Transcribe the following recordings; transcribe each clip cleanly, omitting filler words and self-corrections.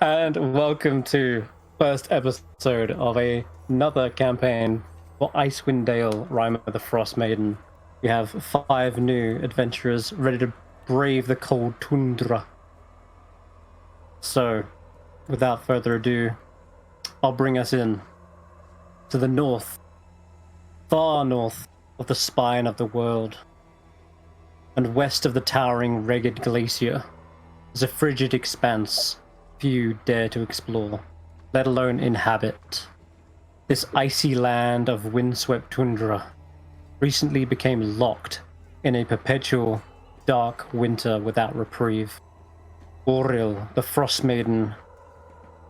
And welcome to first episode of another campaign for Icewindale, Rime of the Frostmaiden. We have 5 new adventurers ready to brave the cold tundra. So, without further ado, I'll bring us in to the north, far north of the spine of the world, and west of the towering ragged glacier is a frigid expanse few dare to explore, let alone inhabit. This icy land of windswept tundra recently became locked in a perpetual dark winter without reprieve. Auril, the Frostmaiden,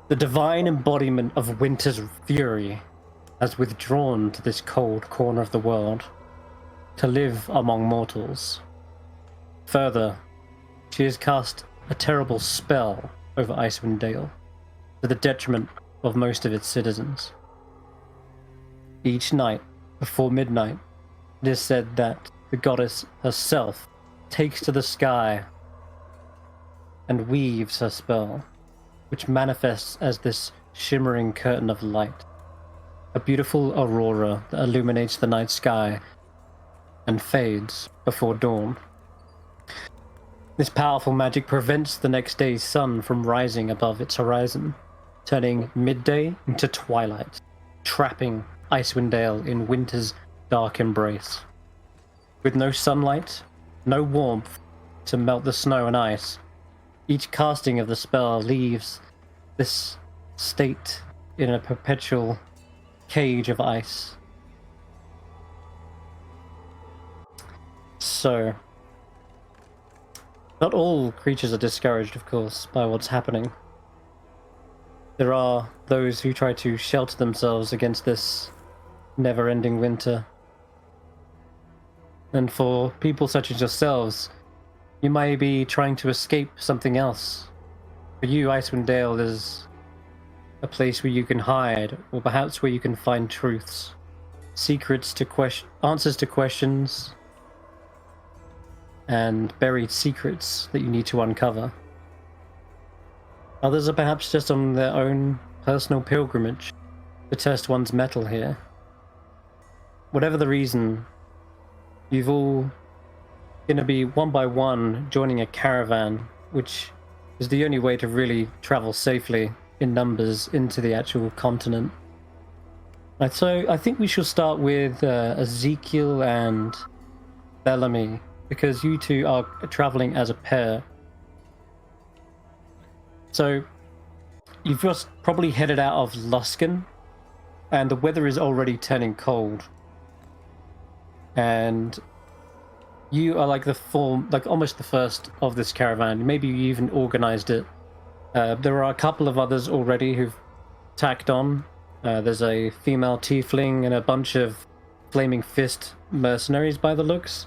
the divine embodiment of winter's fury, has withdrawn to this cold corner of the world to live among mortals. Further, she has cast a terrible spell over Icewindale, to the detriment of most of its citizens. Each night, before midnight, it is said that the goddess herself takes to the sky and weaves her spell, which manifests as this shimmering curtain of light, a beautiful aurora that illuminates the night sky and fades before dawn. This powerful magic prevents the next day's sun from rising above its horizon, turning midday into twilight, trapping Icewindale in winter's dark embrace. With no sunlight, no warmth to melt the snow and ice, each casting of the spell leaves this state in a perpetual cage of ice. So, not all creatures are discouraged, of course, by what's happening. There are those who try to shelter themselves against this never-ending winter. And for people such as yourselves, you may be trying to escape something else. For you, Icewindale is a place where you can hide, or perhaps where you can find truths, secrets to answers to questions, and buried secrets that you need to uncover. Others are perhaps just on their own personal pilgrimage to test one's mettle here. Whatever the reason, you've all going to be one by one joining a caravan, which is the only way to really travel safely in numbers into the actual continent. So I think we shall start with Ezekial and Bellamy, because you two are traveling as a pair. So, you've just probably headed out of Luskan, and the weather is already turning cold. And you are like almost the first of this caravan. Maybe you even organized it. There are a couple of others already who've tacked on. There's a female tiefling and a bunch of flaming fist mercenaries by the looks.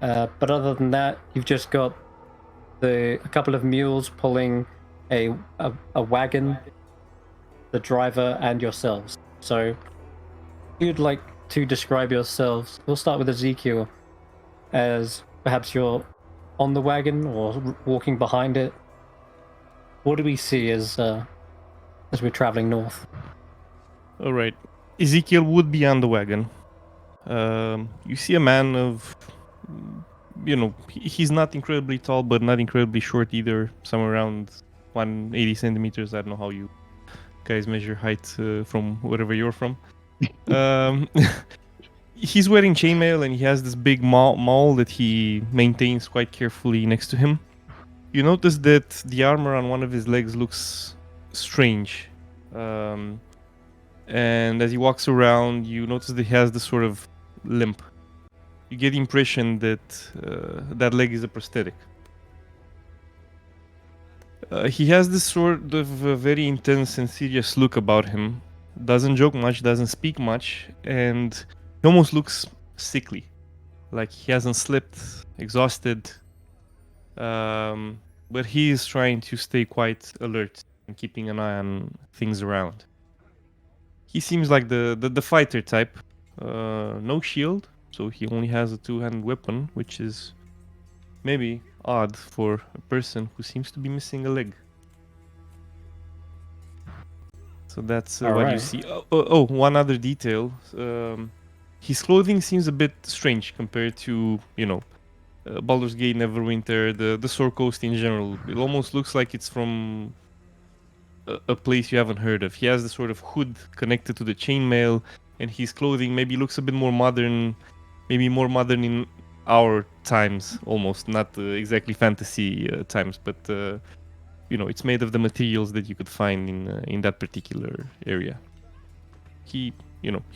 But other than that, you've just got a couple of mules pulling a wagon, the driver, and yourselves. So, if you'd like to describe yourselves, we'll start with Ezekial, as perhaps you're on the wagon or walking behind it. What do we see as we're traveling north? All right, Ezekial would be on the wagon. You see a man of, he's not incredibly tall, but not incredibly short either. Somewhere around 180 centimeters. I don't know how you guys measure height from wherever you're from. He's wearing chainmail, and he has this big maul that he maintains quite carefully next to him. You notice that the armor on one of his legs looks strange. And as he walks around, you notice that he has this sort of limp. You get the impression that that leg is a prosthetic. He has this sort of very intense and serious look about him. Doesn't joke much, doesn't speak much, and he almost looks sickly. Like he hasn't slept, exhausted. But he is trying to stay quite alert and keeping an eye on things around. He seems like the fighter type. No shield, so he only has a two-handed weapon, which is maybe odd for a person who seems to be missing a leg. So that's what you Alright. see. One other detail. His clothing seems a bit strange compared to, Baldur's Gate, Neverwinter, the Sword Coast in general. It almost looks like it's from a place you haven't heard of. He has the sort of hood connected to the chainmail, and his clothing maybe looks a bit more modern, maybe more modern in our times, almost not exactly fantasy times, but it's made of the materials that you could find in that particular area. He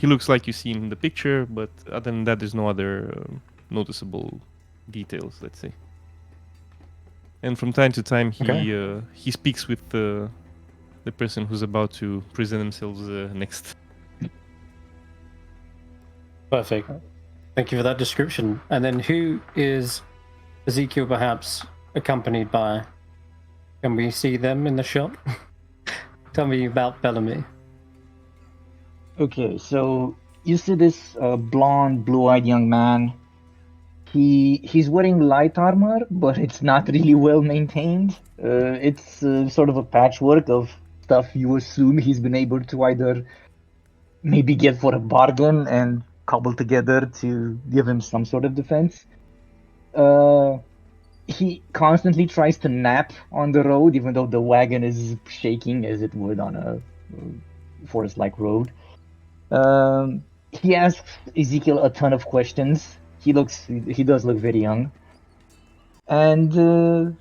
looks like you see in the picture, but other than that, there's no other noticeable details, let's say. And from time to time, he speaks with the person who's about to present themselves next. Perfect. Thank you for that description. And then who is Ezekial perhaps accompanied by? Can we see them in the shot? Tell me about Bellamy. Okay, so you see this blonde, blue-eyed young man. He's wearing light armor, but it's not really well maintained. It's sort of a patchwork of stuff you assume he's been able to either maybe get for a bargain and cobble together to give him some sort of defense. He constantly tries to nap on the road, even though the wagon is shaking as it would on a forest-like road. He asks Ezekial a ton of questions. He does look very young. And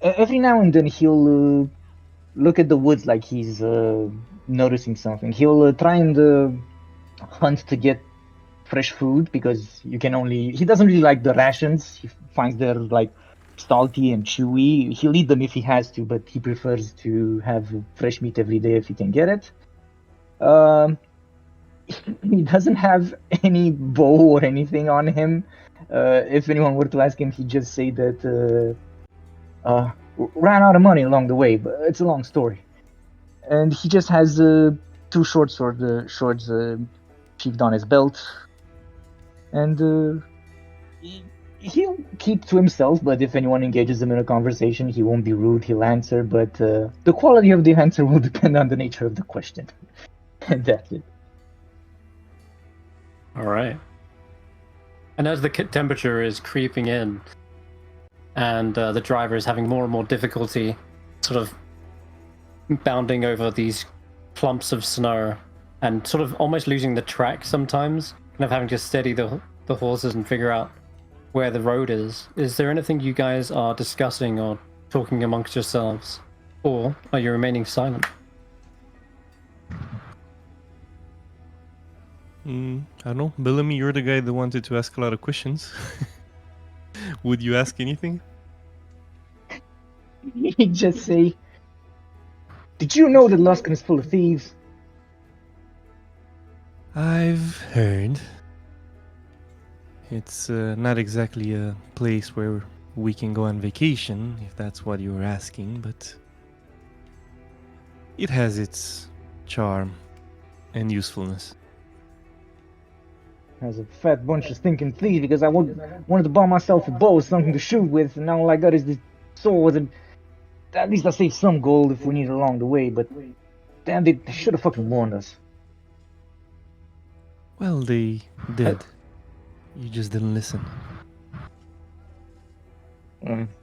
every now and then he'll look at the woods like he's noticing something. He'll try and hunt to get fresh food because he doesn't really like the rations. He finds they're like salty and chewy. He'll eat them if he has to, but he prefers to have fresh meat every day if he can get it. He doesn't have any bow or anything on him. If anyone were to ask him, he'd just say that ran out of money along the way, but it's a long story. And he just has 2 short swords sheathed on his belt. And he'll keep to himself, but if anyone engages him in a conversation, he won't be rude, he'll answer, but the quality of the answer will depend on the nature of the question. And that's it. Alright. And as the temperature is creeping in, and the driver is having more and more difficulty sort of bounding over these clumps of snow, and sort of almost losing the track sometimes, kind of having to steady the horses and figure out where the road is there anything you guys are discussing or talking amongst yourselves? Or are you remaining silent? I don't know. Bellamy, you're the guy that wanted to ask a lot of questions. Would you ask anything? He'd just say, "Did you know that Luskan is full of thieves?" I've heard. It's not exactly a place where we can go on vacation, if that's what you were asking, but it has its charm and usefulness. Has a fat bunch of stinking thieves because I wanted to buy myself a bow, something to shoot with, and now all I got is this sword, and at least I saved some gold if we need it along the way, but damn, they should have fucking warned us. Well, they did. You just didn't listen.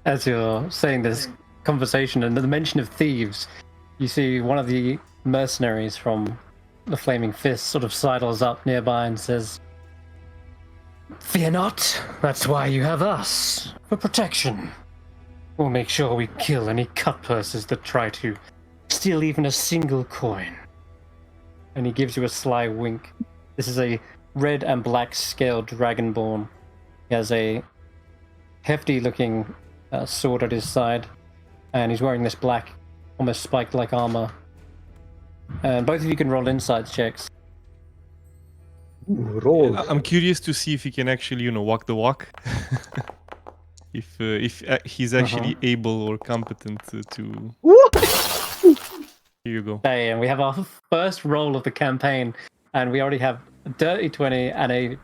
As you're saying this conversation and the mention of thieves, you see one of the mercenaries from the Flaming Fist sort of sidles up nearby and says, "Fear not, that's why you have us, for protection. We'll make sure we kill any cutpurses that try to steal even a single coin." And he gives you a sly wink. This is a red and black scaled dragonborn. He has a hefty looking sword at his side, and he's wearing this black, almost spiked like armor. And both of you can roll insight checks. Ooh, roll. I'm curious to see if he can actually, walk the walk. if he's actually able or competent to. Here you go. Hey, and we have our first roll of the campaign, and we already have a dirty 20 and a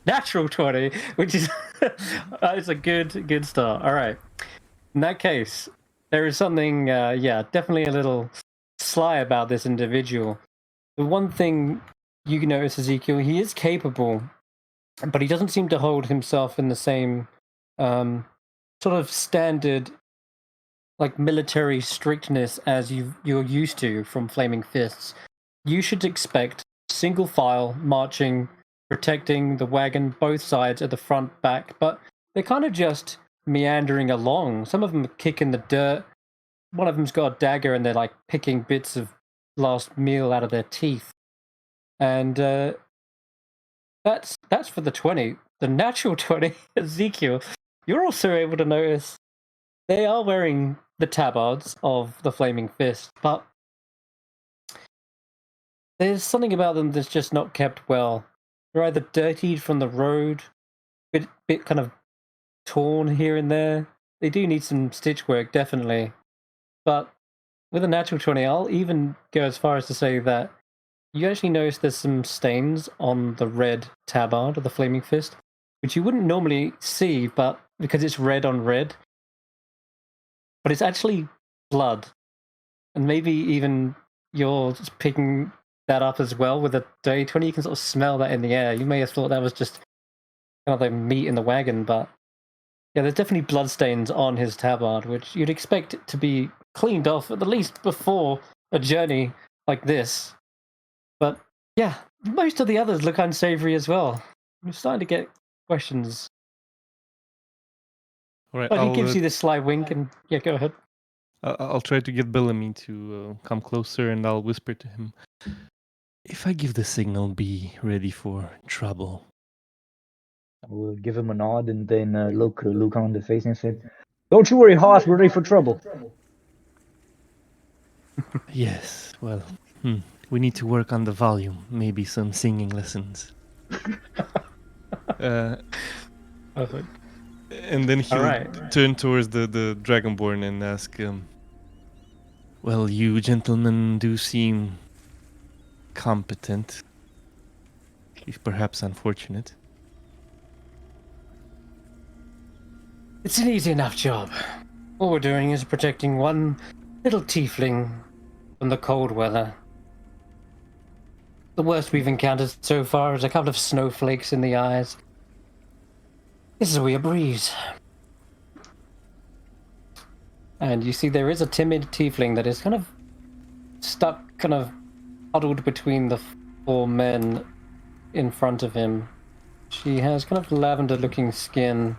natural 20, which is It's a good start. All right. In that case, there is something, definitely a little sly about this individual. The one thing you can notice, Ezekiel, he is capable, but he doesn't seem to hold himself in the same sort of standard, like military strictness as you're used to from Flaming Fists. You should expect single file marching, protecting the wagon, both sides at the front, back, but they're kind of just meandering along. Some of them are kicking the dirt. One of them's got a dagger and they're like picking bits of last meal out of their teeth. And that's for the 20. The natural 20, Ezekiel, you're also able to notice they are wearing the tabards of the Flaming Fist, but there's something about them that's just not kept well. They're either dirtied from the road, bit kind of torn here and there. They do need some stitch work, definitely. But with a natural 20, I'll even go as far as to say that you actually notice there's some stains on the red tabard of the Flaming Fist, which you wouldn't normally see, but because it's red on red. But it's actually blood. And maybe even you're just picking that up as well with a dirty 20. You can sort of smell that in the air. You may have thought that was just kind of like meat in the wagon, but yeah, there's definitely bloodstains on his tabard, which you'd expect it to be cleaned off at the least before a journey like this. But yeah, most of the others look unsavory as well. I'm starting to get questions. All right, But he gives you this sly wink, and yeah, go ahead. I'll try to get Bellamy to come closer, and I'll whisper to him. If I give the signal, be ready for trouble. I will give him a nod and then look on the face and say, "Don't you worry, Hoss, we're ready for trouble." Yes, well, we need to work on the volume. Maybe some singing lessons. Perfect. And then he'll turn towards the Dragonborn and ask, well, you gentlemen do seem competent, if perhaps unfortunate. It's an easy enough job. All we're doing is protecting one little tiefling from the cold weather. The worst we've encountered so far is a couple of snowflakes in the eyes. This is a breeze. And you see there is a timid tiefling that is kind of stuck, kind of huddled between the four men in front of him. She has kind of lavender-looking skin,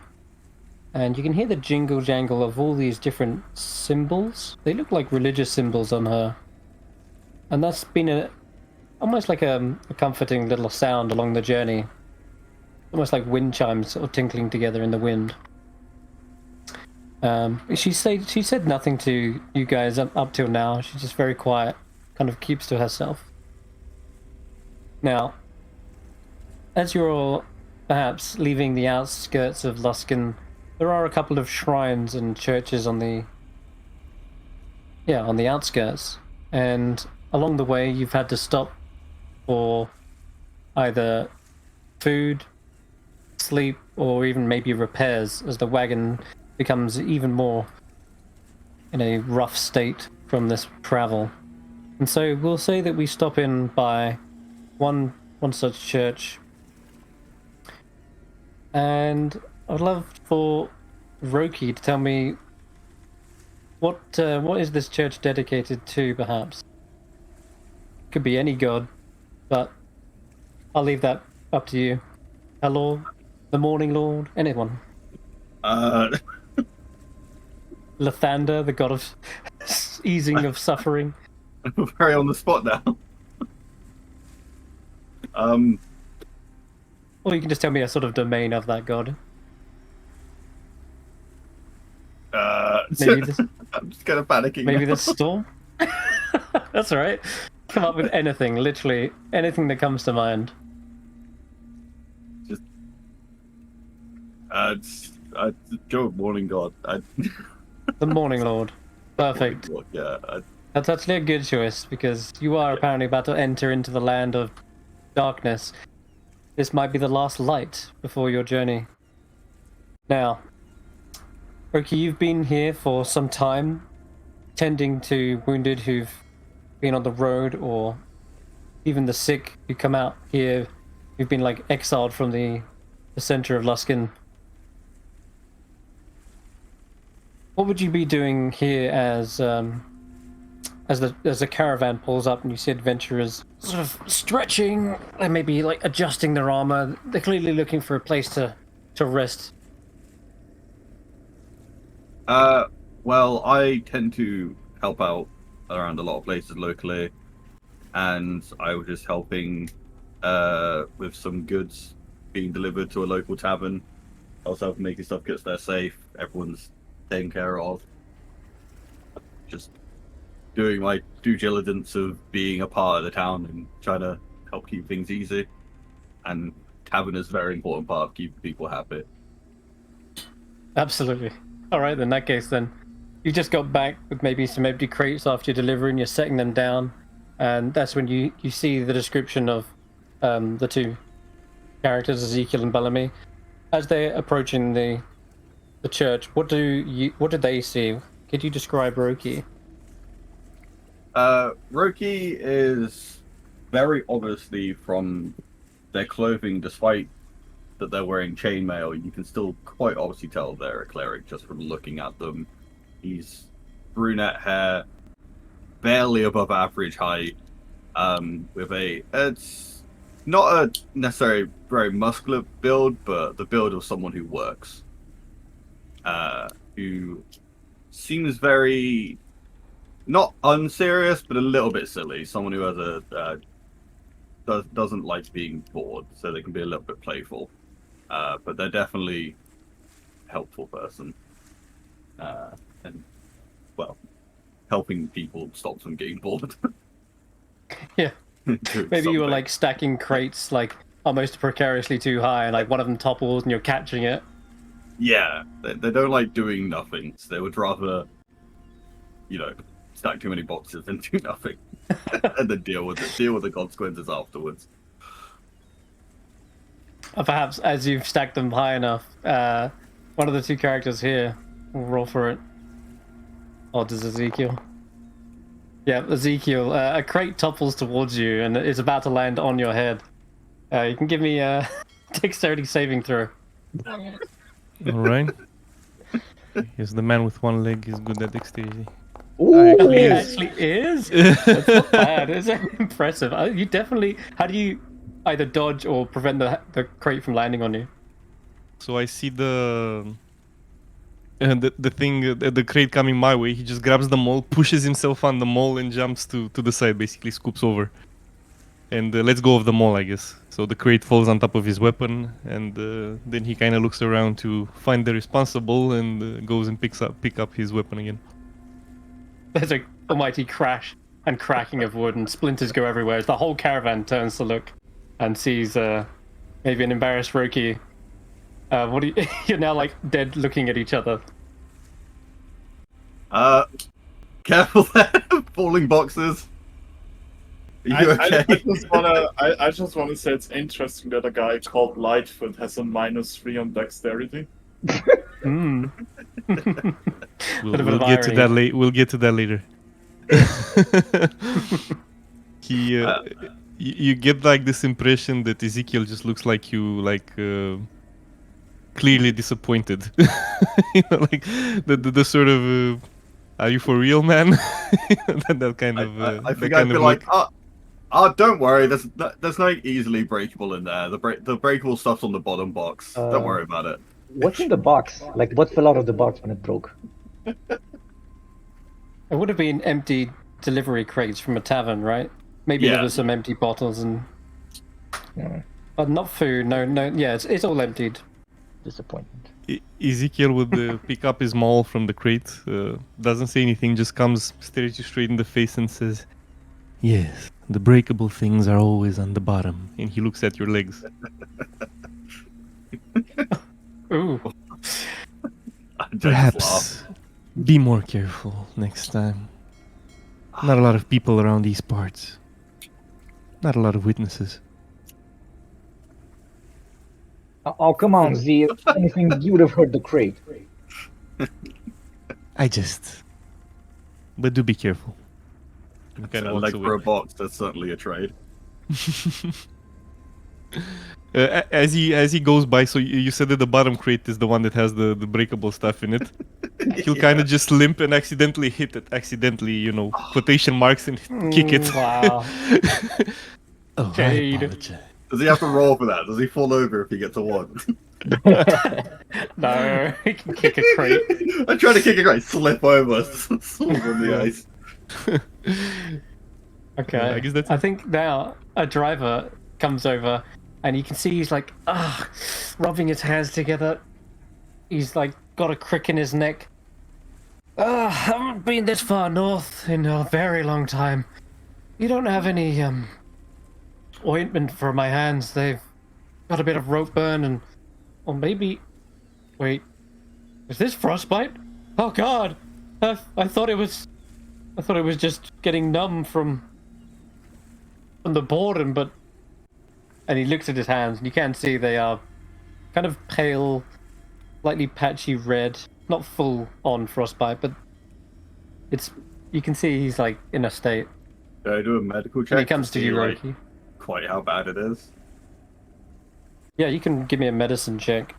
and you can hear the jingle-jangle of all these different symbols. They look like religious symbols on her. And that's been almost like a comforting little sound along the journey. Almost like wind chimes sort of tinkling together in the wind. She said nothing to you guys up till now. She's just very quiet, kind of keeps to herself. Now, as you're all perhaps leaving the outskirts of Luskan, there are a couple of shrines and churches on the outskirts, and along the way you've had to stop for either food, sleep, or even maybe repairs, as the wagon becomes even more in a rough state from this travel. And so we'll say that we stop in by one such church, and I'd love for Roki to tell me what is this church dedicated to, perhaps. Could be any god, but I'll leave that up to you. Hello, the Morning Lord, anyone. Lathander, the god of easing of suffering. I'm very on the spot now. Or you can just tell me a sort of domain of that god. Maybe this, I'm just kind of panicking. maybe now. the storm? That's all right. Come up with anything, literally anything that comes to mind. Just, go with Morning God. The Morning Lord. Perfect. Yeah. That's actually a good choice, because you are apparently about to enter into the land of darkness. This might be the last light before your journey. Now, Roki, you've been here for some time, tending to wounded who've been on the road, or even the sick who come out here, who've been like exiled from the center of Luskan. What would you be doing here as the caravan pulls up and you see adventurers sort of stretching, they may be like adjusting their armor. They're clearly looking for a place to rest. Well, I tend to help out around a lot of places locally, and I was just helping with some goods being delivered to a local tavern. I was helping making stuff gets there safe. Everyone's taken care of. Just doing my due diligence of being a part of the town and trying to help keep things easy. And tavern is a very important part of keeping people happy. Absolutely. All right, in that case, then you just got back with maybe some empty crates after your delivery, and you're setting them down, and that's when you see the description of the two characters, Ezekial and Bellamy, as they're approaching the church. What did they see? Could you describe Roki? Roki is very obviously, from their clothing, despite that they're wearing chainmail, you can still quite obviously tell they're a cleric just from looking at them. He's brunette hair, barely above average height, with it's not a necessarily very muscular build, but the build of someone who works, who seems very not unserious, but a little bit silly. Someone who has doesn't like being bored, so they can be a little bit playful. But they're definitely a helpful person, and well, helping people stop them getting bored. Yeah. Maybe you were like stacking crates like almost precariously too high, and like one of them topples and you're catching it. Yeah, they don't like doing nothing. So they would rather, stack too many boxes than do nothing, and then deal with the consequences afterwards. Perhaps as you've stacked them high enough, one of the two characters here will roll for it. Or does Ezekiel? Yeah, Ezekiel. A crate topples towards you and is about to land on your head. You can give me a dexterity saving throw. All right. Here's the man with one leg. He's good at dexterity. Ooh, He actually is? That's not bad. It's impressive. You definitely... How do you either dodge or prevent the crate from landing on you? So I see the thing, the crate coming my way. He just grabs the mole, pushes himself on the mole, and jumps to the side. Basically, scoops over, and lets go of the mole, I guess. So the crate falls on top of his weapon, and then he kind of looks around to find the responsible, and goes and pick up his weapon again. There's a almighty crash and cracking of wood, and splinters go everywhere as the whole caravan turns to look and sees maybe an embarrassed Roki. What do you, you're now like dead looking at each other. Careful there, falling boxes. Are you okay? I just wanna say it's interesting that a guy called Lightfoot has a -3 on dexterity. Mm. We'll get to that later. We'll get to that later. You get like this impression that Ezekiel just looks like you, clearly disappointed. Like the sort of, are you for real, man? that kind of. I think I'd be like, oh, don't worry. There's nothing easily breakable in there. The breakable stuff's on the bottom box. Don't worry about it. what's in the box? Like, what fell out of the box when it broke? It would have been empty delivery crates from a tavern, right? Maybe there were some empty bottles and... Yeah, But not food, no, yeah, it's all emptied. disappointment. Ezekiel would pick up his maul from the crate, doesn't say anything, just comes, stares you straight in the face and says, "Yes, the breakable things are always on the bottom." And he looks at your legs. Ooh. Perhaps be more careful next time. Not a lot of people around these parts. Not a lot of witnesses. Oh, come on, Z. If anything, you would have heard the crate. But do be careful. Kind So, of walks like away. for a box, that's certainly a trade. As he goes by, so you said that the bottom crate is the one that has the breakable stuff in it. He'll kind of just limp and accidentally hit it. Accidentally, quotation marks and kick it. Wow. Oh, Jade. I apologize. Does he have to roll for that? Does he fall over if he gets a 1? No, he can kick a crate. I try to kick a crate, slip over, fall on the ice. Okay. I guess that's I it. think now a driver comes over and you can see he's like, rubbing his hands together. He's like got a crick in his neck. I haven't been this far north in a very long time. You don't have any ointment for my hands. They've got a bit of rope burn or maybe, wait, is this frostbite? Oh God, I thought it was just getting numb from the boredom, but. And he looks at his hands, and you can see they are kind of pale, slightly patchy red. Not full on frostbite, but you can see he's like in a state. Do I do a medical check? When he comes to see, you, like, Roki. quite how bad it is? Yeah, you can give me a medicine check.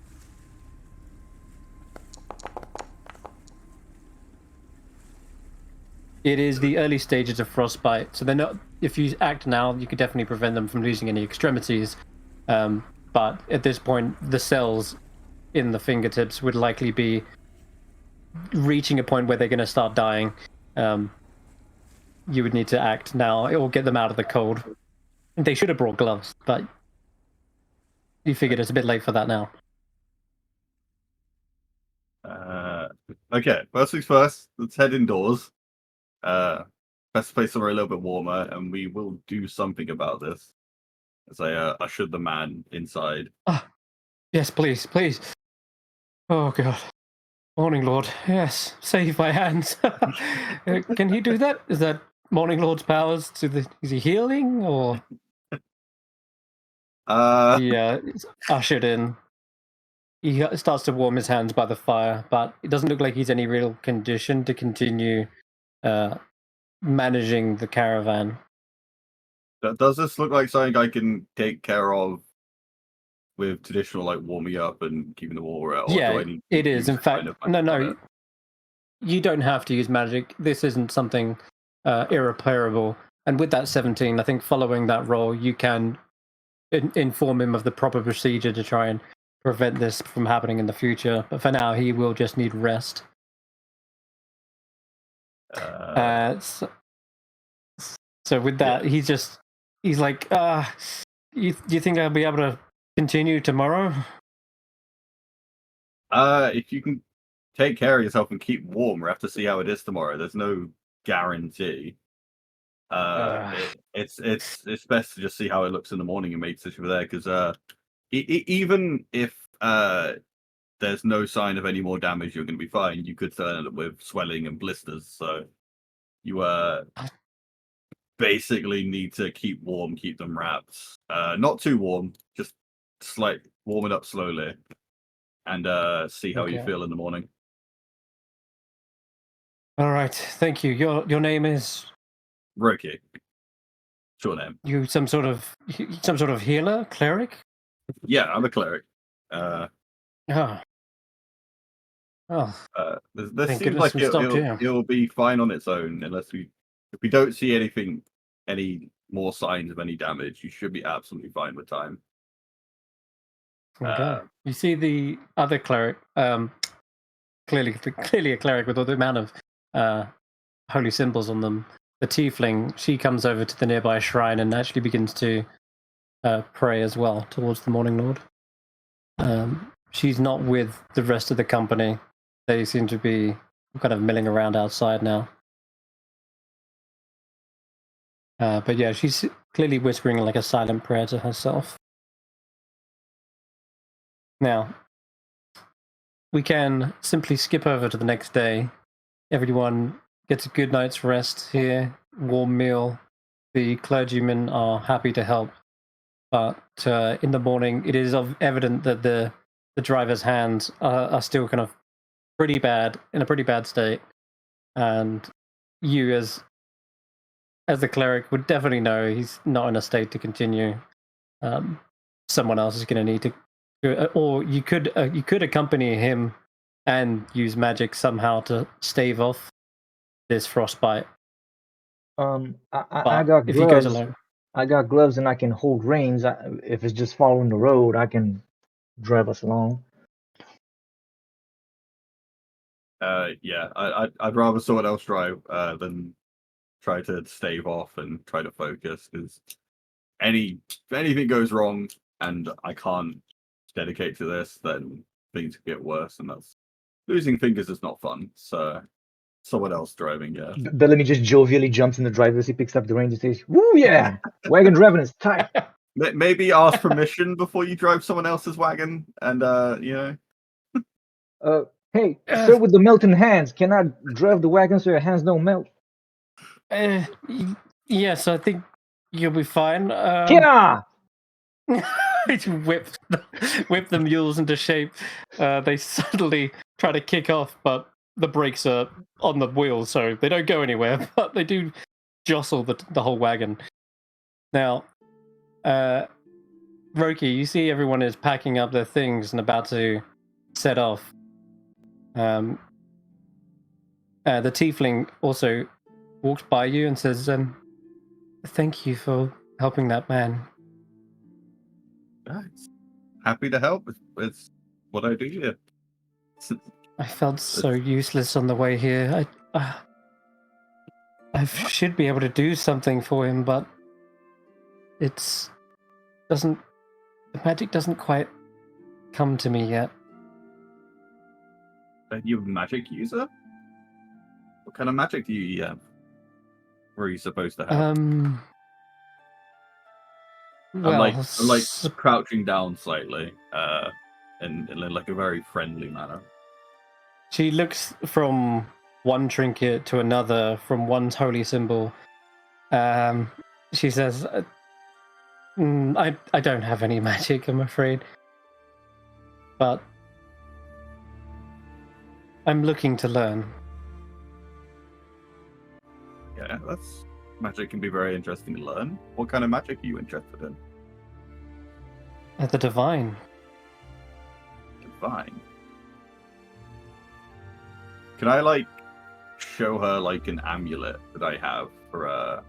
It is the early stages of frostbite, so they're not. If you act now, you could definitely prevent them from losing any extremities. But at this point, the cells in the fingertips would likely be reaching a point where they're going to start dying. You would need to act now. It will get them out of the cold. They should have brought gloves, but you figured it's a bit late for that now. Okay, first things first, let's head indoors. Best place somewhere a little bit warmer, and we will do something about this. As I ushered the man inside. Yes, please, please. Oh God. Morning Lord. Yes, save my hands. Can he do that? Is that Morning Lord's powers? Is he healing or? He is ushered in. He starts to warm his hands by the fire, but it doesn't look like he's any real condition to continue managing the caravan. Does this look like something I can take care of with traditional, like, warming up and keeping the water out? Yeah, it is. In fact, no. You don't have to use magic. This isn't something irreparable. And with that 17, I think following that roll, you can inform him of the proper procedure to try and prevent this from happening in the future. But for now, he will just need rest. So with that, he's like, you think I'll be able to continue tomorrow? If you can take care of yourself and keep warm, we'll have to see how it is tomorrow. There's no guarantee. It's best to just see how it looks in the morning and make a decision for there, because even if there's no sign of any more damage, you're going to be fine. You could turn it with swelling and blisters, so you basically need to keep warm, keep them wrapped. Not too warm, just warm it up slowly, and see how you feel in the morning. All right, thank you. Your name is Roki. Short name. You some sort of healer, cleric? Yeah, I'm a cleric. This seems like it'll be fine on its own, if we don't see any more signs of any damage. You should be absolutely fine with time. Okay. You see the other cleric, clearly a cleric with all the amount of holy symbols on them. The tiefling, she comes over to the nearby shrine and actually begins to pray as well towards the Morning Lord. She's not with the rest of the company. They seem to be kind of milling around outside now. But yeah, she's clearly whispering like a silent prayer to herself. Now, we can simply skip over to the next day. Everyone gets a good night's rest here, warm meal. The clergymen are happy to help but in the morning, it is evident that the driver's hands are still kind of in a pretty bad state, and you as the cleric would definitely know he's not in a state to continue. Someone else is going to need to, or you could accompany him and use magic somehow to stave off this frostbite. I But got if he goes gloves. alone, I got gloves and I can hold reins. If it's just following the road, I can drive us along. Yeah, I'd rather someone else drive than try to stave off and try to focus, because if anything goes wrong and I can't dedicate to this, then things could get worse, and that's losing fingers is not fun. So someone else driving, yeah. Bellamy just jovially jumps in the driver's seat, picks up the reins, and says, "Woo, yeah, wagon driving is tight." Maybe ask permission before you drive someone else's wagon, and you know. Hey, sir with the melting hands, can I drive the wagon so your hands don't melt? yes, I think you'll be fine. Yeah. whip the mules into shape. They suddenly try to kick off, but the brakes are on the wheels, so they don't go anywhere. But they do jostle the whole wagon. Now, Roki, you see everyone is packing up their things and about to set off. The tiefling also walks by you and says, "Thank you for helping that man." Nice. Happy to help. It's what I do here. I felt so useless on the way here. I should be able to do something for him, but the magic doesn't quite come to me yet. Are you a magic user? What kind of magic do you have? Where are you supposed to have? Well, I'm like crouching down slightly, in like a very friendly manner. She looks from one trinket to another, from one holy symbol. She says, I don't have any magic, I'm afraid. But I'm looking to learn. Yeah, magic can be very interesting to learn. What kind of magic are you interested in? The divine. Divine. Can I show her an amulet that I have for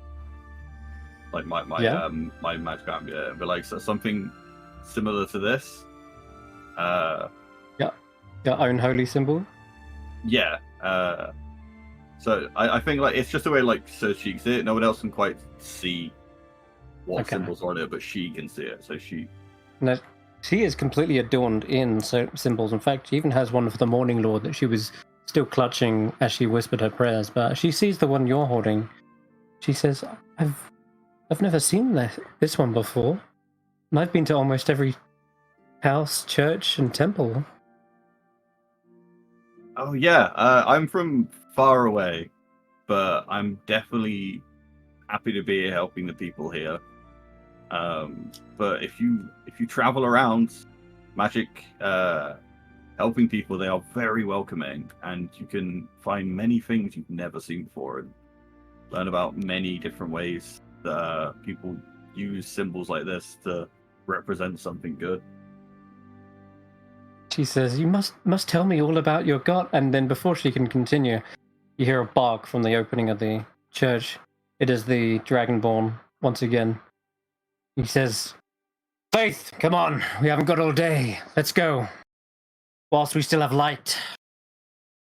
my magic amulet, but something similar to this? Yeah, your own holy symbol. Yeah. So I think it's just the way so she can see it. No one else can quite see what symbols are on it, but she can see it. So No, she is completely adorned in symbols. In fact, she even has one for the Morning Lord that she was still clutching as she whispered her prayers. But she sees the one you're holding. She says, "I've never seen this one before. And I've been to almost every house, church, and temple." Oh yeah, I'm from far away, but I'm definitely happy to be here helping the people here. But if you travel around magic, helping people, they are very welcoming, and you can find many things you've never seen before, and learn about many different ways that people use symbols like this to represent something good. She says, "You must tell me all about your god." And then before she can continue, you hear a bark from the opening of the church. It is the Dragonborn once again. He says, "Faith, come on. We haven't got all day. Let's go. Whilst we still have light."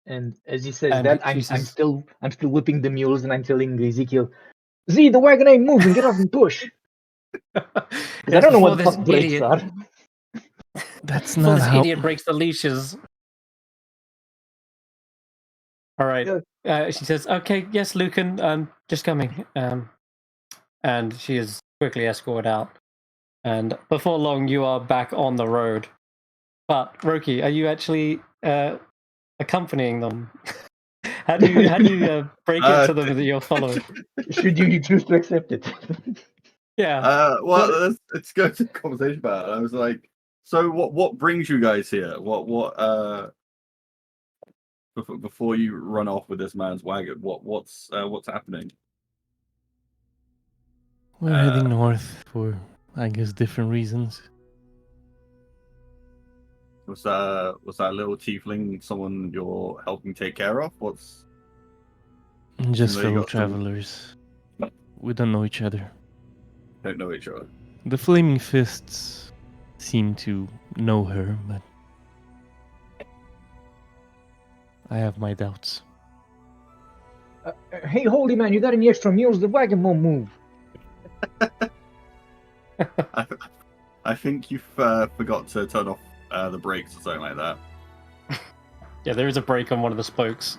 And as he says And that, she I'm says- still whipping the mules, and I'm telling Ezekiel, "Z, the wagon ain't moving. Get off and push." Because I don't know what the fuck brakes are. That's Before not this how. idiot breaks the leashes. All right. She says, "Okay, yes, Lucan, just coming." And she is quickly escorted out. And before long, you are back on the road. But Roki, are you actually accompanying them? How do you break it to them that you're following? Should you choose to accept it? Yeah. Let's go to the conversation about it. I was like, so what brings you guys here? Before you run off with this man's wagon, what's happening? We're heading north for, I guess, different reasons. Was that little tiefling someone you're helping take care of? Just Seems like you fellow got some- travelers. We don't know each other. Don't know each other. The Flaming Fists seem to know her, but I have my doubts. Hey, holy man, you got any extra mules? The wagon won't move. I think you forgot to turn off the brakes or something like that. Yeah, there is a break on one of the spokes.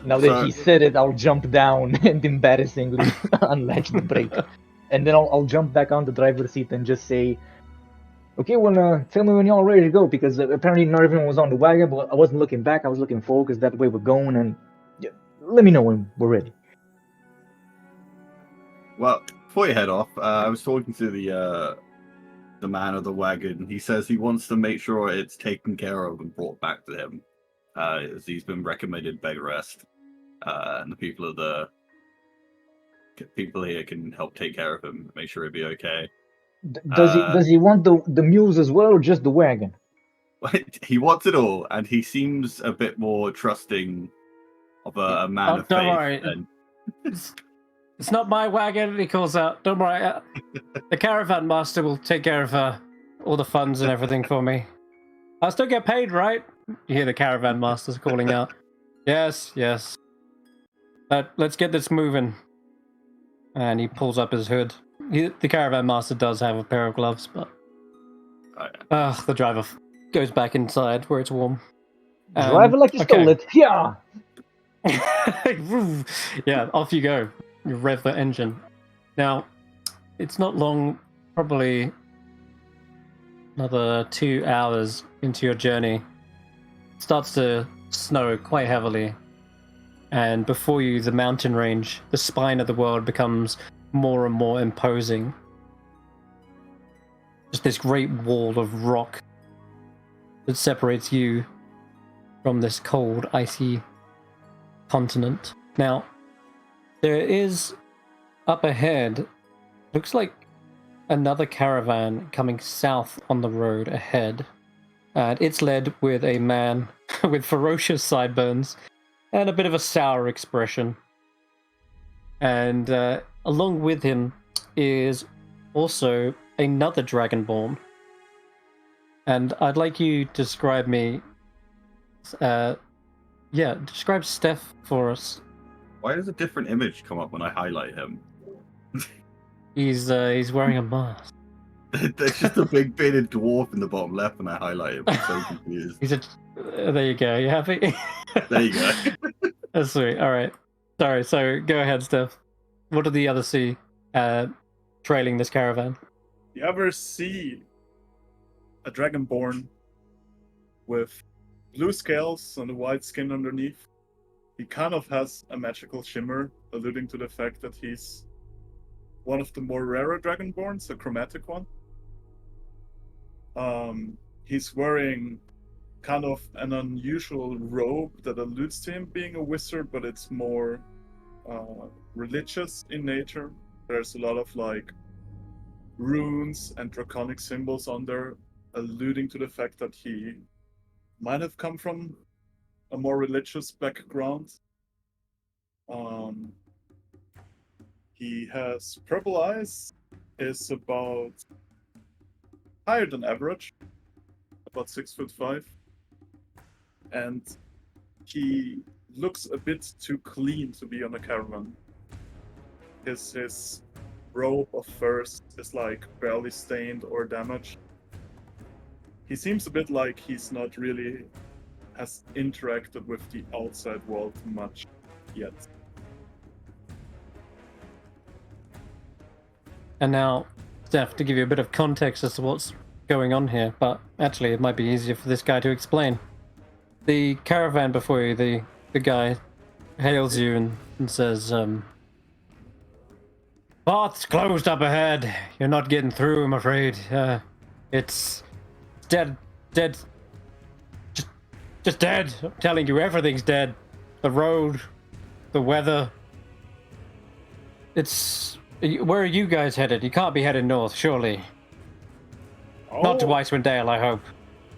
Now that he said it, I'll jump down and embarrassingly unlatch the brake. And then I'll jump back on the driver's seat and just say, okay, well, tell me when you're all ready to go, because apparently not everyone was on the wagon, but I wasn't looking back, I was looking forward, because that way we're going, and yeah, let me know when we're ready. Well, before you head off, I was talking to the man of the wagon. He says he wants to make sure it's taken care of and brought back to him, as he's been recommended bed rest, and the people here can help take care of him, make sure he'll be okay. Does he want the mules as well, or just the wagon? He wants it all, and he seems a bit more trusting of a man of don't faith. worry. It's not my wagon, he calls out. Don't worry. The caravan master will take care of all the funds and everything for me. I still get paid, right? You hear the caravan master's calling out. Yes. Let's get this moving. And he pulls up his hood. The caravan master does have a pair of gloves, but the driver goes back inside where it's warm. Drive it like you stole it. Yeah. Yeah, off you go. You rev the engine. Now, it's not long, probably another 2 hours into your journey. It starts to snow quite heavily. And before you, the mountain range, the spine of the world becomes more and more imposing. Just this great wall of rock that separates you from this cold, icy continent. Now, there is up ahead, looks like another caravan coming south on the road ahead. And it's led with a man with ferocious sideburns and a bit of a sour expression. And along with him is also another Dragonborn. And I'd like you to describe me... describe Stef for us. Why does a different image come up when I highlight him? He's wearing a mask. There's just a big bearded dwarf in the bottom left when I highlight him. I'm so confused. There you go. You happy? There you go. That's sweet. All right. Sorry. So go ahead, Steph. What do the others see trailing this caravan? You ever see a dragonborn with blue scales and a white skin underneath? He kind of has a magical shimmer, alluding to the fact that he's one of the more rarer dragonborns, a chromatic one. He's wearing kind of an unusual robe that alludes to him being a wizard, but it's more religious in nature. There's a lot of like runes and draconic symbols on there, alluding to the fact that he might have come from a more religious background. He has purple eyes, is about higher than average, about 6'5", and he looks a bit too clean to be on a caravan. His robe of furs is like barely stained or damaged. He seems a bit like he's not really has interacted with the outside world much yet. And now, Steph, to give you a bit of context as to what's going on here, but actually it might be easier for this guy to explain. The caravan before you, the guy hails you and says, Path's closed up ahead. You're not getting through, I'm afraid. It's dead. Just dead. I'm telling you, everything's dead. The road, the weather. Where are you guys headed? You can't be headed north, surely. Not to Icewindale, I hope.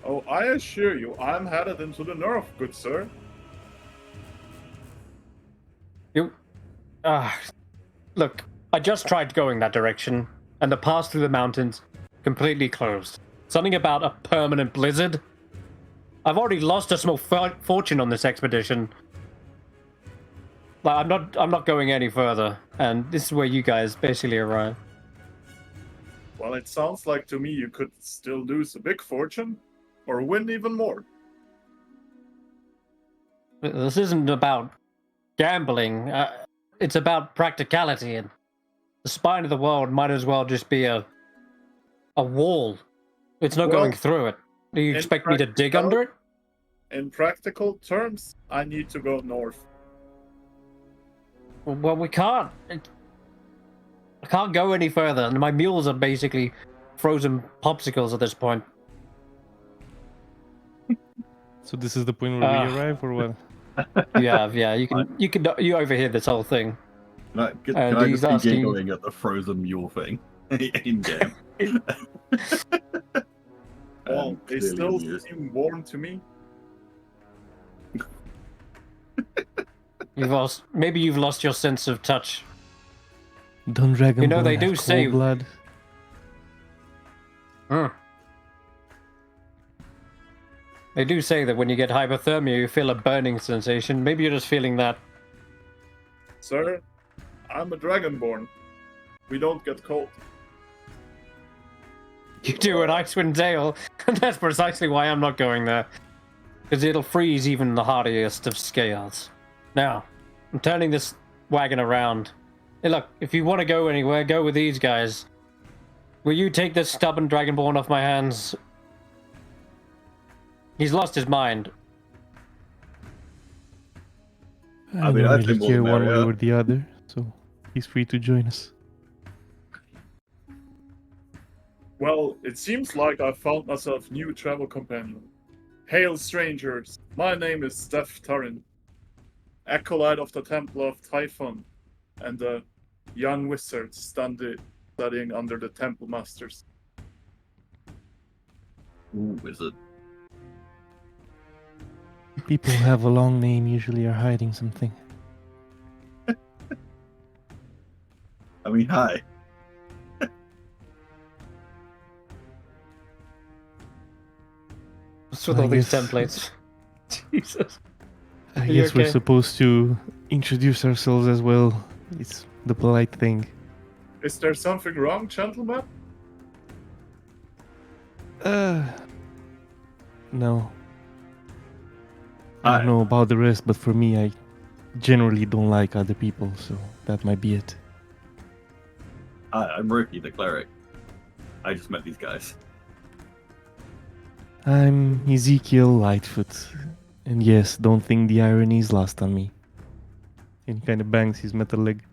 Oh, I assure you, I'm headed into the north, good sir. Look, I just tried going that direction, and the pass through the mountains completely closed. Something about a permanent blizzard. I've already lost a small fortune on this expedition. Like, I'm not going any further, and this is where you guys basically arrive. Well, it sounds like to me you could still lose a big fortune, or win even more. This isn't about gambling. It's about practicality, and the spine of the world might as well just be a wall. It's not going through it. Do you expect me to dig under it? In practical terms, I need to go north. Well, we can't. I can't go any further, and my mules are basically frozen popsicles at this point. So this is the point where we arrive, or what? Yeah. You overhear this whole thing. Can I just be giggling at the frozen mule thing in game? Well, they still seem warm to me. Maybe you've lost your sense of touch. Don't dragon. You know they do say blood. They do say that when you get hypothermia, you feel a burning sensation. Maybe you're just feeling that. Sir, I'm a dragonborn. We don't get cold. You do at Icewindale, and that's precisely why I'm not going there. Because it'll freeze even the hardiest of scales. Now, I'm turning this wagon around. Hey, look, if you want to go anywhere, go with these guys. Will you take this stubborn dragonborn off my hands? He's lost his mind. I don't really care one way or the other, so he's free to join us. Well, it seems like I found myself a new travel companion. Hail strangers, my name is Stef Tarin, acolyte of the Temple of Typhon, and a young wizard studying under the Temple Masters. Ooh, wizard. People who have a long name usually are hiding something. I mean, hi. What's with all these templates? Jesus. I guess we're supposed to introduce ourselves as well. It's the polite thing. Is there something wrong, gentlemen? No. I don't know about the rest, but for me, I generally don't like other people, so that might be it. I'm Roki, the cleric. I just met these guys. I'm Ezekial Lightfoot. And yes, don't think the irony is lost on me. And he kind of bangs his metal leg.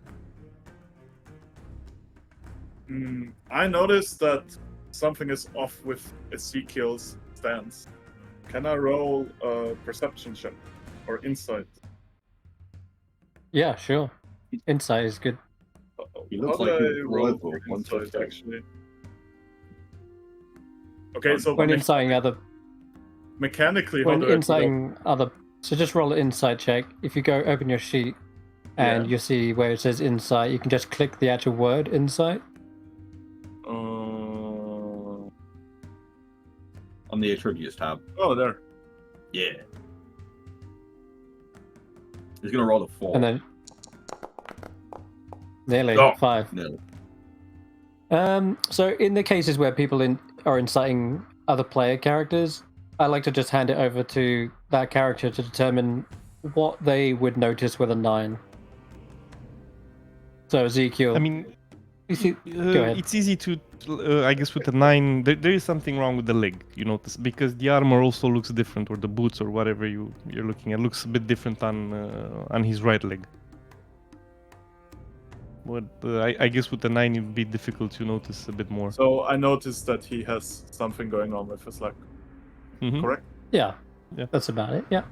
I noticed that something is off with Ezekiel's stance. Can I roll a perception check or insight? Yeah, sure. Insight is good. He looks How like do he's I roll global, for one insight, touch. actually? Okay, so When inciting other... mechanically, When inciting other... So just roll an insight check. If you go open your sheet and you see where it says insight, you can just click the actual word insight. On the attributes tab. Oh, there. Yeah. He's gonna roll a 4. And then... Nearly. 5. No. So in the cases where people are inciting other player characters, I like to just hand it over to that character to determine what they would notice with a 9. So Ezekiel... I mean, go ahead. it's easy to, I guess with a 9, there is something wrong with the leg, you notice, because the armor also looks different, or the boots or whatever you're looking at looks a bit different on his right leg. But I guess with the 9 it would be difficult to notice a bit more. So I noticed that he has something going on with his leg. Mhm. Correct? Yeah. Yeah. That's about it. Yeah.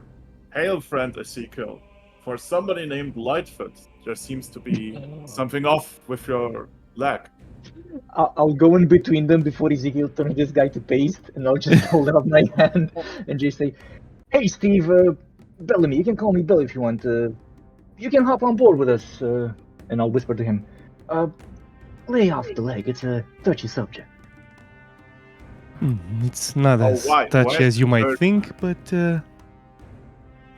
Hail, friend Ezekial. For somebody named Lightfoot, there seems to be something off with your leg. I'll go in between them before Ezekiel turns this guy to paste, and I'll just hold up my hand and just say, "Hey, Steve, Bellamy. You can call me Bill if you want. You can hop on board with us." And I'll whisper to him, "Lay off the leg. It's a touchy subject." It's not Oh, as why? touchy Why as you might hurt? think, but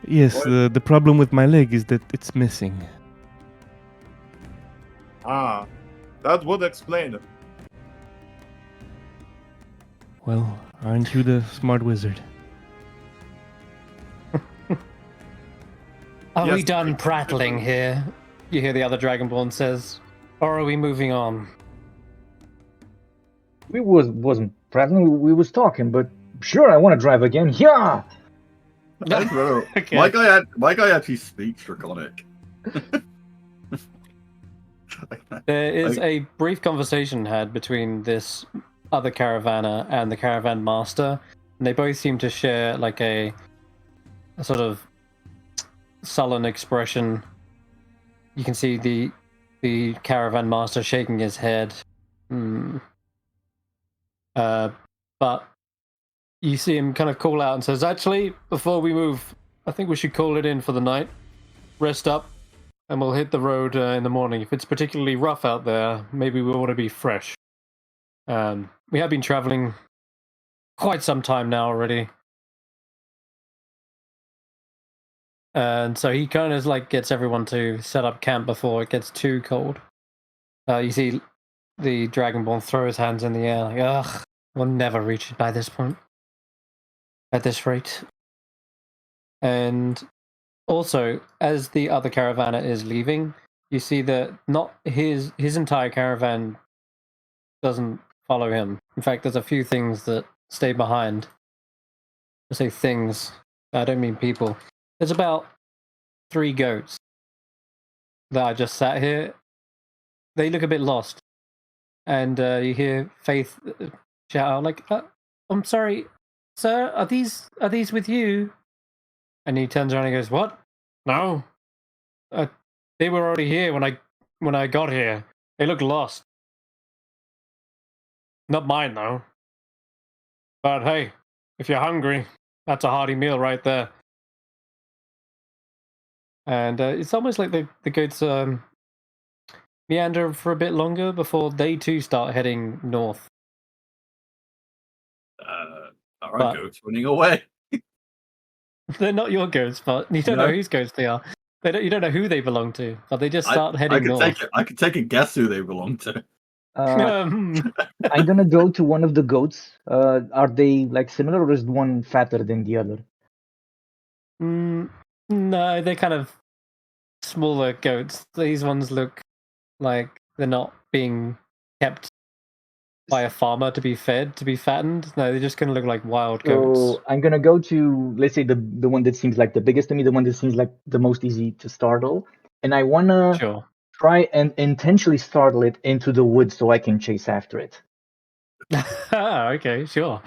yes, Why? the problem with my leg is that it's missing. Ah, that would explain it. Well, aren't you the smart wizard? Are we Yes, done but- prattling here? You hear the other Dragonborn says. Or are we moving on? We wasn't prattling. We was talking, but sure, I want to drive again. Yeah. I don't know. Okay. My guy actually speaks Draconic. There is a brief conversation had between this other caravaner and the caravan master, and they both seem to share like a sort of sullen expression. You can see the caravan master shaking his head. But you see him kind of call out and says, "Actually, before we move, I think we should call it in for the night. Rest up, and we'll hit the road in the morning. If it's particularly rough out there, maybe we want to be fresh. We have been traveling quite some time now already." And so he kind of like gets everyone to set up camp before it gets too cold. You see the Dragonborn throw his hands in the air like, ugh, we'll never reach it by this point. At this rate. And also, as the other caravaner is leaving, you see that not his entire caravan doesn't follow him. In fact, there's a few things that stay behind. I say things, I don't mean people. There's about 3 goats that are just sat here. They look a bit lost. And you hear Faith shout out like, "I'm sorry, sir, are these with you?" And he turns around and goes, "What? No. They were already here when I got here. They look lost. Not mine, though. But hey, if you're hungry, that's a hearty meal right there." And it's almost like the goats meander for a bit longer before they too start heading north. All right, But- goats running away. They're not your goats, but you don't No. know whose goats they are. You don't know who they belong to, but they just start I heading could north. I could take a guess who they belong to. I'm gonna go to one of the goats. Are they like similar, or is one fatter than the other? No, they're kind of smaller goats. These ones look like they're not being kept by a farmer to be fed, to be fattened. No, they're just going to look like wild goats. So I'm gonna go to, let's say, the one that seems like the biggest to me, the one that seems like the most easy to startle, and I wanna Sure. try and intentionally startle it into the woods so I can chase after it. Okay, sure.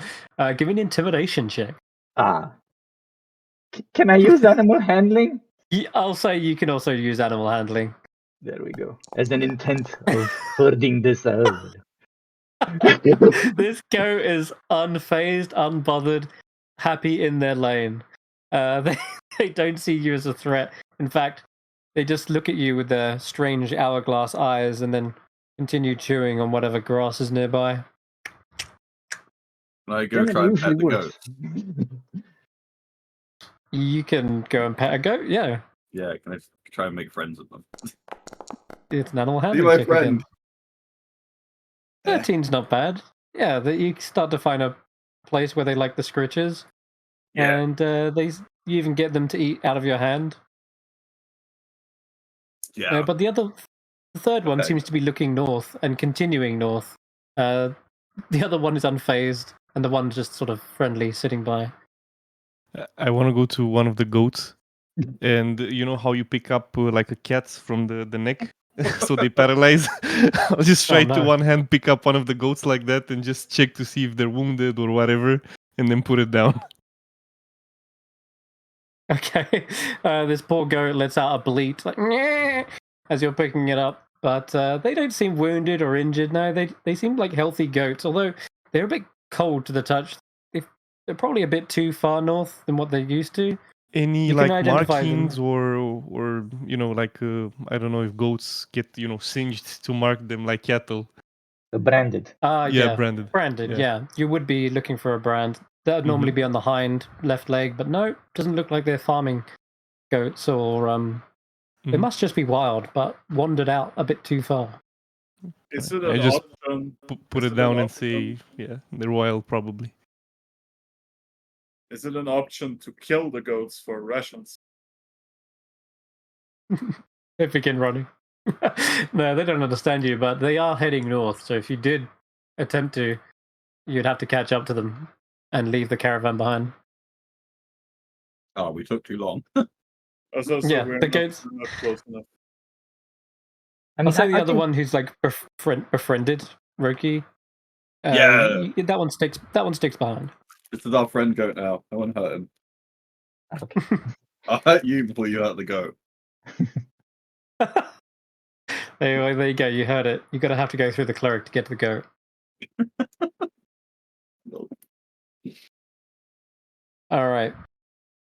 Give me an intimidation check. Can I use animal handling? I'll say you can also use animal handling. There we go. As an intent of herding this out. This goat is unfazed, unbothered, happy in their lane. They don't see you as a threat. In fact, they just look at you with their strange hourglass eyes and then continue chewing on whatever grass is nearby. And I go Then it try and usually pet the works. goat. You can go and pet a goat, yeah. Yeah, can I try and make friends with them? It's an animal Be handling my check friend. again. 13's not bad. Yeah, you start to find a place where they like the scritches. Yeah. And you even get them to eat out of your hand. Yeah. But the third one Okay. seems to be looking north and continuing north. The other one is unfazed, and the one's just sort of friendly, sitting by. I want to go to one of the goats, and you know how you pick up like a cat from the neck So they paralyze. I'll just try to no. one hand pick up one of the goats like that and just check to see if they're wounded or whatever, and then put it down. Okay. This poor goat lets out a bleat, like "Nyeh," as you're picking it up. But they don't seem wounded or injured. No, they seem like healthy goats. Although they're a bit cold to the touch. They're probably a bit too far north than what they're used to. Any You can like identify markings them. or like I don't know if goats get singed to mark them like cattle. Branded. Yeah, branded. Branded, Yeah. yeah. You would be looking for a brand. That would normally be on the hind left leg, but no, doesn't look like they're farming goats or they must just be wild, but wandered out a bit too far. Is it I an just option? put is it it down an and say, yeah, they're wild probably. Is it an option to kill the goats for rations? They begin running. No, they don't understand you, but they are heading north. So if you did attempt to, you'd have to catch up to them and leave the caravan behind. Oh, we took too long. So Yeah, we're the goats. not close enough. I I'll mean, say the I other think one who's like befriended Roki. Yeah. That one sticks. That one sticks behind. This is our friend goat now. No one hurt him. okay. I hurt you before you hurt the goat. There you go. You heard it. You're gonna have to go through the cleric to get to the goat. All right.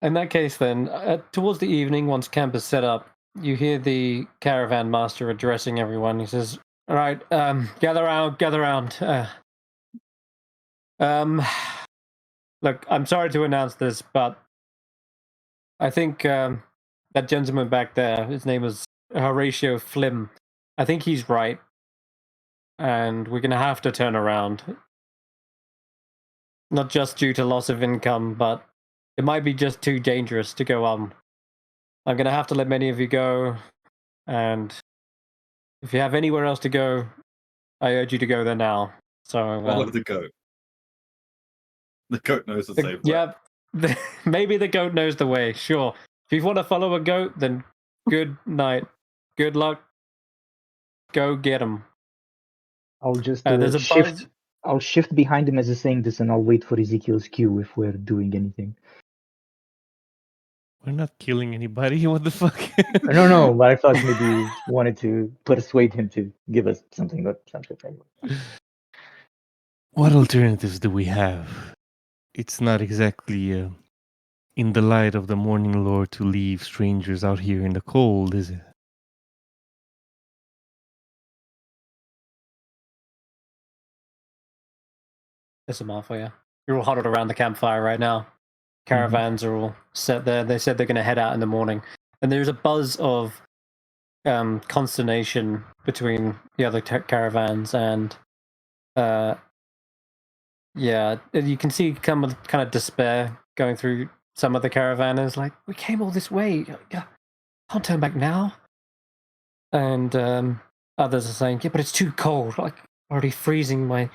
In that case, then, towards the evening, once camp is set up, you hear the caravan master addressing everyone. He says, "All right, gather round. Look, I'm sorry to announce this, but I think that gentleman back there, his name was Horatio Flim. I think he's right, and we're gonna have to turn around. Not just due to loss of income, but it might be just too dangerous to go on. I'm gonna have to let many of you go, and if you have anywhere else to go, I urge you to go there now." So Follow the goat. The goat knows the safe way. yeah, maybe the goat knows the way. Sure, if you want to follow a goat, then good night, good luck. Go get him. I'll just There's a shift. buzz. I'll shift behind him as he's saying this, and I'll wait for Ezekiel's cue if we're doing anything. We're not killing anybody. What the fuck? No, but I thought maybe you wanted to persuade him to give us something. But something. What alternatives do we have? It's not exactly in the light of the morning lore to leave strangers out here in the cold, is it? There's a mouth for you. You're all huddled around the campfire right now. Caravans are all set there. They said they're going to head out in the morning, and there's a buzz of consternation between the other caravans, and yeah, you can see kind of despair going through some of the caravanners. Like, we came all this way, can't turn back now. And others are saying, yeah, but it's too cold. Like, already freezing my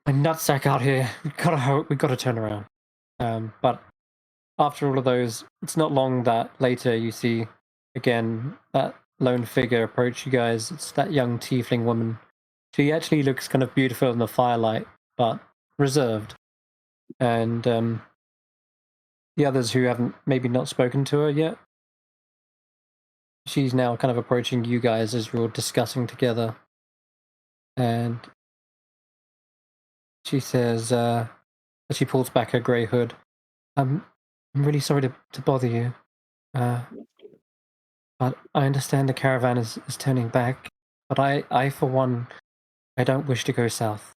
nutsack out here. We gotta turn around. But after all of those, it's not long that later you see again that lone figure approach you guys. It's that young tiefling woman. She actually looks kind of beautiful in the firelight, but reserved. And the others who haven't maybe not spoken to her yet, she's now kind of approaching you guys as you're discussing together. And she says, as she pulls back her grey hood, I'm really sorry to bother you. But I understand the caravan is turning back. But I for one, I don't wish to go south.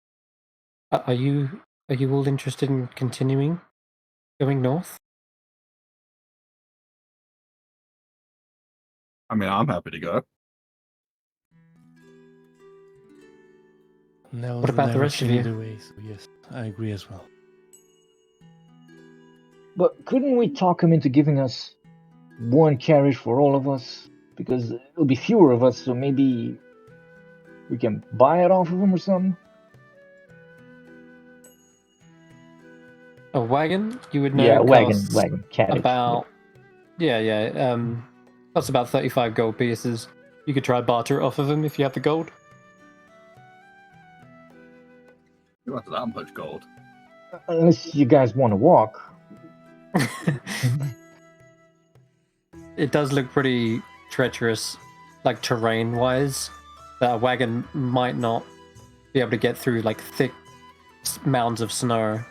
Are you all interested in continuing going north? I mean, I'm happy to go. No, What about the rest of you? Either way, so yes, I agree as well. But couldn't we talk him into giving us one carriage for all of us? Because it'll be fewer of us, so maybe we can buy it off of him or something. A wagon? You would know. Yeah, costs wagon, carriage. About yeah. That's about 35 gold pieces. You could try barter it off of him if you have the gold. You want that much gold? Unless you guys want to walk. It does look pretty treacherous, like terrain-wise. That a wagon might not be able to get through like thick mounds of snow.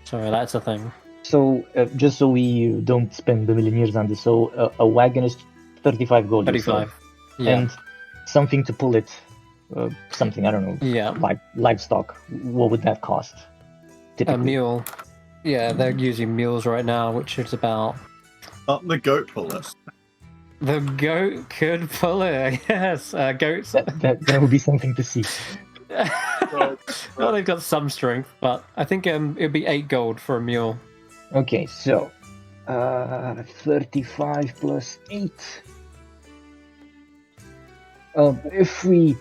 So that's a thing. So, just so we don't spend a million years on this, so a wagon is 35 gold. you said. 35. Yeah. And something to pull it, something, I don't know, Yeah. like livestock. What would that cost? A Typically? mule. Yeah, they're using mules right now, which is about... The goat puller. The goat could pull it, I guess. Goats... That would be something to see. Well, they've got some strength, but I think it'd be 8 gold for a mule. Okay, so 35 plus 8. If we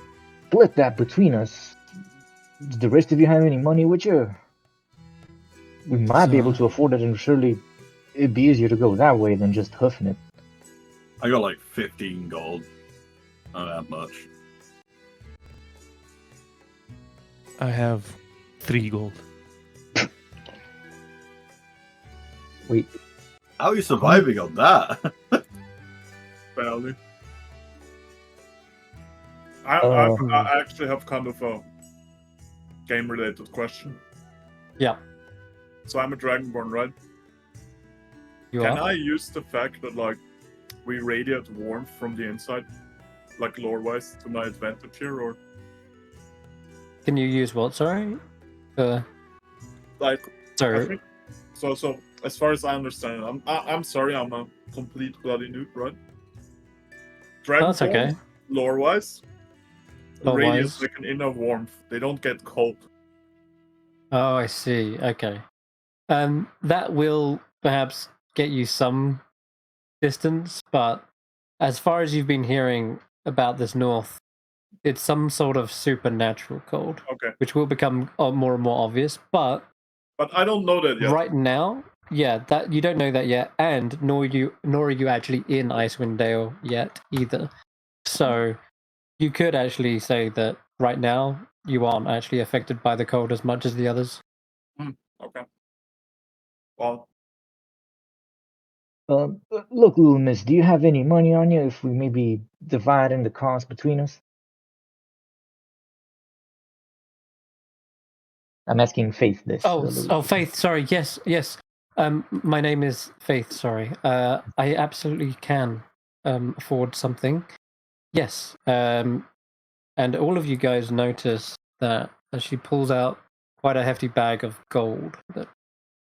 split that between us, does the rest of you have any money with you? We might be able to afford it, and surely it'd be easier to go that way than just hoofing it. I got like 15 gold. Not that much. I have 3 gold. Wait, How are you surviving on that? Barely. Um. I actually have kind of a game-related question. Yeah. So I'm a Dragonborn, right? You Can are? I use the fact that like we radiate warmth from the inside, like lore-wise, to my advantage here, or Can you use what, sorry? like? I So, think, so as far as I understand, I'm sorry, I'm a complete bloody noob, right? that's Dragonborn, okay. lore-wise, Lore-wise. radiate like an inner warmth. They don't get cold. Oh, I see. Okay. That will perhaps get you some distance, but as far as you've been hearing about this north, it's some sort of supernatural cold, Okay, which will become more and more obvious. But but I don't know that yet. right now, yeah, that you don't know that yet, and nor are you actually in Icewindale yet either. So you could actually say that right now you aren't actually affected by the cold as much as the others. Okay. Well, look, little miss, do you have any money on you if we maybe divide in the cost between us? I'm asking Faith this. Faith. Sorry. Yes. My name is Faith. Sorry. I absolutely can afford something. Yes. And all of you guys notice that as she pulls out quite a hefty bag of gold. That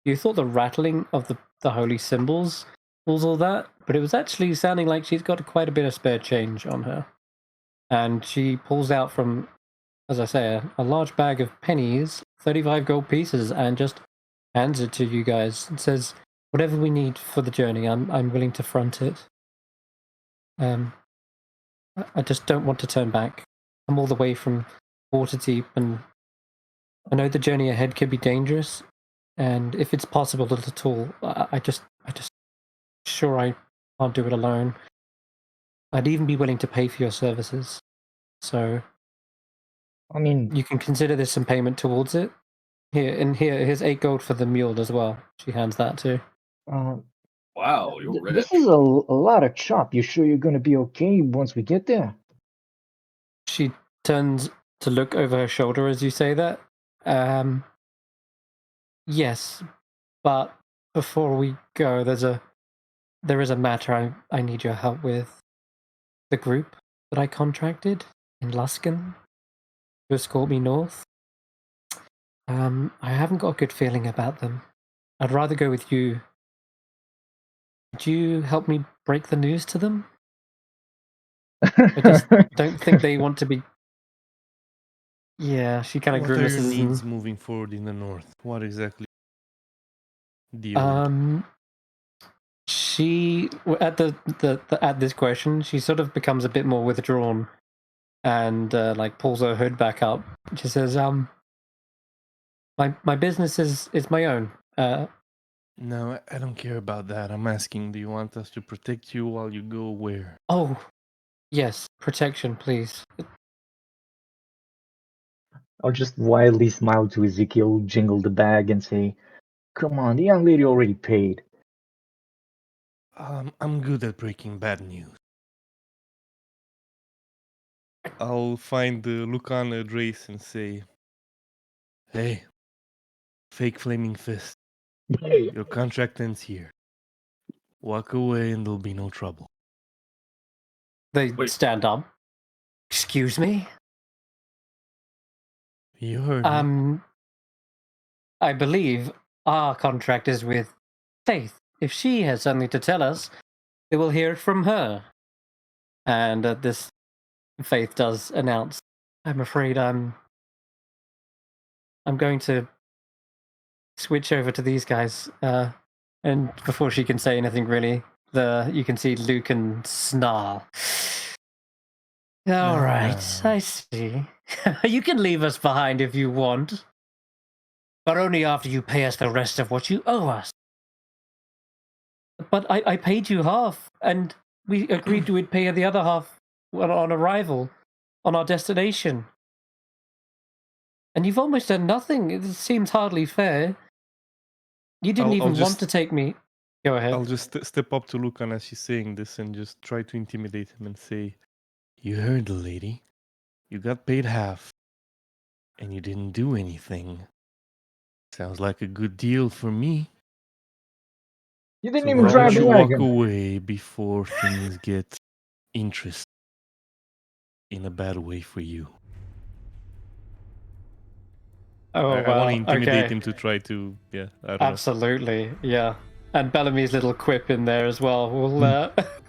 you thought the rattling of the holy symbols was all that, but it was actually sounding like she's got quite a bit of spare change on her. And she pulls out from, as I say, a large bag of pennies, 35 gold pieces, and just hands it to you guys and says, "Whatever we need for the journey, I'm willing to front it. I just don't want to turn back. I'm all the way from Waterdeep, and I know the journey ahead could be dangerous. And if it's possible at all, I just sure I can't do it alone. I'd even be willing to pay for your services. So I mean, you can consider this some payment towards it. Here's 8 gold for the mule as well." She hands that too. Wow, you're rich. this is a lot of chop. You sure you're gonna be okay once we get there? She turns to look over her shoulder as you say that. Yes, but before we go, there is a matter I need your help with. The group that I contracted in Luskan to escort me north. I haven't got a good feeling about them. I'd rather go with you. Would you help me break the news to them? I just don't think they want to be... Yeah, she kind of What are your grimaces. needs moving forward in the north? What exactly do you want? She at at this question, she sort of becomes a bit more withdrawn, and like pulls her hood back up. She says, my business is my own. No, I don't care about that. I'm asking, do you want us to protect you while you go where? Oh, Yes, protection, please. I'll just wildly smile to Ezekiel, jingle the bag, and say, "Come on, the young lady already paid." I'm good at breaking bad news. I'll find the Lucan address and say, "Hey, fake flaming fist, Hey, your contract ends here. Walk away and there'll be no trouble." They Wait. stand up. Excuse me? You heard me. I believe our contract is with Faith. If she has something to tell us, we will hear it from her. And this Faith does announce, I'm afraid I'm going to switch over to these guys. And before she can say anything really, you can see Lucan snarl. All right, I see. You can leave us behind if you want, but only after you pay us the rest of what you owe us. But I paid you half, and we agreed we'd pay the other half on arrival, on our destination. And you've almost done nothing. It seems hardly fair. You didn't I'll even just- want to take me. Go ahead. I'll just step up to Lucan as she's saying this and just try to intimidate him and say, "You heard the lady. You got paid half, and you didn't do anything. Sounds like a good deal for me. you didn't So even why drive don't the you walk wagon. away before things get interesting in a bad way for you?" Oh, I want to intimidate okay. him to try to, I don't Absolutely, yeah. And Bellamy's little quip in there as well will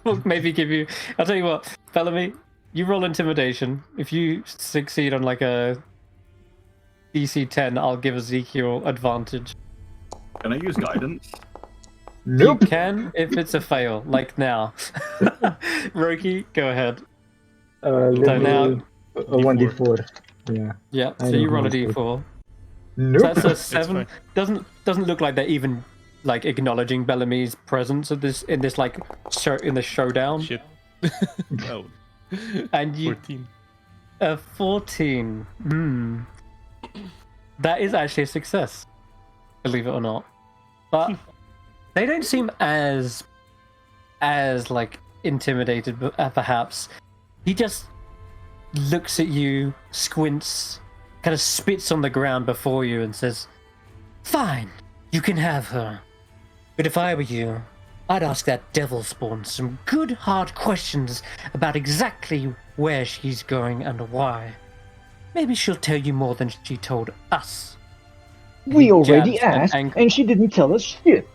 will maybe give you. I'll tell you what, Bellamy, you roll intimidation. If you succeed on like a DC 10, I'll give Ezekiel advantage. Can I use guidance? Nope. You can if it's a fail, like now. Roki, go ahead. Let So me now, a 1d4. Yeah. yeah. I So know you roll how a it's good. d4. Nope. So that's a It's 7. fine. Doesn't look like they're even like acknowledging Bellamy's presence at this in this like in the showdown. Shit. Oh. And you 14. A 14. That is actually a success, believe it or not. But they don't seem as like intimidated, perhaps. He just looks at you, squints, kind of spits on the ground before you, and says, "Fine, you can have her. But if I were you, I'd ask that devil spawn some good hard questions about exactly where she's going and why. Maybe she'll tell you more than she told us." We He already jabs an asked, angry- and she didn't tell us shit.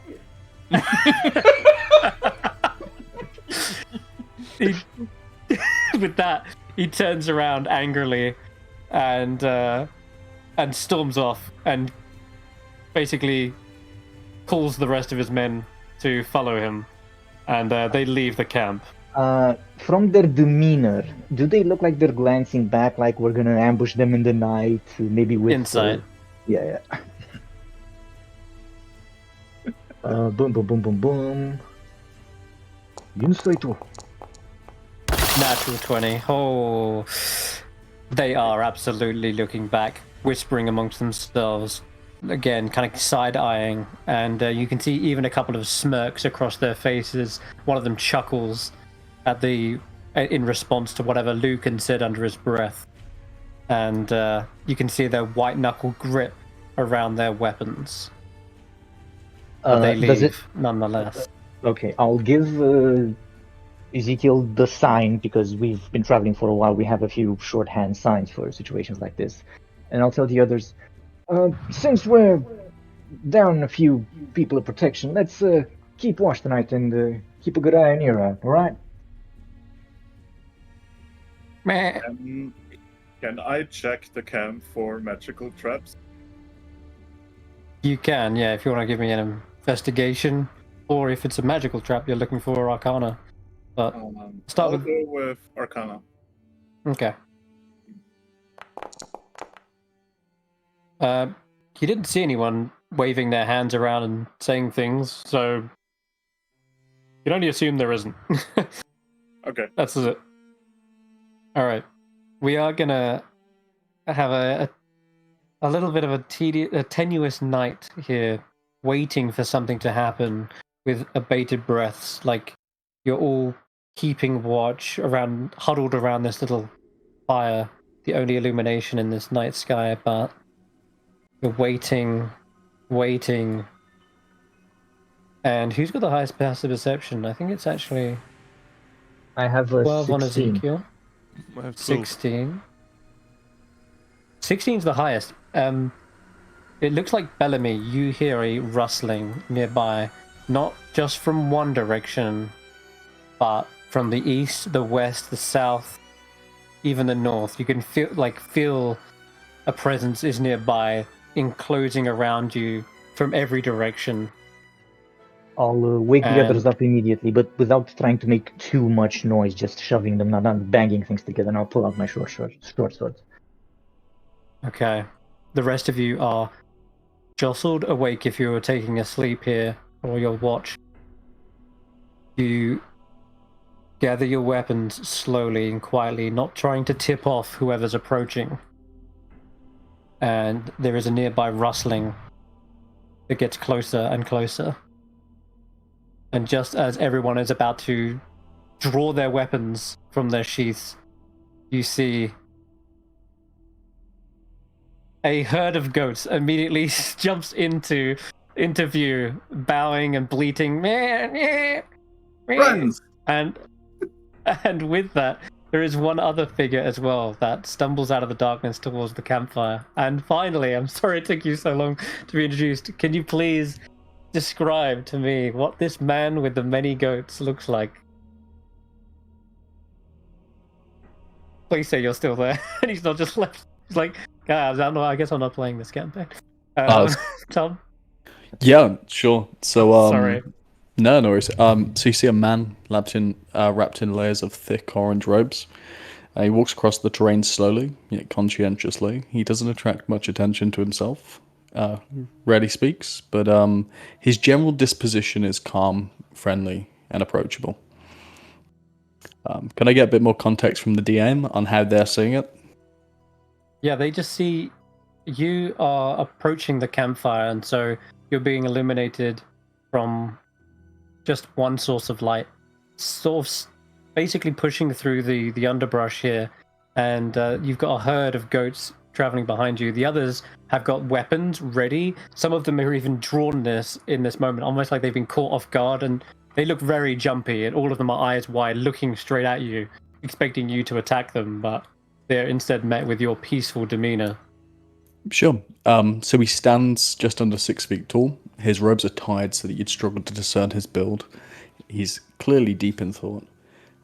With that, he turns around angrily and storms off and basically calls the rest of his men to follow him, and they leave the camp. From their demeanor, do they look like they're glancing back, like we're gonna ambush them in the night, maybe with Insight. Yeah. Boom, boom, boom, boom, boom. Insight. Natural 20. Oh, they are absolutely looking back, whispering amongst themselves. Again, kind of side-eyeing, and you can see even a couple of smirks across their faces. One of them chuckles in response to whatever Lucan said under his breath, and you can see their white-knuckle grip around their weapons. But they Does leave it? nonetheless. Okay, I'll give Ezekiel the sign because we've been traveling for a while. We have a few shorthand signs for situations like this, and I'll tell the others. Since we're down a few people of protection, let's keep watch tonight and keep a good eye and ear out. All right? Meh. Can I check the camp for magical traps? You can, yeah, if you want to give me an investigation, or if it's a magical trap you're looking for, Arcana. But start I'll with. go with Arcana. Okay. You didn't see anyone waving their hands around and saying things, so you can only assume there isn't. Okay. That's it. All right, we are gonna have a little bit of a tenuous night here, waiting for something to happen with abated breaths. Like you're all keeping watch around, huddled around this little fire, the only illumination in this night sky. But you're waiting. And who's got the highest passive perception? I think it's actually I have a 12 on 16. Ezekial. I have 12. 16. 16's the highest. It looks like Bellamy, you hear a rustling nearby, not just from one direction, but from the east, the west, the south, even the north. You can feel a presence is nearby, enclosing around you from every direction. I'll wake the others And- up immediately, but without trying to make too much noise, just shoving them, not banging things together, and I'll pull out my short sword. Okay. The rest of you are jostled awake if you were taking a sleep here, or your watch. You gather your weapons slowly and quietly, not trying to tip off whoever's approaching. And there is a nearby rustling that gets closer and closer. And just as everyone is about to draw their weapons from their sheaths, you see a herd of goats immediately jumps into view, bowing and bleating. Friends! And with that, there is one other figure as well that stumbles out of the darkness towards the campfire. And finally, I'm sorry it took you so long to be introduced. Can you please describe to me what this man with the many goats looks like? Please say you're still there. And he's not just left. He's like, guys, I guess I'm not playing this campaign. Tom? Yeah, sure. So, Sorry. no worries. So you see a man wrapped in layers of thick orange robes. He walks across the terrain slowly, yet conscientiously. He doesn't attract much attention to himself. Rarely speaks, but his general disposition is calm, friendly, and approachable. Can I get a bit more context from the DM on how they're seeing it? Yeah, they just see you are approaching the campfire, and so you're being illuminated from just one source of light, sort of basically pushing through the underbrush here, and you've got a herd of goats traveling behind you. The others have got weapons ready. Some of them are even drawn this in this moment, almost like they've been caught off guard, and they look very jumpy, and all of them are eyes wide, looking straight at you, expecting you to attack them, but they're instead met with your peaceful demeanor. Sure. So he stands just under 6 feet tall. His robes are tied so that you'd struggle to discern his build. He's clearly deep in thought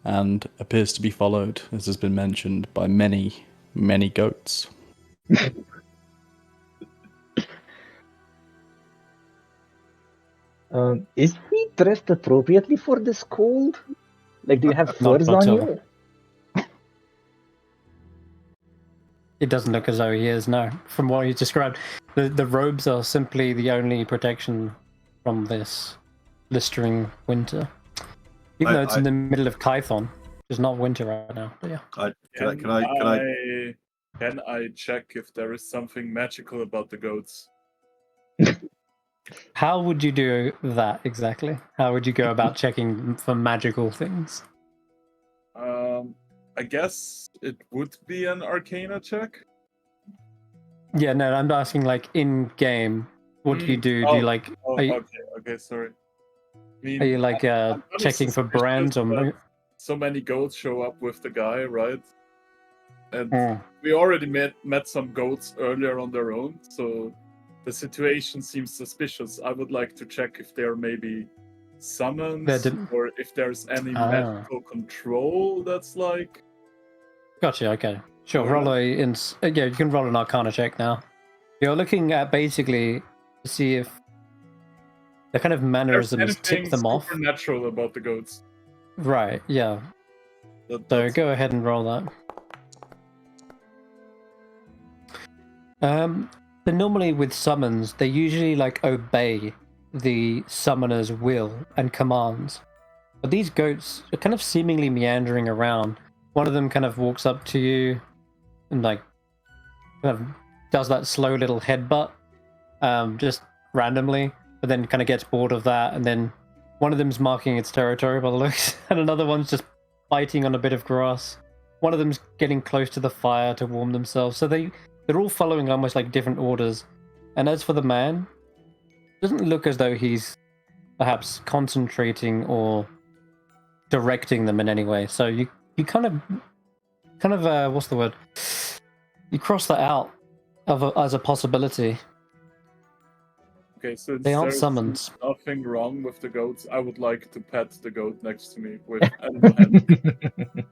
and appears to be followed, as has been mentioned, by many, many goats. Is he dressed appropriately for this cold? Like, do you have furs not on at you? It doesn't look as though he is, no. From what you described, the robes are simply the only protection from this blistering winter. Even though it's in the middle of Kython, it's not winter right now. But yeah. Can I check if there is something magical about the goats? How would you do that exactly? How would you go about checking for magical things? I guess it would be an Arcana check. Yeah, no, I'm asking like in game. What do you do? Do you like? Oh, Are you, okay, sorry. I mean, are you like I'm kinda checking for suspicious brands or? that so many goats show up with the guy, right? And Hmm. we already met some goats earlier on their own, so the situation seems suspicious. I would like to check if they're maybe summons or if there's any magical control that's like. Gotcha. Okay. Sure. Roll yeah, you can roll an Arcana check now. You're looking at basically to see if the kind of mannerisms tip them off. Supernatural about the goats. Right. Yeah. So go ahead and roll that. So normally with summons, they usually like obey the summoner's will and commands. But these goats are kind of seemingly meandering around. one of them kind of walks up to you and like kind of does that slow little headbutt, just randomly, but then kind of gets bored of that, and then one of them's marking its territory by the looks, and another one's just biting on a bit of grass. One of them's getting close to the fire to warm themselves. So they're all following almost like different orders. And as for the man, it doesn't look as though he's perhaps concentrating or directing them in any way. So you kind of what's the word? You cross that out as a possibility. Okay, so They aren't there's summons. nothing wrong with the goats. I would like to pet the goat next to me with animal hand.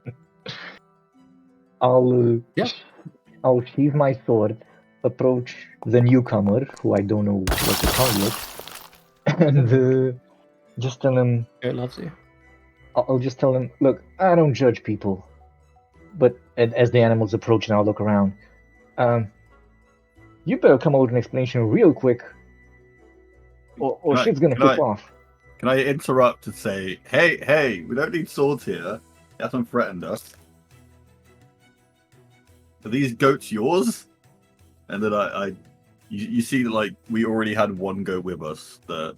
I'll sheathe my sword, approach the newcomer, who I don't know what to call yet, and just tell him. It loves you. I'll just tell him, look, I don't judge people, but as the animals approach and I'll look around, you better come up with an explanation real quick, or shit's gonna flip off. Can I interrupt to say, hey, we don't need swords here. He hasn't threatened us. Are these goats yours? And then you see, like, we already had one goat with us that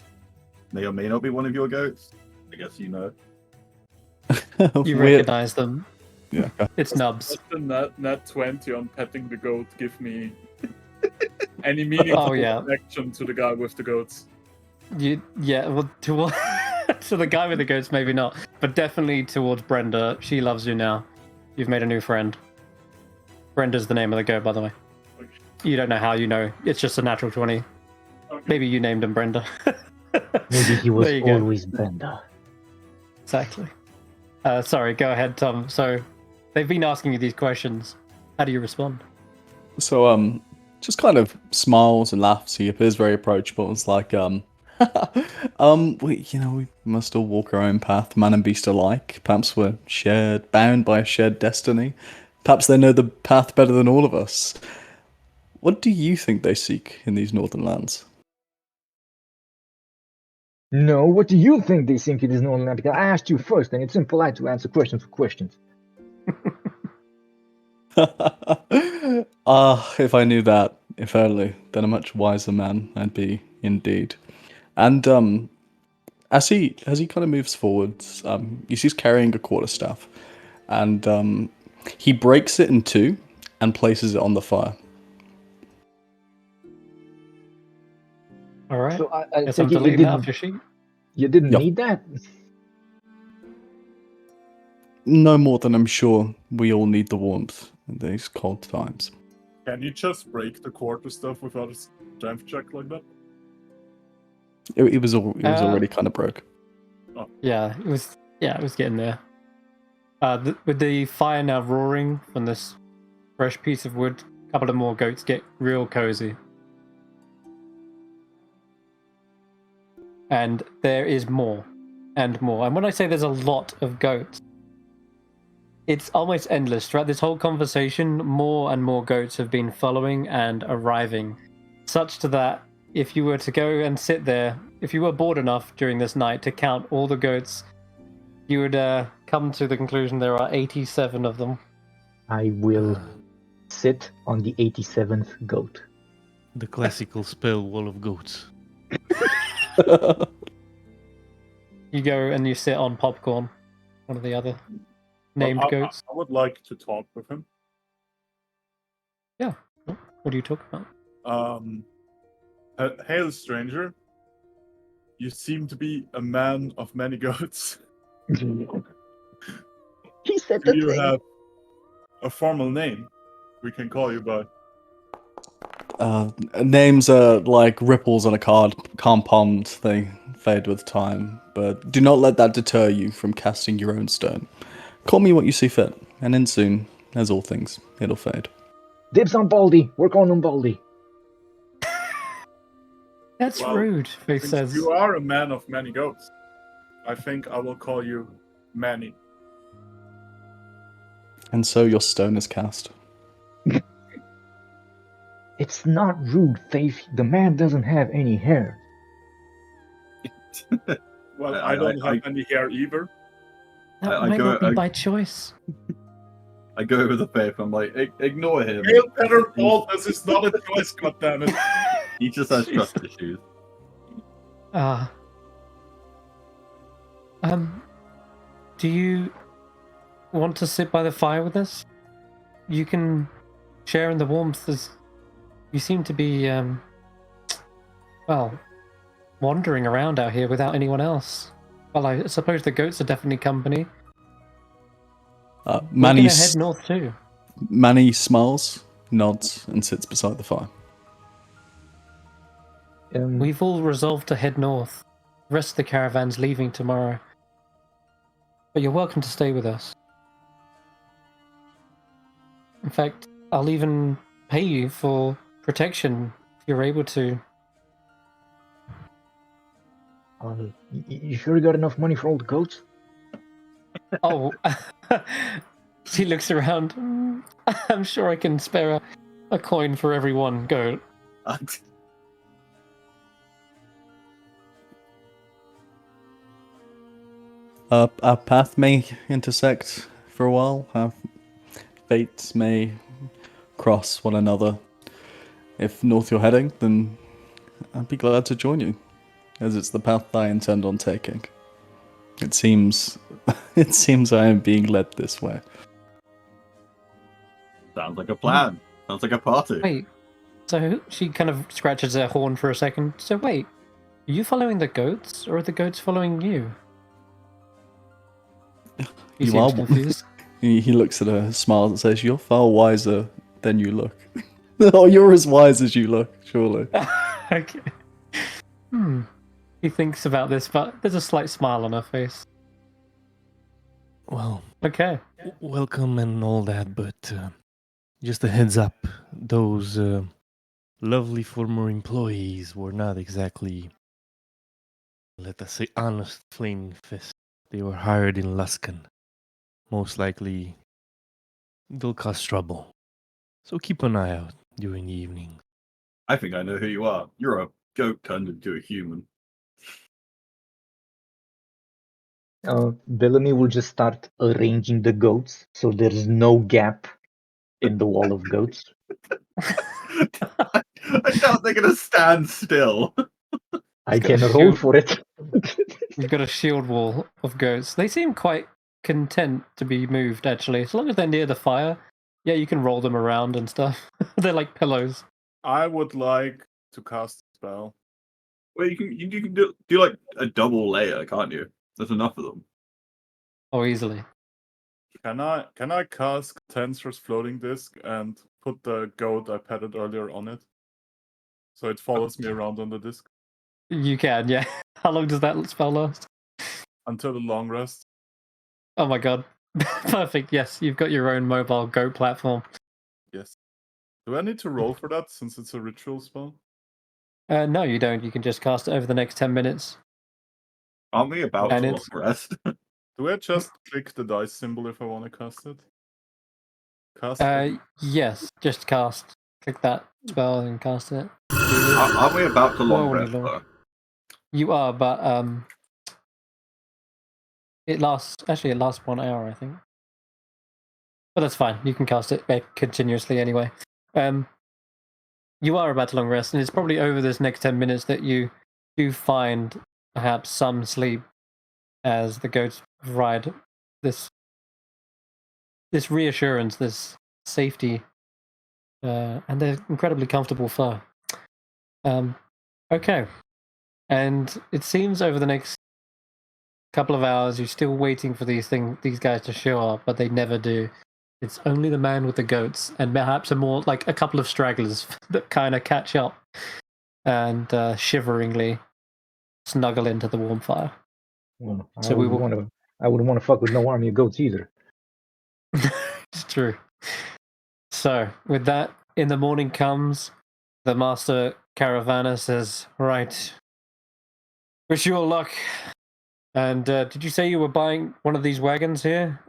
may or may not be one of your goats. I guess you know. You recognize them. Yeah. It's Nubs. Does the nat 20 on petting the goat give me any meaningful connection to the guy with the goats? Well, to the guy with the goats, maybe not, but definitely towards Brenda. She loves you now. You've made a new friend. Brenda's the name of the goat, by the way. Okay. You don't know how you know. It's just a natural 20. Okay. Maybe you named him Brenda. Maybe he was There you go. always Brenda. Exactly. Sorry, go ahead, Tom. So, they've been asking you these questions. How do you respond? So, just kind of smiles and laughs. He appears very approachable. It's like, we must all walk our own path, man and beast alike. Perhaps we're bound by a shared destiny. Perhaps they know the path better than all of us. What do you think they seek in these northern lands? No, what do you think they think it is northern land? Because I asked you first, and it's impolite to answer questions for questions. If I knew that, if only, then a much wiser man I'd be indeed. And as he kind of moves forwards, you see he's carrying a quarterstaff, and he breaks it in two and places it on the fire. All right. So I Guess I'm think deleting that off your sheet. you didn't Yeah. need that? No more than I'm sure we all need the warmth in these cold times. Can you just break the quarter stuff without a strength check like that? It was already kind of broke. Yeah, it was getting there. With the fire now roaring from this fresh piece of wood, a couple of more goats get real cozy. And there is more and more. And when I say there's a lot of goats, it's almost endless. Throughout this whole conversation, more and more goats have been following and arriving, such to that if you were to go and sit there, if you were bored enough during this night to count all the goats, you would come to the conclusion there are 87 of them. I will sit on the 87th goat. The classical spell, Wall of Goats. You go and you sit on Popcorn, one of the other named Well, goats. I would like to talk with him. Yeah. What do you talk about? Hail, stranger. You seem to be a man of many goats. He said Do the you thing. have a formal name we can call you by? Names are like ripples on a calm pond. They fade with time, but do not let that deter you from casting your own stone. Call me what you see fit, and then soon, as all things, it'll fade. Dibs on Baldy. Work on him, Baldy. That's Well, rude, he Since says. you are a man of many goats, I think I will call you Manny. And so your stone is cast. It's not rude, Faith. The man doesn't have any hair. Well, I don't have any hair either. That I might go- not be I- by choice. I go over the paper. I'm like, ignore him. Hail better Paul, this is not a choice, goddammit. He just has Jeez. trust issues. Do you want to sit by the fire with us? You can share in the warmth as you seem to be, well, wandering around out here without anyone else. Well, I suppose the goats are definitely company. We're Manny, gonna head north too. Manny smiles, nods, and sits beside the fire. We've all resolved to head north. The rest of the caravan's leaving tomorrow. But you're welcome to stay with us. In fact, I'll even pay you for protection if you're able to. You sure you got enough money for all the goats? Oh, she looks around. I'm sure I can spare a coin for every one goat. Our path may intersect for a while. Our fates may cross one another. If north you're heading, then I'd be glad to join you, as it's the path I intend on taking. It seems I am being led this way. Sounds like a plan. Sounds like a party. Wait, so she kind of scratches her horn for a second. So wait, are you following the goats, or are the goats following you? He You seems are- confused. He looks at her, smiles, and says, "You're far wiser than you look." Oh, you're as wise as you look, surely. Okay. He thinks about this, but there's a slight smile on her face. Well, Okay. welcome and all that, but just a heads up, those lovely former employees were not exactly, let us say, honest flaming fists. They were hired in Luskan. Most likely, they'll cause trouble. So keep an eye out during the evening. I think I know who you are. You're a goat turned into a human. Bellamy will just start arranging the goats so there's no gap in the wall of goats. I doubt they're gonna stand still. I got a can roll shield. for it. You've got a shield wall of goats. They seem quite content to be moved, actually. As long as they're near the fire, yeah, you can roll them around and stuff. They're like pillows. I would like to cast a spell. Well, you can do like a double layer, can't you? There's enough of them. Oh, easily. Can I cast Tensor's floating disc and put the goat I petted earlier on it? So it follows me around on the disc You can, yeah. How long does that spell last? until the long rest. Oh my god. Perfect, yes. You've got your own mobile goat platform. Yes. Do I need to roll for that since it's a ritual spell? No, you don't. You can just cast it over the next 10 minutes. Aren't we about And to it's- long rest? Do I just click the dice symbol if I want to cast it? Cast it? Yes, just cast. Click that spell and cast it. Aren't we about to long Whoa, rest? Lord. Though? You are, but it lasts 1 hour, I think. But that's fine. You can cast it continuously anyway. You are about to long rest, and it's probably over this next 10 minutes that you do find perhaps some sleep as the goats provide this reassurance, this safety, and they're incredibly comfortable fur. Okay. And it seems over the next couple of hours you're still waiting for these guys to show up, but they never do. It's only the man with the goats and perhaps a couple of stragglers that kind of catch up and shiveringly snuggle into the warm fire. Well, So we will- I wouldn't want to fuck with no army of goats either. It's true. So, with that, in the morning comes, the master Caravana says, right, wish you all luck. And did you say you were buying one of these wagons here?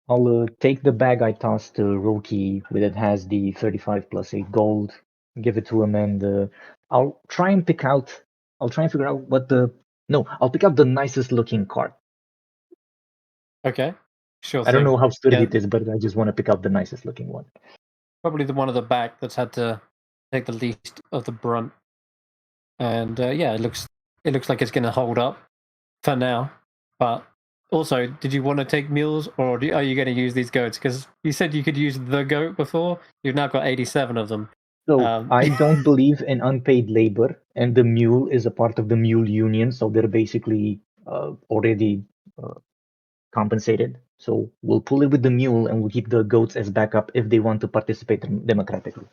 I'll take the bag I tossed to Roki that has the 35 plus 8 gold, give it to him, and I'll try and figure out I'll pick out the nicest looking cart. Okay. Sure I don't thing. know how sturdy Yeah. it is, but I just want to pick out the nicest looking one. Probably the one at the back that's had to take the least of the brunt. And yeah, it looks like it's going to hold up for now. But also, did you want to take mules, or are you going to use these goats? Because you said you could use the goat before. You've now got 87 of them. So I don't believe in unpaid labor, and the mule is a part of the mule union, so they're basically already compensated. So we'll pull it with the mule, and we'll keep the goats as backup if they want to participate democratically.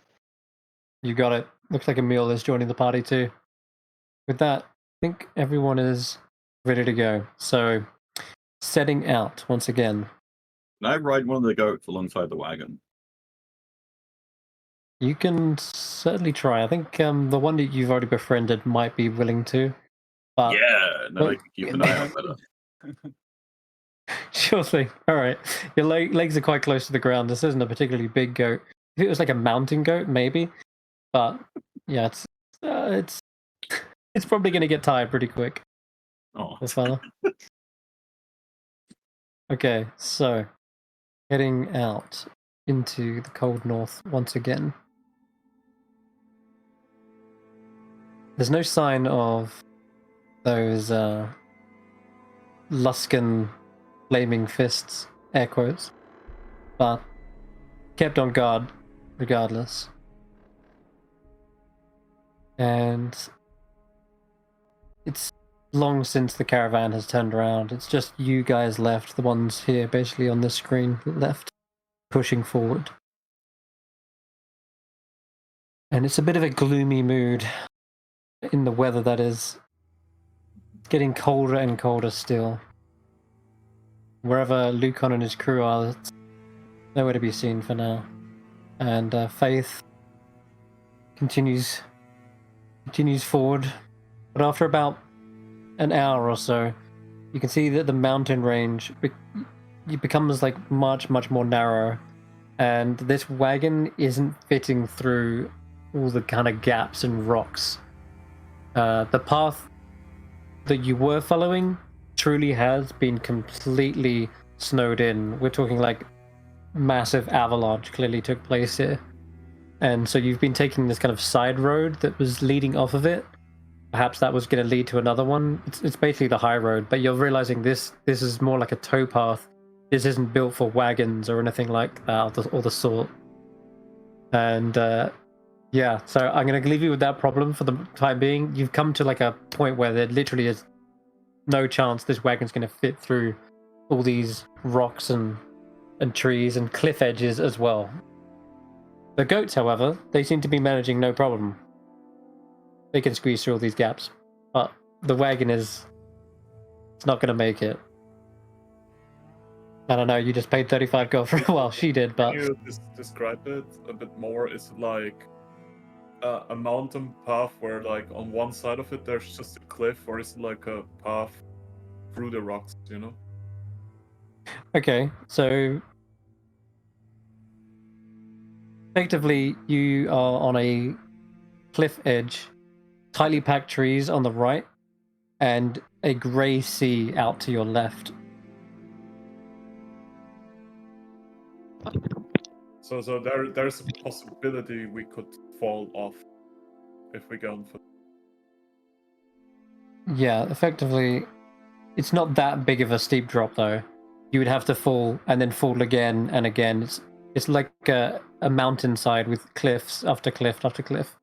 You got it. Looks like a mule is joining the party too. With that, I think everyone is ready to go. So, setting out once again. Can I ride one of the goats alongside the wagon? You can certainly try. I think the one that you've already befriended might be willing to. But Yeah, and then I can keep an eye out better. Sure thing. All right. Your legs are quite close to the ground. This isn't a particularly big goat. If it was like a mountain goat, maybe. But yeah, it's probably going to get tired pretty quick. Oh, This fella. Okay, so heading out into the cold north once again. There's no sign of those Luskan flaming fists, air quotes, but kept on guard regardless. And it's long since the caravan has turned around. It's just you guys left, the ones here basically on this screen left, pushing forward. And it's a bit of a gloomy mood in the weather, that is. It's getting colder and colder still. Wherever Lucon and his crew are, it's nowhere to be seen for now. And Faith continues forward. But after about an hour or so, you can see that the mountain range becomes like much more narrow, and this wagon isn't fitting through all the kind of gaps and rocks. The path that you were following truly has been completely snowed in. We're talking like massive avalanche clearly took place here, and so you've been taking this kind of side road that was leading off of it. Perhaps that was going to lead to another one. It's basically the high road, but you're realizing this is more like a towpath. This isn't built for wagons or anything like that, or the sort. And yeah, so I'm going to leave you with that problem for the time being. You've come to like a point where there literally is no chance this wagon's going to fit through all these rocks and trees and cliff edges as well. The goats, however, they seem to be managing no problem. They can squeeze through all these gaps, but the wagon it's not going to make it. I don't know, you just paid 35 gold for it. Well, she did, but... Can you describe it a bit more? Is it like a mountain path where like on one side of it there's just a cliff, or is it like a path through the rocks, you know? Okay, so... effectively, you are on a cliff edge, tightly packed trees on the right, and a grey sea out to your left. So there's a possibility we could fall off if we go on foot. Yeah, effectively, it's not that big of a steep drop though. You would have to fall and then fall again and again. It's like a mountainside with cliffs after cliff after cliff.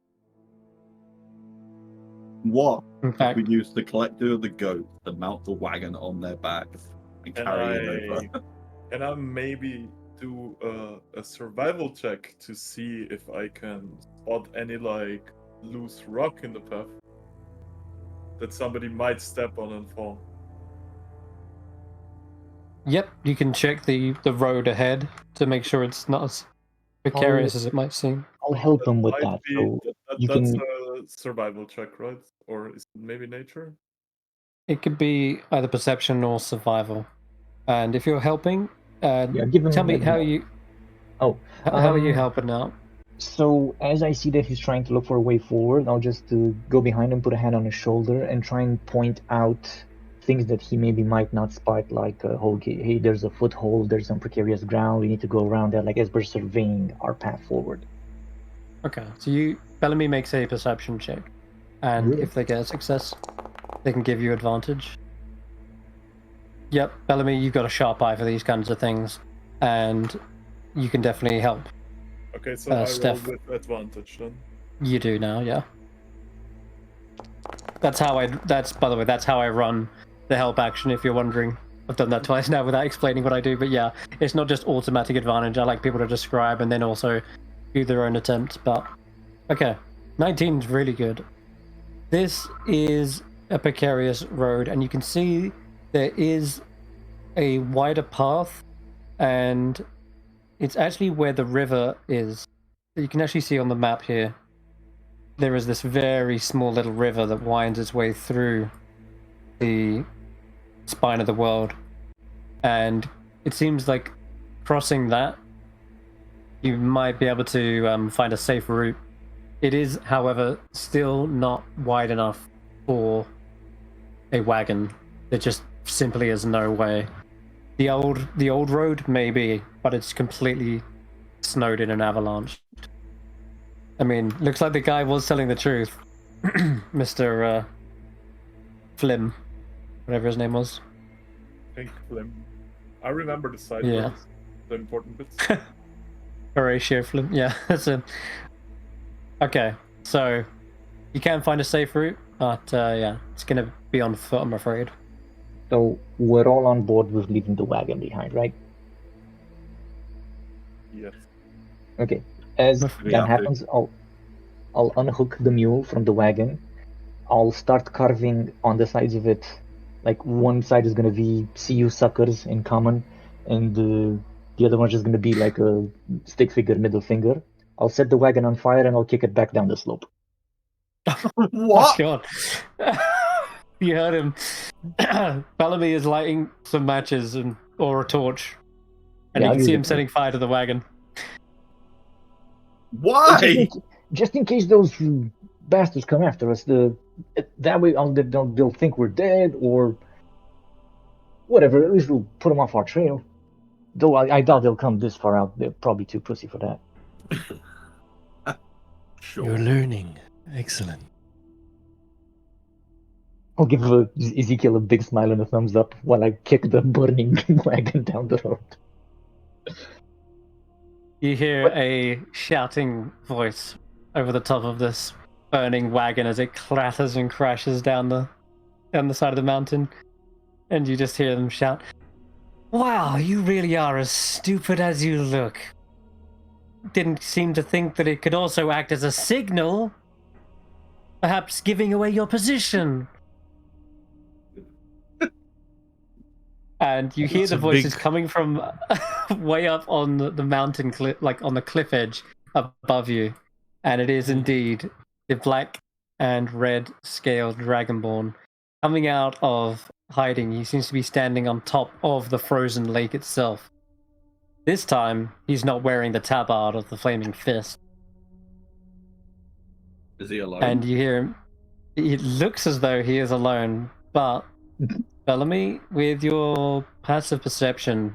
What In if fact, we use the collector of the goats to mount the wagon on their backs and carry it over? Can I maybe do a survival check to see if I can spot any like loose rock in the path that somebody might step on and fall? yep, you can check the road ahead to make sure it's not as precarious as it might seem. I'll help them with Might that. be- So you that's can. a survival check, right? Or is it maybe nature? It could be either perception or survival. And if you're helping, Yeah, give him. tell me let him how know. you Oh, how are you helping out? So as I see that he's trying to look for a way forward, I'll just go behind him, put a hand on his shoulder, and try and point out things that he maybe might not spot, like, oh, hey, there's a foothold, there's some precarious ground, we need to go around that, like, as we're surveying our path forward. Okay, so Bellamy makes a perception check, and Yeah. if they get a success, they can give you advantage. Yep, Bellamy, you've got a sharp eye for these kinds of things, and you can definitely help. Okay, so I roll Stef. with advantage then. You do now, yeah. By the way, that's how I run the help action, if you're wondering. I've done that twice now without explaining what I do, but yeah, it's not just automatic advantage. I like people to describe and then also do their own attempt, but okay. 19 is really good. This is a precarious road, and you can see there is a wider path, and it's actually where the river is. You can actually see on the map here, there is this very small little river that winds its way through the spine of the world. And it seems like crossing that, you might be able to find a safe route. It is, however, still not wide enough for a wagon. There just simply is no way. The old road, maybe, but it's completely snowed in an avalanche. I mean, looks like the guy was telling the truth. Mr. Flim, whatever his name was. Pink Flim. I remember the side Yeah. ones, the important bits. Horatio Flim, yeah, that's him. Okay, so you can find a safe route, but yeah, it's gonna be on foot, I'm afraid. So we're all on board with leaving the wagon behind, right? Yes. Okay. As We that have to. happens, I'll unhook the mule from the wagon. I'll start carving on the sides of it. Like, one side is gonna be "See you suckers" in common, and the other one's just gonna be like a stick figure middle finger. I'll set the wagon on fire and I'll kick it back down the slope. Oh What? god. You heard him. Bellamy is lighting some matches or a torch. And Yeah, you I'll can use see it. him setting fire to the wagon. Why? Just in case those bastards come after us, that way they'll think we're dead or whatever. At least we'll put them off our trail. Though I doubt they'll come this far out. They're probably too pussy for that. Sure. You're learning. Excellent. I'll give Ezekiel a big smile and a thumbs up while I kick the burning wagon down the road. You hear a shouting voice over the top of this burning wagon as it clatters and crashes down the side of the mountain. And you just hear them shout, "Wow, you really are as stupid as you look. Didn't seem to think that it could also act as a signal. Perhaps giving away your position." And you hear It's the a voices big- coming from way up on the mountain cliff, like on the cliff edge above you. And it is indeed the black and red scaled dragonborn coming out of hiding. He seems to be standing on top of the frozen lake itself. This time, he's not wearing the tabard of the flaming fist. Is he alone? And you hear him. It looks as though he is alone, but Bellamy, with your passive perception,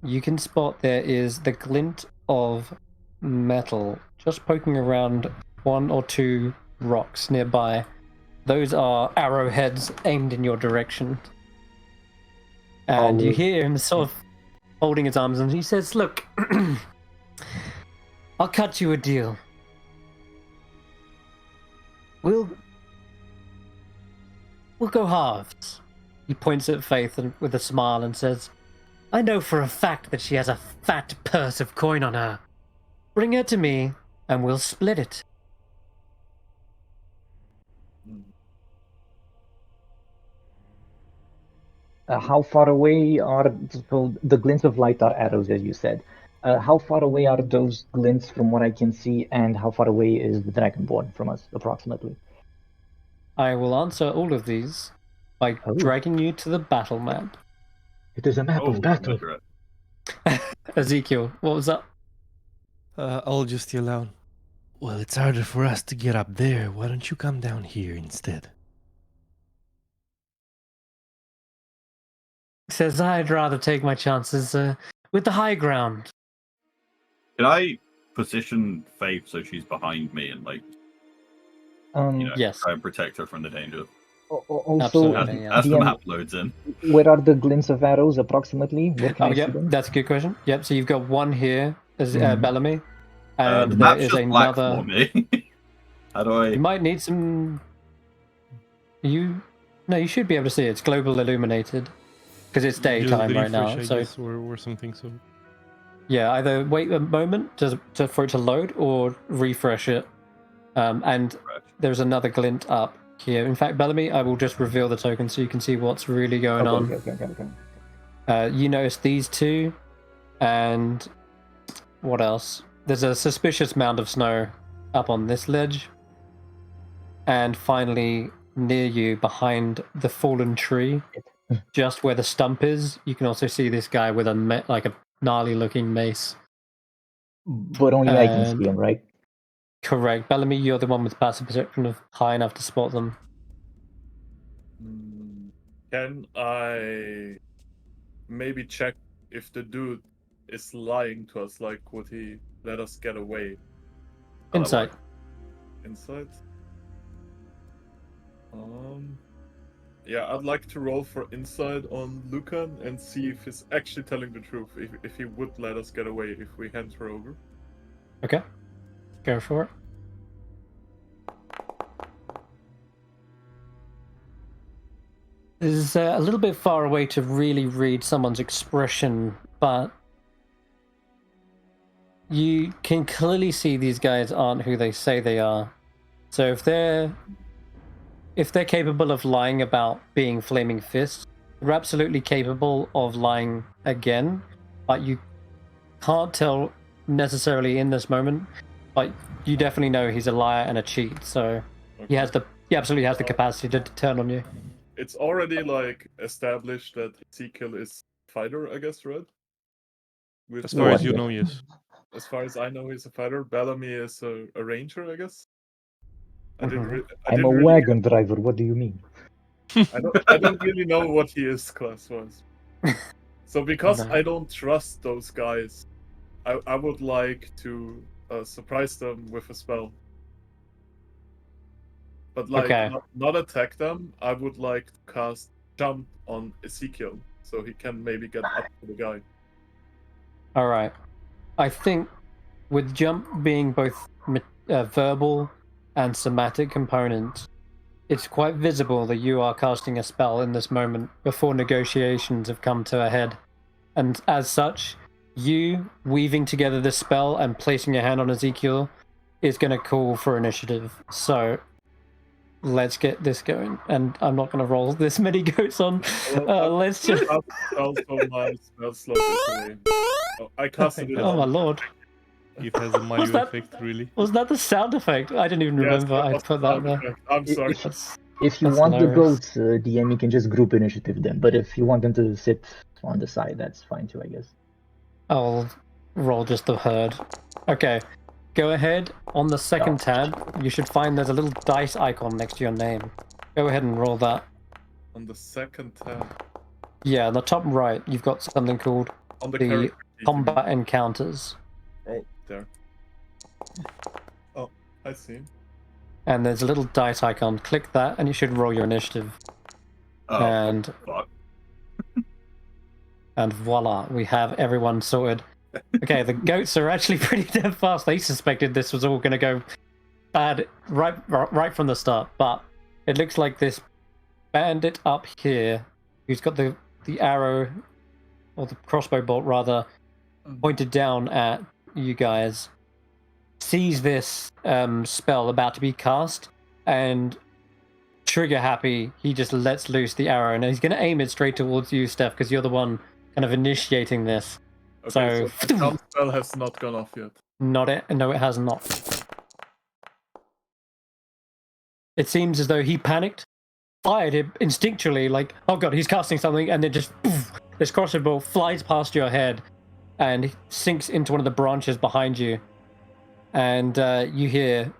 you can spot there is the glint of metal just poking around one or two rocks nearby. Those are arrowheads aimed in your direction. And you hear him sort of holding his arms, and he says, "Look, I'll cut you a deal. We'll go halves." He points at Faith with a smile and says, "I know for a fact that she has a fat purse of coin on her. Bring her to me, and we'll split it." How far away are so the glints of light are arrows, as you said? How far away are those glints from what I can see, and how far away is the dragonborn from us, approximately? I will answer all of these by Oh. dragging you to the battle map. It is a map Oh, of battle. murderer. Ezekiel, what was that? I'll just yell out. Well, it's harder for us to get up there. Why don't you come down here instead? Says I'd rather take my chances with the high ground. Can I position Faith so she's behind me and like Yes. try and protect her from the danger Also, Absolutely, yeah. as the DM, map loads in? where are the glints of arrows approximately? Where can I see yep, them? that's a good question. Yep, so you've got one here as Mhm. Bellamy, and The there map's is just black for another. me. How do I? You might need some. You should be able to see it. It's global illuminated because it's Just daytime right refresh, now. I So guess, or something. So yeah, either wait a moment for it to load or refresh it. And there's another glint up here. In fact, Bellamy, I will just reveal the token so you can see what's really going on. Okay. You notice these two, and what else? There's a suspicious mound of snow up on this ledge, and finally near you, behind the fallen tree, just where the stump is, you can also see this guy with a gnarly-looking mace. But only I can And- see him, right? Correct, Bellamy. You're the one with passive perception of high enough to spot them. Can I maybe check if the dude is lying to us? Like, would he let us get away? Insight. Insight? Yeah, I'd like to roll for insight on Lucan and see if he's actually telling the truth. If he would let us get away if we hand her over. Okay, go for it. This is a little bit far away to really read someone's expression, but you can clearly see these guys aren't who they say they are. So if they're capable of lying about being Flaming Fists, they're absolutely capable of lying again, but you can't tell necessarily in this moment. But you definitely know he's a liar and a cheat, so he absolutely has the capacity to turn on you. It's already like established that Ezekial is fighter, I guess, right? as far as you know, yes. As far as I know, he's a fighter. Bellamy is a ranger, I guess. I'm a wagon driver. What do you mean? I don't really know what he is class-wise. So because I don't trust those guys, I would like to surprise them with a spell. But like not attack them. I would like to cast Jump on Ezekial so he can maybe get up to the guy. All right. I think with Jump being both verbal and somatic components, it's quite visible that you are casting a spell in this moment before negotiations have come to a head. And as such, you weaving together this spell and placing your hand on Ezekial is going to call for initiative. So let's get this going. And I'm not going to roll this many goats on. Let's just... I casted it. Oh my lord. It has a Mario effect, really. Was that the sound effect? I didn't even remember I put that there. I'm sorry. If you That's want hilarious. the goats, DM, you can just group initiative them. But if you want them to sit on the side, that's fine too, I guess. I'll roll just the herd. Okay, go ahead. On the second tab, you should find there's a little dice icon next to your name. Go ahead and roll that. On the second tab. Yeah, on the top right, you've got something called on the combat encounters. Oh, there. Oh, I see. And there's a little dice icon. Click that, and you should roll your initiative. Oh, and fuck. And voila, we have everyone sorted. Okay, the goats are actually pretty damn fast. They suspected this was all going to go bad right from the start, but it looks like this bandit up here, who's got the arrow, or the crossbow bolt rather, pointed down at you guys, sees this spell about to be cast, and trigger happy, he just lets loose the arrow, and he's going to aim it straight towards you, Stef, because you're the one kind of initiating this. Okay, so the sound spell has not gone off yet. No, it has not. It seems as though he panicked, fired it instinctually, like, oh god, he's casting something, and then just poof, this crossbow bolt flies past your head and sinks into one of the branches behind you. And you hear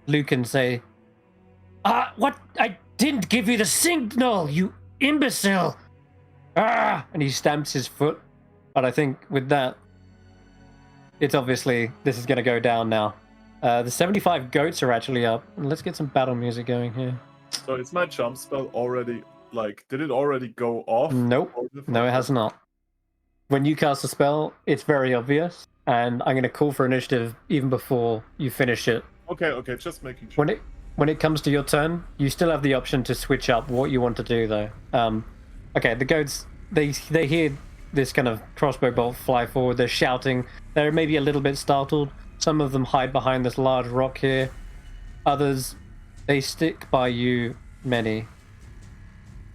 Lucan say, what? I didn't give you the signal, you imbecile! ah, and he stamps his foot. But I think with that, it's obviously this is going to go down now. The 75 goats are actually up. Let's get some battle music going here. So is my jump spell already, like, did it already go off? Nope. No, it has not. When you cast a spell, it's very obvious, and I'm going to call for initiative even before you finish it. Okay, just making sure. When it comes to your turn, you still have the option to switch up what you want to do, though. Okay, the goats, they hear this kind of crossbow bolt fly forward. They're shouting. They're maybe a little bit startled. Some of them hide behind this large rock here. Others, they stick by you, Manny.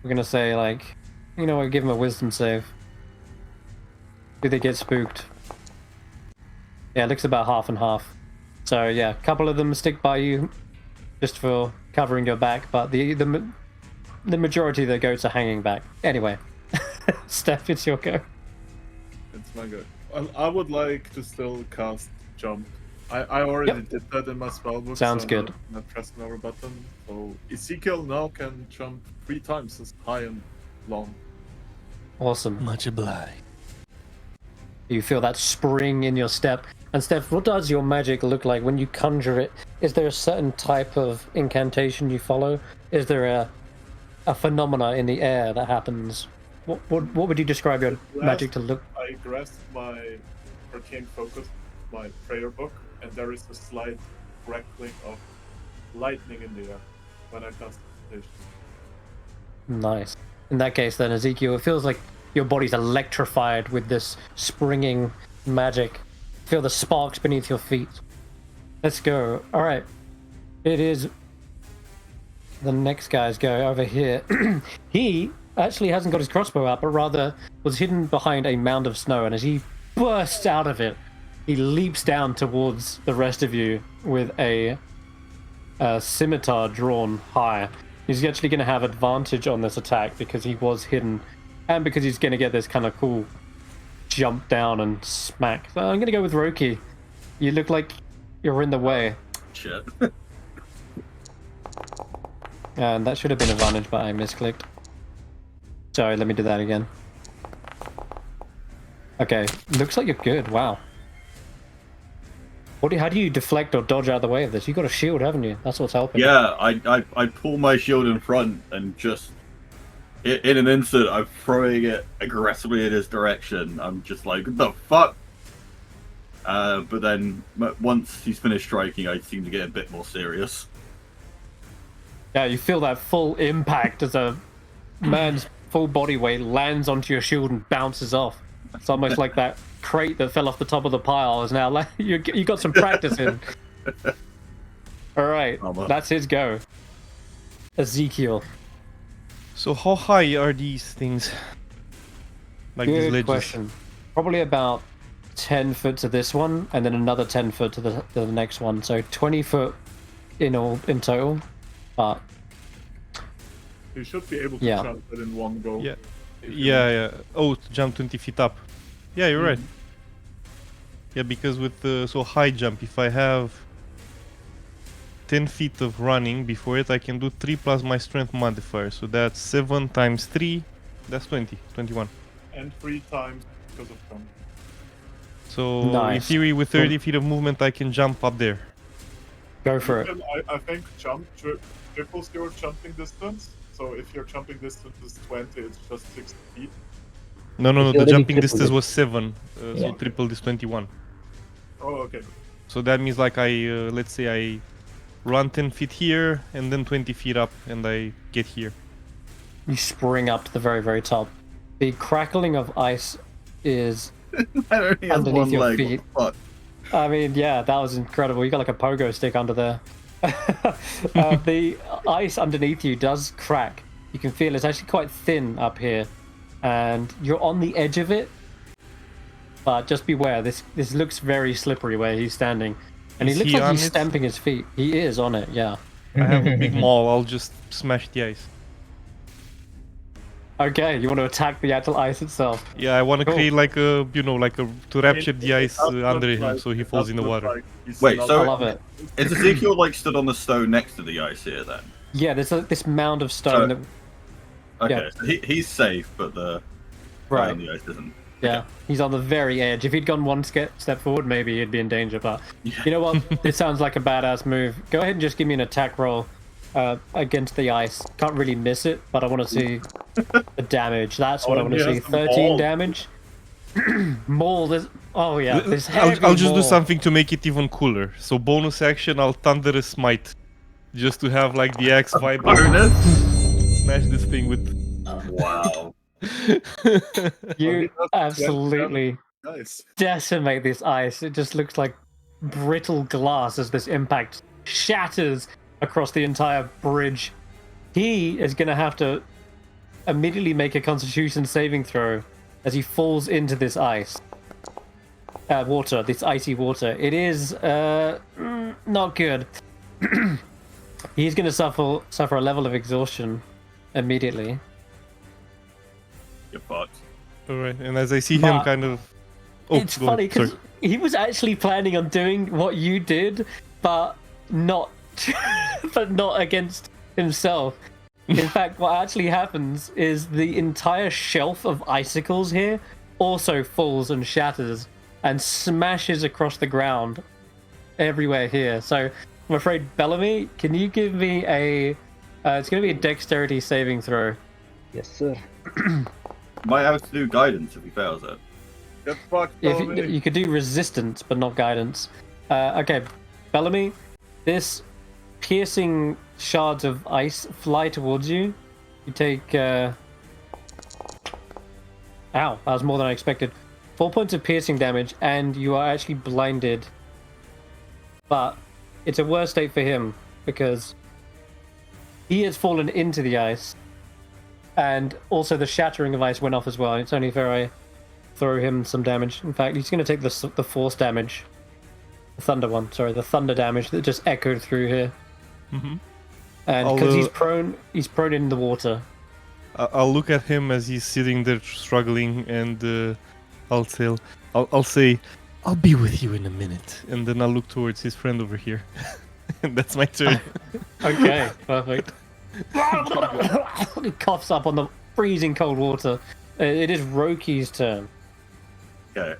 We're going to say, like, you know what, give them a wisdom save. Do they get spooked? Yeah, it looks about half and half. So yeah, a couple of them stick by you just for covering your back, but the majority of the goats are hanging back. Anyway, Stef, it's your go. It's my go. I would like to still cast jump. I already did that in my spellbook. Sounds so good. I'm not pressing our button. So Ezekial now can jump 3 times as high and long. Awesome. Much obliged. You feel that spring in your step. And Steph, what does your magic look like when you conjure it? Is there a certain type of incantation you follow? Is there a phenomena in the air that happens? What would you describe your magic to look? I grasped my arcane focus, my prayer book, and there is a slight crackling of lightning in the air when I cast meditation. Nice. In that case, then, Ezekiel, it feels like your body's electrified with this springing magic. Feel the sparks beneath your feet. Let's go. All right. It is the next guy's go over here. He actually hasn't got his crossbow out, but rather was hidden behind a mound of snow. And as he bursts out of it, he leaps down towards the rest of you with a scimitar drawn high. He's actually going to have advantage on this attack because he was hidden, and because he's going to get this kind of cool jump down and smack. So I'm going to go with Roki. You look like you're in the way. Shit. And that should have been advantage, but I misclicked. Sorry, let me do that again. Okay, looks like you're good. Wow. How do you deflect or dodge out of the way of this? You got a shield, haven't you? That's what's helping. Yeah, I pull my shield in front and just in an instant I'm throwing it aggressively in his direction. I'm just like, what the fuck? But then once he's finished striking, I seem to get a bit more serious. Yeah, you feel that full impact as a man's full body weight lands onto your shield and bounces off. It's almost like that crate that fell off the top of the pile is now you got some practice in. All right, that's his go. Ezekiel. So how high are these things? Like these Good ledges? question. Probably about 10 foot to this one, and then another 10 foot to the next one. So 20 foot in total. But You should be able to Yeah. jump it in one go. Yeah. if you Yeah. Oh, to jump 20 feet up. Yeah, you're right. Yeah, because with the high jump, if I have 10 feet of running before it, I can do 3 plus my strength modifier. So that's 7 times 3. That's 20. 21. And 3 times because of jump. So in Nice. theory, with 30 feet of movement, I can jump up there. go for it. I think jump triples your jumping distance. So if your jumping distance is 20, it's just 60 feet. No. It's The already jumping tripled distance it. was 7. So Yeah. triple is 21. Oh, okay. So that means like let's say I run 10 feet here and then 20 feet up and I get here. You spring up to the very, very top. The crackling of ice is I only have Underneath one your leg. feet. What I mean, yeah, that was incredible. You got like a pogo stick under there. The ice underneath you does crack. You can feel it's actually quite thin up here, and you're on the edge of it. But just beware, this looks very slippery where he's standing, and he Is looks he like on he's it? stamping his feet. He is on it, yeah. I have a big maul, I'll just smash the ice. Okay, you want to attack the actual ice itself. Yeah, I want to Cool. create to rapture the ice under him so he falls in the water. Wait, I so- love it. is Ezekiel like stood on the stone next to the ice here then? Yeah, there's this mound of stone So- that Okay, Yeah. so he's safe, but guy Right. on the ice isn't. Yeah, he's on the very edge. If he'd gone one step forward, maybe he'd be in danger. But you know what? This sounds like a badass move. Go ahead and just give me an attack roll against the ice. Can't really miss it, but I want to see the damage. That's what I want to see. 13 damage. Maul. Oh yeah. This I'll just do maul. something to make it even cooler. So bonus action, I'll Thunderous Smite. Just to have like the axe vibe. Smash this thing with... Wow. You absolutely Nice. decimate this ice. It just looks like brittle glass as this impact shatters across the entire bridge. He is going to have to immediately make a Constitution saving throw as he falls into this ice. Water, this icy water. It is not good. He's going to suffer a level of exhaustion immediately. You're fucked. Alright, and as I see him But kind of... Oh, it's go funny ahead, sorry. because he was actually planning on doing what you did, but not against himself. In fact, what actually happens is the entire shelf of icicles here also falls and shatters and smashes across the ground everywhere here. So I'm afraid, Bellamy, can you give me a... it's going to be a dexterity saving throw. Yes, sir. Might have to do guidance if he fails it. Get fucked, If Bellamy. you could do resistance, but not guidance. Okay, Bellamy, this piercing shards of ice fly towards you. You take... Ow, that was more than I expected. 4 points of piercing damage, and you are actually blinded. But it's a worse state for him, because he has fallen into the ice, and also the shattering of ice went off as well. It's only fair I throw him some damage. In fact, he's going to take the force damage. The thunder one, sorry, the thunder damage that just echoed through here. Mhm. And because he's prone in the water. I'll look at him as he's sitting there struggling, and I'll say, I'll be with you in a minute. and then I'll look towards his friend over here. And that's my turn. Okay, perfect. He coughs up on the freezing cold water. It is Roki's turn. Okay.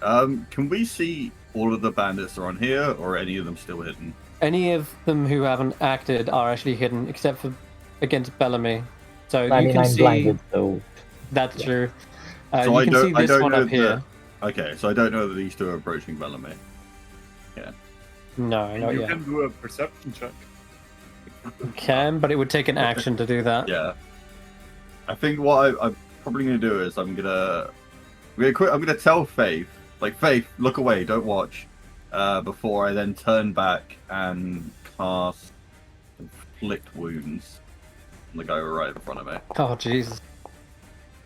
Can we see all of the bandits are on here, or are any of them still hidden? Any of them who haven't acted are actually hidden, except for against Bellamy. So you 99 can see blinded, so that's true. So You I can don't- see I this don't one know up here. Okay, so I don't know that these two are approaching Bellamy. No, not You yet. can do a perception check. You can, but it would take an action to do that. Yeah. I think what I'm probably gonna do is I'm gonna tell Faith, like, Faith, look away, don't watch. Before I then turn back and cast Inflict Wounds on the guy right in front of me. Oh Jesus!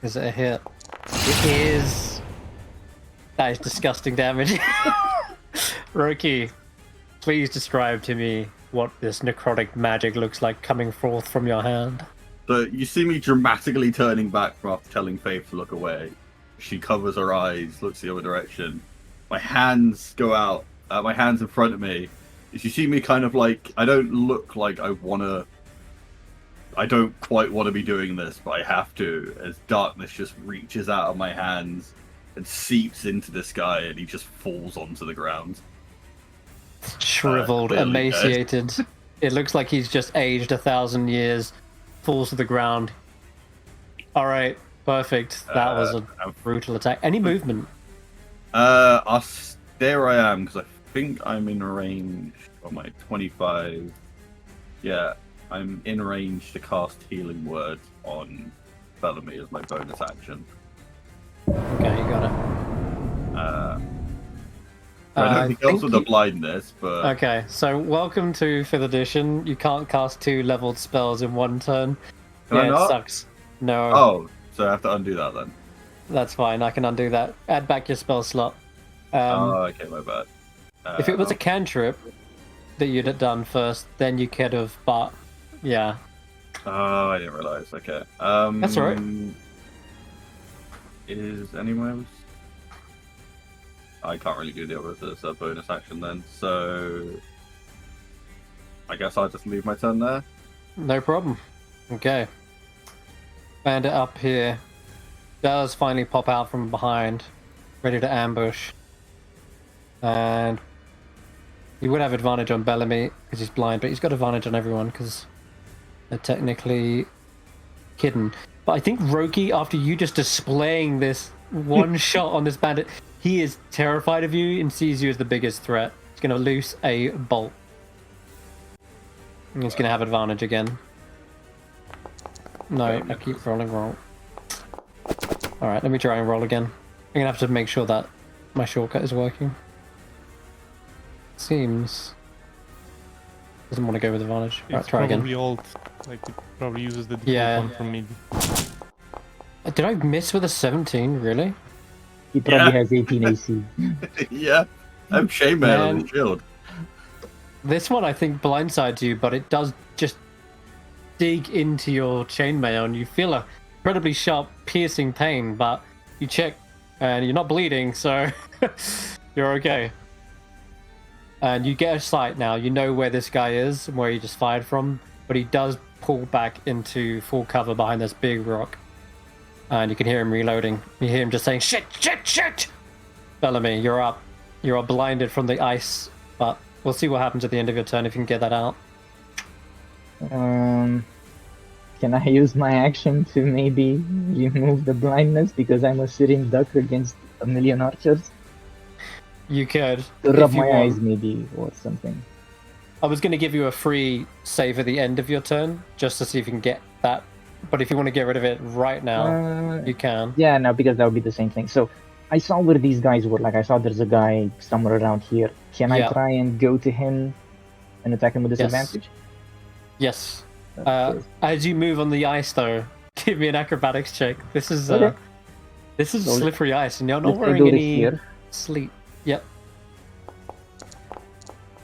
Is it a hit? It is. That is disgusting damage. Roki, please describe to me what this necrotic magic looks like coming forth from your hand. So you see me dramatically turning back after telling Faith to look away. She covers her eyes, looks the other direction. My hands go out, my hands in front of me. You see me kind of like, I don't look like I don't quite want to be doing this, but I have to, as darkness just reaches out of my hands and seeps into this guy, and he just falls onto the ground. Shriveled, Clearly dead. emaciated. It looks like he's just aged 1,000 years. Falls to the ground. All right, perfect. That was a brutal attack. Any movement? There I am, because I think I'm in range on my 25. Yeah, I'm in range to cast Healing Word on Bellamy as my bonus action. Okay, you got it. I don't think else think with the you- blindness, but Okay, so welcome to 5th edition. You can't cast 2 leveled spells in one turn. Can I Yeah, it not? sucks. No, Oh, so I have to undo that then. that's fine. I can undo that. Add back your spell slot. Oh, okay, my bad. If it was a cantrip that you'd have done first, then you could have, but yeah. Oh, I didn't realize. Okay. That's all right. Is anyone else? I can't really do the others as a bonus action then, so I guess I'll just leave my turn there. No problem. Okay. Bandit up here. does finally pop out from behind, ready to ambush. And he would have advantage on Bellamy because he's blind, but he's got advantage on everyone because they're technically hidden. But I think Roki, after you just displaying this one shot on this bandit, he is terrified of you and sees you as the biggest threat. He's going to loose a bolt. And he's going to have advantage again. No, I keep rolling roll. Alright, let me try and roll again. I'm going to have to make sure that my shortcut is working. Seems... doesn't want to go with advantage. Alright, It's try again. probably alt. Like it probably uses the default one from maybe. Did I miss with a 17? Really? He probably has 18 AC. Yeah, I'm chainmail on the shield. This one I think blindsides you, but it does just dig into your chainmail and you feel a incredibly sharp, piercing pain, but you check and you're not bleeding, so you're okay. And you get a sight now. You know where this guy is and where he just fired from, but he does pull back into full cover behind this big rock. And you can hear him reloading. You hear him just saying, shit, shit, shit! Bellamy, you're up. You are blinded from the ice, but we'll see what happens at the end of your turn if you can get that out. Can I use my action to maybe remove the blindness because I'm a sitting duck against a million archers? You could. To rub if you my want. eyes maybe or something. I was going to give you a free save at the end of your turn, just to see if you can get that. But if you want to get rid of it right now, you can. Yeah, no, because that would be the same thing. So I saw where these guys were. Like I saw there's a guy somewhere around here. Can I try and go to him and attack him with disadvantage? Yes. Okay. As you move on the ice, though, give me an acrobatics check. This is Okay. this is So slippery ice, and you're not let's wearing go to any here. sleep. Yep.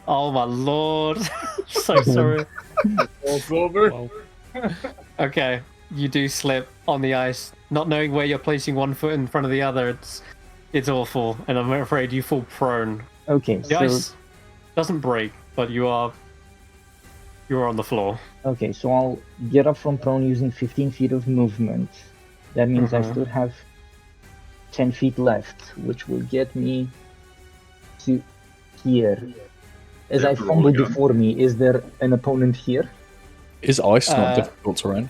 Oh my lord! So sorry. All's over. Wow. Okay, you do slip on the ice, not knowing where you're placing one foot in front of the other. It's awful, and I'm afraid you fall prone. Okay, The so ice doesn't break, but you are on the floor. okay, so I'll get up from prone using 15 feet of movement. That means I Mhm. still have 10 feet left, which will get me to here. As Yeah, I for fumbled rolling up. before me, is there an opponent here? Is ice not Uh, difficult terrain?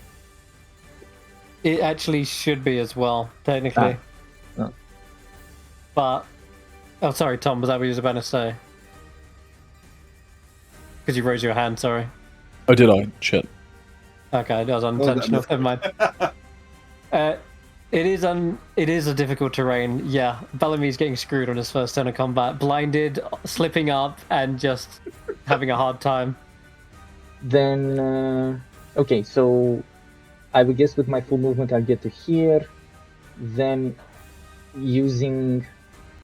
It actually should be as well, technically. Ah. Oh. But oh, sorry, Tom. Was that what you was about to say? Because you raised your hand. Sorry. Oh, did I? Shit. Okay, that was unintentional. Never mind. It is a difficult terrain. Yeah, Bellamy's getting screwed on his first turn of combat, blinded, slipping up, and just having a hard time. Then, okay, so I would guess with my full movement I'll get to here. Then, using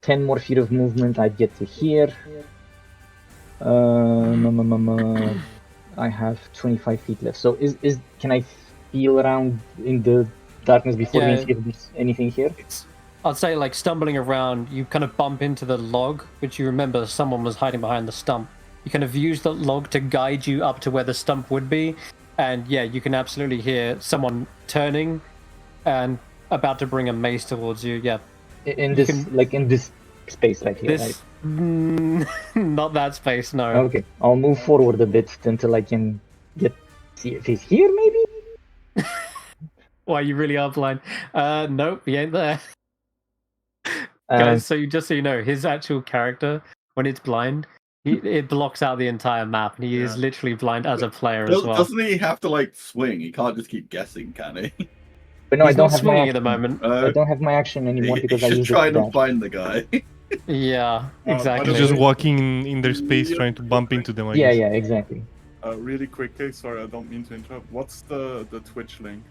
10 more feet of movement, I'd get to here. I have 25 feet left. So, can I feel around in the darkness before me and see if there's anything here? I'd say, like, stumbling around, you kind of bump into the log, which you remember someone was hiding behind the stump. You kind of use the log to guide you up to where the stump would be. And yeah, you can absolutely hear someone turning and about to bring a mace towards you. Yeah. In this, like in this space right here, This, not that space, no. right? Okay, I'll move forward a bit until I can see if he's here, maybe? Why, you really are blind. Nope, he ain't there. Guys, so you know, his actual character, when it's blind, it blocks out the entire map, and he is literally blind as a player as well. Doesn't he have to like swing? He can't just keep guessing, can he? But no, He's I don't not have my swinging action. at the moment. I don't have my action anymore because I He's used just it trying to to dash. find the guy. Yeah, by the exactly. He's just walking in their space, trying to bump into them. I Yeah, guess. yeah, exactly. Really quickly, sorry, I don't mean to interrupt. What's the Twitch link?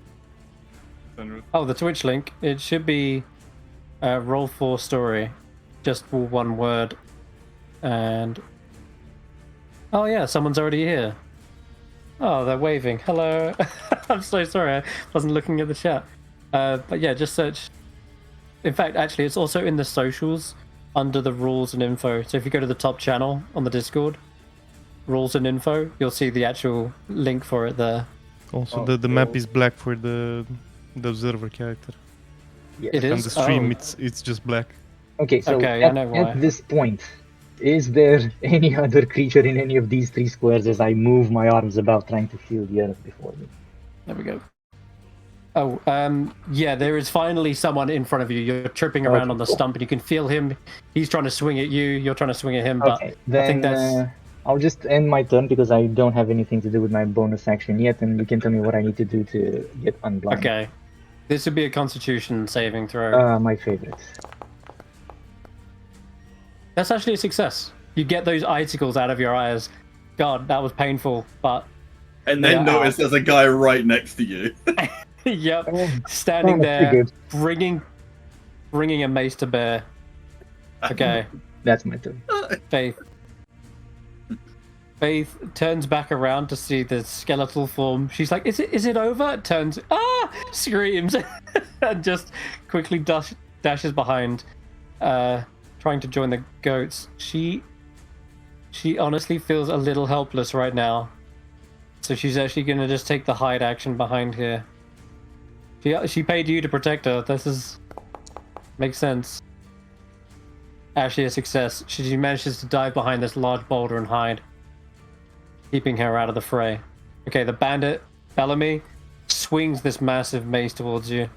Senrith? Oh, the Twitch link. It should be roll for story. Just all one word. And oh yeah, someone's already here. Oh, they're waving. Hello. I'm so sorry. I wasn't looking at the chat. But yeah, just search. In fact, actually, it's also in the socials under the rules and info. So if you go to the top channel on the Discord, rules and info, you'll see the actual link for it there. Also, Oh, the map cool. is black for the observer character. Yes. It On is. the stream, Oh. it's just black. Okay, so Okay, I know why. at this point, is there any other creature in any of these 3 squares as I move my arms about trying to feel the earth before me? There we go. Oh, yeah, there is finally someone in front of you. You're tripping around Okay, on the cool. stump and you can feel him. He's trying to swing at you. You're trying to swing at him, Okay, but then I think that's... I'll just end my turn because I don't have anything to do with my bonus action yet, and you can tell me what I need to do to get unblind. Okay. This would be a Constitution saving throw. My favorite. That's actually a success. You get those icicles out of your eyes. God, that was painful, but... And then Yeah. notice there's a guy right next to you. Yep, Oh, standing kinda there, figured. bringing a mace to bear. Okay, That's my turn. Faith. Faith turns back around to see the skeletal form. She's like, "Is it over?" Turns, screams, and just quickly dashes behind, trying to join the goats. She honestly feels a little helpless right now, so she's actually gonna just take the hide action behind here. She paid you to protect her. Makes sense. Actually a success. She manages to dive behind this large boulder and hide, keeping her out of the fray. Okay, the bandit, Bellamy, swings this massive mace towards you.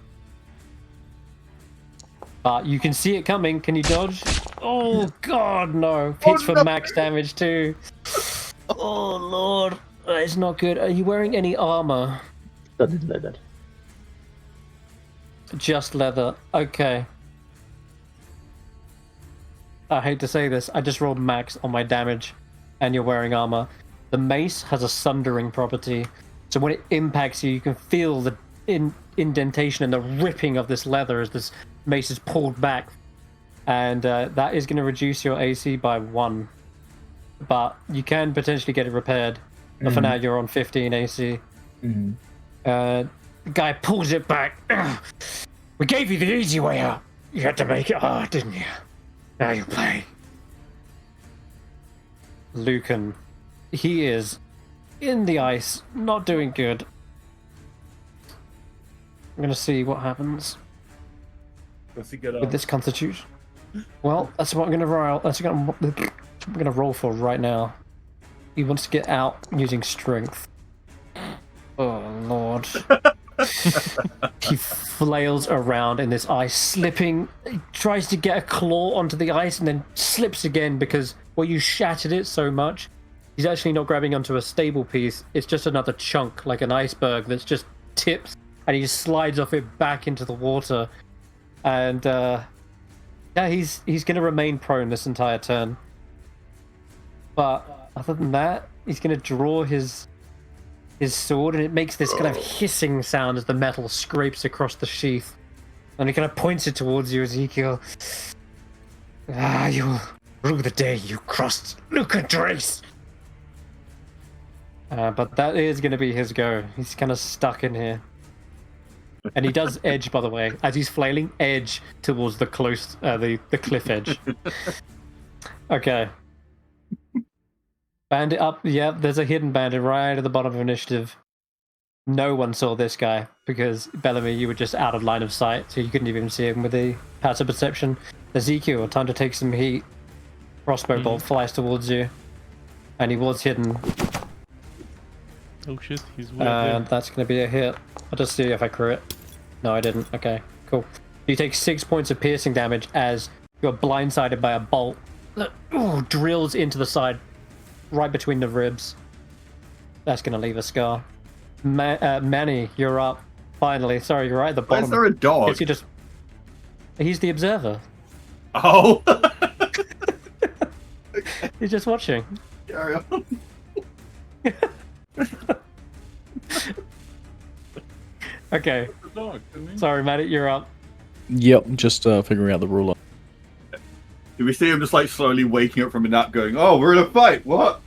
You can see it coming. Can you dodge? Oh, God, no. Hits for max damage, too. Oh, Lord. It's not good. Are you wearing any armor? Studded leather. Just leather. Okay. I hate to say this. I just rolled max on my damage, and you're wearing armor. The mace has a sundering property, so when it impacts you, you can feel the indentation and the ripping of this leather as this mace is pulled back, and that is going to reduce your AC by 1. But you can potentially get it repaired. But for now, you're on 15 AC. The guy pulls it back. We gave you the easy way out. You had to make it hard, didn't you? Now you're playing. Lucan. He is in the ice, not doing good. I'm gonna see what happens Does he get with up? this constitution. Well, that's what I'm gonna roll. That's what I'm gonna roll for right now. He wants to get out using strength. Oh Lord. He flails around in this ice, slipping. He tries to get a claw onto the ice and then slips again because, well, you shattered it so much. He's actually not grabbing onto a stable piece. It's just another chunk, like an iceberg that's just tips, and he just slides off it back into the water. And yeah, he's going to remain prone this entire turn. But other than that, he's going to draw his sword, and it makes this kind of hissing sound as the metal scrapes across the sheath. And he kind of points it towards you, Ezekial. You'll rue the day you crossed Lucan's race. But that is going to be his go. He's kind of stuck in here. And he does edge, by the way, as he's flailing, edge towards the the cliff edge. Okay. Bandit up. Yeah, there's a hidden bandit right at the bottom of initiative. No one saw this guy because, Bellamy, you were just out of line of sight, so you couldn't even see him with the passive perception. Ezekiel, time to take some heat. Crossbow bolt flies towards you, and he was hidden. Oh shit, he's way up there. That's going to be a hit. I'll just see if I crit. No, I didn't. Okay, cool. You take 6 points of piercing damage as you're blindsided by a bolt that drills into the side, right between the ribs. That's going to leave a scar. Manny, you're up. Finally. Sorry, you're right at the Why bottom. is there a dog? He's the observer. Oh! He's just watching. Carry on. Okay. The dog, didn't he? Sorry, Manny, you're up. Yep, just figuring out the ruler. Do we see him just like slowly waking up from a nap going, oh, we're in a fight, what?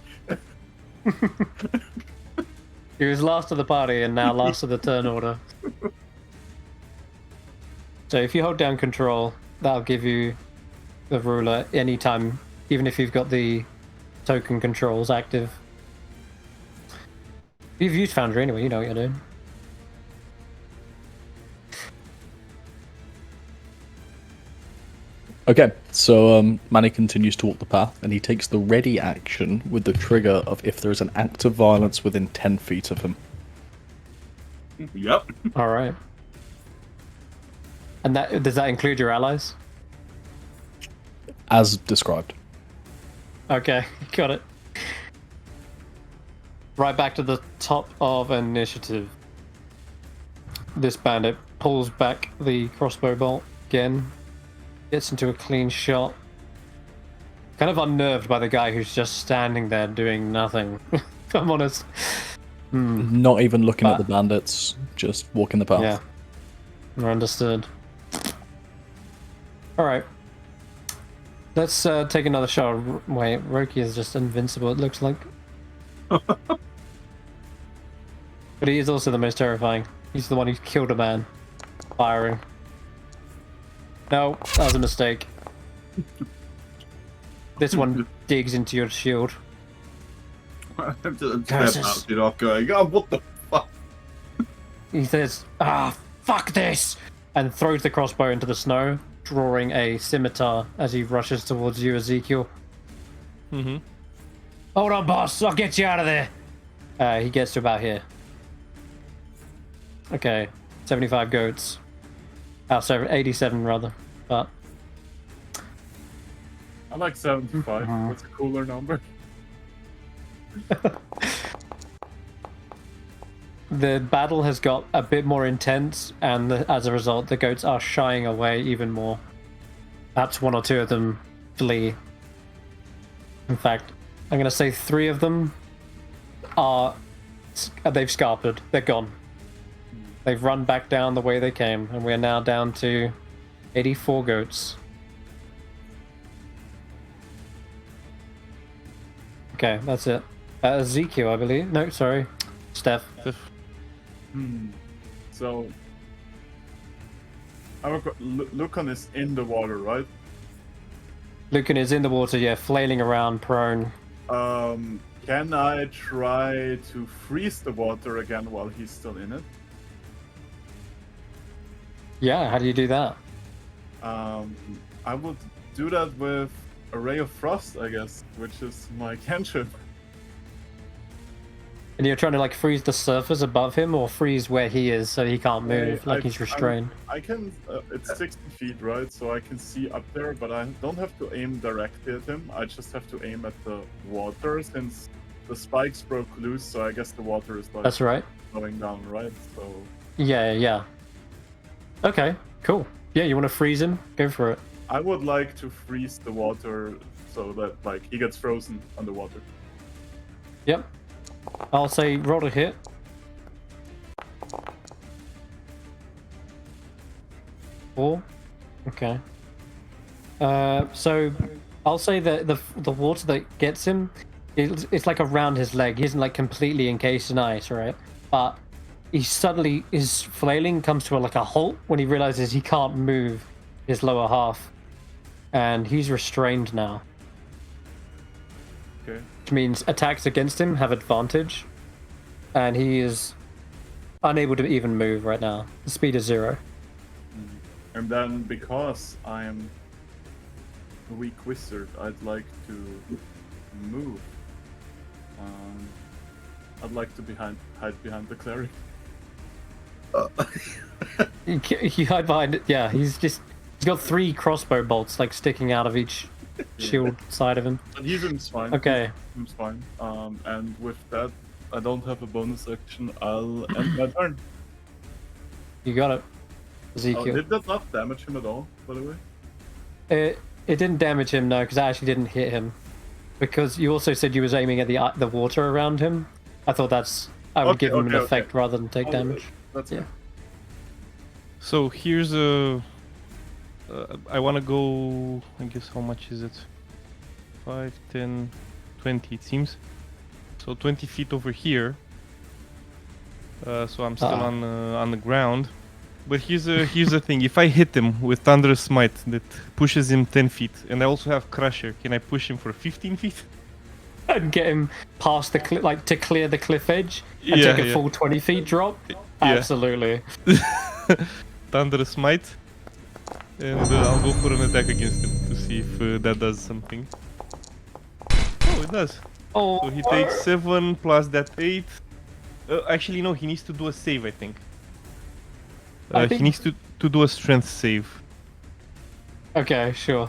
He was last of the party and now last of the turn order. So if you hold down control, that'll give you the ruler anytime, even if you've got the token controls active. You've used Foundry anyway, you know what you're doing. Okay, so Manny continues to walk the path, and he takes the ready action with the trigger of if there is an act of violence within 10 feet of him. Yep. All right. And that does that include your allies? As described. Okay, got it. Right back to the top of initiative. This bandit pulls back the crossbow bolt again, gets into a clean shot. Kind of unnerved by the guy who's just standing there doing nothing, if I'm honest. Not even looking at the bandits, just walking the path. Yeah, understood. Alright. Let's take another shot. Wait, Roki is just invincible, it looks like. But he is also the most terrifying. He's the one who killed a man. Firing. No, that was a mistake. This one digs into your shield. I'm just step out, you know, going, oh, what the fuck? He says, fuck this! And throws the crossbow into the snow, drawing a scimitar as he rushes towards you, Ezekiel. Mm-hmm. Hold on, boss, I'll get you out of there. He gets to about here. Okay, 75 goats. Oh, sorry, 87 rather. But I like 75. What's a cooler number? the battle has got a bit more intense, and as a result, the goats are shying away even more. Perhaps one or two of them flee. In fact, I'm going to say 3 of them they've scarpered. They're gone. They've run back down the way they came, and we're now down to 84 goats. Okay, that's it. Ezekiel, I believe. No, sorry. Stef. So, Lucan is in the water, right? Lucan is in the water, yeah, flailing around, prone. Can I try to freeze the water again while he's still in it? Yeah, how do you do that? I would do that with a Ray of Frost, I guess, which is my cantrip. And you're trying to like freeze the surface above him, or freeze where he is so he can't move, like he's restrained? I can. It's 60 feet, right? So I can see up there, but I don't have to aim directly at him. I just have to aim at the water, since the spikes broke loose. So I guess the water is like That's right. going down, right? So Yeah. Okay, cool. Yeah, you want to freeze him? Go for it. I would like to freeze the water so that like he gets frozen underwater. Yep. I'll say roll to hit. Four. Okay. So I'll say that the water that gets him, it's like around his leg. He isn't like completely encased in ice, right? But he suddenly, his flailing comes to like a halt when he realizes he can't move his lower half, and he's restrained now. Okay. Which means attacks against him have advantage, and he is unable to even move right now. The speed is 0. And then because I'm a weak wizard, I'd like to move. I'd like to hide behind the cleric. You hide behind it. Yeah, he's got 3 crossbow bolts like sticking out of each shield side of him. But he seems fine. Okay. He seems fine. And with that, I don't have a bonus action. I'll end my turn. You got it, Oh, Ezekiel. did that not damage him at all, by the way? It didn't damage him, no, because I actually didn't hit him. Because you also said you was aiming at the water around him. I thought I would give him an effect rather than take damage. That's Yeah. So here's a. I want to go. I guess how much is it? 5, 10, 20. It seems. So 20 feet over here. So I'm still on the ground. But here's the thing. If I hit him with Thunderous Smite that pushes him 10 feet, and I also have Crusher, can I push him for 15 feet? And get him past the cliff, like to clear the cliff edge and Yeah, take a yeah. full 20 feet drop? Yeah. Absolutely. Thunderous Smite. And I'll go for an attack against him to see if that does something. Oh, it does. Oh, So he takes 7 plus that 8. Actually, no, he needs to do a save, I think. I think- He needs to do a strength save. okay, sure.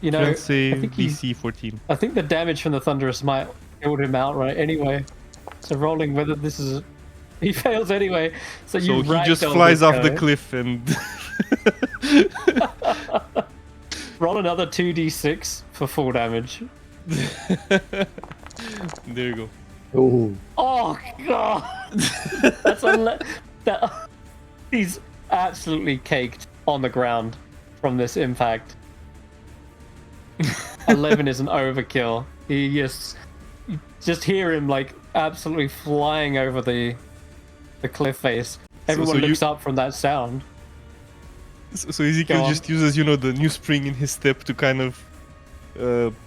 You know, Strength save, think he- DC 14. I think the damage from the thunderous might killed him outright anyway. So rolling whether this is... He fails anyway, so you So he just ragdoll flies this off the guy. cliff and... Roll another 2d6 for full damage. There you go. Oh, Oh god! That's that. He's absolutely caked on the ground from this impact. 11 is an overkill. You just hear him like absolutely flying over the cliff face. Everyone so you- looks up from that sound. So Ezekiel Go on. just uses, the new spring in his step to kind of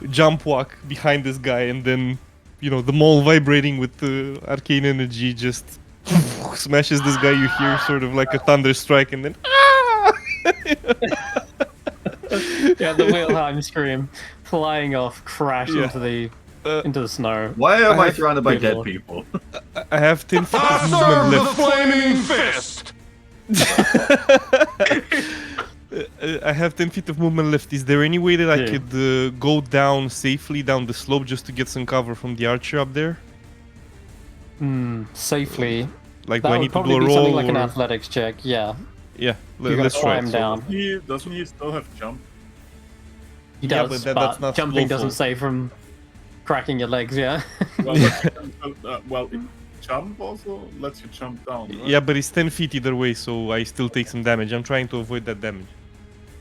jump walk behind this guy, and then, the mole vibrating with the arcane energy just smashes this guy. You hear sort of like a thunder strike, and then Yeah, the Wilhelm scream, flying off, crash Yeah. into the snow. Why am I have- surrounded by Good dead lord. people? I have 10 feet of movement left. flaming fist! I have 10 feet of movement left. Is there any way that I Yeah. could go down safely down the slope just to get some cover from the archer up there? Safely. Like, That do I would need to probably do a be roll? something like an or- athletics check, yeah. Yeah, You gotta let's try climb it. down. Doesn't he still have jump? He Yeah, does, but but, that's not jumping lawful. doesn't save from cracking your legs, yeah? Well, jump also lets you jump down. Right? Yeah, but it's 10 feet either way, so I still take some damage. I'm trying to avoid that damage.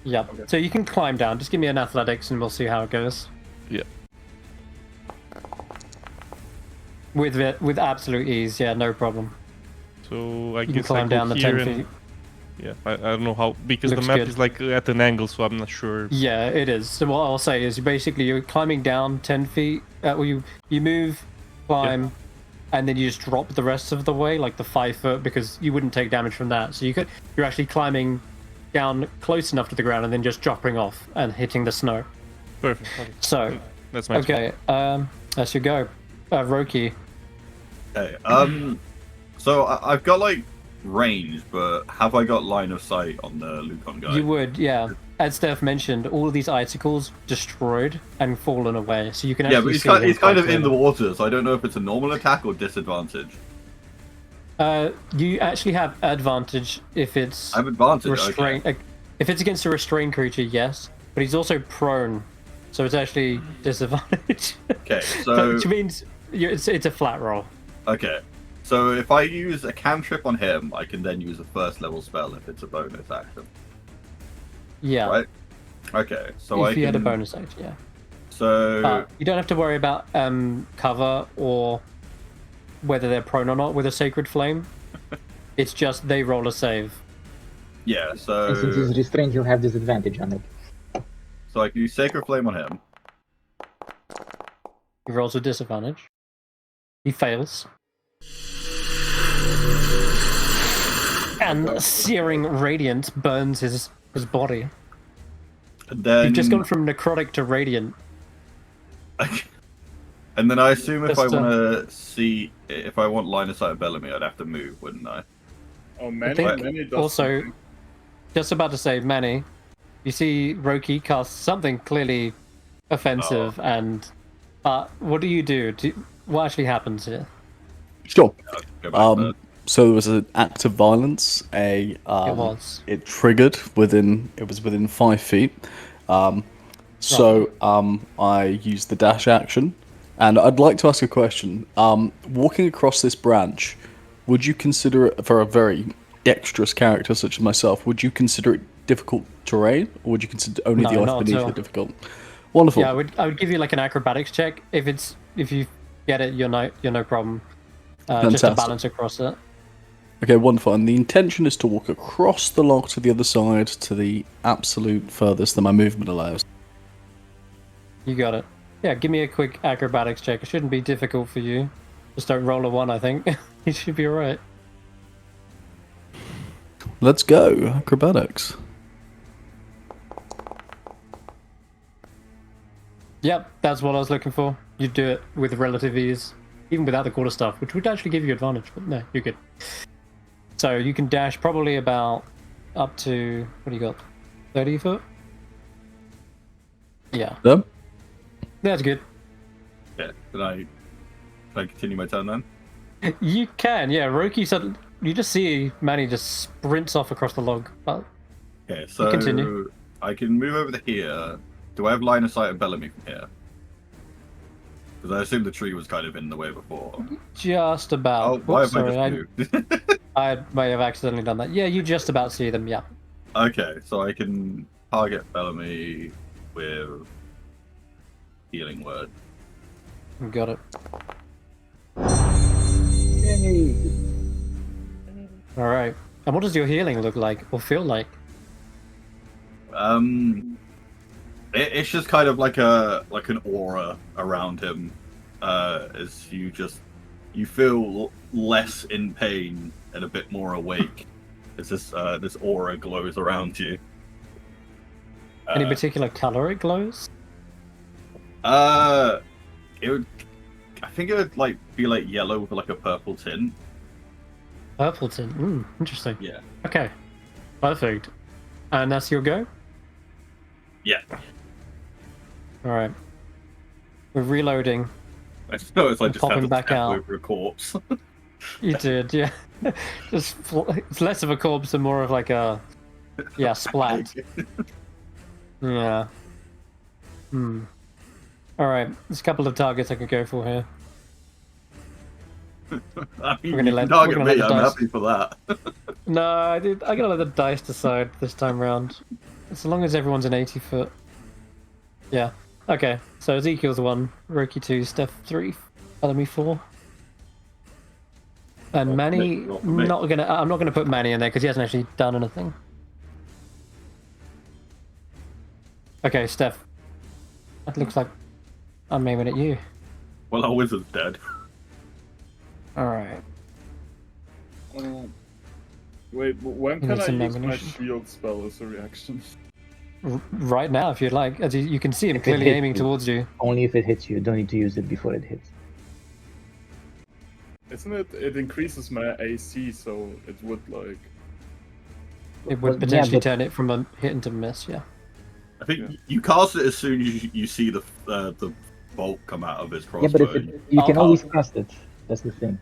Yep. Okay. So you can climb down. Just give me an athletics and we'll see how it goes. Yeah. With absolute ease, yeah, no problem. So I You can guess climb I go down the here 10 and- feet. Yeah, I don't know how, because Looks the map good. is like at an angle, so I'm not sure. Yeah, it is. So what I'll say is you're climbing down 10 feet. Well, you move, climb, and then you just drop the rest of the way, like the 5 foot, because you wouldn't take damage from that. So you're actually climbing down close enough to the ground and then just dropping off and hitting the snow. Perfect. Okay. So, That's my okay, that's your go. Roki. Okay. So I've got like range, but have I got line of sight on the Lucon guy? You would, yeah. As Steph mentioned, all of these icicles destroyed and fallen away, so you can actually Yeah, but he's see kind, them he's kind quite of in the clearly. water, so I don't know if it's a normal attack or disadvantage. You actually have advantage if it's I have advantage. restrained. Okay. If it's against a restrained creature, yes, but he's also prone, so it's actually disadvantage. Okay, so Which means it's a flat roll. okay, so if I use a cantrip on him, I can then use a first level spell if it's a bonus action, Yeah, right? Okay, so if I you had a can- bonus action, yeah. So You don't have to worry about cover or whether they're prone or not with a sacred flame. It's just they roll a save. yeah, and since so he's restrained, he'll have disadvantage on it. I can use sacred flame on him. He rolls with disadvantage. He fails. And searing radiance burns his body. And then You've just gone from necrotic to radiant. and then I assume if Just, I want to see if I want line of sight of Bellamy, I'd have to move, wouldn't I? Oh, Manny, think Manny does also, something. just about to say, Manny, you see Roki cast something clearly offensive, and what do you do? What actually happens here? Sure. Go back there. So there was an act of violence. It was. It triggered within. It was within 5 feet. I used the dash action, and I'd like to ask a question. Walking across this branch, would you consider it, for a very dexterous character such as myself, would you consider it difficult terrain, or would you consider only No, the not earth at beneath all. it difficult? Wonderful. Yeah, I would give you like an acrobatics check if you get it. You're no problem. Just to Fantastic. balance across it. Okay, wonderful. And the intention is to walk across the log to the other side to the absolute furthest that my movement allows. You got it. Yeah, give me a quick acrobatics check. It shouldn't be difficult for you. Just don't roll a 1, I think. You should be alright. Let's go. Acrobatics. Yep, that's what I was looking for. You do it with relative ease, even without the quarter staff, which would actually give you advantage, but no, you're good. So you can dash probably about up to, what do you got, 30 foot? Yeah. Yep. That's good. Yeah. Can I continue my turn then? You can, yeah. Roki said, you just see Manny just sprints off across the log. But Okay, so continue. I can move over to here. Do I have line of sight of Bellamy from here? Because I assume the tree was kind of in the way before. Just about. Oh, why Oops, have sorry, I just moved? I may have accidentally done that. Yeah, you just about see them, yeah. Okay, so I can target Bellamy with healing word. Got it. Yay! Alright. And what does your healing look like, or feel like? It's just kind of like an aura around him, as you feel less in pain and a bit more awake as this aura glows around you. Any particular color it glows? I think it would be like yellow with like a purple tint. Purple tint. Interesting. Yeah. Okay. Perfect. And that's your go? Yeah. Alright. We're reloading. I just noticed I just Popping had to back step out. over a corpse. You did, yeah. It's less of a corpse and more of like a... Yeah, splat. Yeah. Alright, there's a couple of targets I could go for here. I mean, We're gonna you let- can target we're gonna me, let the I'm dice- happy for that. No, I gotta let the dice decide this time round. As long as everyone's in 80 foot. Yeah. Okay, so Ezekiel's 1, Roki 2, Stef 3, Bellamy 4. And Well, Manny, not for me. I'm not gonna put Manny in there because he hasn't actually done anything. Okay, Stef. That looks like I'm aiming at you. Well, our wizard's dead. Alright. Wait, when You can need I some use my ammunition. shield spell as a reaction? Right now, if you'd like. As you can see him If it clearly hits aiming you. towards you. Only if it hits you. You don't need to use it before it hits. Isn't it? It increases my AC, so it would like. It Well, would yeah, potentially but- turn it from a hit into miss, yeah. I think you cast it as soon as you see the bolt come out of his crossbow. Yeah, but if you can I'll- always cast it. That's the thing.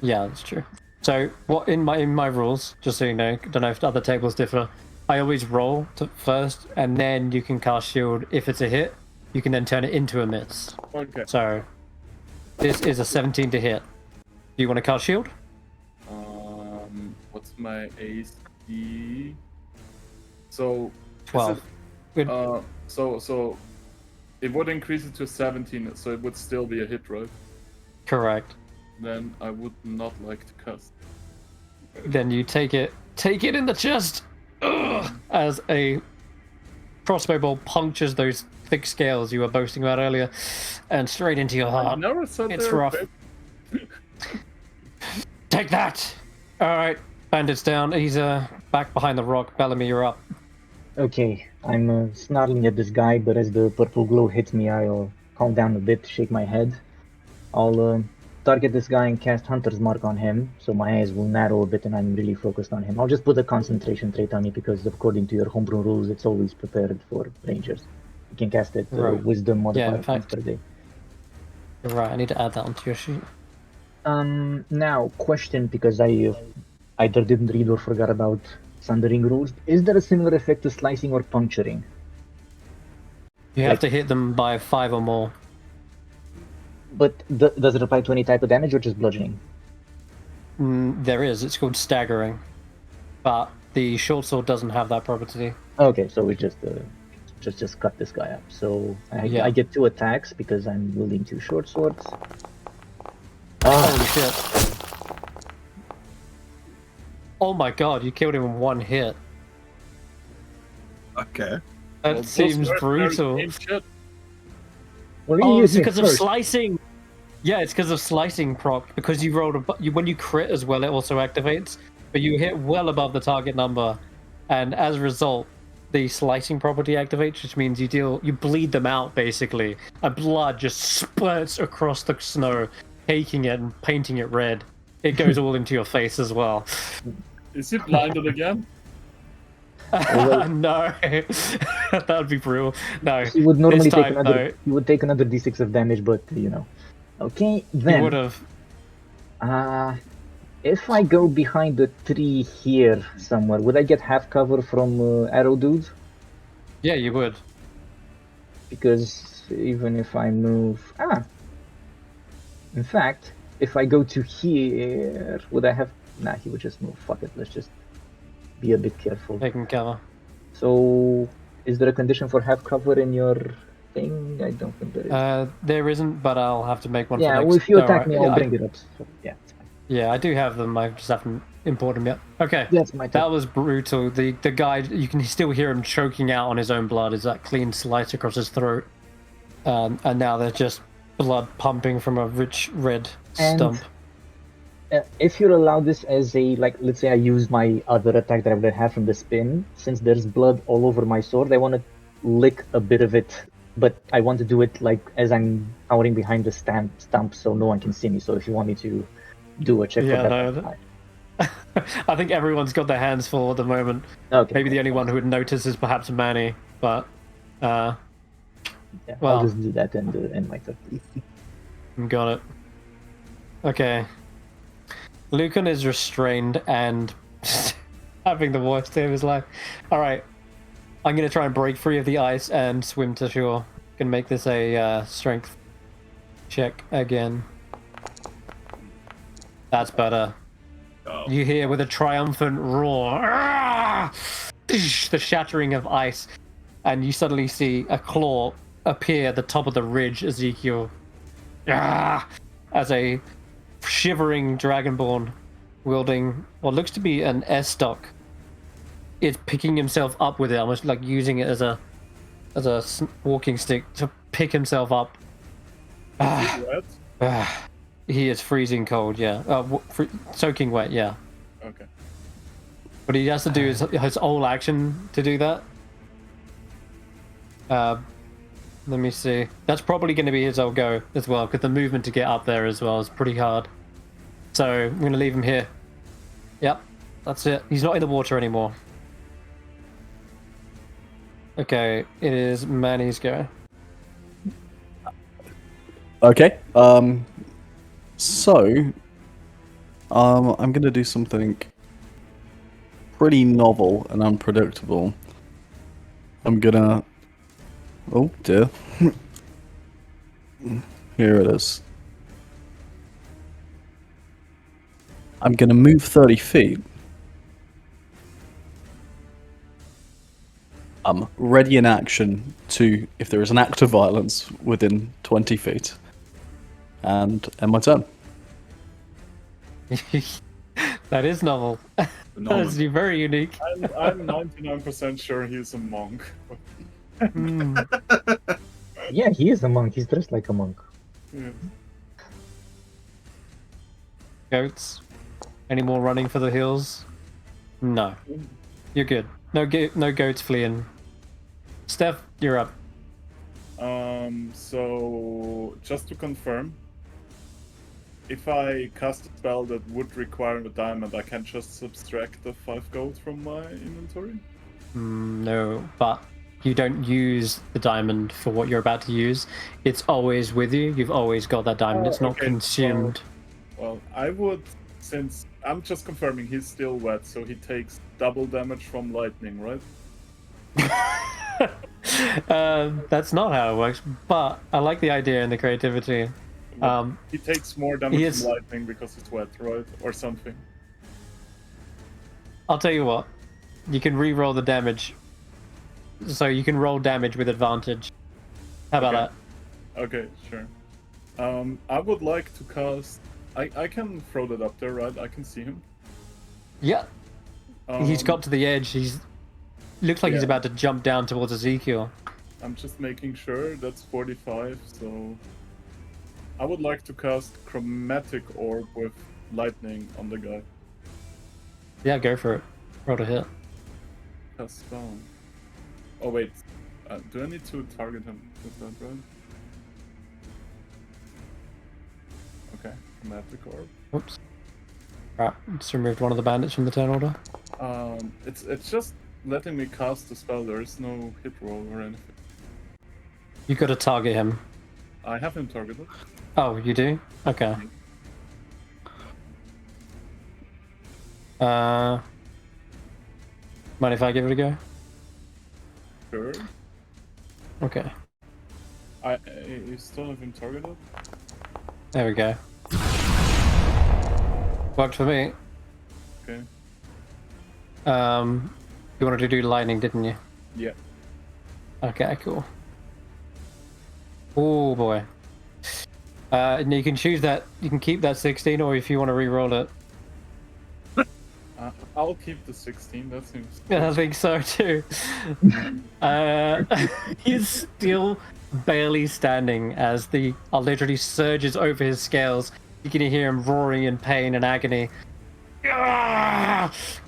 Yeah, that's true. So, what in my rules, just so you know, don't know if other tables differ. I always roll first, and then you can cast shield. If it's a hit, you can then turn it into a miss. Okay. So, this is a 17 to hit. Do you want to cast shield? What's my AC? So. 12. Good. So it would increase it to 17, so it would still be a hit, right? Correct. Then I would not like to cast. Then you take it in the chest. Ugh, as a crossbow bolt punctures those thick scales you were boasting about earlier, and straight into your I heart. never said It's they were rough. big. Take that! Alright, bandits down. He's back behind the rock. Bellamy, you're up. Okay, I'm snarling at this guy, but as the purple glow hits me, I'll calm down a bit, shake my head. I'll target this guy and cast Hunter's Mark on him, so my eyes will narrow a bit and I'm really focused on him. I'll just put a concentration trait on it because according to your homebrew rules, it's always prepared for rangers. You can cast it Right. Wisdom modifier in fact- once per day. You're right, I need to add that onto your sheet. Now, question, because I either didn't read or forgot about Sundering rules. Is there a similar effect to slicing or puncturing? You have to hit them by 5 or more. But does it apply to any type of damage or just bludgeoning? There is, it's called staggering. But the short sword doesn't have that property. Okay, so we just cut this guy up. So Yeah. I get 2 attacks because I'm wielding 2 short swords. Holy shit. Oh my god, you killed him in 1 hit. Okay. That Well, those seems were very brutal. deep shit. Well, Oh, you it's use me because of first. slicing. Yeah, it's because of slicing proc. Because you rolled when you crit as well, it also activates. But you hit well above the target number, and as a result, the slicing property activates, which means you bleed them out basically, and blood just spurts across the snow, taking it and painting it red. It goes all into your face as well. Is he blinded again? No, that would be brutal. No, He would normally this take time, another. no. He would take another d6 of damage, but you know. Okay, You then. would have. If I go behind the tree here somewhere, would I get half cover from arrow dudes? Yeah, you would. Because even if I move... In fact, if I go to here, would I have... Nah, he would just move. Fuck it, let's just be a bit careful. Taking cover. So, is there a condition for half cover in your thing? I don't think there is. There isn't, but I'll have to make one Yeah, for well, next... if you attack Alright, me, I'll yeah, bring it up. So, yeah, it's fine. Yeah, I do have them. I just haven't imported them yet. Okay. That's my turn. That was brutal. The guy, you can still hear him choking out on his own blood. Is that clean slice across his throat? And now there's just blood pumping from a rich red stump. If you allow this as a, like, let's say I use my other attack that I would have from the spin, since there's blood all over my sword, I want to lick a bit of it, but I want to do it, like, as I'm cowering behind the stump so no one can see me. So if you want me to do a check for that. I think everyone's got their hands full at the moment. Okay. Maybe the only one who would notice is perhaps Manny, but Yeah, well. I'll just do that and end my turn. Got it. Okay. Lucan is restrained and having the worst day of his life. Alright. I'm going to try and break free of the ice and swim to shore. Can make this a strength check again. That's better. Oh. You hear with a triumphant roar, the shattering of ice, and you suddenly see a claw appear at the top of the ridge, Ezekial, as a shivering dragonborn wielding what looks to be an S-stock is picking himself up with it, almost like using it as a walking stick to pick himself up. He is freezing cold, yeah. Soaking wet, yeah. Okay. But he has to do his whole action to do that. Let me see. That's probably going to be his whole go as well, because the movement to get up there as well is pretty hard. So I'm going to leave him here. Yep, that's it. He's not in the water anymore. Okay, it is Manny's go. Okay. So, I'm gonna do something pretty novel and unpredictable. I'm gonna... Oh dear. Here it is. I'm gonna move 30 feet. I'm ready in action to, if there is an act of violence within 20 feet. And end my turn. That is novel. That is very unique. I'm 99% sure he's a monk. Yeah, he is a monk. He's dressed like a monk. Yeah. Goats? Any more running for the hills? No. You're good. No goats fleeing. Stef, you're up. So just to confirm, if I cast a spell that would require a diamond, I can just subtract the 5 gold from my inventory? No, but you don't use the diamond for what you're about to use. It's always with you. You've always got that diamond. It's not consumed. Well, I would, since I'm just confirming he's still wet, so he takes double damage from lightning, right? That's not how it works, but I like the idea and the creativity. He takes more damage from lightning because it's wet, right? Or something. I'll tell you what. You can re-roll the damage. So you can roll damage with advantage. How about that? Okay, sure. I would like to cast... I can throw that up there, right? I can see him. Yeah. He's got to the edge. Looks like he's about to jump down towards Ezekial. I'm just making sure. That's 45, so... I would like to cast Chromatic Orb with lightning on the guy. Yeah, go for it. Roll to hit. Cast spell. Oh wait, do I need to target him with that, right? Okay, magic orb. Oops. Right, just removed one of the bandits from the turn order. It's just letting me cast the spell. There is no hit roll or anything. You got to target him. I have him targeted. Oh, you do? Okay. Mind if I give it a go? Sure. Okay. You still have him targeted? There we go. Worked for me. Okay. You wanted to do lightning, didn't you? Yeah. Okay, cool. Oh boy. And you can choose that. You can keep that 16, or if you want to re-roll it. I'll keep the 16. That seems. Yeah, I think so too. He's still barely standing as the literally surges over his scales. You can hear him roaring in pain and agony,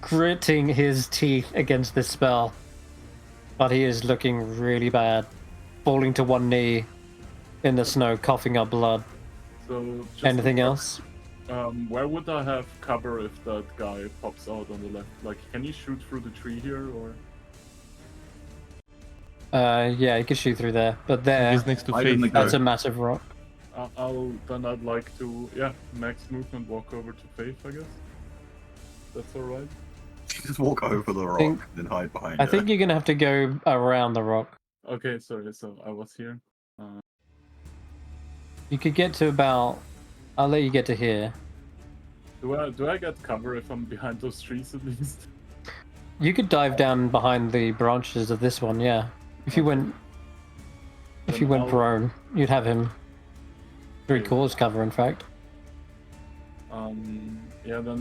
gritting his teeth against this spell. But he is looking really bad, falling to one knee in the snow, coughing up blood. So. Just Anything else? Where would I have cover if that guy pops out on the left? Like, can he shoot through the tree here, or? Yeah, you can shoot through there, but there, He's next to Hide in the Faith. that's goat. a massive rock. I'd like to, max movement, walk over to Faith, I guess. That's alright. Just walk over the rock Think- and hide behind I it. think you're gonna have to go around the rock. Okay, sorry, so I was here. You could get to about. I'll let you get to here. Do I get cover if I'm behind those trees at least? You could dive down behind the branches of this one, yeah. If you went, Then I'll- prone, you'd have him 3/4 cover. In fact, Then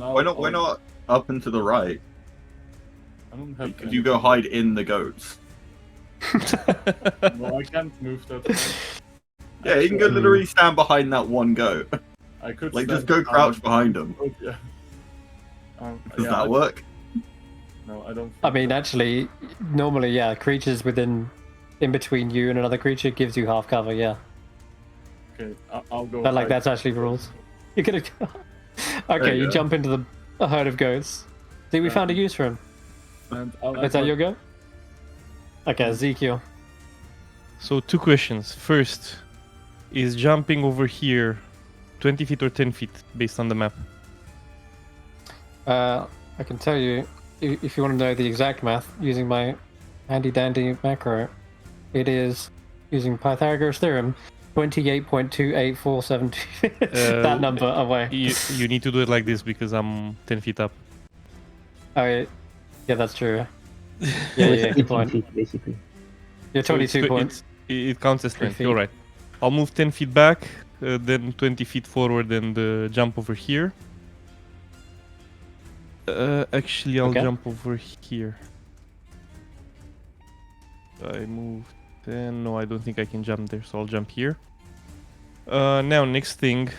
I'll. Why not up and to the right? I don't have. Because you go hide in the goats. No, I can't move that far. Yeah, you can go literally stand behind that one goat. I could. Like, just stand go crouch behind- behind him. Oh, yeah. Does that work? No, I don't. I mean, actually, normally, yeah, creatures in between you and another creature gives you half cover, yeah. Okay, I'll go. But like hide. that's actually rules. You're gonna. Okay, you you go. jump into a herd of goats. See, we found a use for him. And I'll Is that your go? Okay, Ezekiel. So 2 questions. First, is jumping over here 20 feet or 10 feet based on the map? I can tell you, if you want to know the exact math, using my handy dandy macro, it is using Pythagoras theorem, 28.28472. That number away. You need to do it like this because I'm 10 feet up. Oh, yeah, that's true. So Yeah, it's yeah, 18 good point. feet, basically. You're So 22 points. It counts as 3 10. feet. You're right. I'll move 10 feet back, then 20 feet forward, and jump over here. Actually, I'll Okay. jump over here. I moved 10. No, I don't think I can jump there, so I'll jump here. Now, next thing.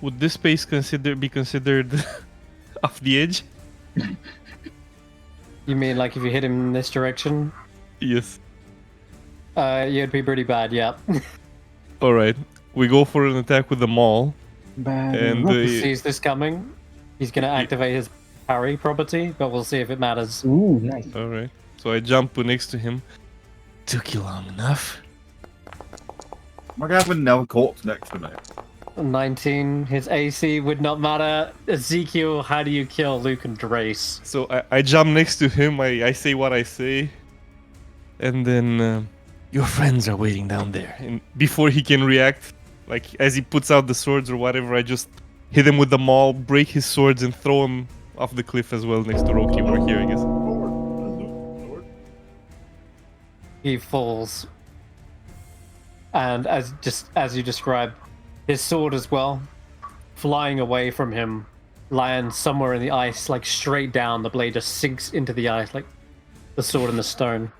Would this space be considered off the edge? You mean like if you hit him in this direction? Yes. Yeah, it'd be pretty bad, yeah. Alright. We go for an attack with the maul. Bad And rock. He sees this coming. He's gonna activate his parry property, but we'll see if it matters. Ooh, nice. Alright. So I jump next to him. Took you long enough. My guy would never corpse next to me. 19, his AC would not matter. Ezekiel, how do you kill Luke and Drace? So I jump next to him. I say what I say. And then Your friends are waiting down there. and before he can react, like as he puts out the swords or whatever, I just hit him with the maul, break his swords, and throw him off the cliff as well next to Roki over here, I guess. Lord. He falls. And as you described, his sword as well, flying away from him, lands somewhere in the ice, like straight down. The blade just sinks into the ice, like the sword in the stone.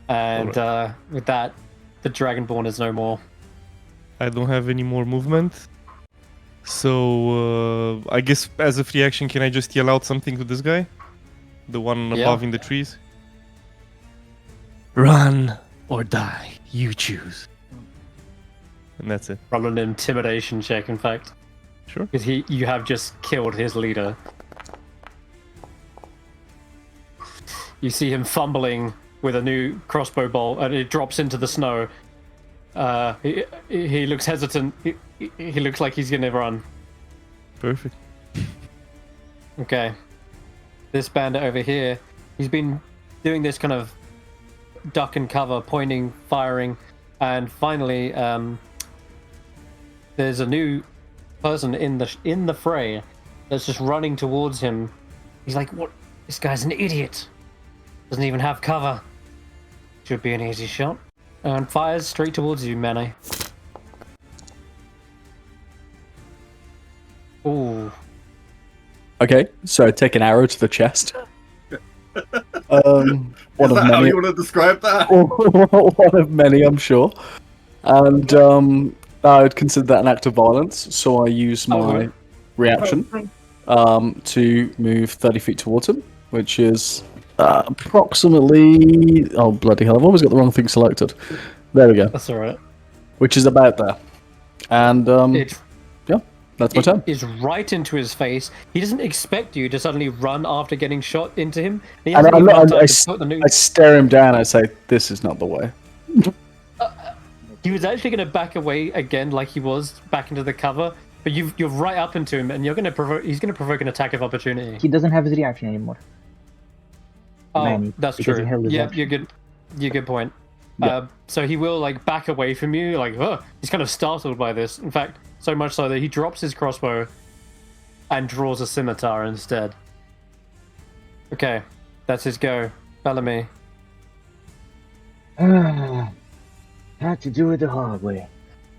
And with that, the Dragonborn is no more. I don't have any more movement. So I guess as a free action, can I just yell out something to this guy? The one Yeah. above in the trees? Run or die. You choose. And that's it. Roll an intimidation check, in fact. Sure. Because you have just killed his leader. You see him fumbling with a new crossbow bolt, and it drops into the snow. He looks hesitant. He looks like he's gonna run. Perfect. Okay. This bandit over here, he's been doing this kind of duck and cover, pointing, firing, and finally, there's a new person in the fray that's just running towards him. He's like, "What? This guy's an idiot. Doesn't even have cover. Should be an easy shot." And fires straight towards you, Manny. Ooh. Okay, so take an arrow to the chest. Is One of that how many. you want to describe that? One of many, I'm sure. And I would consider that an act of violence, so I use my reaction to move 30 feet towards him, which is approximately... Oh, bloody hell, I've always got the wrong thing selected. There we go. That's alright. Which is about there. And, yeah, that's my turn. It is right into his face. He doesn't expect you to suddenly run after getting shot into him. He hasn't even got time to put the new... I stare him down, I say, this is not the way. He was actually going to back away again, like he was back into the cover, but you're right up into him, and you're going to provoke. He's going to provoke an attack of opportunity. He doesn't have his reaction anymore. Oh, Manny, that's because true. he held his Yeah, action. you're good. You're good point. Yeah. So he will like back away from you, like he's kind of startled by this. In fact, so much so that he drops his crossbow and draws a scimitar instead. Okay, that's his go. Bellamy. Had to do it the hard way.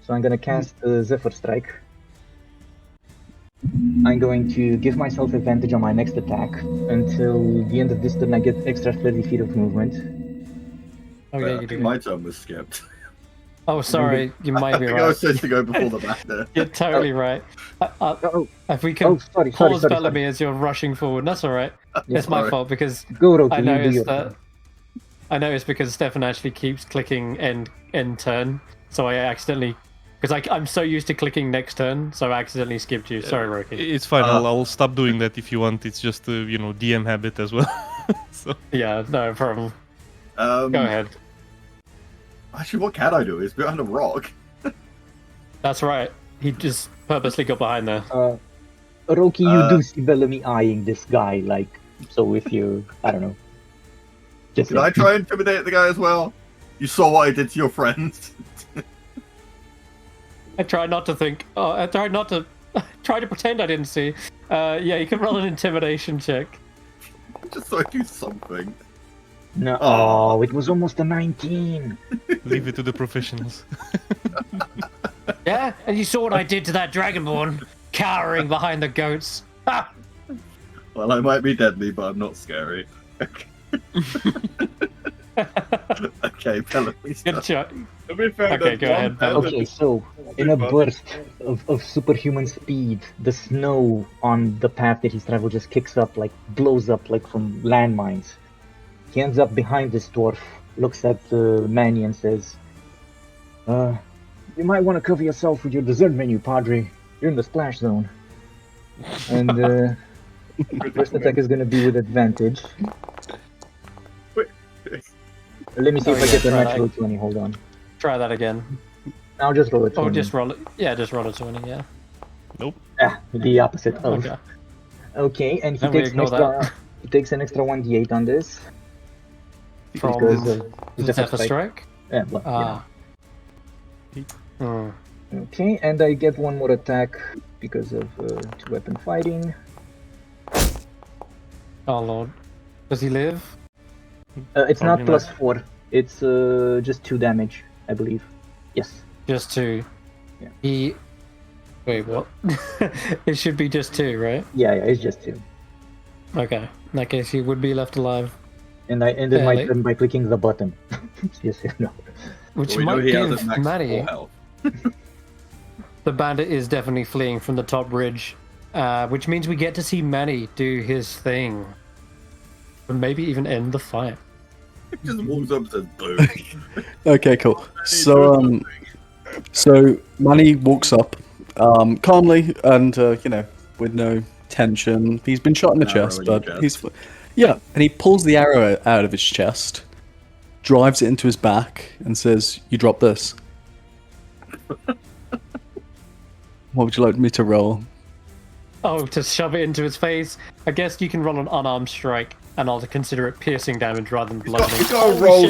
So I'm gonna cast Zephyr Strike. I'm going to give myself advantage on my next attack. Until the end of this turn I get extra 30 feet of movement. Oh yeah, you I do. think my turn was skipped. Oh, sorry, you might I be think I was right. supposed to go before the batter. You're totally right. If we Oh, can sorry, pause sorry. Bellamy as you're rushing forward, that's all right. Yeah, It's my sorry. fault because Go, Roki, I you do noticed your that. turn. I noticed because Stefan actually keeps clicking end turn, so I accidentally, because I'm so used to clicking next turn, so I accidentally skipped you. Sorry, Roki. It's fine. I'll stop doing that if you want. It's just a DM habit as well. So Yeah, no problem. Go Go ahead. Actually, what can I do? It's behind a rock. That's right. He just purposely got behind there. Roki, you do see Bellamy eyeing this guy, like, so if you, I don't know. Just Did I try and intimidate the guy as well? You saw what I did to your friends. I tried not to think. Oh, I tried not to. Try to pretend I didn't see. Yeah, you can roll an intimidation check. Just so I do something. No, Aw. oh, it was almost a 19. leave it to the professionals. Yeah, and you saw what I did to that dragonborn, cowering behind the goats. Ha! Well, I might be deadly, but I'm not scary. Okay, Bellamy. Good shot. To be fair, Okay, that go one ahead, bandit- Okay, so in a burst of superhuman speed, the snow on the path that he's traveled just kicks up, like blows up like from landmines. He ends up behind this dwarf, looks at Manny and says, you might want to cover yourself with your dessert menu, Padre. You're in the splash zone. And first attack is going to be with advantage. Let me see if I get the try natural that. 20, hold on. Try that again. I'll just roll a 20. Oh, just roll it. Yeah, just roll a 20, yeah. Ah, the opposite of. Okay. Okay, and he Then we takes an ignore extra. that. He takes an extra 1d8 on this. From Because of the Zephyr Strike? Yeah, well, Ah. Hmm. yeah. Okay, and I get one more attack because of two-weapon fighting. Oh, Lord. Does he live? It's not Probably plus not. 4. It's just 2 damage, I believe. Yes. Just 2. Yeah. He... Wait, what? It should be just 2, right? Yeah, it's just 2. Okay. In that case, he would be left alive. And I ended my Fairly. turn by clicking the button. Yes, no. Which We know might he has give a max Manny... 4 health. The bandit is definitely fleeing from the top ridge, which means we get to see Manny do his thing. And maybe even end the fight. Just walks up and says, boom. Okay, cool. So Manny walks up, calmly and with no tension. He's been shot in the An arrow chest, in your but chest. and he pulls the arrow out of his chest, drives it into his back, and says, "You drop this." What would you like me to roll? Oh, to shove it into his face? I guess you can roll an unarmed strike, and I'll consider it piercing damage rather than bludgeoning. He's got a roll.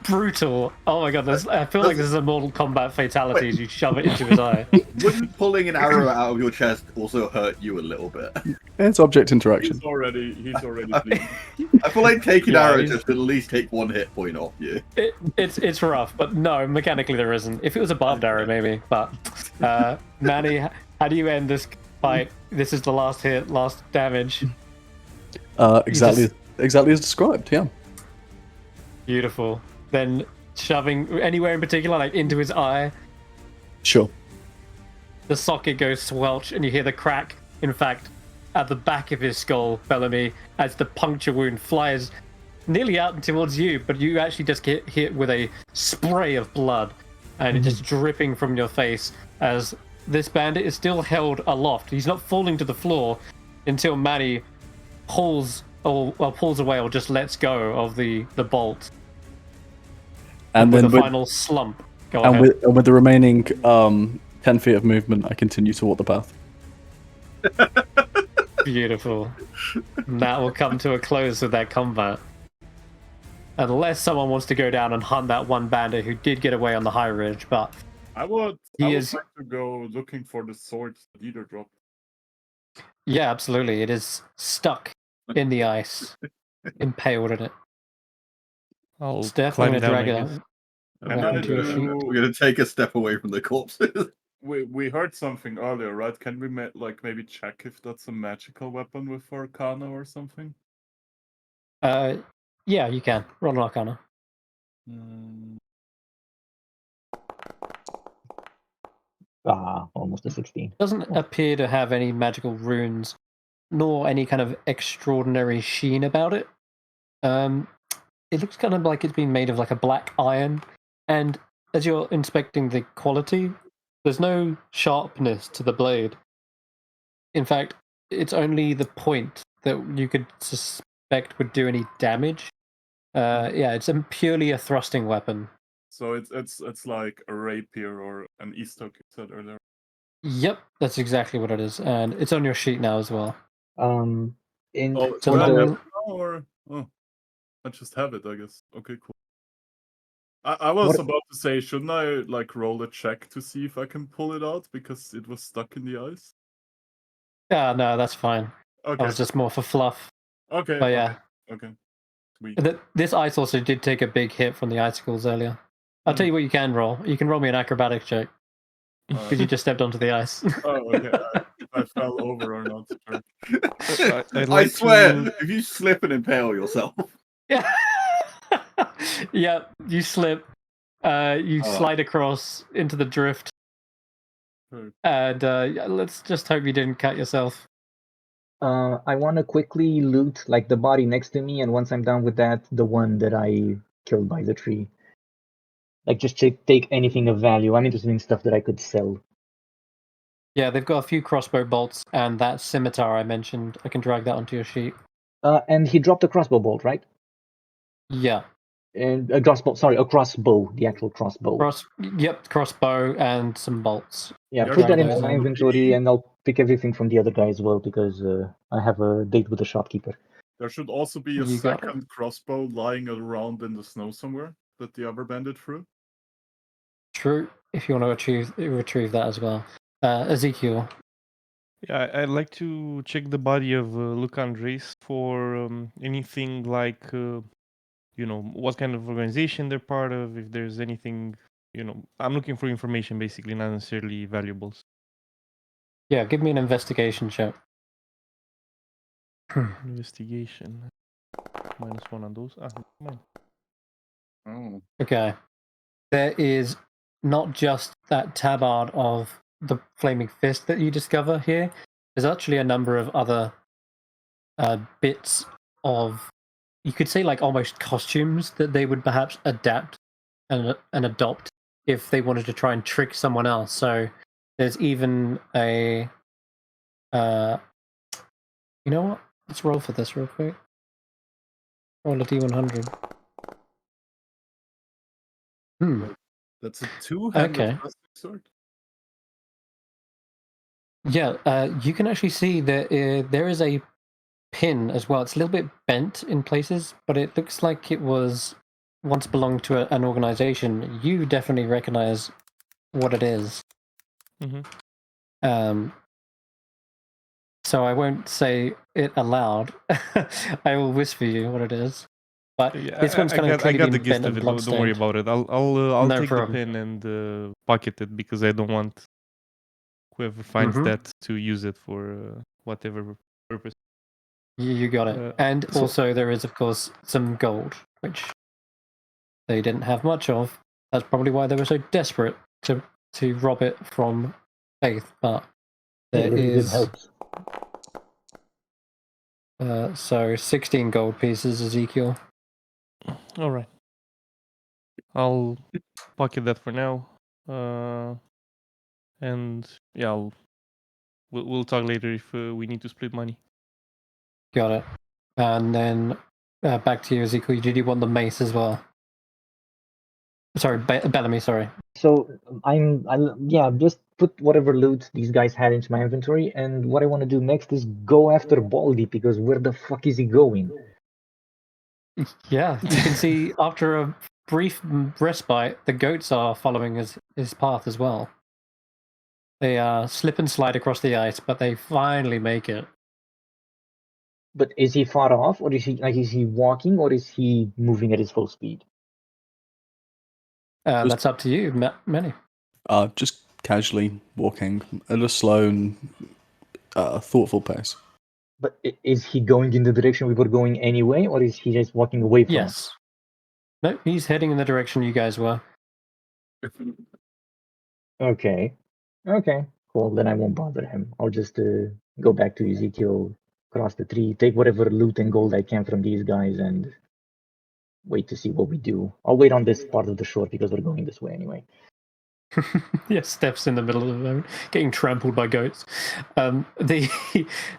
Brutal. Oh my god, I feel like this is a Mortal Kombat fatality as you shove it into his eye. Wouldn't pulling an arrow out of your chest also hurt you a little bit? It's object interaction. He's already bleeding. I feel like taking Yeah, arrows he's- just at least take 1 hit point off you. It's rough, but no, mechanically there isn't. If it was a barbed arrow, maybe. But Manny, how do you end this fight? This is the last hit, last damage. Exactly as described. Yeah. Beautiful. Then shoving anywhere in particular, like into his eye. Sure. The socket goes swelch, and you hear the crack. In fact, at the back of his skull, Bellamy, as the puncture wound flies nearly out and towards you, but you actually just get hit with a spray of blood, and it's just dripping from your face as this bandit is still held aloft. He's not falling to the floor until Manny pulls away or just lets go of the bolt. And with then the final slump. Go and ahead. with the remaining 10 feet of movement, I continue toward the path. Beautiful. And that will come to a close with that combat. Unless someone wants to go down and hunt that one bandit who did get away on the high ridge, but I would He like is- to go looking for the sword that Leader dropped. yeah, absolutely. It is stuck in the ice, impaled in it. I'll Steph, I'm climb going to down, drag I it guess. out. And Back then into your sheet. We're gonna take a step away from the corpses. we heard something earlier, right? Can we maybe check if that's a magical weapon with Arcana or something? Yeah, you can. Roll an Arcana. Almost a 16. Doesn't appear to have any magical runes, nor any kind of extraordinary sheen about it. It looks kind of like it's been made of like a black iron, and as you're inspecting the quality, there's no sharpness to the blade. In fact, it's only the point that you could suspect would do any damage. Yeah, it's purely a thrusting weapon. So it's like a rapier or an Eastok you said earlier. Yep, that's exactly what it is, and it's on your sheet now as well. In Oh, So do I long- have it now, or I just have it, I guess. Okay, cool. I was What- about to say, shouldn't I like roll a check to see if I can pull it out because it was stuck in the ice? Yeah, no, that's fine. Okay. That was just more for fluff. Okay. But yeah, Okay. Sweet. this ice also did take a big hit from the icicles earlier. I'll tell you what you can roll. You can roll me an acrobatics check because you just stepped onto the ice. Oh, okay. If I fell over or not. Sure. I'd I like swear, to- if you slip and impale yourself, Yeah. Yeah, you slip. You slide across into the drift. Sure. And let's just hope you didn't cut yourself. I want to quickly loot like the body next to me, and once I'm done with that, the one that I killed by the tree. Like just take anything of value. I'm interested in stuff that I could sell. Yeah, they've got a few crossbow bolts and that scimitar I mentioned. I can drag that onto your sheet. And he dropped a crossbow bolt, right? Yeah. And a crossbow. Sorry, a crossbow. The actual crossbow. Crossbow and some bolts. Yeah, You're put that right, into those my are- inventory, and I'll pick everything from the other guy as well because I have a date with the shopkeeper. There should also be a You got it. second crossbow lying around in the snow somewhere that the other bandit threw. True, if you want to retrieve that as well. Ezekiel. Yeah, I'd like to check the body of Andres for anything like, what kind of organization they're part of, if there's anything, I'm looking for information basically, not necessarily valuables. Yeah, give me an investigation check. Investigation. -1 on those. Mine. Oh. Okay. There is not just that tabard of the flaming fist that you discover here. There's actually a number of other bits of, you could say, like almost costumes that they would perhaps adapt and adopt if they wanted to try and trick someone else. So there's even a, you know what? Let's roll for this real quick. Roll a D100. That's a two-handed Okay. plastic sword. Yeah, you can actually see that there is a pin as well. It's a little bit bent in places, but it looks like it was once belonged to an organization. You definitely recognize what it is. Mm-hmm. So I won't say it aloud. I will whisper you what it is. But this one's kind of I clearly got the been gist bent of and it. Don't worry bloodstained. about it. I'll No take problem. the pin and pocket it because I don't want whoever finds Mhm. that to use it for whatever purpose. You got it. And so- also there is, of course, some gold, which they didn't have much of. That's probably why they were so desperate to rob it from Faith. But Yeah, there little bit is helps. so 16 gold pieces, Ezekiel. All right. I'll pocket that for now. And yeah, we'll talk later if we need to split money. Got it. And then back to you, Ezekiel. Did you want the mace as well? Sorry, Bellamy. Sorry. So just put whatever loot these guys had into my inventory, and what I want to do next is go after Baldy, because where the fuck is he going? Yeah, you can see after a brief respite, the goats are following his path as well. They slip and slide across the ice, but they finally make it. But is he far off, or is he walking, or is he moving at his full speed? That's up to you, Manny. Just casually walking at a slow and thoughtful pace. But is he going in the direction we were going anyway, or is he just walking away from us? Yes. No, he's heading in the direction you guys were. Okay. Okay. Cool. Then I won't bother him. I'll just go back to Ezekiel, cross the tree, take whatever loot and gold I can from these guys, and wait to see what we do. I'll wait on this part of the shore because we're going this way anyway. Yeah, Stef's in the middle of the getting trampled by goats. The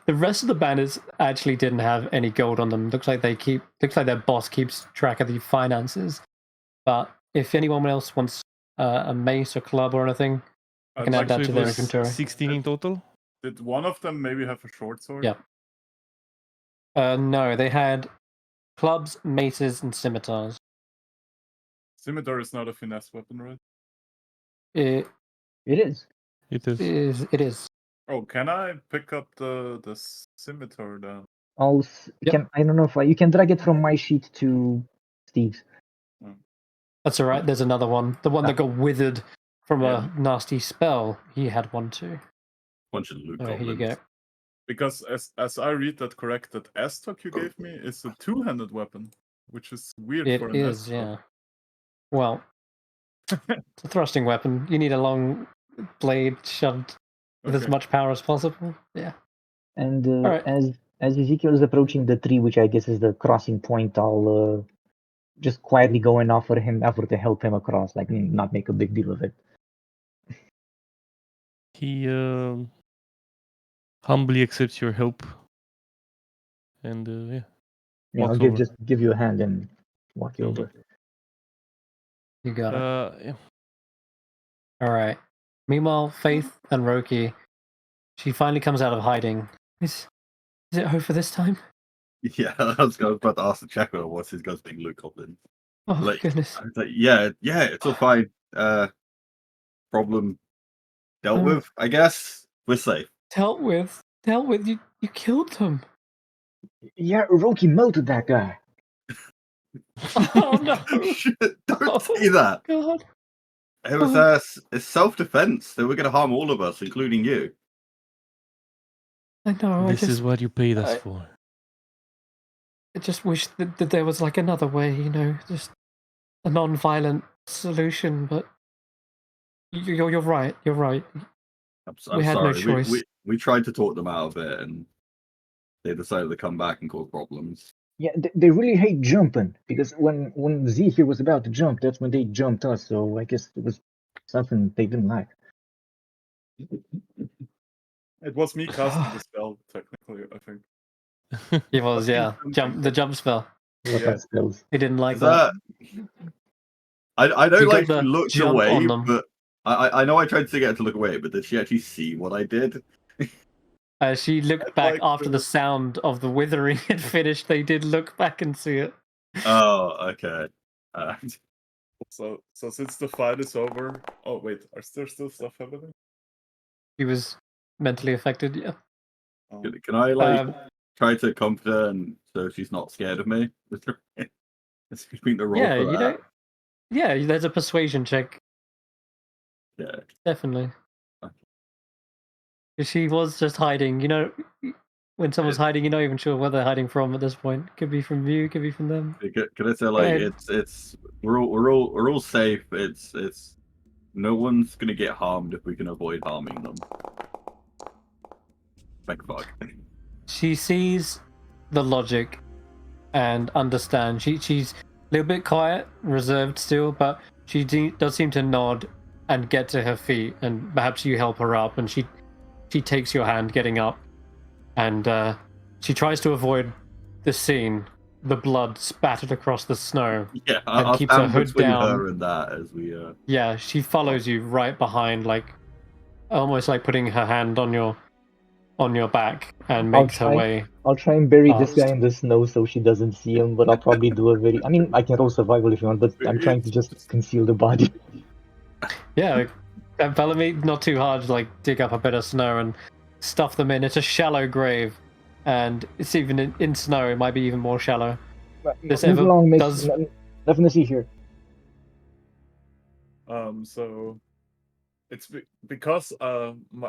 rest of the bandits actually didn't have any gold on them. Looks like their boss keeps track of the finances. But if anyone else wants a mace or club or anything, you can add that So to it their was inventory. 16 in total. Did one of them maybe have a short sword? Yeah. No, they had clubs, maces, and scimitars. Scimitar is not a finesse weapon, right? It is. It is. It is. Oh, can I pick up the scimitar then? I don't know if you can drag it from my sheet to Steve's. That's all right. There's another one. The one that got withered from a nasty spell. He had one too. Bunch of loot Here you go. Because as I read that correct, that S-Talk you gave me is a two-handed weapon, which is weird for an It is, S-Talk. yeah. Well, it's a thrusting weapon. You need a long blade shoved with as much power as possible. Yeah. And right. as Ezekiel is approaching the tree, which I guess is the crossing point, I'll just quietly go and offer to help him across, like not make a big deal of it. He humbly accepts your help, and Yeah, walks I'll over. just give you a hand and walk you over. You got it. Yeah. All right. Meanwhile, Faith and Roki, she finally comes out of hiding. Is it over this time? Yeah, I was about to ask the checker what's his guy's being Luke Goblin. Oh, goodness. I was like, yeah, it's all fine. Problem dealt with, I guess. We're safe. Dealt with? You killed them. Yeah, Roki melted that guy. Oh, no. Don't say that. God. It was it's self-defense. They were going to harm all of us, including you. I know. This is what you paid us for. I just wish that there was like another way, just a non-violent solution. But you're right. You're right. I'm We had sorry. no choice. We tried to talk them out of it, and they decided to come back and cause problems. Yeah, they really hate jumping because when Z here was about to jump, that's when they jumped us. So I guess it was something they didn't like. It was me casting the spell, technically, I think. He was, yeah. The jump spell. What Yeah. are spells? He didn't like Is that. I know, She got like, she the looked jump away, on them. but I know I tried to get her to look away, but did she actually see what I did? She looked I'd back like after to- the sound of the withering had finished. They did look back and see it. Oh, okay. So since the fight is over... Oh, wait, are there still stuff happening? He was mentally affected, yeah. Can I, like, Um, try to comfort her and so she's not scared of me? It's between the roll yeah, for you that. know. Yeah, there's a persuasion check. Yeah. Definitely. She was just hiding. You know, when someone's hiding, you're not even sure where they're hiding from at this point. Could be from you, could be from them. Can I say, like, ahead. it's we're all safe. It's no one's gonna get harmed if we can avoid harming them. Thank fuck. She sees the logic and understands. She's a little bit quiet, reserved still, but she does seem to nod and get to her feet, and perhaps you help her up, and she takes your hand getting up, and she tries to avoid the scene, the blood spattered across the snow. Yeah, And I'll keeps her stand hood between down. her and that as we Yeah, she follows you right behind, like almost like putting her hand on your back and I'll makes her try- way. I'll try and bury this guy Fast. in the snow so she doesn't see him, but I'll probably do a very... I mean, I can roll survival if you want, but I'm trying to just conceal the body. Yeah, Bellamy, not too hard to like dig up a bit of snow and stuff them in. It's a shallow grave, and it's even in snow. It might be even more shallow. This Move ever along, miss. does- Nothing to see here. So it's because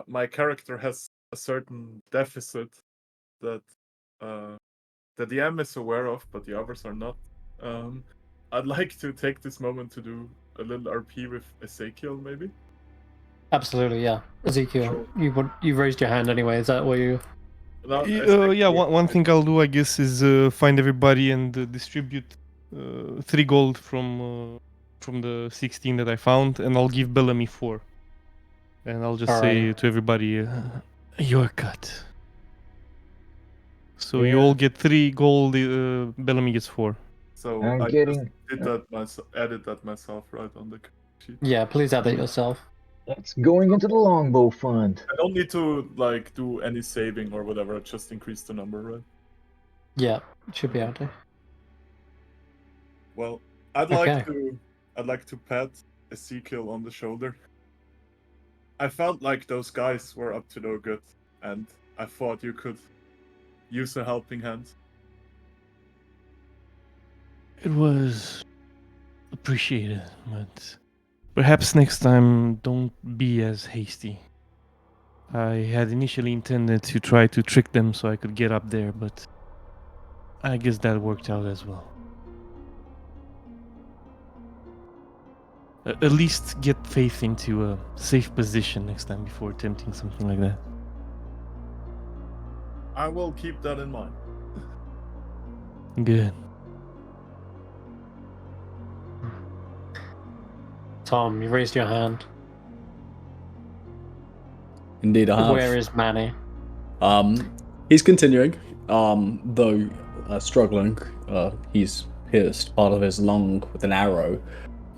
my character has a certain deficit that the DM is aware of, but the others are not. I'd like to take this moment to do a little RP with Ezekial, maybe. Absolutely, yeah. Ezekial, you raised your hand anyway. Is that what you? No, Yeah, one thing I'll do, I guess, is find everybody and distribute 3 gold from the 16 that I found, and I'll give Bellamy 4. And I'll just say Alright. to everybody, your cut. So you Yeah. all get 3 gold, Bellamy gets 4. So I'm I getting... just did that added that myself right on the sheet. Yeah, please add that yourself. It's going into the longbow fund. I don't need to like do any saving or whatever. I just increase the number, right? Yeah, it should be out there. Well, I'd like to pat Ezekiel on the shoulder. I felt like those guys were up to no good, and I thought you could use a helping hand. It was appreciated, but perhaps next time don't be as hasty. I had initially intended to try to trick them so I could get up there, but I guess that worked out as well. At least get Faith into a safe position next time before attempting something like that. I will keep that in mind. Good. Tom, you raised your hand. Indeed, I have. Where is Manny? He's continuing, though struggling. He's pierced part of his lung with an arrow,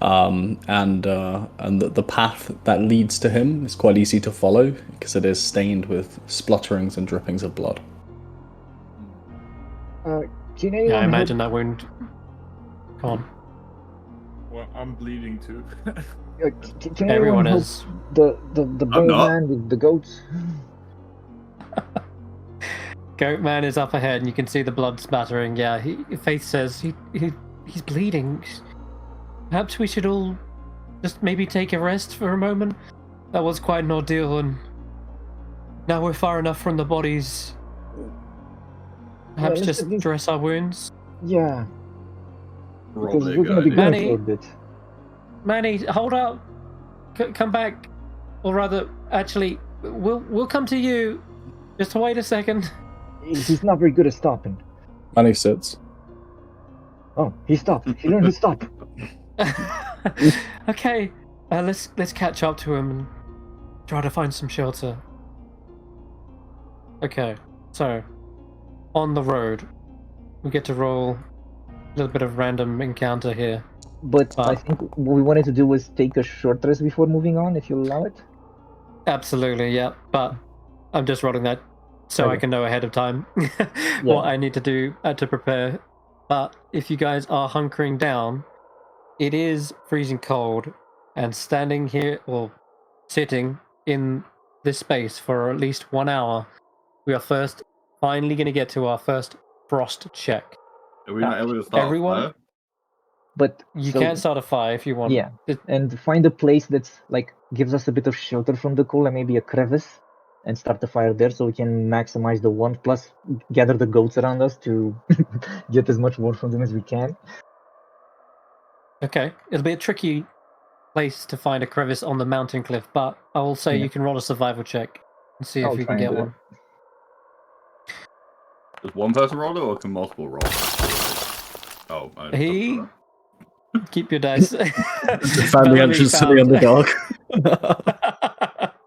and the path that leads to him is quite easy to follow because it is stained with splutterings and drippings of blood. Can Yeah, I anyone imagine that wound. Come on. Well, I'm bleeding too. can Everyone anyone help is. the bald not. man with the goats? Goatman is up ahead, and you can see the blood splattering. Yeah, Faith says he's bleeding. Perhaps we should all just maybe take a rest for a moment. That was quite an ordeal, and now we're far enough from the bodies. Perhaps let's just at least- dress our wounds. Yeah, because Probably a we're good gonna be idea. gone Manny. for a bit. Manny, hold up. Come back, or rather, actually, we'll come to you. Just wait a second. He's not very good at stopping. Manny sits. Oh, he stopped. He learned to stop. Okay, let's catch up to him and try to find some shelter. Okay, so on the road, we get to roll a little bit of random encounter here. But I Ah. think what we wanted to do was take a short rest before moving on, if you allow it. Absolutely, yeah. But I'm just rolling that so I Okay. can know ahead of time Yeah. what I need to do to prepare. But if you guys are hunkering down, it is freezing cold, and standing here or sitting in this space for at least 1 hour, we are finally going to get to our first frost check. Are we not able to start Everyone- a fire? But You so, can start a fire if you want. Yeah. And find a place that's like gives us a bit of shelter from the cold, and maybe a crevice, and start the fire there so we can maximize the warmth. Plus, gather the goats around us to get as much warmth from them as we can. Okay, it'll be a tricky place to find a crevice on the mountain cliff, but I will say Yeah. you can roll a survival check and see I'll if you try can and get do one. Does one person roll it or can multiple roll? Oh, I He keep your dice. Found the Bellamy entrance to the found- underdark.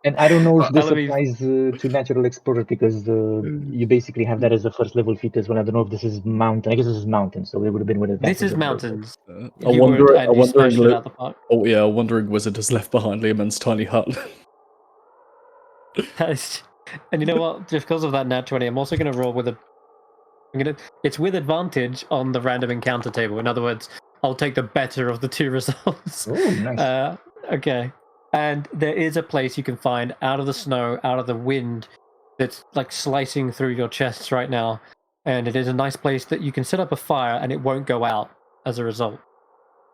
And I don't know if this Bellamy- applies to natural explorer, because you basically have that as a first level feat as well. I don't know if this is mountain. I guess this is mountain, so it would have been with advantage. This is on those. mountains. A You would, and you smashed it out the park. Oh yeah, a wandering wizard has left behind Liamon's tiny hut. And you know what? Just because of that nat 20, I'm also going to roll with it's with advantage on the random encounter table. In other words, I'll take the better of the two results. Oh, nice. Okay. And there is a place you can find out of the snow, out of the wind, that's like slicing through your chests right now. And it is a nice place that you can set up a fire and it won't go out as a result.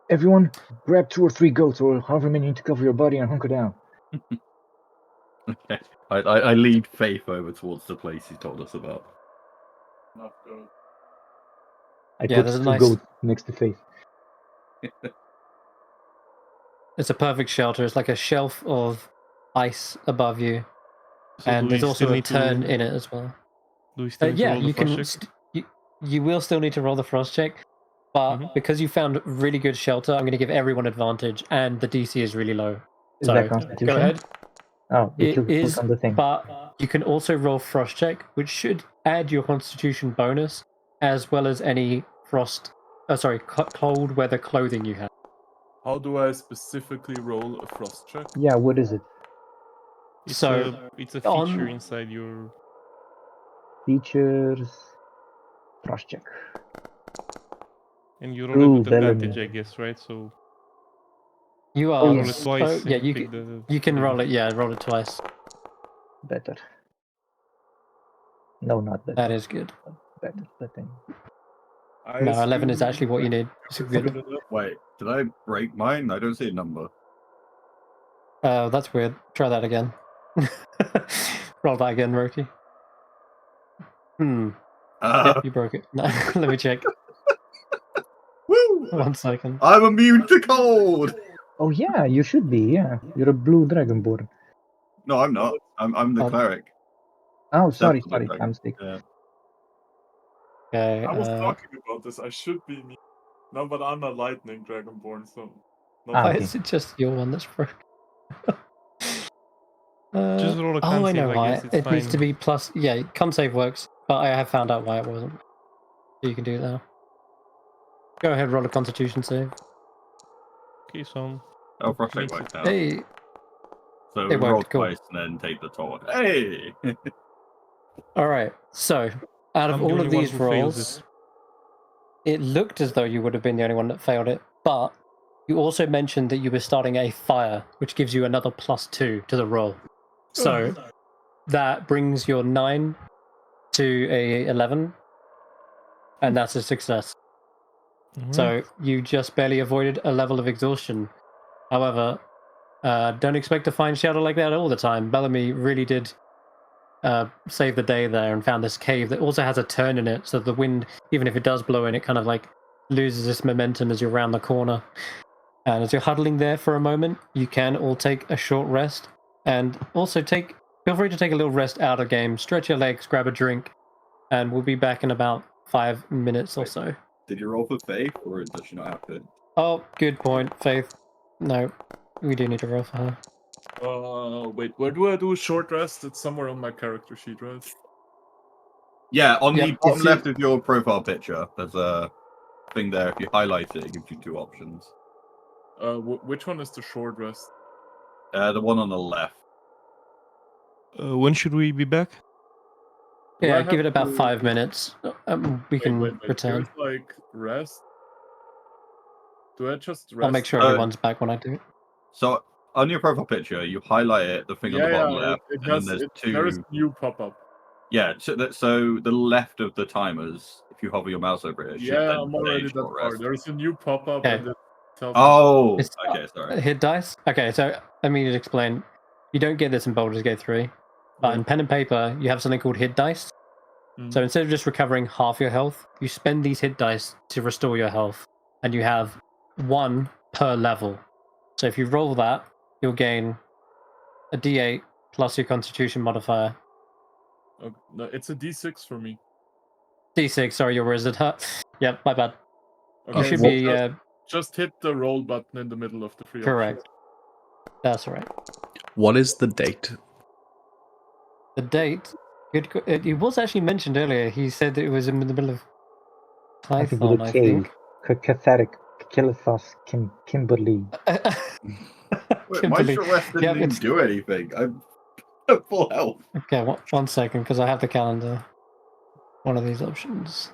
Everyone, grab 2 or 3 goats, or however many you need to cover your body, and hunker down. Okay. I lead Faith over towards the place he told us about. Enough goat. I Yeah, put there's a 2 nice- goats next to Faith. It's a perfect shelter. It's like a shelf of ice above you. So And do there's we also still a need to- turn in it as well. Do we still need to Yeah, roll the you can. frost check? You will still need to roll the frost check, but Mhm. because you found really good shelter, I'm going to give everyone advantage, and the DC is really low. Is So that Constitution? go ahead. Oh, you It killed the is, foot on the thing. but you can also roll frost check, which should add your Constitution bonus, as well as any cold weather clothing you have. How do I specifically roll a frost check? Yeah, what is it? It's So, it's a feature on- inside your. Features. Frost check. And you roll it with Bellamy. advantage, I guess, right? So You are. Oh, roll it twice. Oh, and yeah, you pick can, the- you can the- roll it. Yeah, roll it twice. Better. No, not better. That is good. Better. Better. No, 11 is actually what you need. It's good. Wait, did I break mine? I don't see a number. That's weird. Try that again. Roll that again, Roki. Yep, you broke it. No, let me check. Woo! 1 second. I'm immune to cold. Oh yeah, you should be. Yeah, you're a blue dragonborn. No, I'm not. I'm the Oh. cleric. Oh, sorry, Definitely sorry, dragon. I'm mistaken. Yeah. Okay. I was talking about this. I should be me. No, but I'm a lightning dragonborn, so. No, Ah, Why okay. is it just your one that's broken? Just roll a oh, I con know save, I why. guess, it's It needs to fine. be plus. Yeah, com save works, but I have found out why it wasn't. So you can do it now. Go ahead, roll a Constitution save. Okay, so Oh, frost check Makes worked it- out. Hey, So it we worked, roll cool. twice and then take the torch. Hey! all right. So, out of I'm the all only of one these who fails rolls, it looked as though you would have been the only one that failed it, but you also mentioned that you were starting a fire, which gives you another +2 to the roll. So that brings your 9 to a 11, and that's a success. So you just barely avoided a level of exhaustion. However, don't expect to find shelter like that all the time. Bellamy really did save the day there and found this cave that also has a turn in it, so the wind, even if it does blow in, it kind of like loses its momentum as you're around the corner. And as you're huddling there for a moment, you can all take a short rest, and also feel free to take a little rest out of game, stretch your legs, grab a drink, and we'll be back in about 5 minutes or so. Did you roll for Faith, or does she not have to? Oh, good point, Faith. No, we do need to roll for her. Wait, where do I do a short rest? It's somewhere on my character sheet, right? Yeah, on Yep, the bottom it's left of your profile picture, there's a thing there. If you highlight it, it gives you 2 options. Which one is the short rest? The one on the left. When should we be back? Do Yeah, I give it have about to- 5 minutes. We can Wait. return. Here's like rest. Do I just rest? I'll make sure everyone's back when I do it. So on your profile picture, you highlight it, the thing on the bottom left, It and then has. there's There is 2. new pop up. Yeah, so the left of the timers, if you hover your mouse over it, it should then I'm say already that short far. rest. There is a new pop up, Okay. and it tells Oh, It's, okay, sorry. hit dice? Okay, so let me just explain. You don't get this in Baldur's Gate 3. But in pen and paper, you have something called hit dice. So instead of just recovering half your health, you spend these hit dice to restore your health. And you have 1 per level. So if you roll that, you'll gain a d8 plus your constitution modifier. No, it's a D6 for me. D6, sorry, your wizard. Yep, my bad. Okay, You should so be just hit the roll button in the middle of the free correct. options. That's right. What is the date? The date, it was actually mentioned earlier. He said that it was in the middle of I think with Python, a I K. think. Cathartic, Kilithos, Kimberly. Wait, my Kimberly. short rest didn't Yeah, even it's- do anything. I'm at full health. Okay, one second, because I have the calendar. One of these options.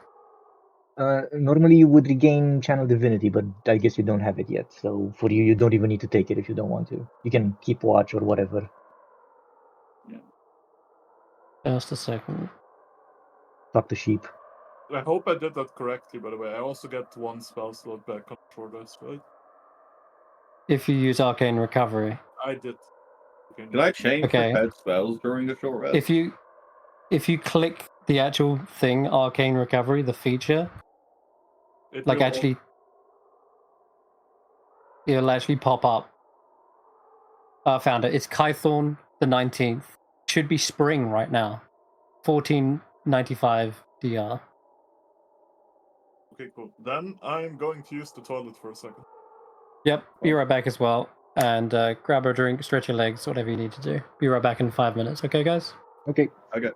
Normally you would regain Channel Divinity, but I guess you don't have it yet. So for you, you don't even need to take it if you don't want to. You can keep watch or whatever. Just a second. Talk to sheep. I hope I did that correctly, by the way. I also get 1 spell slot back on short rest, right? If you use Arcane Recovery. I did. Can I change Okay. prepared spells during a short rest? If you click the actual thing, Arcane Recovery, the feature, It like will actually, it'll actually pop up. Found it. It's Kythorn the 19th. Should be spring right now. 1495 DR. Okay, cool. Then I'm going to use the toilet for a second. Yep, be right back as well. And grab a drink, stretch your legs, whatever you need to do. Be right back in 5 minutes, okay, guys? Okay. Okay.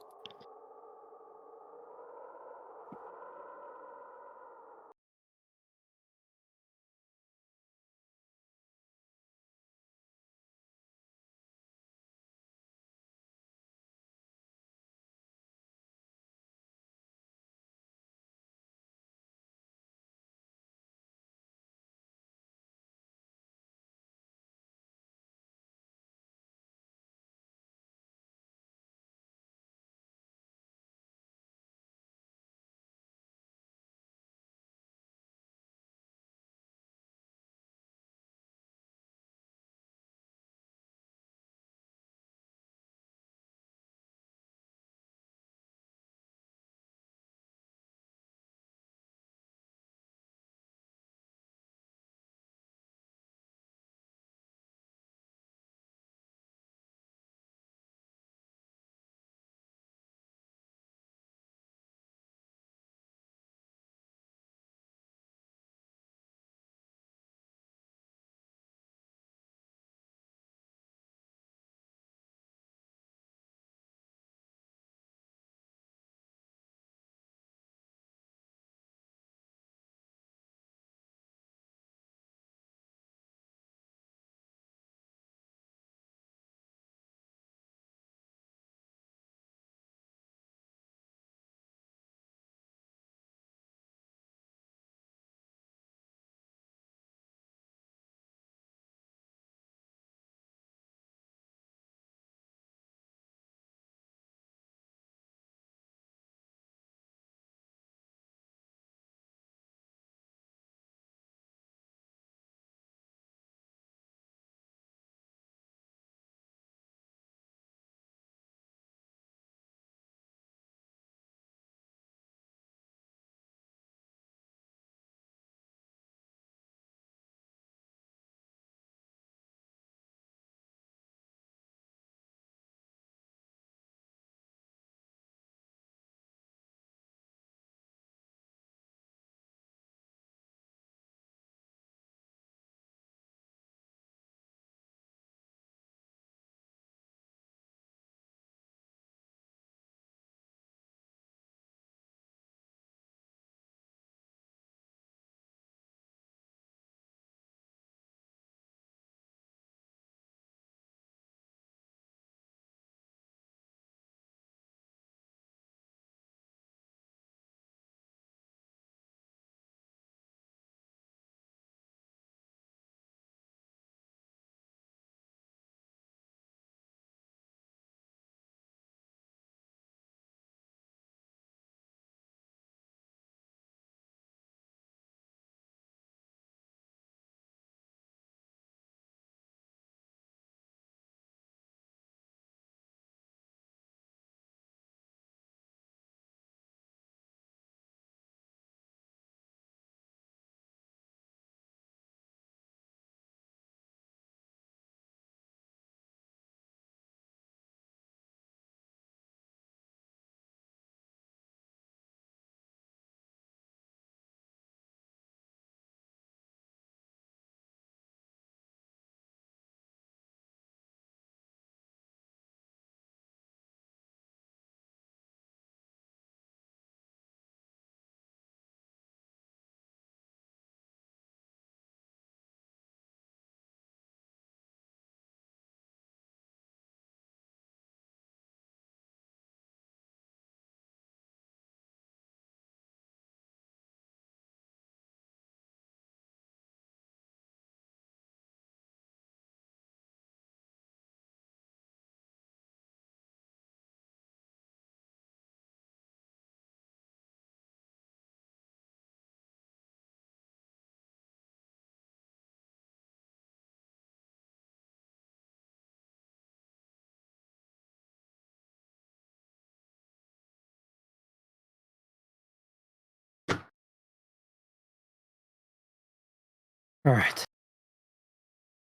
Alright.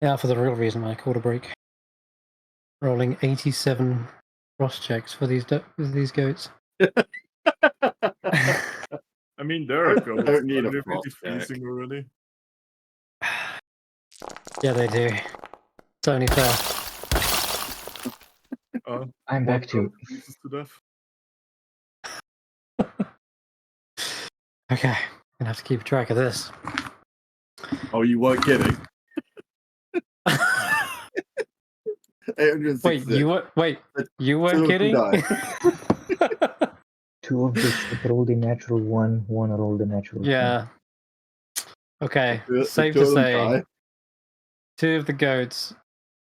Now for the real reason I called a break. Rolling 87 frost checks for these goats. I mean, there are goats. Don't need a They're frost pretty check. freezing already. Yeah, they do. It's only fair. I'm One back too. goat freezes to death. Okay, I'm gonna have to keep track of this. Oh, you weren't kidding. 866. Wait, you weren't Two of them kidding? died. 2 of the shit rolled a natural 1, 1 rolled a natural 2. Yeah. Okay, safe Two to of them say, died. 2 of the goats.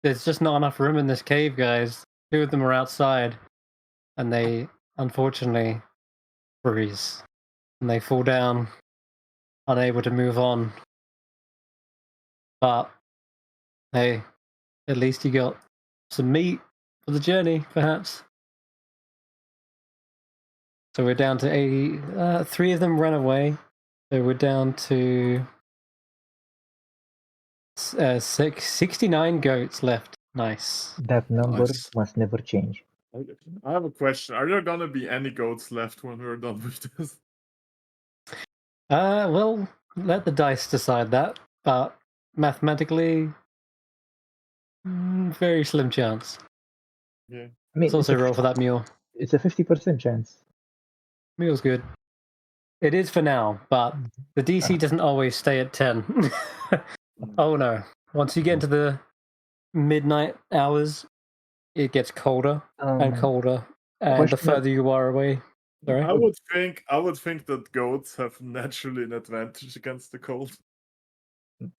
There's just not enough room in this cave, guys. 2 of them are outside, and they unfortunately freeze, and they fall down, unable to move on. But hey, at least you got some meat for the journey, perhaps. So we're down to 80. 3 of them ran away. So we're down to 69 goats left. Nice. That number Nice. must never change. I have a question. Are there gonna be any goats left when we're done with this? Well, let the dice decide that. But mathematically, very slim chance. Yeah. I mean, Let's also roll for that mule. it's a 50% chance. Mule's good. It is for now, but the DC doesn't always stay at 10. Oh no. Once you get into the midnight hours, it gets colder and colder. And the question- further you are away. Sorry? I would think that goats have naturally an advantage against the cold.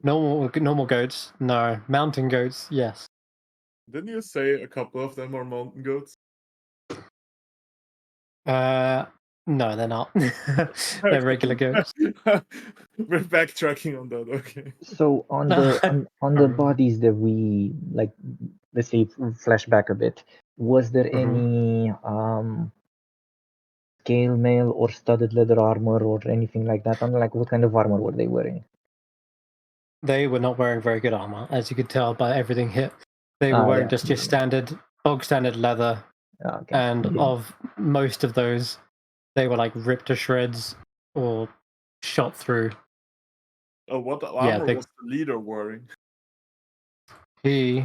Normal goats, no. Mountain goats, yes. Didn't you say a couple of them are mountain goats? No, they're not. They're regular goats. We're backtracking on that, okay. So on the on the bodies that we like, let's say flash back a bit, was there any scale mail or studded leather armor or anything like that? Like, what kind of armor were they wearing? They were not wearing very good armor, as you could tell by everything hit. They were wearing just your bog standard leather, Okay. and of most of those, they were like ripped to shreds or shot through. Oh, what armor was the leader wearing? He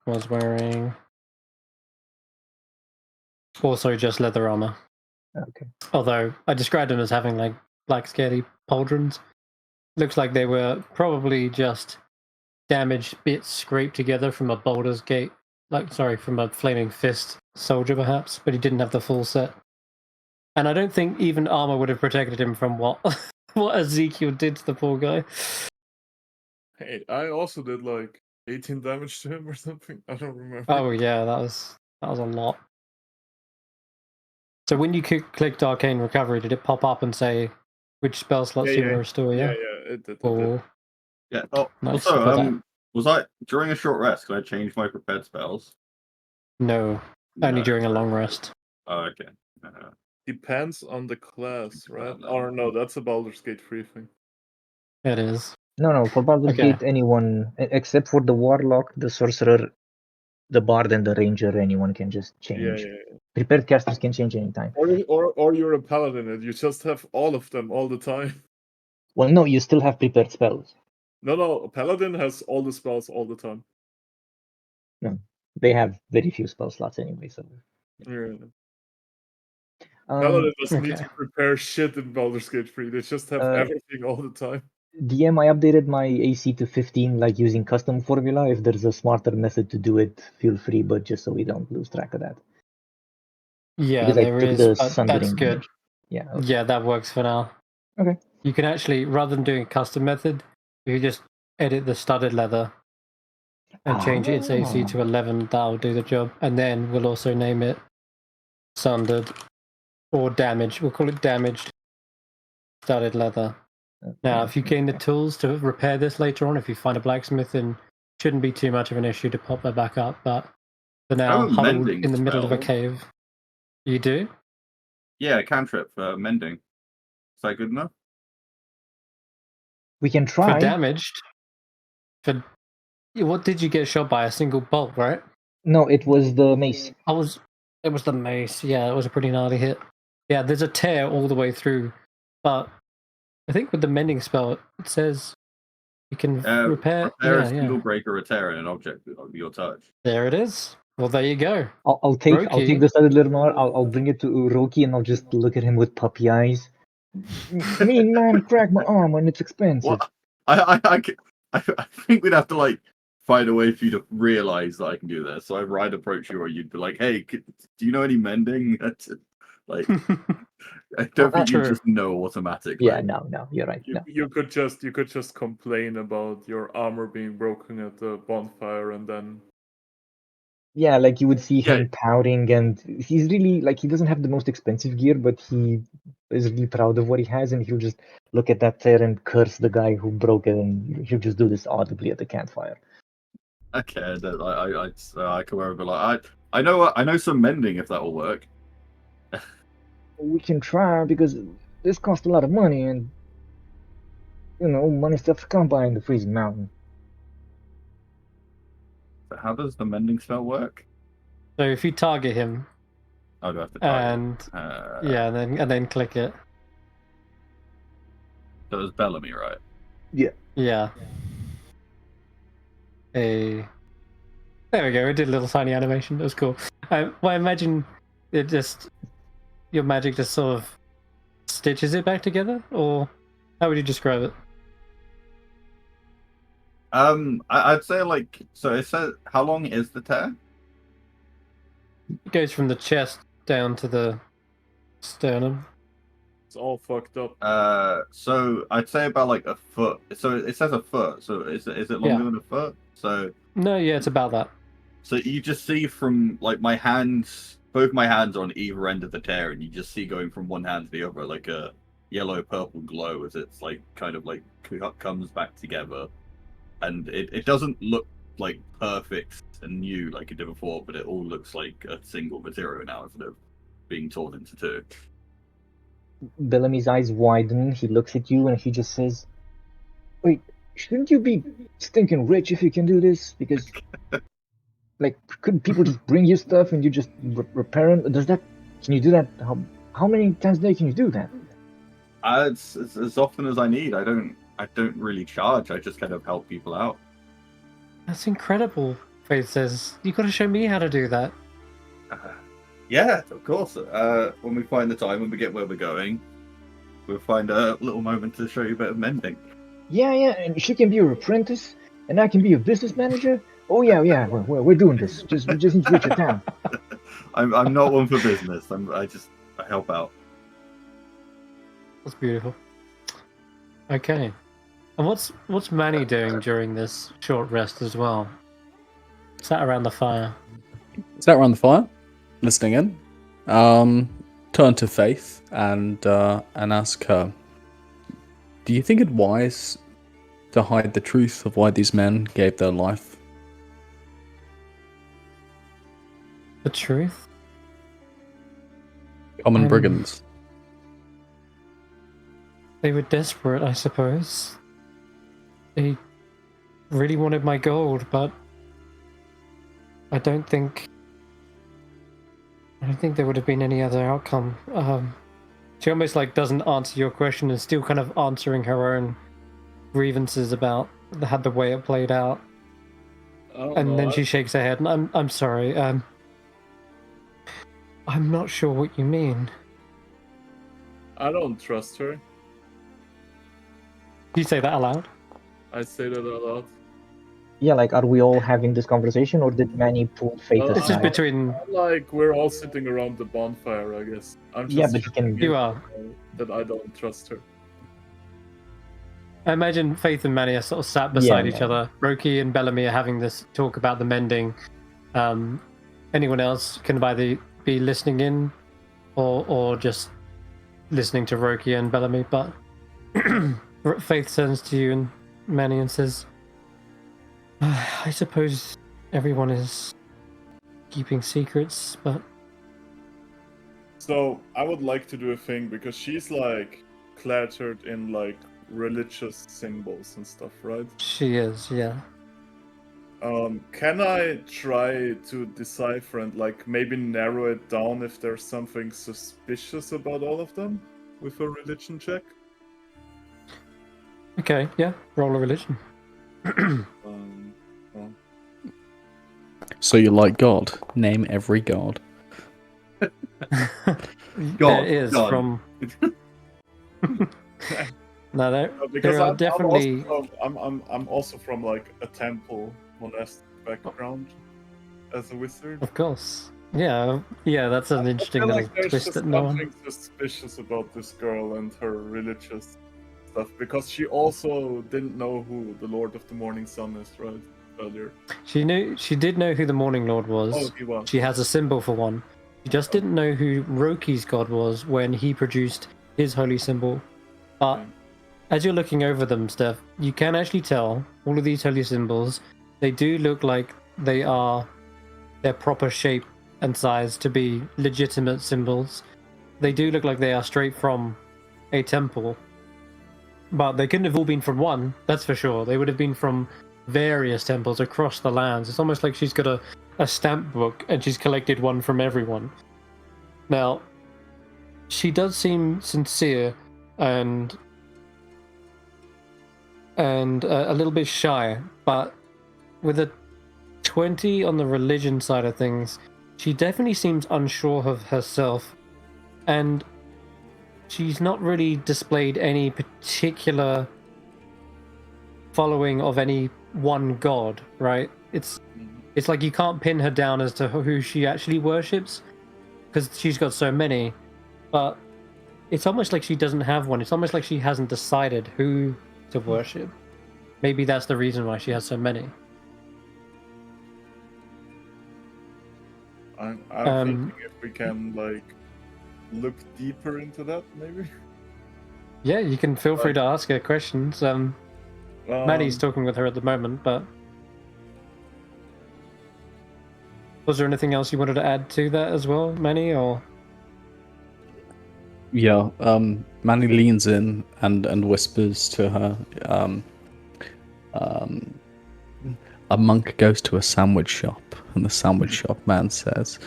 was wearing also just leather armor. Okay. Although I described them as having like black scaly pauldrons. Looks like they were probably just damaged bits scraped together from a Baldur's Gate, from a Flaming Fist soldier perhaps, but he didn't have the full set. And I don't think even armor would have protected him from what Ezekial did to the poor guy. Hey, I also did like 18 damage to him or something. I don't remember. Oh yeah, that was a lot. So when you clicked Arcane Recovery, did it pop up and say which spell slots you want to restore? Yeah, it did. Yeah. Oh, Nice. also, was I during a short rest? Can I change my prepared spells? No, only during a long rest. Oh, okay. Depends on the class, right? Or no, that's a Baldur's Gate 3 thing. It is. No, for Baldur's Gate, anyone except for the Warlock, the Sorcerer, the Bard, and the Ranger, anyone can just change. Yeah. Prepared casters can change anytime. Or you're a paladin and you just have all of them all the time. Well, no, you still have prepared spells. No, a paladin has all the spells all the time. No, they have very few spell slots anyway. So. Yeah. Paladin doesn't need to prepare shit in Baldur's Gate 3. They just have everything all the time. DM, I updated my AC to 15, like using custom formula. If there's a smarter method to do it, feel free, but just so we don't lose track of that. Yeah, because there is. That's good. Yeah. Okay. Yeah, that works for now. Okay. You can actually, rather than doing a custom method, you just edit the studded leather and change its AC to 11. That'll do the job. And then we'll also name it sundered or damaged. We'll call it damaged studded leather. Okay. Now, if you gain the tools to repair this later on, if you find a blacksmith, then shouldn't be too much of an issue to pop that back up. But for now, huddled in the middle of a cave. You do? Yeah, cantrip for mending. Is that good enough? We can try. For damaged? What did you get shot by? A single bolt, right? No, it was the mace. It was the mace. Yeah, it was a pretty gnarly hit. Yeah, there's a tear all the way through, but I think with the mending spell, it says you can repair. Repair a Yeah, single yeah. break or a tear in an object of your touch. There it is. Well, there you go. I'll take Roki. the studded little more. I'll bring it to Roki and I'll just look at him with puppy eyes. Mean man cracked my arm when it's expensive. Well, I think we'd have to like find a way for you to realize that I can do this. So I'd approach you, or you'd be like, "Hey, do you know any mending?" Like, I don't think you True. just know automatically. Yeah, no, you're right. No. You could just complain about your armor being broken at the bonfire, and then Yeah, like you would see Yeah. him pouting, and he's really like he doesn't have the most expensive gear, but he is really proud of what he has, and he'll just look at that tear and curse the guy who broke it, and he'll just do this audibly at the campfire. Okay, I come over like I know some mending if that will work. We can try because this costs a lot of money, and you know, money stuff to come by in the freezing mountain. But how does the mending spell work? So if you target him, I do have to target. and yeah, and then click it. So it was Bellamy, right? Yeah. There we go. It did a little tiny animation. That was cool. Well, I imagine your magic just sort of stitches it back together, or how would you describe it? I'd say like so. It says how long is the tear? It goes from the chest down to the sternum. it's all fucked up. So I'd say about like a foot. So it says a foot. So is it longer Yeah. than a foot? So No, yeah, it's about that. so you just see from like my hands, both my hands are on either end of the tear, and you just see going from one hand to the other like a yellow purple glow as it's like kind of like comes back together, and it doesn't look like perfect and new like it did before, but it all looks like a single material now instead of being torn into two. Bellamy's eyes widen. He looks at you and he just says, "Wait, shouldn't you be stinking rich if you can do this? Because, like, couldn't people just bring you stuff and you just repair them? Can you do that? How many times a day can you do that?" It's as often as I need. I don't really charge. I just kind of help people out. That's incredible. Faith says, "You got to show me how to do that." Yeah, of course. When we find the time, when we get where we're going, we'll find a little moment to show you a bit of mending. Yeah, and she can be your apprentice, and I can be your business manager. Oh yeah, we're doing this. We just need to reach your town. I'm not one for business. I help out. That's beautiful. Okay. And what's Manny doing during this short rest as well? Sat around the fire. Sat around the fire, listening in. Turn to Faith and ask her, do you think it wise to hide the truth of why these men gave their life? The truth? Common brigands. They were desperate, I suppose. They really wanted my gold, but I don't think there would have been any other outcome. She almost like doesn't answer your question and still kind of answering her own grievances about the way it played out. And then she shakes her head, and I'm sorry. I'm not sure what you mean. I don't trust her. You say that aloud? I say that out loud. Yeah, like, are we all having this conversation, or did Manny pull Faith Well, This is aside? between Like, we're all sitting around the bonfire, I guess. I'm just Yeah, but you can. you are. that I don't trust her. I imagine Faith and Manny are sort of sat beside Yeah, each no. other. Roki and Bellamy are having this talk about the mending. Anyone else can either be listening in or just listening to Roki and Bellamy. But Faith turns to you and Manny and says, I suppose everyone is keeping secrets, but So, I would like to do a thing, because she's, like, cluttered in, like, religious symbols and stuff, right? She is, yeah. Can I try to decipher and like maybe narrow it down if there's something suspicious about all of them with a religion check? Okay, yeah. Roll a religion. Well, So you like God? Name every god. There is God. from. No, there because are definitely. I'm also from like a temple monastic background as a wizard. Of course. Yeah, that's an I interesting feel little like there's twist just that no one. something suspicious about this girl and her religious stuff because she also didn't know who the Lord of the Morning Sun is, right? Earlier. She did know who the Morning Lord was. Oh, he was. She has a symbol for one. She just didn't know who Roki's god was when he produced his holy symbol. But Okay. as you're looking over them, Steph, you can actually tell all of these holy symbols, they do look like they are their proper shape and size to be legitimate symbols. They do look like they are straight from a temple. But they couldn't have all been from one, that's for sure. They would have been from various temples across the lands. It's almost like she's got a stamp book and she's collected one from everyone. Now, she does seem sincere and a little bit shy, but with a 20 on the religion side of things, she definitely seems unsure of herself, and she's not really displayed any particular following of any one god, right? It's like you can't pin her down as to who she actually worships, because she's got so many, but it's almost like she doesn't have one. It's almost like she hasn't decided who to worship. Maybe that's the reason why she has so many. I'm thinking if we can like look deeper into that, maybe. Yeah, you can feel free to ask her questions. Manny's talking with her at the moment, but was there anything else you wanted to add to that as well, Manny? Or Yeah, Manny leans in and whispers to her, a monk goes to a sandwich shop, and the sandwich shop man says,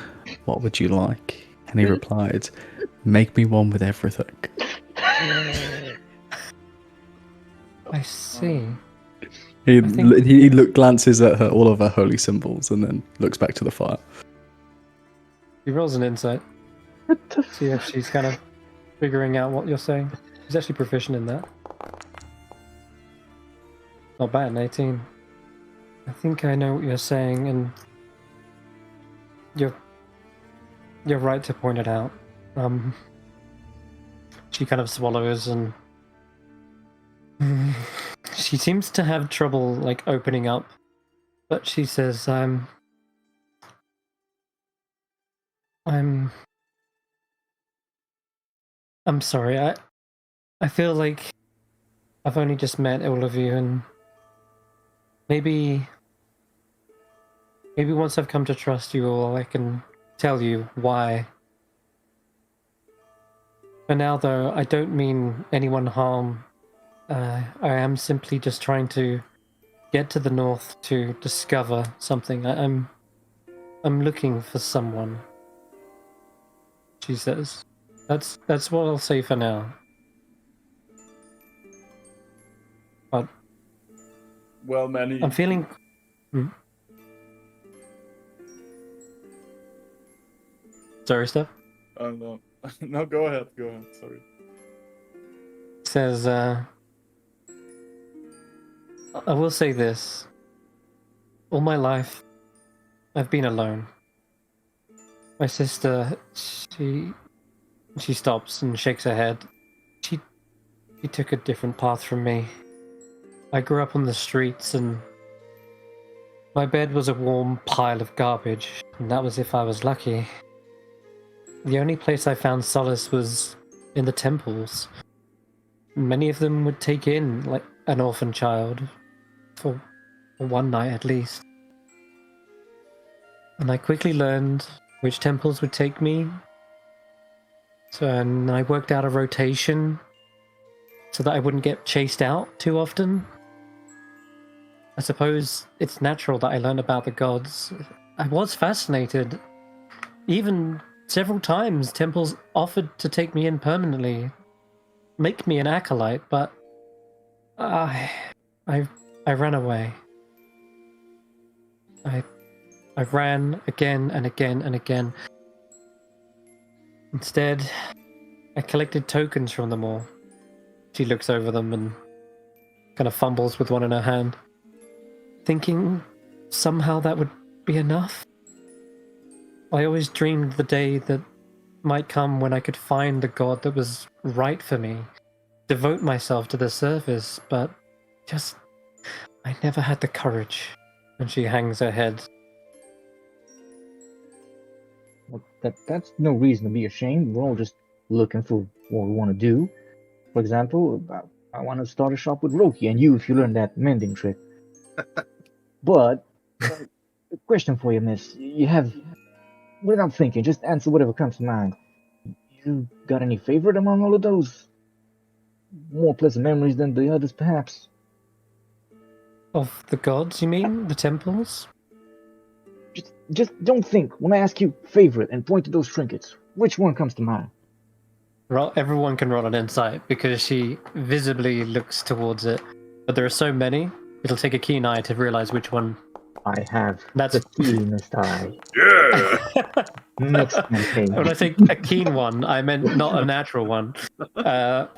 "What would you like?" And he replied, "Make me one with everything." I see. He I think- glances at all of her holy symbols, and then looks back to the fire. He rolls an insight. See if she's kind of figuring out what you're saying. She's actually proficient in that. Not bad, an 18. I think I know what you're saying, and you're right to point it out. She kind of swallows, and she seems to have trouble like opening up, but she says, I'm sorry. I feel like I've only just met all of you, and maybe once I've come to trust you all, I can tell you why. For now, though, I don't mean anyone harm. I am simply just trying to get to the north to discover something. I'm looking for someone. She says. That's what I'll say for now. But Well, Manny. I'm feeling. Sorry, Steph. No, no, go ahead. Go ahead. Sorry. Says, I will say this. All my life, I've been alone. My sister, she stops and shakes her head. She took a different path from me. I grew up on the streets, and my bed was a warm pile of garbage, and that was if I was lucky. The only place I found solace was in the temples. Many of them would take in like an orphan child for one night at least. And I quickly learned which temples would take me. So and I worked out a rotation so that I wouldn't get chased out too often. I suppose it's natural that I learned about the gods. I was fascinated. Even several times, temples offered to take me in permanently, make me an acolyte, but I ran away. I ran again and again and again. Instead, I collected tokens from them all. She looks over them and kind of fumbles with one in her hand, thinking somehow that would be enough. I always dreamed the day that might come when I could find the god that was right for me, devote myself to the service, but I never had the courage. And she hangs her head. Well, that's no reason to be ashamed. We're all just looking for what we want to do. For example, I want to start a shop with Roki and you if you learn that mending trick. But, a question for you, miss. You have, without thinking, just answer whatever comes to mind. You got any favorite among all of those? More pleasant memories than the others, perhaps? Of the gods, you mean? The temples? Just don't think. When I ask you favorite and point to those trinkets, which one comes to mind? Everyone can roll an insight because she visibly looks towards it, but there are so many. It'll take a keen eye to realize which one. I have That's the keenest eye. Yeah. Next campaign. When I say a keen one, I meant not a natural one. That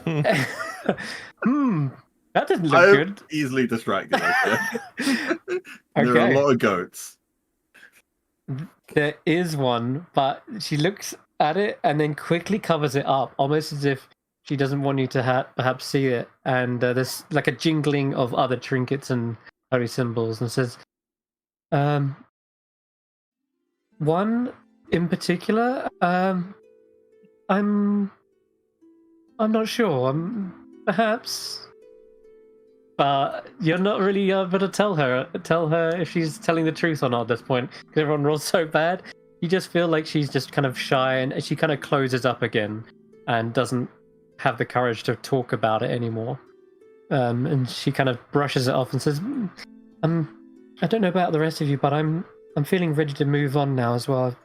doesn't look I'm good. easily distracted. There are a Okay. lot of goats. There is one, but she looks at it and then quickly covers it up, almost as if she doesn't want you to perhaps see it. And there's like a jingling of other trinkets and holy symbols, and says, one in particular, I'm not sure. Perhaps. But you're not really able to tell her if she's telling the truth or not at this point, because everyone rolls so bad. You just feel like she's just kind of shy, and she kind of closes up again and doesn't have the courage to talk about it anymore. And she kind of brushes it off and says, I don't know about the rest of you, but I'm feeling ready to move on now as well. I'm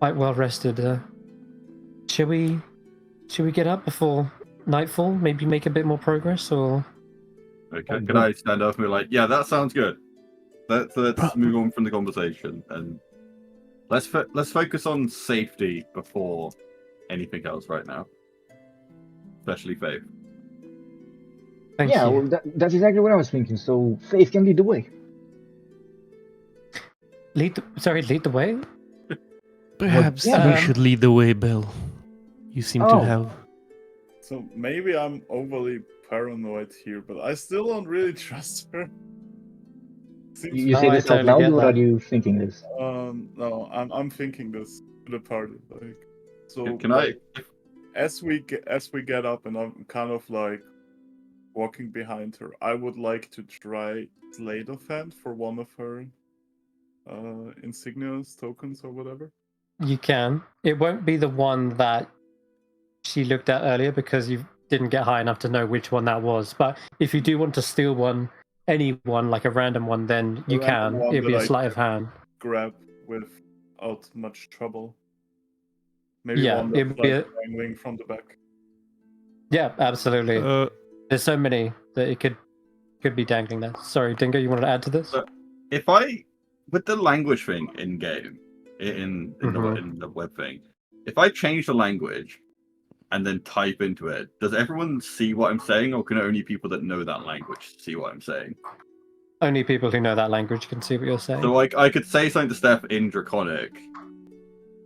quite well rested. Should we get up before nightfall? Maybe make a bit more progress, or... Okay, can I stand up and be like, yeah, that sounds good. Let's move on from the conversation and let's focus on safety before anything else right now, especially Faith. Thank yeah, you. well, that's exactly what I was thinking. So Faith can lead the way. Lead the way? Perhaps yeah, you should lead the way, Bell. You seem to Oh. have... So maybe I'm overly paranoid here, but I still don't really trust her. Seems You Oh, say I this totally out get loud, or that. are you thinking this? no, I'm thinking this to the party. Like, so Can I? as we get up and I'm kind of like walking behind her, I would like to try Slate of Hand for one of her insignias, tokens, or whatever. You can. It won't be the one that she looked at earlier because you didn't get high enough to know which one that was. But if you do want to steal one, any one, like a random one, then you random can. one It'll be that a I sleight of hand. Grab without much trouble. Maybe Yeah, one it'd that's be like dangling from the back. Yeah, absolutely. There's so many that it could be dangling there. Sorry, Dingo, you wanted to add to this? If I, with the language thing in game, in Mhm. the web thing, if I change the language and then type into it, does everyone see what I'm saying, or can only people that know that language see what I'm saying? Only people who know that language can see what you're saying. So like I could say something to Steph in Draconic,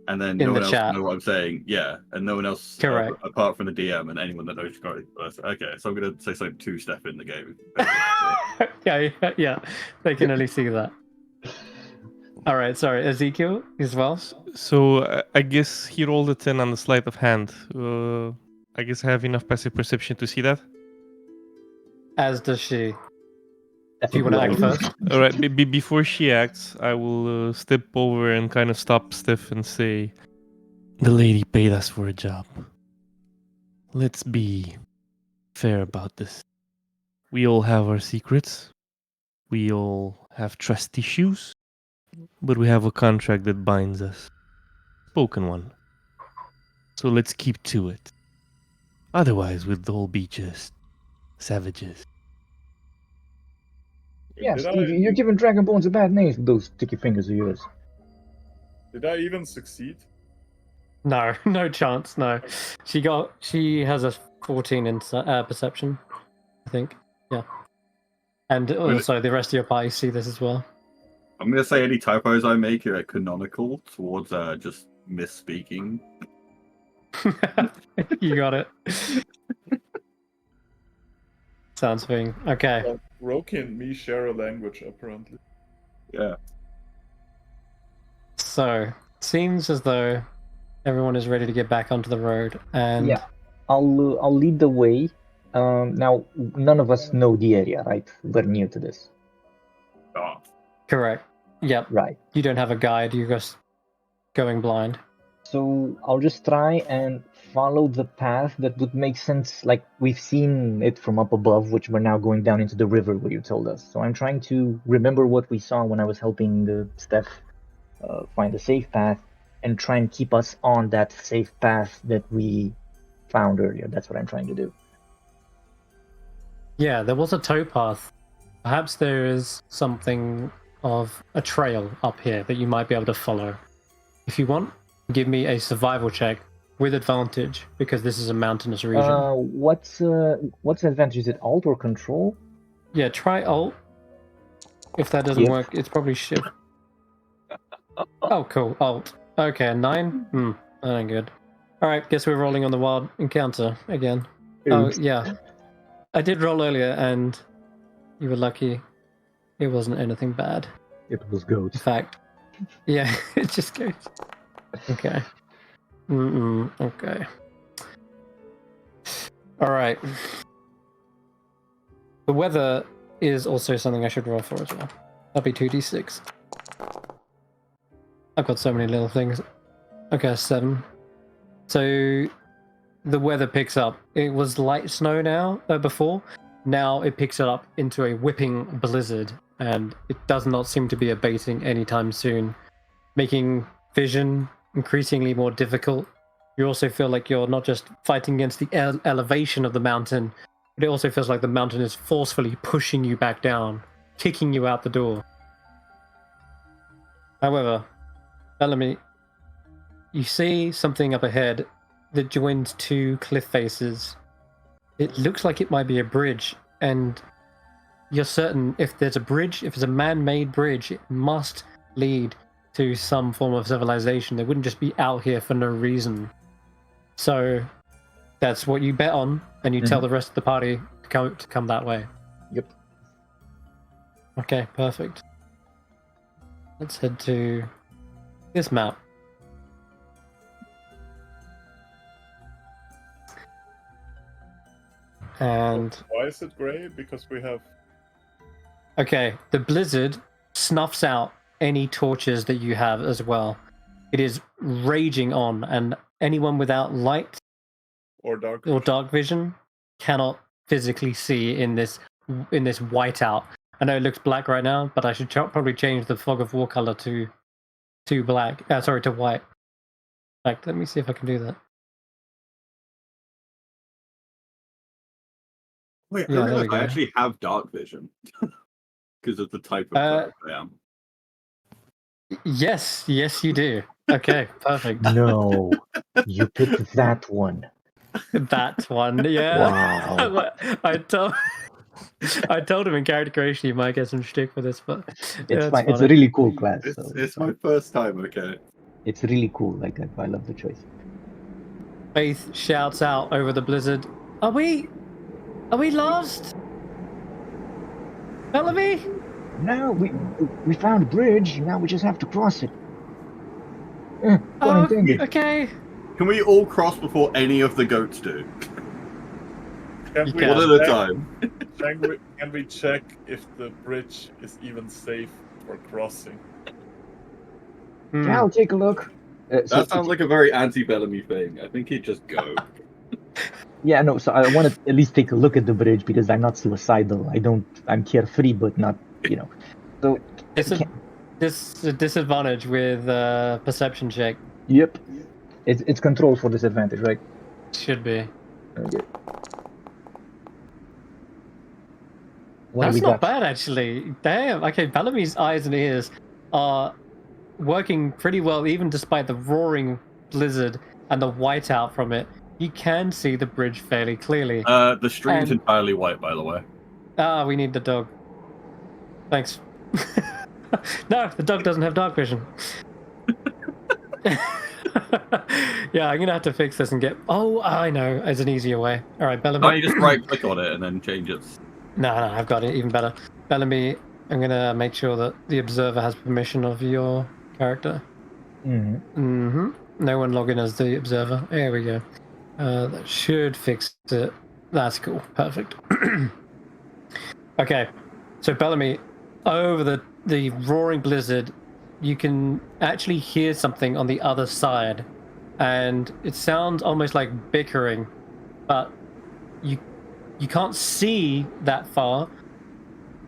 and then In no the one else chat. will know what I'm saying. Yeah, and no one else, Correct. apart from the DM and anyone that knows Draconic. Okay, so I'm gonna say something to Steph in the game. yeah, they can only see that. All right, sorry, Ezekiel as well. So I guess he rolled a 10 on the sleight of hand. I guess I have enough passive perception to see that. As does she. That's Do you want to act good. first? All right. Before she acts, I will step over and kind of stop Stef and say, The lady paid us for a job. Let's be fair about this. We all have our secrets. We all have trust issues. But we have a contract that binds us. Spoken one. So let's keep to it. Otherwise, we'll all be just savages. Yeah, Did Steve, you're giving Dragonborns a bad name with those sticky fingers of yours. Did I even succeed? No, no chance. No, she has a 14 in perception, I think. Yeah, and also the rest of your party see this as well. I'm gonna say any typos I make are canonical towards just misspeaking. You got it. Sounds thing. Okay. Well, Roki and me share a language, apparently. Yeah. So seems as though everyone is ready to get back onto the road, and Yeah, I'll lead the way. Now none of us know the area, right? We're new to this. Oh. correct. Yep. Right. You don't have a guide. You're just going blind. So I'll just try and follow the path that would make sense. Like we've seen it from up above, which we're now going down into the river where you told us. So I'm trying to remember what we saw when I was helping Stef find a safe path, and try and keep us on that safe path that we found earlier. That's what I'm trying to do. Yeah, there was a towpath. Perhaps there is something of a trail up here that you might be able to follow. If you want, give me a survival check with advantage, because this is a mountainous region. What's the advantage? Is it Alt or Control? Yeah, try Alt. If that doesn't Yep. work, it's probably Shift. Oh, cool. Alt. Okay, 9? That ain't good. Alright, guess we're rolling on the wild encounter again. Oh, Oops. yeah. I did roll earlier, and you were lucky. It wasn't anything bad. It was In goats. fact, yeah, it just goes. Okay. Okay. Alright. The weather is also something I should roll for as well. That'll be 2d6. I've got so many little things. Okay, 7. So the weather picks up. It was light snow now, before. Now it picks it up into a whipping blizzard, and it does not seem to be abating anytime soon, making vision increasingly more difficult. You also feel like you're not just fighting against the elevation of the mountain, but it also feels like the mountain is forcefully pushing you back down, kicking you out the door. However, Bellamy, you see something up ahead that joins two cliff faces. It looks like it might be a bridge, and you're certain if there's a bridge, if it's a man-made bridge, it must lead to some form of civilization. They wouldn't just be out here for no reason. So that's what you bet on, and you tell the rest of the party to come that way. Yep. Okay, perfect. Let's head to this map. And Why is it grey? Because we have... okay, the blizzard snuffs out any torches that you have as well. It is raging on, and anyone without light Or dark. or dark vision cannot physically see in this whiteout. I know it looks black right now, but I should probably change the fog of war color to black. To white. In fact, let me see if I can do that. Wait, Yeah, I there we realize I go. actually have dark vision because of the type of cleric I am. Yes, you do. Okay, perfect. No, you picked that one. That one, yeah. Wow. I told him in character creation he might get some shtick for this, but It's yeah, fine. It's a funny. really cool class. So It's my first time, okay. it's really cool. Like I love the choice. Faith shouts out over the blizzard. Are we lost? Bellamy? Now we found a bridge. Now we just have to cross it. Pun Oh, intended. okay. Can we all cross before any of the goats do? Can You we can. One at a check- time. Can we check if the bridge is even safe for crossing? Yeah, I'll take a look. That sounds like a very anti-Bellamy thing. I think he'd just go. Yeah, no. So I want to at least take a look at the bridge because I'm not suicidal. I'm carefree, but not. So. It's a disadvantage with perception check. Yep. It's control for disadvantage, right? Should be. Okay. What do That's we not got? bad, actually. Damn. Okay, Bellamy's eyes and ears are working pretty well, even despite the roaring blizzard and the whiteout from it. You can see the bridge fairly clearly. The stream's And- entirely white, by the way. We need the dog. Thanks. No, the dog doesn't have dark vision. Yeah, I'm gonna have to fix this and get. Oh, I know. There's an easier way. All right, Bellamy. Can't you just right click on it and then change it? No, I've got it even better. Bellamy, I'm gonna make sure that the observer has permission of your character. Mm-hmm. No one log in as the observer. There we go. That should fix it. That's cool. Perfect. Okay, so Bellamy, over the roaring blizzard, you can actually hear something on the other side, and it sounds almost like bickering, but you can't see that far.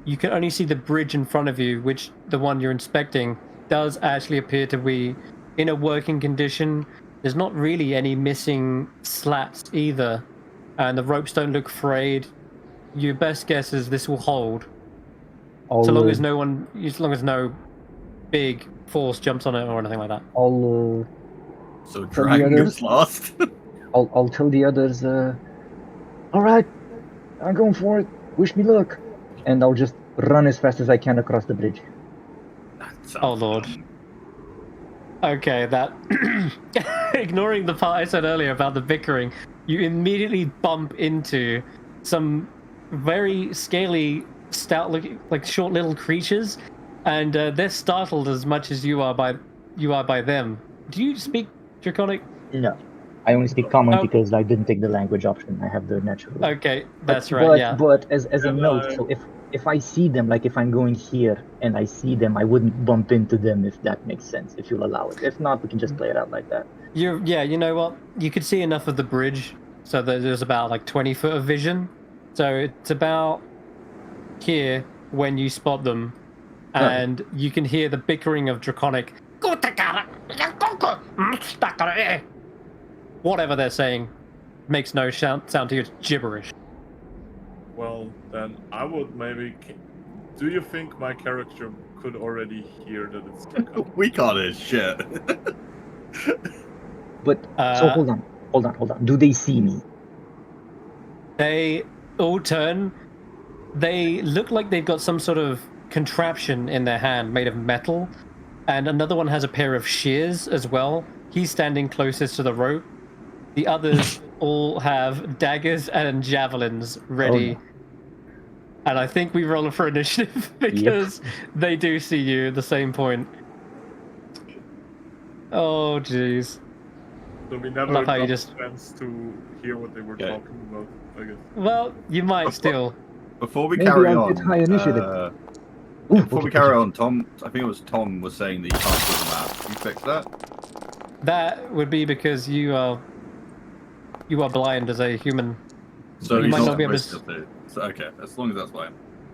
You can only see the bridge in front of you, which the one you're inspecting does actually appear to be in a working condition. There's not really any missing slats either, and the ropes don't look frayed. Your best guess is this will hold, so long as no big force jumps on it or anything like that. So dragon goes last. I'll tell the others. All right, I'm going for it. Wish me luck, and I'll just run as fast as I can across the bridge. Oh lord. Okay, that ignoring the part I said earlier about the bickering, you immediately bump into some very scaly, stout-looking, like short little creatures, and they're startled as much as you are by them. Do you speak Draconic? No, I only speak common Oh. because I didn't take the language option. I have the natural. Okay, that's right. Yeah. But as a note, so if I see them, like if I'm going here and I see them, I wouldn't bump into them, if that makes sense, if you'll allow it. If not, we can just play it out like that. You know what? You could see enough of the bridge, so that there's about like 20 foot of vision. So it's about here when you spot them, and you can hear the bickering of Draconic. Whatever they're saying makes no sound to you. It's gibberish. Well, then I would maybe. Do you think my character could already hear that it's? We can't hear shit. But so hold on. Do they see me? They all turn. They look like they've got some sort of contraption in their hand made of metal, and another one has a pair of shears as well. He's standing closest to the rope. The others all have daggers and javelins ready. Oh, no. And I think we roll for initiative because they do see you at the same point. Oh, jeez. So we never Love how got you a just- chance to hear what they were Okay. talking about, I guess. Well, you might still. Before we Maybe carry I'll on, get high initiative. yeah, before we carry on, Tom, I think it was Tom was saying that you can't see the map. You fixed that? That would be because you are blind as a human. So You he's might not be able to supposed to. So, okay, as long as that's fine.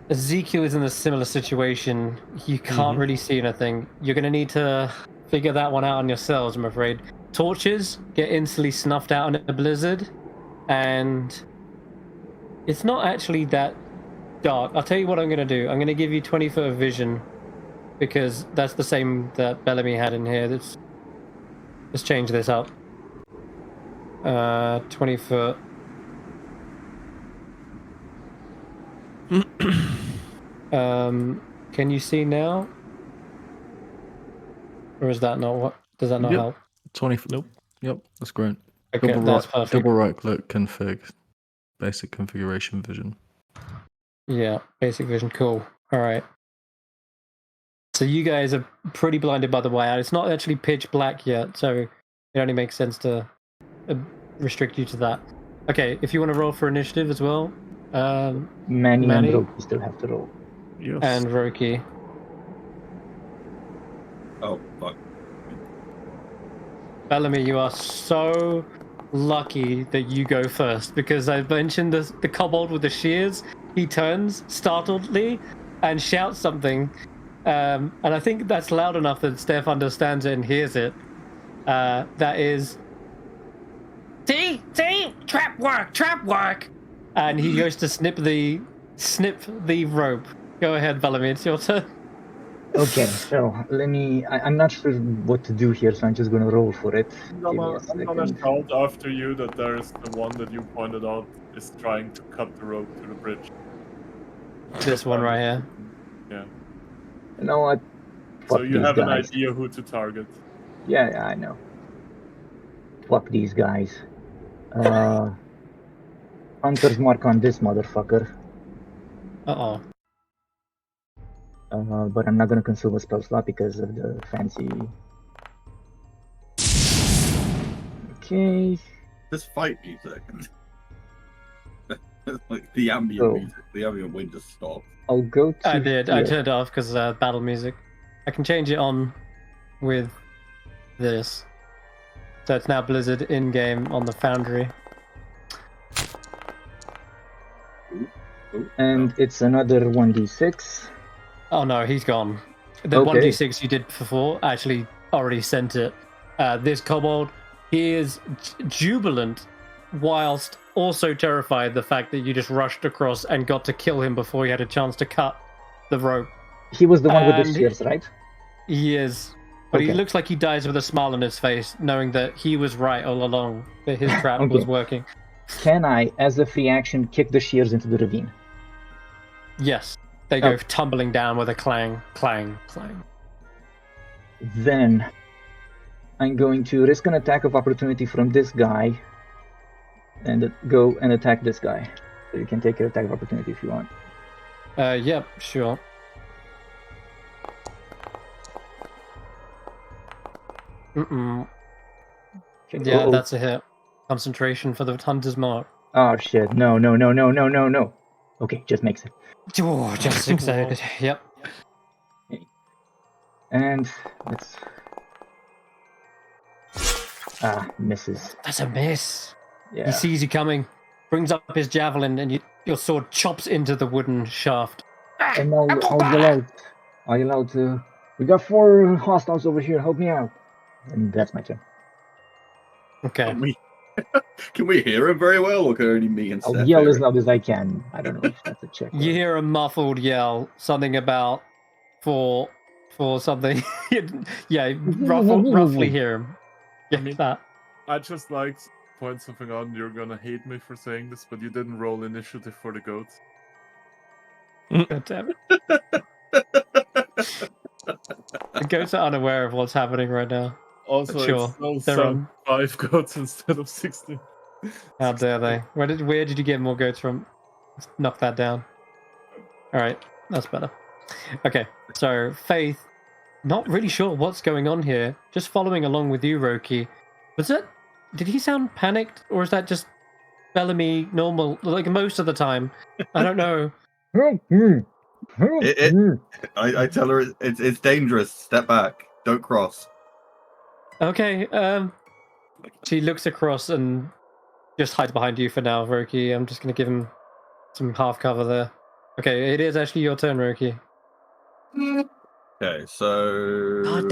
Ezekial is in a similar situation. You can't really see anything. You're going to need to figure that one out on yourselves, I'm afraid. Torches get instantly snuffed out in a blizzard, and it's not actually that dark. I'll tell you what I'm going to do. I'm going to give you 20 foot of vision, because that's the same that Bellamy had in here. Let's change this up. 20 foot. Can you see now? Or is that not what? Does that not Yep. help? 20. Nope. Yep, that's great. Okay, that's perfect. Double right click config. Basic configuration vision. Yeah, basic vision. Cool. All right. So you guys are pretty blinded by the whiteout. It's not actually pitch black yet, so it only makes sense to restrict you to that. Okay, if you want to roll for initiative as well, Manny Manny? and Roki still have to roll. Yes. and Roki. Oh, fuck. Bellamy, you are so lucky that you go first, because I mentioned the kobold with the shears. He turns startledly and shouts something, and I think that's loud enough that Stef understands it and hears it. That is, see, trap work, and he goes to snip the rope. Go ahead, Bellamy, it's your turn. Okay, so I'm not sure what to do here, so I'm just gonna roll for it. I'm Give me a gonna second. shout after you that there's the one that you pointed out is trying to cut the rope to the bridge. This one right here. Yeah. You know what? So Fuck you these have an guys. idea who to target. Yeah, I know. Fuck these guys. Hunter's mark on this motherfucker. Uh-oh. But I'm not gonna consume a spell slot because of the fancy. Okay. This fight music. Like the ambient So- music, the ambient wind just stopped. I'll go to. I did. I here. turned it off because battle music. I can change it on with this. So it's now Blizzard in-game on the Foundry. And it's another 1d6. Oh no, he's gone. The Okay. 1d6 you did before actually already sent it. This kobold, he is jubilant whilst also terrified the fact that you just rushed across and got to kill him before he had a chance to cut the rope. He was the one with And the he- shears, right? He is. But he Okay. looks like he dies with a smile on his face, knowing that he was right all along, that his trap Okay. was working. Can I, as a free action, kick the shears into the ravine? Yes. They go Oh. tumbling down with a clang, clang, clang. Then I'm going to risk an attack of opportunity from this guy and go and attack this guy. So you can take your attack of opportunity if you want. Yep, sure. Mm-mm. Okay. Yeah, Uh-oh. that's a hit. Concentration for the Hunter's Mark. Oh shit! No! Okay, just makes it. Oh, just succeeded. Yep. And let's. Misses. That's a miss. Yeah. He sees you coming, brings up his javelin, and your sword chops into the wooden shaft. And now I'll yell out. We got 4 hostiles over here. Help me out. And that's my turn. Okay. Can we hear him very well, or can only me and I'll Stef yell hear as him? loud as I can. I don't know if that's a check. You hear a muffled yell, something about for something. Yeah, roughly hear him. Yeah, that. I just like to point something out, and you're gonna hate me for saying this, but you didn't roll initiative for the goats. God damn it. The goats are unaware of what's happening right now. Also, Sure, it's they're still on- 5 goats instead of 16. How dare they? Where did you get more goats from? Let's knock that down. Alright, that's better. Okay, so Faith, not really sure what's going on here. Just following along with you, Roki. Did he sound panicked, or is that just Bellamy normal, like most of the time? I don't know. I tell her it's dangerous. Step back. Don't cross. Okay, she looks across and just hides behind you for now, Roki. I'm just gonna give him some half cover there. Okay, it is actually your turn, Roki. Okay, so God,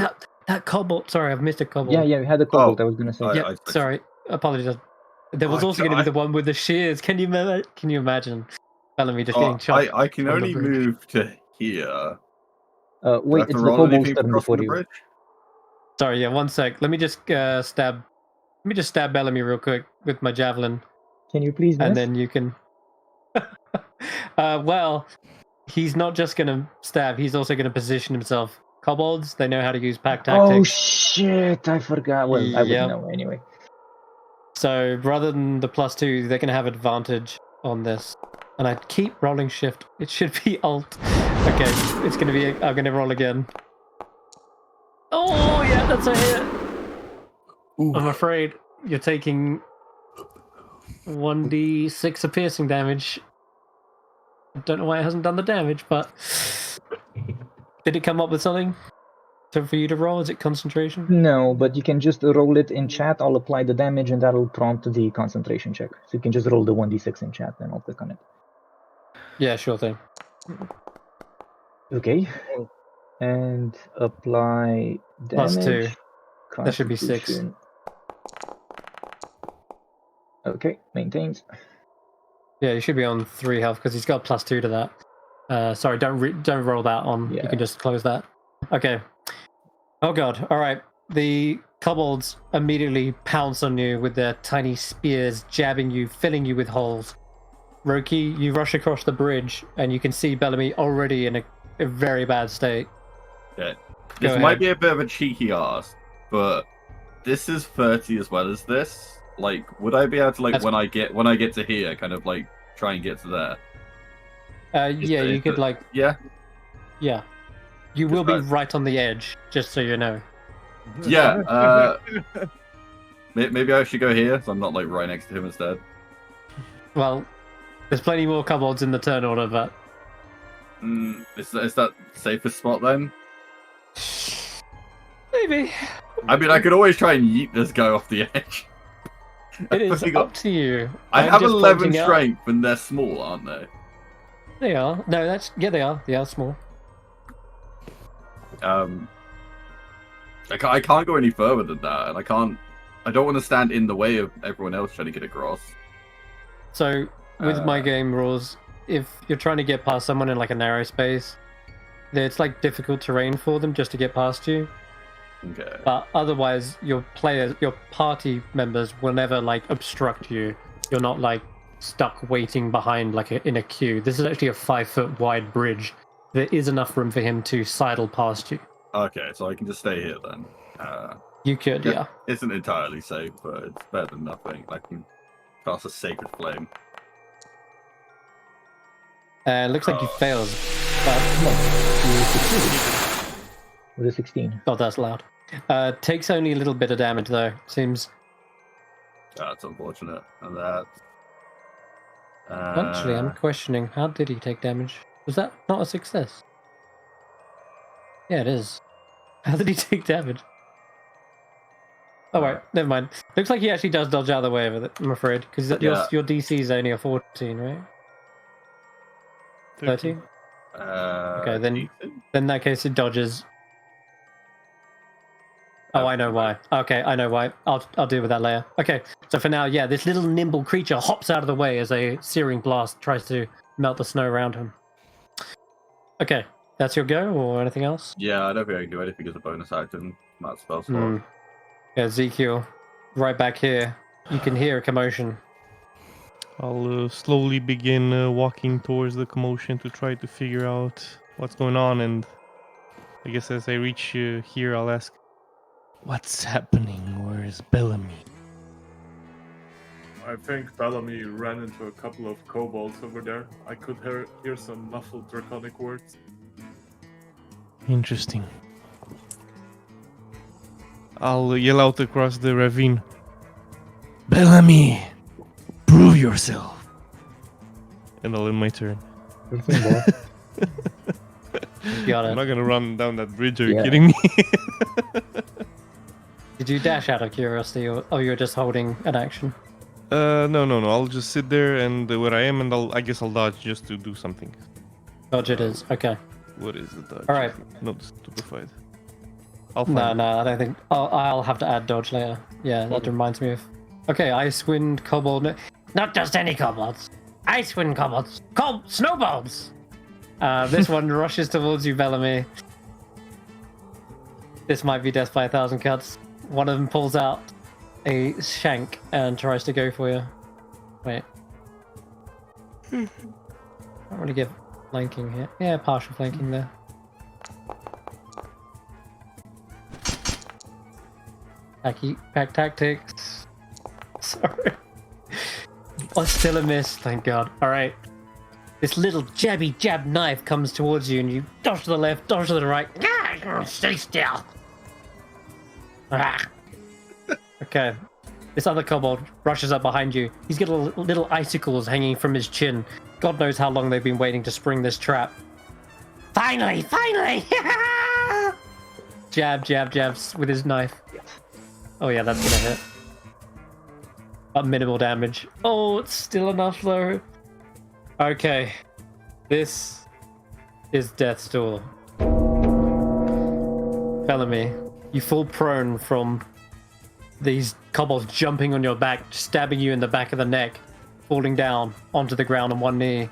that kobold. Sorry, I've missed a kobold. Yeah, we had a kobold. I was gonna say. Yeah, sorry. Apologies. There was also going to be the one with the shears. Can you imagine Bellamy just getting chopped? I can on the only bridge. move to here. Do I Wait, have it's to the roll kobold's anything for turn crossing before the you. bridge? Sorry, yeah, one sec. Let me just stab. Let me just stab Bellamy real quick with my javelin, Can you please miss? and then you can. Well, he's not just going to stab. He's also going to position himself. Kobolds, they know how to use pack Oh tactics. shit! I forgot. Well, I would Yep. know anyway. So rather than the +2, they can have advantage on this. And I keep rolling shift. It should be alt. Okay, it's going to be. I'm going to roll again. Oh yeah, that's a hit. I'm afraid you're taking 1d6 of piercing damage. I don't know why it hasn't done the damage, but did it come up with something? for you to roll? Is it concentration? No, but you can just roll it in chat. I'll apply the damage, and that'll prompt the concentration check. So you can just roll the 1d6 in chat, and I'll click on it. Yeah, sure thing. Okay. And apply damage. +2. That should be 6. Constitution. Okay, maintains. Yeah, you should be on 3 health because he's got +2 to that. Sorry, don't roll that on. Yeah. You can just close that. Okay. Oh god. All right. The kobolds immediately pounce on you with their tiny spears, jabbing you, filling you with holes. Roki, you rush across the bridge, and you can see Bellamy already in a very bad state. Okay. Go This might ahead. be a bit of a cheeky ask, but this is 30 as well as this. Like, would I be able to That's- when I get to here, kind of like try and get to there? Yeah, you could like, Yeah, yeah. You will be right on the edge, just so you know. yeah. Maybe I should go here, so I'm not like right next to him instead. Well, there's plenty more kobolds in the turn order, but Is that safest spot then? maybe I mean, I could always try and yeet this guy off the edge. it is I've got- up to you. I I'm have just 11 pointing out- strength, and they're small, aren't they? They are. No, that's they are. They are small. I can't go any further than that, and I don't want to stand in the way of everyone else trying to get across. So, with my game rules, if you're trying to get past someone in like a narrow space, it's like difficult terrain for them just to get past you. Okay. But otherwise, your party members will never like obstruct you. You're not like stuck waiting behind like in a queue. This is actually a 5-foot wide bridge. There is enough room for him to sidle past you. Okay, so I can just stay here then. You could, yeah. Isn't entirely safe, but it's better than nothing. I can cast a Sacred Flame. Looks like you failed. But, You succeeded. With a 16. oh, that's loud. Takes only a little bit of damage though. Seems. That's unfortunate. And that. Actually, I'm questioning. How did he take damage? Was that not a success? Yeah, it is. How did he take damage? Oh wait, never mind. Looks like he actually does dodge out of the way of it, I'm afraid, because your DC is only a 14, right? 13? Okay, then in that case it dodges. Oh, I know why. Okay, I know why. I'll deal with that later. Okay, so for now, yeah, this little nimble creature hops out of the way as a searing blast tries to melt the snow around him. Okay, that's your go, or anything else? Yeah, I don't think I can do anything as a bonus action. Not spell slot. Yeah, Ezekiel, right back here. You can hear a commotion. I'll slowly begin walking towards the commotion to try to figure out what's going on, and I guess as I reach here, I'll ask, What's happening? Where's Bellamy? I think Bellamy ran into a couple of kobolds over there. I could hear some muffled draconic words. Interesting. I'll yell out across the ravine. Bellamy! Prove yourself! And I'll end my turn. You got I'm it. not gonna run down that bridge, are you Yeah. kidding me? Did you dash out of curiosity, or you're just holding an action? No. I'll just sit there and where I am, and I guess I'll dodge just to do something. Dodge it is. Okay. What is the dodge? All right. Not stupefied. I'll find No, I don't think. I'll have to add dodge later. Yeah, that reminds me of. Okay, Icewind, kobold. Not just any kobolds. Icewind kobolds. Snowballs! This one rushes towards you, Bellamy. This might be death by 1,000 cuts. One of them pulls out a shank and tries to go for you. Wait. I don't really get flanking here. Yeah, partial flanking there. Pack tactics. Sorry. Oh, still a miss, thank God. Alright. This little jabby jab knife comes towards you and you dodge to the left, dodge to the right. Stay still. Okay. This other kobold rushes up behind you. He's got little icicles hanging from his chin. God knows how long they've been waiting to spring this trap. Finally! jab, jabs with his knife. Oh yeah, that's gonna hit. But minimal damage. Oh, it's still enough though. Okay. This is Death's Door. Bellamy, you fall prone from these kobolds jumping on your back, stabbing you in the back of the neck, falling down onto the ground on one knee.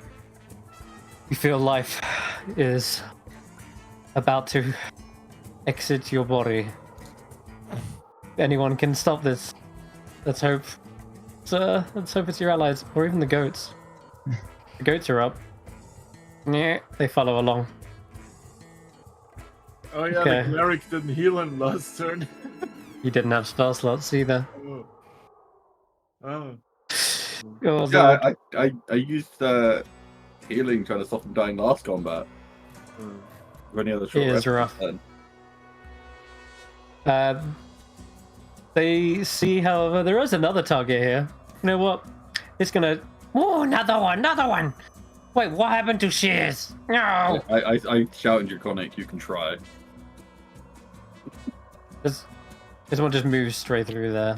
You feel life is about to exit your body. Anyone can stop this. Let's hope. Let's hope it's your allies, or even the goats. The goats are up. Yeah, they follow along. Oh yeah, Okay. the cleric didn't heal him last turn. You didn't have spell slots either. Oh. Oh. Oh, Yeah, Lord. I used healing trying to stop him dying last combat. Or any other short It is rest rough. then. They see, however, there is another target here. You know what? It's gonna. Oh, another one! Wait, what happened to Shears? No! I shout in Draconic, you can try. This one just moves straight through there.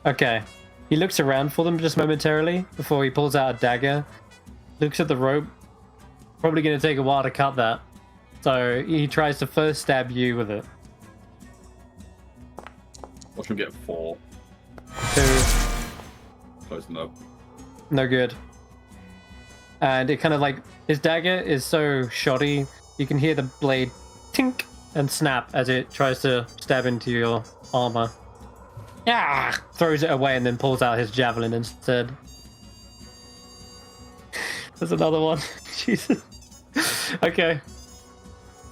Okay. He looks around for them just momentarily before he pulls out a dagger. Looks at the rope. Probably gonna take a while to cut that. So he tries to first stab you with it. Watch him get 4. 2. Close enough. No good. And it kind of like, his dagger is so shoddy, you can hear the blade tink and snap as it tries to stab into your armor. Yeah! Throws it away and then pulls out his javelin instead. There's another one. Jesus. Okay.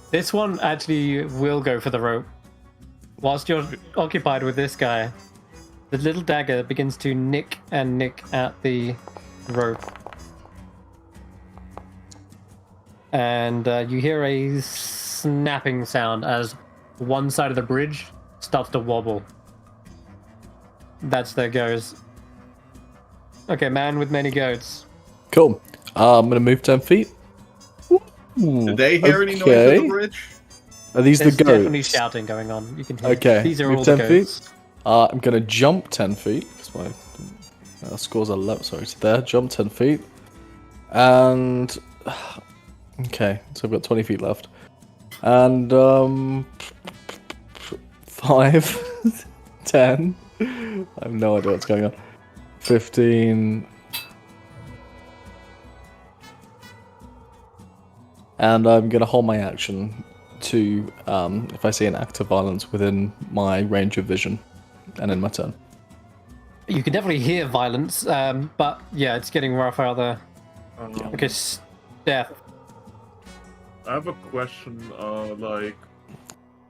This one actually will go for the rope. Whilst you're occupied with this guy, the little dagger begins to nick at the rope. And you hear a snapping sound as one side of the bridge starts to wobble. There goes. Okay, man with many goats. Cool. I'm gonna move 10 feet. Did they hear any noise at okay. the bridge? Are these There's the goats? definitely shouting going on. You can hear. Okay, These are move all the 10 feet. goats. I'm gonna jump 10 feet because my scores are low. Sorry, so there, jump 10 feet, and okay, so I've got 20 feet left, and 5, 10. I have no idea what's going on. 15. And I'm gonna hold my action to if I see an act of violence within my range of vision, and in my turn. You can definitely hear violence, but yeah, it's getting rough out there. Okay, Stef. I have a question. Like,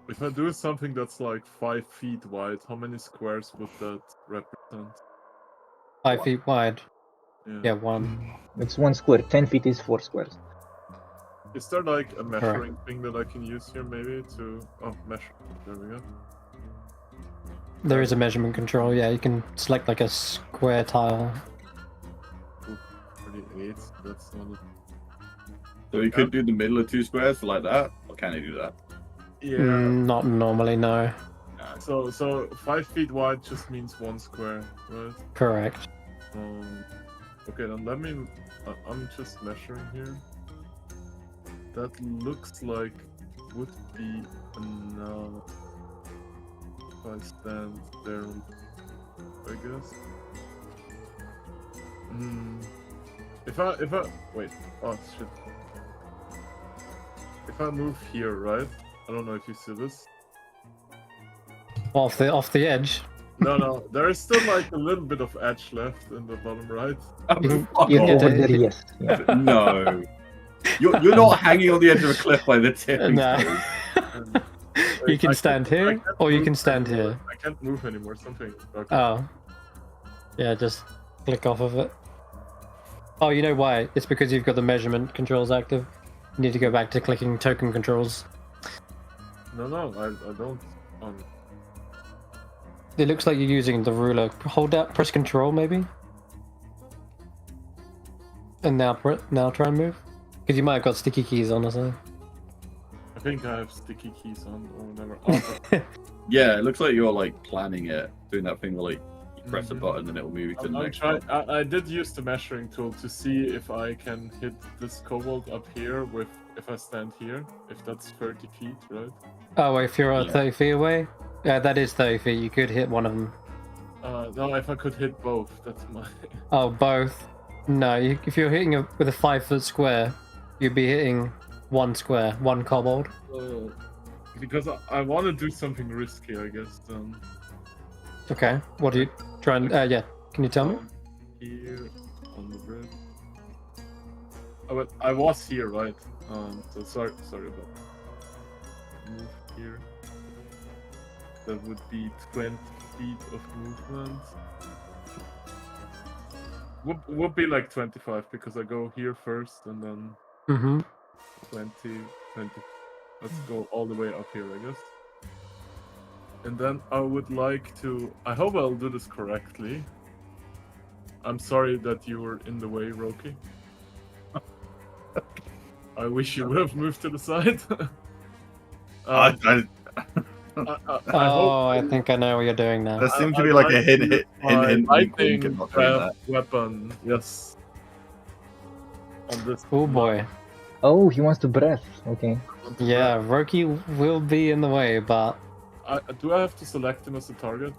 if I do something that's like 5 feet wide, how many squares would that represent? 5 feet wide. Yeah, 1. It's 1 square. 10 feet is 4 squares. Is there like a measuring thing that I can use here, maybe to measure? There we go. There is a measurement control. Yeah, you can select like a square tile. Ooh, 38. That's not. So he could do the middle of 2 squares like that? Or can he do that? Yeah. Not normally, no. So 5 feet wide just means 1 square, right? Correct. Okay, then let me. I'm just measuring here. That looks like would be enough. If I stand there, I guess. If I wait. Oh shit. If I move here, right? I don't know if you see this. Off the edge. No, there is still like a little bit of edge left in the bottom right. You Fuck can off. get Over to- there, yes. Yeah. No. You're not hanging on the edge of a cliff by the tip. No. You can I stand I here, can't or you move can stand anymore. here. I can't move anymore. Something. Okay. Oh. Yeah, just click off of it. Oh, you know why? It's because you've got the measurement controls active. You need to go back to clicking token controls. No, I don't. It looks like you're using the ruler. Hold that, press control maybe. And now try and move. Because you might have got sticky keys on or something. think I have sticky keys on or whatever. Oh, Yeah, it looks like you're like planning it, doing that thing where like you press a Mhm. button and it'll move you to the I'm next trying. one. I did use the measuring tool to see if I can hit this kobold up here with if I stand here. If that's 30 feet, right? Oh, if you're Yeah. 30 feet away? Yeah, that is 30 feet. You could hit one of them. No, if I could hit both, that's my. Oh, both? No, if you're hitting with a 5-foot square, you'd be hitting one square, one kobold. Because I want to do something risky, I guess. Okay, what do you try and... yeah, can you tell me? Here on the bridge. Oh, but I was here, right? So sorry about that. Move here. That would be 20 feet of movement. Would be like 25 because I go here first and then Mm-hmm. 20. Let's go all the way up here, I guess. And then I would like to... I hope I'll do this correctly. I'm sorry that you were in the way, Roki. I wish you would have moved to the side. I think I know what you're doing now. There seems to be like a hint. Lightning not doing that. craft weapon, yes. On this. Oh boy. Oh, he wants to breath. Okay. Yeah, Roki will be in the way, but Do I have to select him as a target?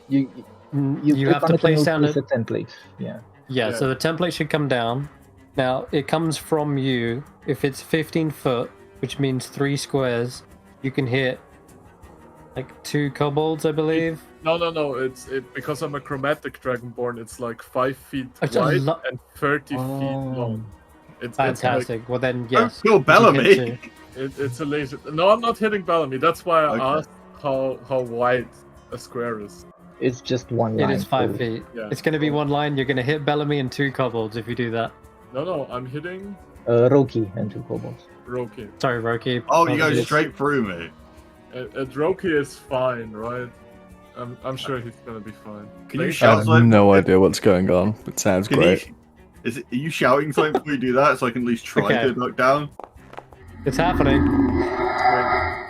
You you click have on to it and place it'll down place it. a template. Yeah. Yeah, so the template should come down. Now, it comes from you. If it's 15 foot, which means 3 squares, you can hit like 2 kobolds, I believe. No. It's because I'm a chromatic dragonborn. It's like 5 feet It's a wide lo- and 30 feet Oh. long. It's Fantastic. Well, then, Don't yes. kill you can Bellamy. hit 2. it's a laser. No, I'm not hitting Bellamy. That's why I Okay. asked how wide a square is. It's just one It line. is 5 so- feet. Yeah. It's going to be one line. You're going to hit Bellamy and 2 kobolds if you do that. No, I'm hitting Roki and 2 kobolds. Roki. Sorry, Roki. Oh, you go Apologies. straight through me. Roki is fine, right? I'm sure he's gonna be fine. Can you I shout have something? no idea what's going on. It sounds Can great. are you shouting something before you do that so I can at least try Okay. to look down? It's happening. Wait,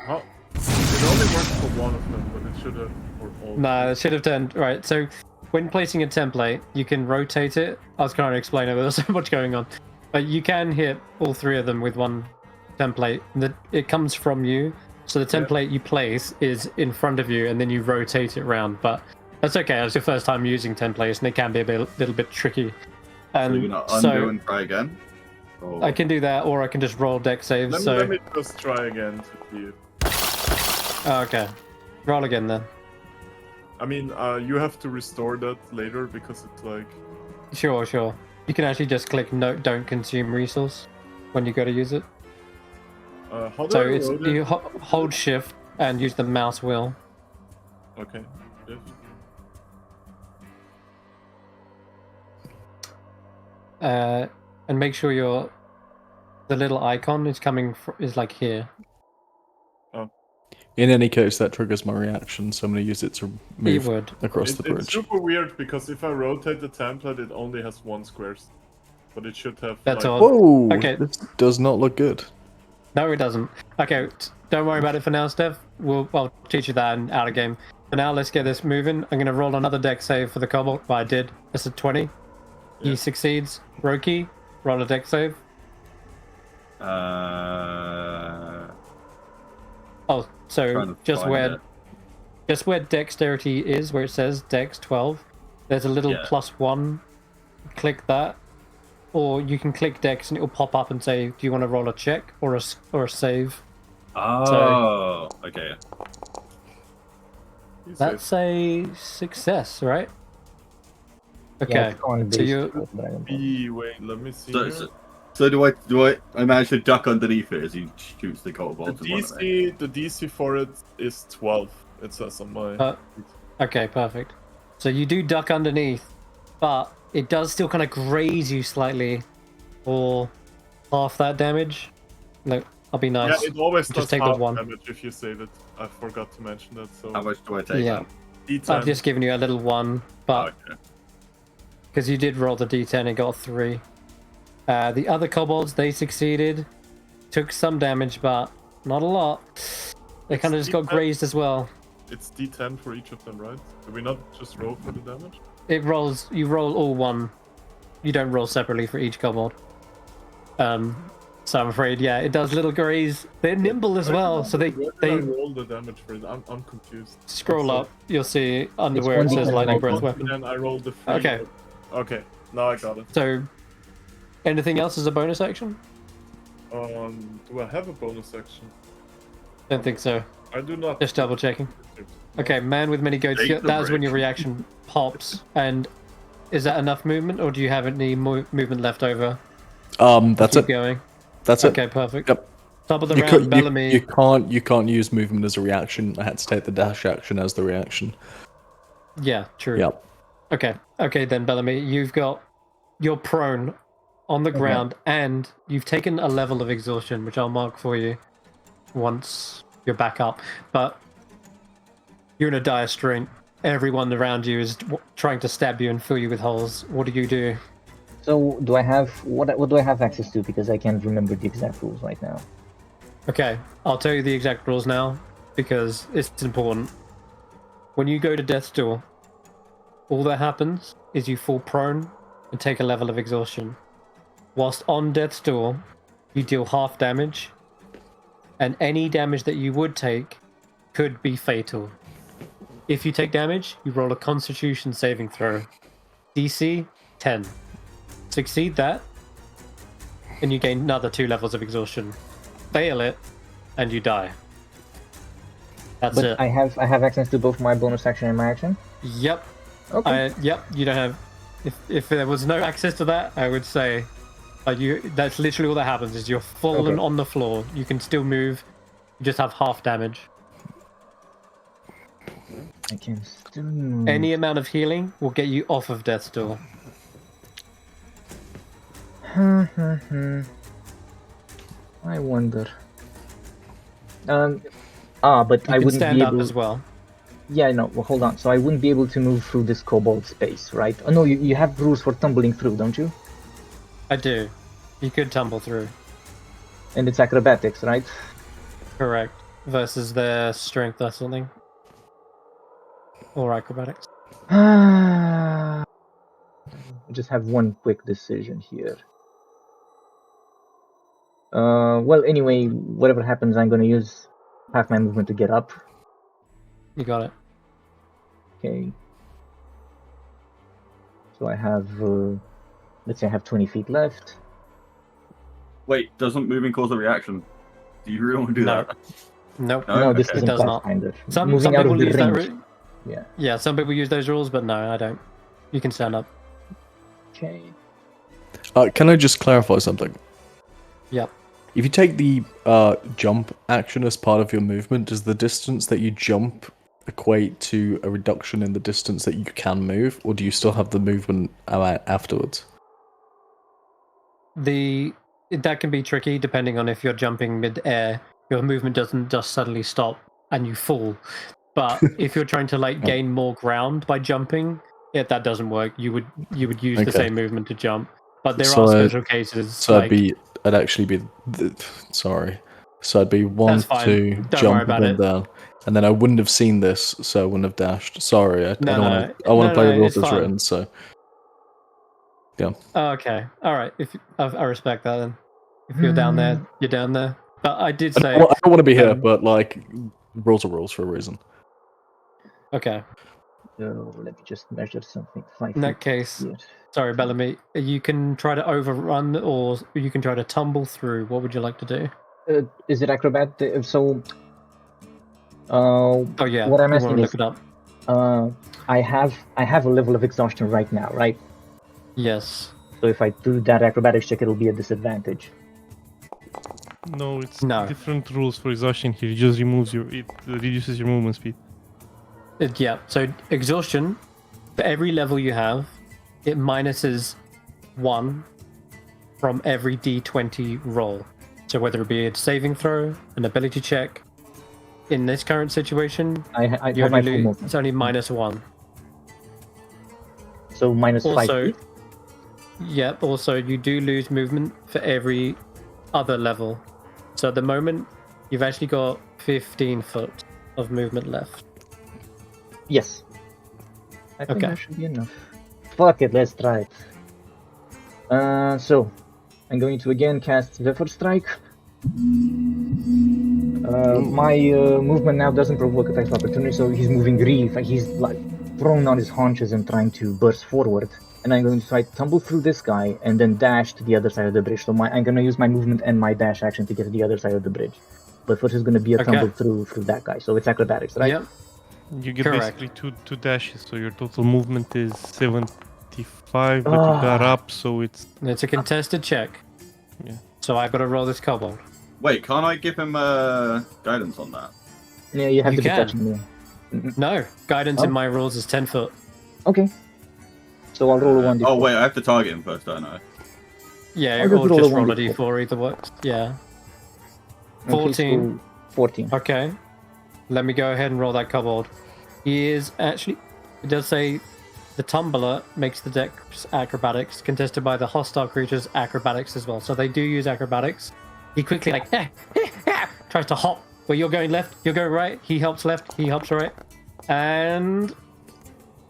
how? It only works for one of them, but it should have for all. No, it should have turned... Right, so when placing a template, you can rotate it. I was trying to explain it, but there's so much going on. But you can hit all 3 of them with one template. It comes from you. So the template you place is in front of you, and then you rotate it around. But that's okay. It's your first time using templates, and it can be a little bit tricky. So And you're gonna undo and try again? Or... I can do that, or I can just roll deck saves. Let me just try again to see it. Oh, okay. Roll again then. I mean, you have to restore that later because it's like. Sure. You can actually just click note, don't consume resource when you go to use it. How do So I it's load it? you hold shift and use the mouse wheel. Okay. Yes. And make sure the little icon is is like here. In any case, that triggers my reaction, so I'm going to use it to It move would. across the It's bridge. super weird because if I rotate the template, it only has 1 square, but it should have. That's like, all. Whoa! Okay. This does not look good. No, it doesn't. Okay, don't worry about it for now, Steph. I'll teach you that in out of game. For now, let's get this moving. I'm going to roll another deck save for the kobold. Well, I did. It's a 20. He Yeah. succeeds. Roki, roll a deck save. Oh, so Trying to just find where dexterity is, where it says Dex 12, there's a little Yeah. +1. Click that, or you can click Dex and it will pop up and say, "Do you want to roll a check or a save?" Oh, okay. you say- That's a success, right? Yeah, Okay. it's on so base you- with Dragon Ball. Wait, let me see. So, here. so do I manage to duck underneath it as he shoots the kobold? The DC for it is 12. It says on my. Okay, perfect. So you do duck underneath, but it does still kind of graze you slightly for half that damage. No, I'll be nice. Yeah, it always Just does take the half 1. damage if you save it. I forgot to mention that. So How much do I take? Yeah. D10. I've just given you a little 1, but Okay. because you did roll the d10 and got a 3. The other kobolds, they succeeded, took some damage, but Not a lot. They It's kind of just got D10. grazed as well. It's D10 for each of them, right? Do we not just roll for the damage? It rolls. You roll all one. You don't roll separately for each kobold. So I'm afraid, yeah, it does little graze. They're nimble as well, so they Where did I roll the damage for it? I'm confused. scroll up. You'll see under It's where it 1d10 says lightning roll. breath weapon. Then I rolled the 3. Okay. Okay, now I got it. So, anything else as a bonus action? Do I have a bonus action? Don't think so. I do not. Just double checking. Okay, man with many goats. Take the That is when your bridge. reaction pops. And is that enough movement, or do you have any movement left over? That's Keep it. going. That's Okay, it. perfect. Yep. Top of the You, round, could, you, Bellamy. you can't use movement as a reaction. I had to take the dash action as the reaction. Yeah, true. Yep. Okay, then Bellamy, you're prone on the ground, and you've taken a level of exhaustion, which I'll mark for you once you're back up. But you're in a dire strain. Everyone around you is trying to stab you and fill you with holes. What do you do? So do I have what do I have access to? Because I can't remember the exact rules right now. Okay, I'll tell you the exact rules now because it's important. When you go to death's door, all that happens is you fall prone and take a level of exhaustion. Whilst on death's door, you deal half damage, and any damage that you would take could be fatal. If you take damage, you roll a Constitution saving throw. DC 10. Succeed that, and you gain another 2 levels of exhaustion. Fail it, and you die. That's But it. I have access to both my bonus action and my action. Yep. Okay. Yep. You don't have. If there was no access to that, I would say, that's literally all that happens. Is you're fallen Okay. on the floor. You can still move. You just have half damage. I can still move. Any amount of healing will get you off of death's door. I wonder. But You I can wouldn't stand be up able. as well. Yeah, no. Well, hold on. So I wouldn't be able to move through this kobold space, right? Oh no, you have rules for tumbling through, don't you? I do. You could tumble through. And it's acrobatics, right? Correct. Versus their strength or something. Or acrobatics. I just have one quick decision here. Well, anyway, whatever happens, I'm gonna use half my movement to get up. You got it. Okay. So I have, let's say I have 20 feet left. Wait, doesn't moving cause a reaction? Do you really want to do No. that? Nope. No? No, this Okay. isn't It does not. Pathfinder. Some Moving out of people the use that. range. Yeah. Yeah, some people use those rules, but no, I don't. You can stand up. Okay. Can I just clarify something? Yep. If you take the jump action as part of your movement, does the distance that you jump equate to a reduction in the distance that you can move, or do you still have the movement afterwards? That can be tricky depending on if you're jumping mid-air. Your movement doesn't just suddenly stop and you fall. But if you're trying to gain more ground by jumping, that doesn't work. You would use the Okay. same movement to jump. But there So are I- special cases. So I'd actually be sorry. So I'd be 1, That's fine. 2, Don't worry jump, about and then it. down, and then I wouldn't have seen this, so I wouldn't have dashed. Sorry, I don't want to. I want to play the rules it's as fine. written. So Okay, all right. If I respect that, then if you're down there, you're down there. But I did say I don't want to be here, um, but rules are rules for a reason. okay. So let me just measure something. 5 In that feet case, here. sorry, Bellamy. You can try to overrun, or you can try to tumble through. What would you like to do? Is it acrobat? So, Oh yeah, what I'm you asking want to is, look it up. I have a level of exhaustion right now, right? Yes. So if I do that acrobatics check, it'll be a disadvantage. No, it's No. different rules for exhaustion here. It just reduces your movement speed. Yeah. So exhaustion, for every level you have, it minuses 1 from every D20 roll. So whether it be a saving throw, an ability check. In this current situation, I you have my only full lose, movement. it's only -1. So minus 5 Also, feet. yep. Also, you do lose movement for every other level. So at the moment, you've actually got 15 foot of movement left. Yes. I think Okay. that should be enough. Fuck it, let's try it. So, I'm going to again cast Zephyr Strike. My movement now doesn't provoke attacks of opportunity, so he's moving really fast. He's like thrown on his haunches and trying to burst forward. And I'm going to try to tumble through this guy and then dash to the other side of the bridge. So I'm going to use my movement and my dash action to get to the other side of the bridge. But first is going to be a Okay. tumble through that guy. So it's acrobatics, right? Yep. You get Correct. basically two dashes, so your total movement is 75, but you got up, so it's... It's a contested check. Yeah. So I've got to roll this kobold. Wait, can't I give him guidance on that? Yeah, you have You to be can. touching me. No, guidance in Oh. my rules is 10 foot. Okay. So I'll roll a 1d4. Oh wait, I have to target him first, don't I? Yeah, I'll just or roll a just roll a 1d4. d4, either works. Yeah. Okay, 14. so 14. Okay. Let me go ahead and roll that kobold. He is actually... It does say the tumbler makes the dex acrobatics contested by the hostile creature's acrobatics as well. So they do use acrobatics. He quickly tries to hop where you're going left, you're going right. He helps left, he helps right. And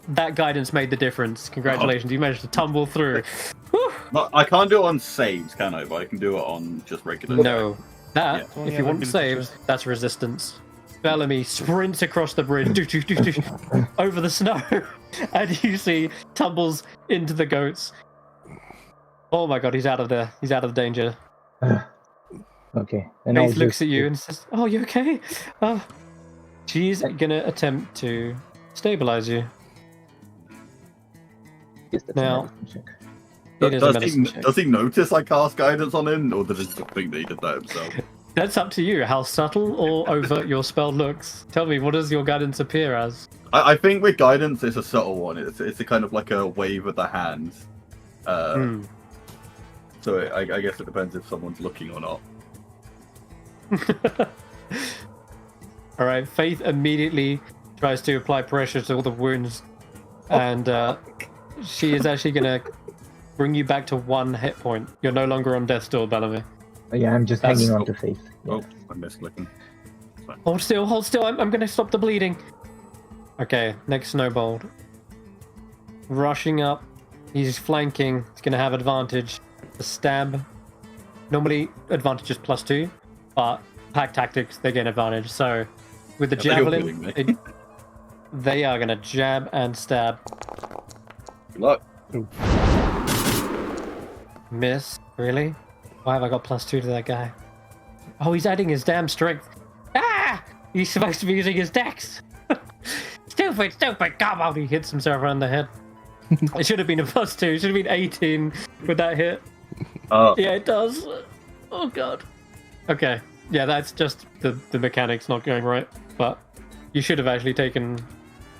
that guidance made the difference. Congratulations, you managed to tumble through. Whew. But I can't do it on saves, can I? But I can do it on just regular. No, that, Yeah. if you want saves, that's resistance. Bellamy sprints across the bridge over the snow, and you see tumbles into the goats. Oh my god, he's out of there. He's out of danger. Okay. And I'll Faith looks just- at you and says, "Oh, you okay?" She's gonna attempt to stabilize you. Yes, that's a Now- medicine check. It is a medicine check. Does he notice I cast guidance on him, or does he just think that he did that himself? That's up to you. How subtle or overt your spell looks. Tell me, what does your guidance appear as? I think with guidance, it's a subtle one. It's a kind of like a wave of the hand. So I guess it depends if someone's looking or not. All right, Faith immediately tries to apply pressure to all the wounds, and she is actually going to bring you back to 1 hit point. You're no longer on death's door, Bellamy. Yeah, I'm just That's- hanging on to Faith. Yeah. Oh, I missed clicking. Hold still, hold still. I'm going to stop the bleeding. Okay, next snowball. Rushing up. He's flanking. He's going to have advantage. The stab. Normally, advantage is +2, but pack tactics, they gain advantage. So, with the I thought you were javelin, kidding me. they are going to jab and stab. Good luck. Miss? Really? Why have I got +2 to that guy? Oh, he's adding his damn strength. Ah! He's supposed to be using his dex. Stupid, come on. He hits himself around the head. It should have been a +2. It should have been 18 with that hit. Oh, Yeah, it does. Oh, God. Okay. Yeah, that's just the mechanics not going right. But you should have actually taken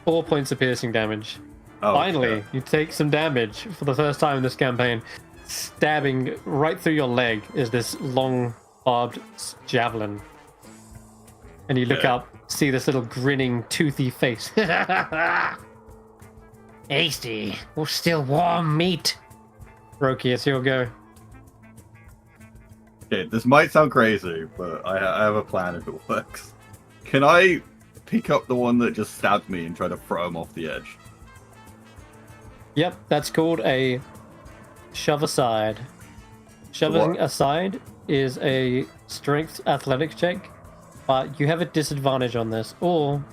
4 points of piercing damage. oh, Finally, yeah. you take some damage for the first time in this campaign. Stabbing right through your leg is this long, barbed javelin. And you look Yeah. up, see this little grinning, toothy face. Hasty, we're still warm meat. Roki, it's your go. Okay, this might sound crazy, but I have a plan if it works. Can I pick up the one that just stabbed me and try to throw him off the edge? Yep, that's called a shove aside. Shoving What? aside is a strength athletics check, but you have a disadvantage on this. Or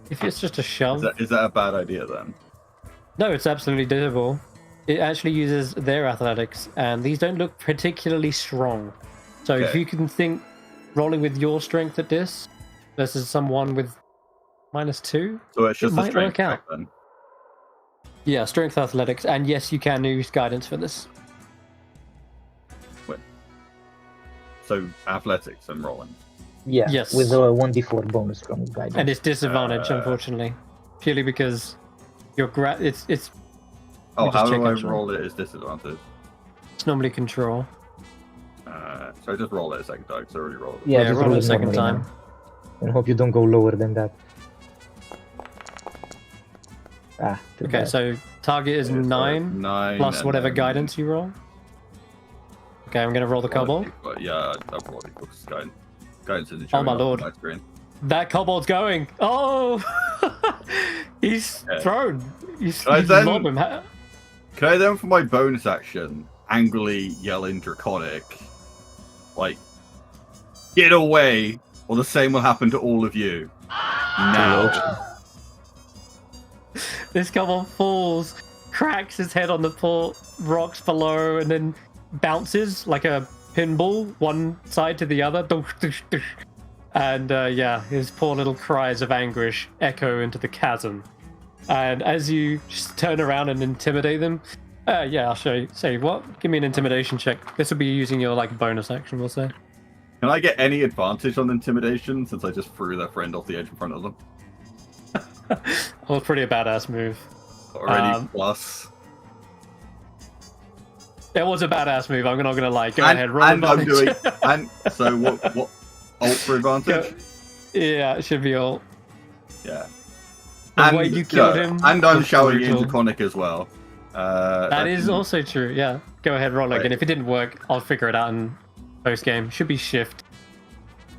if it's just a shove, Is that a bad idea then? no, it's absolutely doable. It actually uses their athletics, and these don't look particularly strong. So if Okay. you can think rolling with your strength at this versus someone with -2, So it's just a might strength work out. check then. yeah, strength athletics, and yes, you can use guidance for this. So athletics and rolling. Yeah, Yes. with a 1d4 bonus from guidance. And it's disadvantage, unfortunately, purely because your it's Oh, just how check do I actually. roll it as disadvantage? normally control. So just roll it a second time, because I already rolled it. Yeah, just roll it a it second normally time. now. And hope you don't go lower than that. Too Okay, bad. so target is Okay, so 9 9 plus and whatever then- guidance you roll. Okay, I'm gonna roll the kobold. Yeah, I've rolled equals guidance. Guidance isn't Oh showing my up on lord. my screen. That kobold's going. Oh, he's Okay. thrown. He's Can I then- lob him. Can I then, for my bonus action, angrily yell in Draconic, like, get away, or the same will happen to all of you. Now. This kobold falls, cracks his head on the rocks below, and then bounces like a pinball one side to the other. And yeah, his poor little cries of anguish echo into the chasm. And as you just turn around and intimidate them, yeah, I'll show you. Say what? Give me an intimidation check. This will be using your like bonus action, we'll say. Can I get any advantage on intimidation since I just threw their friend off the edge in front of them? Well, pretty a badass move. Already plus. It was a badass move. I'm not gonna lie. Go And- ahead, roll and I'm advantage. doing. And so what? Ult for advantage? Yeah, it should be all. Yeah. The way you killed him. And I'm was shouting in brutal. Draconic as well. That is also true. Yeah. Go ahead, roll again. If it didn't work, I'll figure it out in post game. Should be shift.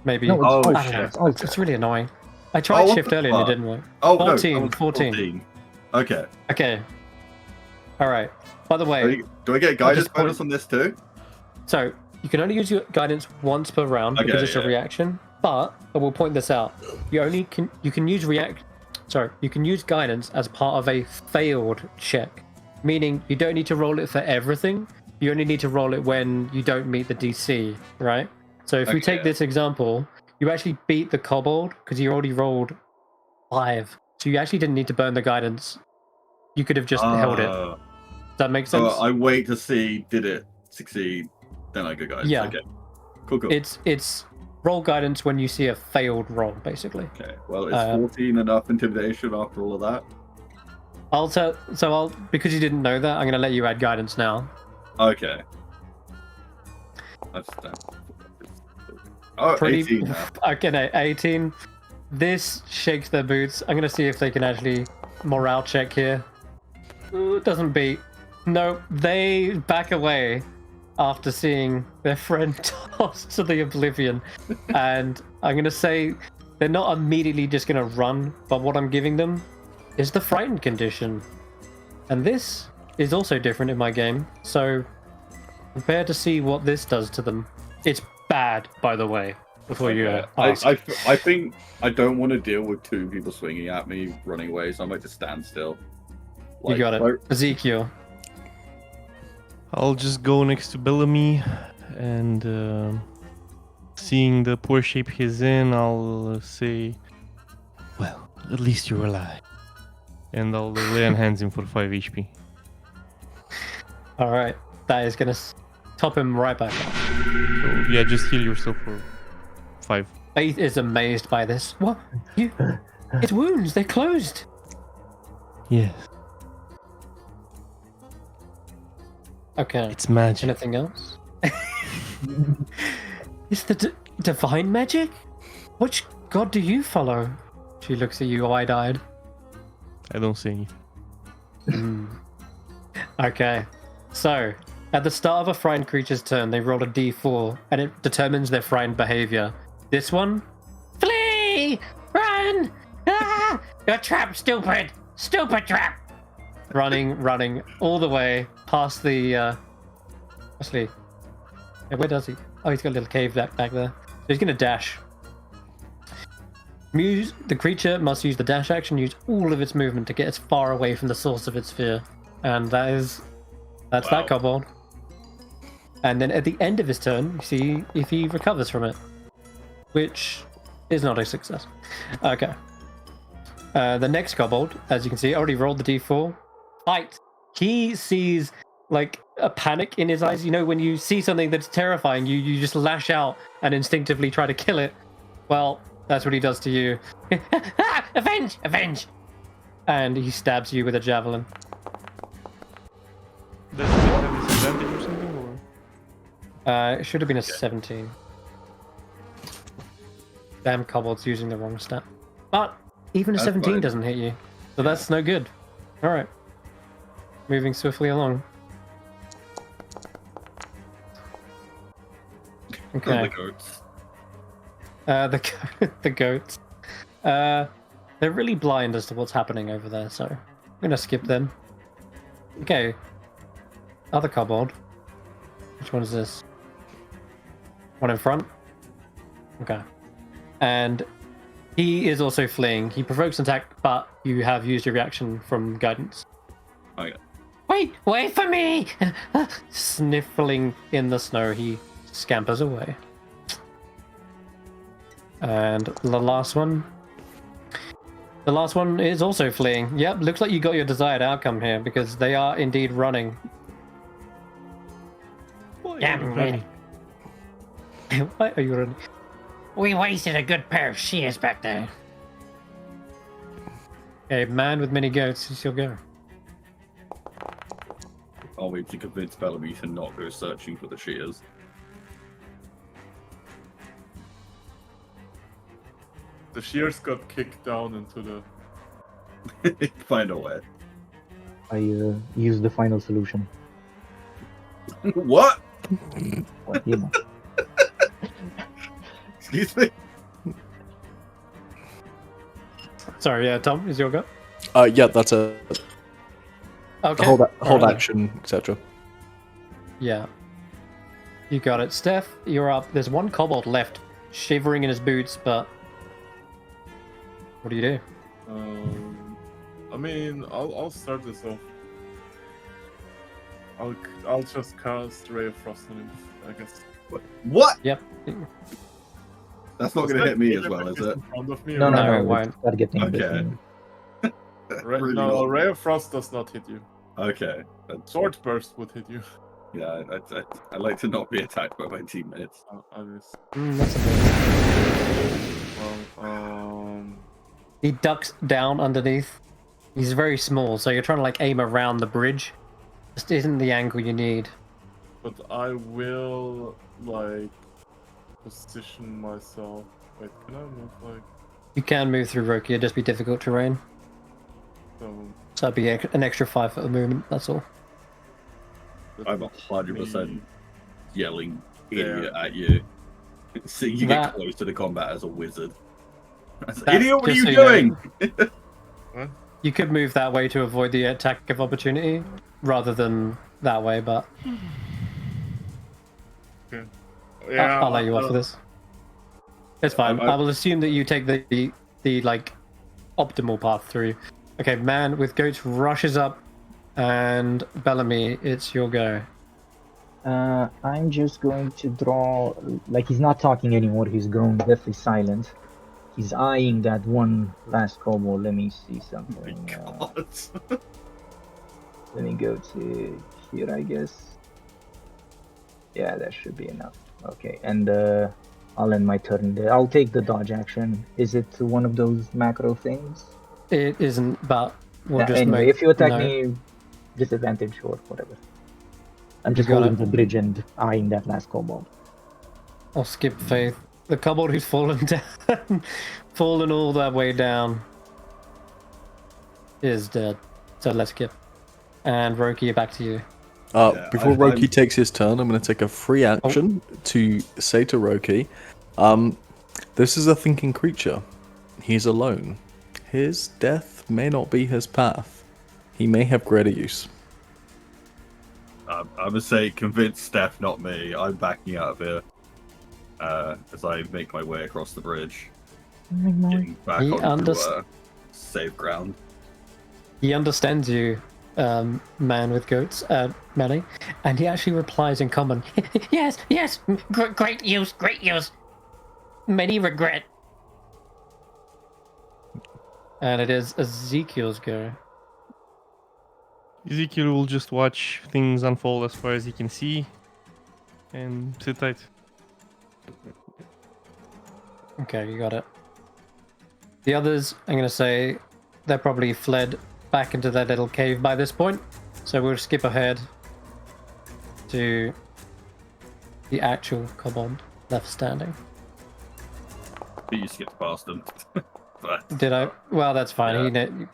Maybe. No, it's Oh, alt I don't know. shift, alt It's really annoying. I tried what shift the earlier and it fuck? didn't work. Oh, 14, no, 14. Okay. Okay. All right. By the way, Do I get guidance just point- bonus on this too? so you can only use your guidance once per round because Okay, it's yeah. a reaction. But I will point this out. You can use you can use guidance as part of a failed check, meaning you don't need to roll it for everything. You only need to roll it when you don't meet the DC, right? So if we take Okay. this example, you actually beat the kobold because you already rolled 5. So you actually didn't need to burn the guidance. You could have just held it. Does that make sense? So I wait to see did it succeed, then I go guidance. Yeah. Okay. Cool. It's roll guidance when you see a failed roll, basically. Okay. Well, it's 14 enough intimidation after all of that. Because you didn't know that, I'm gonna let you add guidance now. Okay. That's Oh, 18 now. Okay, no, 18. This shakes their boots. I'm gonna see if they can actually morale check here. Ooh, it doesn't beat. No, they back away after seeing their friend tossed to the oblivion. And I'm gonna say they're not immediately just gonna run, but what I'm giving them is the frightened condition. And this is also different in my game, so prepare to see what this does to them. It's bad, by the way, before you ask. I think I don't want to deal with 2 people swinging at me, running away, so I might just stand still. You got it. Ezekial. I'll just go next to Bellamy and seeing the poor shape he's in, I'll say, well, at least you're alive. And I'll lay on hands him for 5 HP. Alright, that is gonna top him right back up. So yeah, just heal yourself for 5. Faith is amazed by this. What? It's wounds, they're closed. Yes, Okay. it's magic. Anything else? Is the divine magic? Which god do you follow? She looks at you wide-eyed. I don't say anything. Okay. So, at the start of a frightened creature's turn, they roll a d4, and it determines their frightened behavior. This one? Flee! Run! Ah! You're trapped, stupid! Stupid trap! Running all the way past the, Actually, where does he? Oh, he's got a little cave back there. So he's gonna dash. The creature must use the dash action, use all of its movement to get as far away from the source of its fear. And that's that kobold. And then at the end of his turn, you see if he recovers from it. Which is not a success. Okay. The next kobold, as you can see, already rolled the d4. Fight! He sees like a panic in his eyes. You know, when you see something that's terrifying, you just lash out and instinctively try to kill it. Well, that's what he does to you. Avenge! Avenge! And he stabs you with a javelin. Does it have disadvantage or something? Or? It should have been a 17. Damn kobold's using the wrong stat. But even a That's 17 fine. doesn't hit you. So that's no good. Alright. Moving swiftly along. Okay. The goats. The goats. They're really blind as to what's happening over there, so I'm gonna skip them. Okay. Other kobold. Which one is this? One in front? Okay. And he is also fleeing. He provokes an attack, but you have used your reaction from guidance. Okay. Wait for me! Sniffling in the snow, he scampers away. And the last one. The last one is also fleeing. Yep, looks like you got your desired outcome here because they are indeed running. Yeah, I'm ready. Why are you running? We wasted a good pair of shears back there. A man with many goats, he'll go. I'll wait to convince Bellamy to not go searching for the shears. The shears got kicked down into the. Find a way. I use the final solution. What? Well, you know. Excuse me? Sorry, yeah, Tom, is your go? Yeah, that's a Okay. hold Alright then. action, etc. Yeah. You got it. Steph, you're up. There's one kobold left, shivering in his boots, but... What do you do? I mean, I'll start this off. I'll just cast Ray of Frost on him, I guess. What? Yep. That's not going to hit me as well, is it? In front of me, No, or- No, it it's won't. targeting the Okay. thing. Really no, not. Ray of Frost does not hit you. Okay. Sword Burst would hit you. Yeah, I like to not be attacked by my teammates. Obvious. That's a bit. Well, He ducks down underneath. He's very small, so you're trying to like aim around the bridge. Just isn't the angle you need. but I will like position myself. Wait, can I move like You can move through Roki, it'd just be difficult terrain. so? So that'd be an extra 5 foot of movement, that's all. that I'm would 100% be- yelling There. idiot at you. So you That- get close to the combat as a wizard. I say, That- idiot, what are just you so you know. doing? You could move that way to avoid the attack of opportunity, rather than that way, but Yeah, I'll let you off for this. It's fine. I- I will assume that you take the like optimal path through. Okay, man with goats rushes up, and Bellamy, it's your go. I'm just going to draw. Like he's not talking anymore. He's grown deathly silent. He's eyeing that one last kobold. Let me see something. God. Let me go to here, I guess. Yeah, that should be enough. Okay, and I'll end my turn there. I'll take the dodge action. Is it one of those macro things? It isn't, but we'll Yeah, just anyway, make if you attack no. me, disadvantage or whatever. I'm just You got holding it. the bridge and eyeing that last kobold. I'll skip Faith. The kobold who's fallen down, fallen all that way down, is dead. So let's skip. And Roki, back to you. Before I'm- Roki takes his turn, I'm going to take a free action to say to Roki, this is a thinking creature. He's alone. His death may not be his path. He may have greater use. I'm gonna say convince Steph, not me. I'm backing out of here as I make my way across the bridge, getting back He onto safe ground. He understands you, man with goats, Manny, and he actually replies in common. Yes, great use, great use. Many regret. And it is Ezekiel's go. Ezekiel will just watch things unfold as far as he can see and sit tight. Okay, you got it. The others, I'm going to say, they're probably fled back into their little cave by this point. So we'll skip ahead to the actual kobold left standing. But you skipped past them. But Did I? Well, that's fine. Yeah. He kn-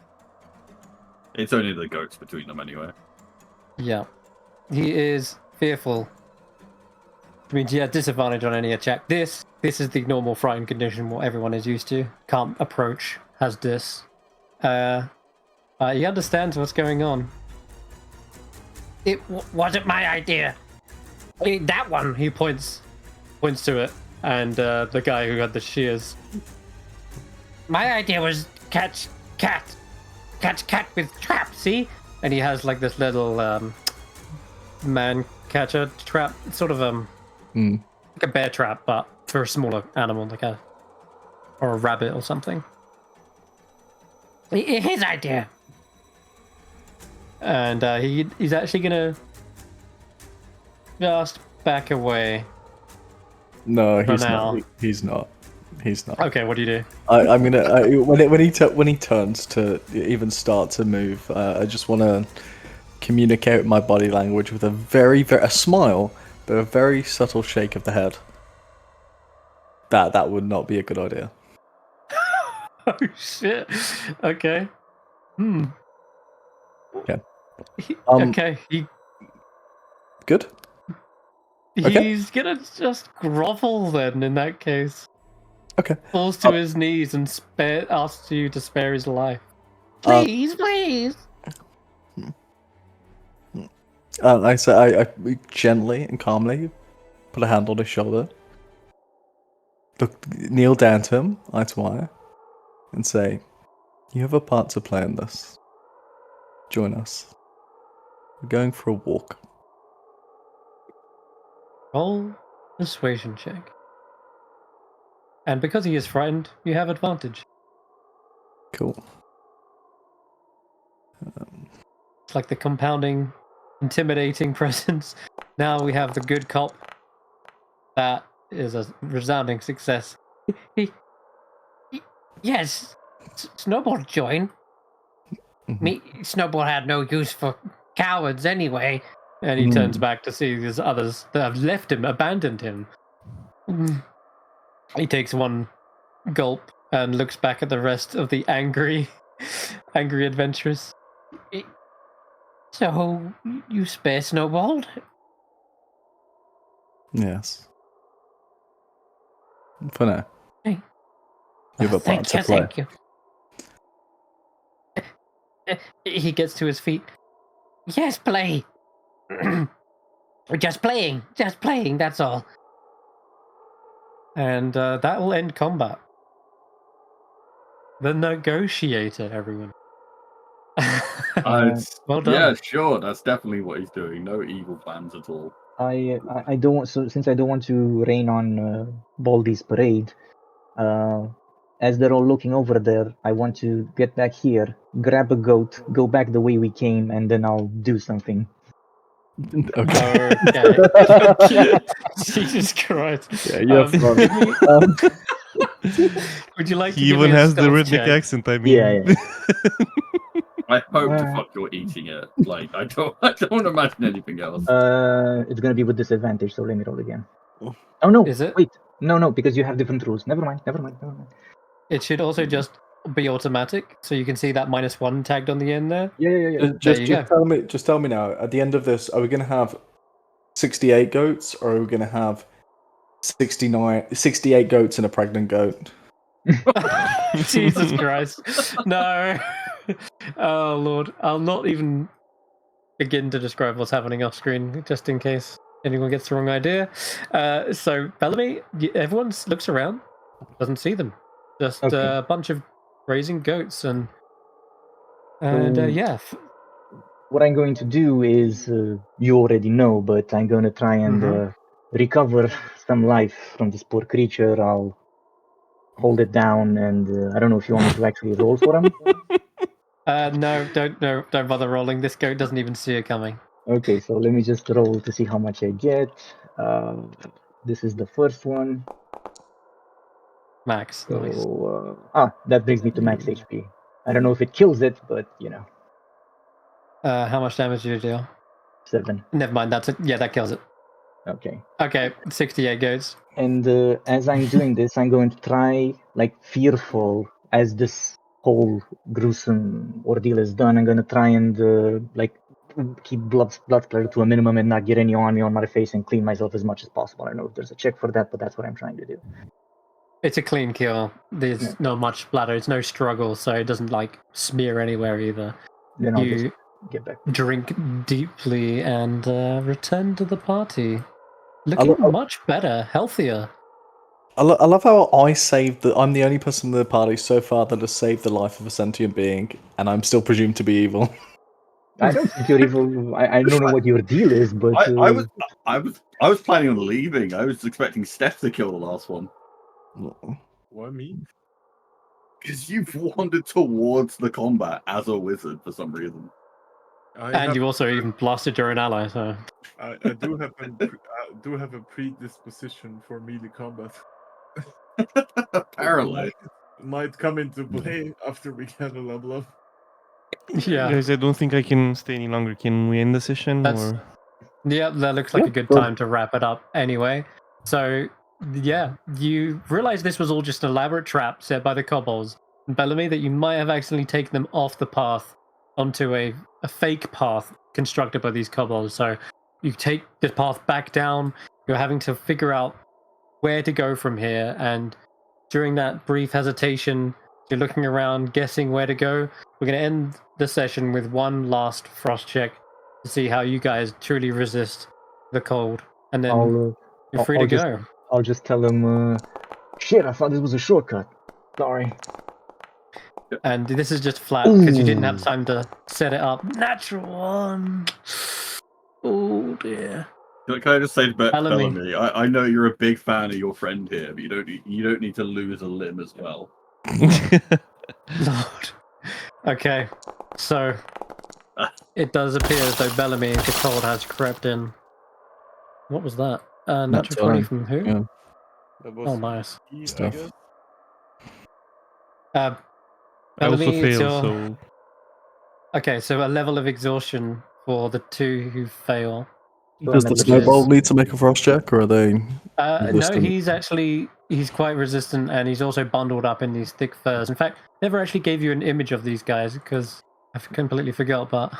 it's only the goats between them anyway. Yeah. He is fearful. Which means he has disadvantage on any attack. This this is the normal frightened condition, what everyone is used to. Can't approach, has dis. He understands what's going on. It wasn't my idea. That one. He points to it, and the guy who had the shears. My idea was catch cat with trap. See? And he has like this little man catcher trap, sort of like a bear trap, but for a smaller animal, or a rabbit or something. His idea. And he's actually gonna just back away. No, For he's now. not. He's not. He's not. Okay, what do you do? I'm gonna when he turns to even start to move, I just want to communicate with my body language with a smile, but a very subtle shake of the head. That would not be a good idea. Oh shit. Okay. Okay. He Good. he's Okay. gonna just grovel then. In that case, Okay. falls to his knees and asks you to spare his life. Please. I gently and calmly put a hand on his shoulder, kneel down to him, eye to eye, and say, "You have a part to play in this. Join us. We're going for a walk." Roll persuasion check. And because he is frightened, you have advantage. Cool. It's like the compounding, intimidating presence. Now we have the good cop. That is a resounding success. Yes. Snowball joined. Snowball had no use for cowards anyway. And he turns back to see these others that have left him, abandoned him. He takes one gulp and looks back at the rest of the angry adventurers. So, you spare Snowball? Yes. For now. Hey. You have a part to play. Thank you. He gets to his feet. Yes, play. Just playing, that's all. And that will end combat. The negotiator, everyone. Well done. Yeah, sure. That's definitely what he's doing. No evil plans at all. I don't want, so since I don't want to rain on Baldy's parade, as they're all looking over there, I want to get back here, grab a goat, go back the way we came, and then I'll do something. Okay. Okay. Jesus Christ. Yeah, you have fun. Would you like to He give even me a has the stealth redneck check? accent. I mean, Yeah. I hope to fuck you're eating it. Like I don't imagine anything else. It's gonna be with disadvantage, so let me roll again. Oh no! Is it? Wait, no, because you have different rules. Never mind. It should also just be automatic, so you can see that -1 tagged on the end there. Yeah. Just tell me now. At the end of this, are we going to have 68 goats, or are we going to have 68 goats and a pregnant goat? Jesus Christ. No. Oh, Lord. I'll not even begin to describe what's happening off screen, just in case anyone gets the wrong idea. So, Bellamy, everyone looks around, doesn't see them. Just Okay. a bunch of grazing goats and yeah. What I'm going to do is, you already know, but I'm going to try and recover some life from this poor creature. I'll hold it down, and I don't know if you want me to actually roll for him. No, don't bother rolling. This goat doesn't even see it coming. Okay, so let me just roll to see how much I get. This is the first one. Max. So, Nice. that brings me to max HP. I don't know if it kills it, but you know, How much damage do you deal? 7. Never mind. That's it. Yeah, that kills it. Okay. Okay, 68 goats. And as I'm doing this, I'm going to try, like, fearful as this whole gruesome ordeal is done. I'm going to try and, like, keep blood splatter to a minimum and not get any on me on my face and clean myself as much as possible. I don't know if there's a check for that, but that's what I'm trying to do. It's a clean kill. There's not much splatter. It's no struggle, so it doesn't like smear anywhere either. Then I'll You just get back. drink deeply and return to the party, looking much better, healthier. I love how I'm the only person in the party so far that has saved the life of a sentient being, and I'm still presumed to be evil. I don't think you're evil. I don't know what your deal is, but I was planning on leaving. I was expecting Stef to kill the last one. Why me? Because you've wandered towards the combat as a wizard for some reason. You also even blasted your own ally, so... I do have a predisposition for melee combat. Apparently. Might come into play after we get a level up. Yeah. Guys, I don't think I can stay any longer. Can we end the session? Or... Yeah, that looks like a good time to wrap it up anyway. So, yeah, you realize this was all just an elaborate trap set by the kobolds. Bellamy, that you might have accidentally taken them off the path onto a fake path constructed by these kobolds. So you take the path back down, you're having to figure out where to go from here, and during that brief hesitation, you're looking around, guessing where to go. We're going to end the session with one last frost check to see how you guys truly resist the cold, and then you're free to go. I'll just tell them, shit, I thought this was a shortcut. Sorry. And this is just flat because you didn't have time to set it up. Natural one. Oh dear. Can I just say to Bellamy. Bellamy, I know you're a big fan of your friend here, but you don't need to lose a limb as well. Lord. Okay, so it does appear as though Bellamy, the cold, has crept in. What was that? Natural 20 from who? Yeah. That was Oh, nice. Stuff. I Bellamy, also it's fail, your... so... Okay, so a level of exhaustion for the two who fail. Does the snowball need to make a frost check, or are they? No, resistant? he's quite resistant, and he's also bundled up in these thick furs. In fact, never actually gave you an image of these guys because I completely forgot. But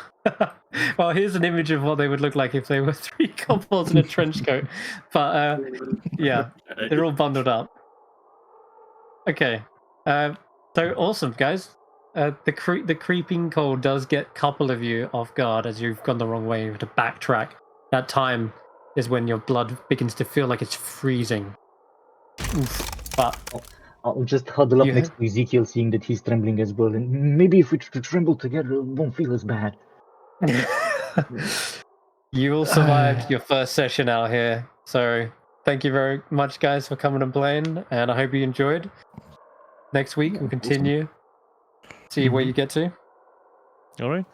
well, here's an image of what they would look like if they were three kobolds in a trench coat. But yeah, they're all bundled up. Okay, so awesome, guys. The creeping cold does get a couple of you off guard as you've gone the wrong way. You have to backtrack. That time is when your blood begins to feel like it's freezing. Oof. But I'll just huddle up next to Ezekiel, seeing that he's trembling as well. And maybe if we tremble together, it won't feel as bad. You all survived your first session out here. So thank you very much, guys, for coming and playing. And I hope you enjoyed. Next week, we'll continue. See where you get to. All right.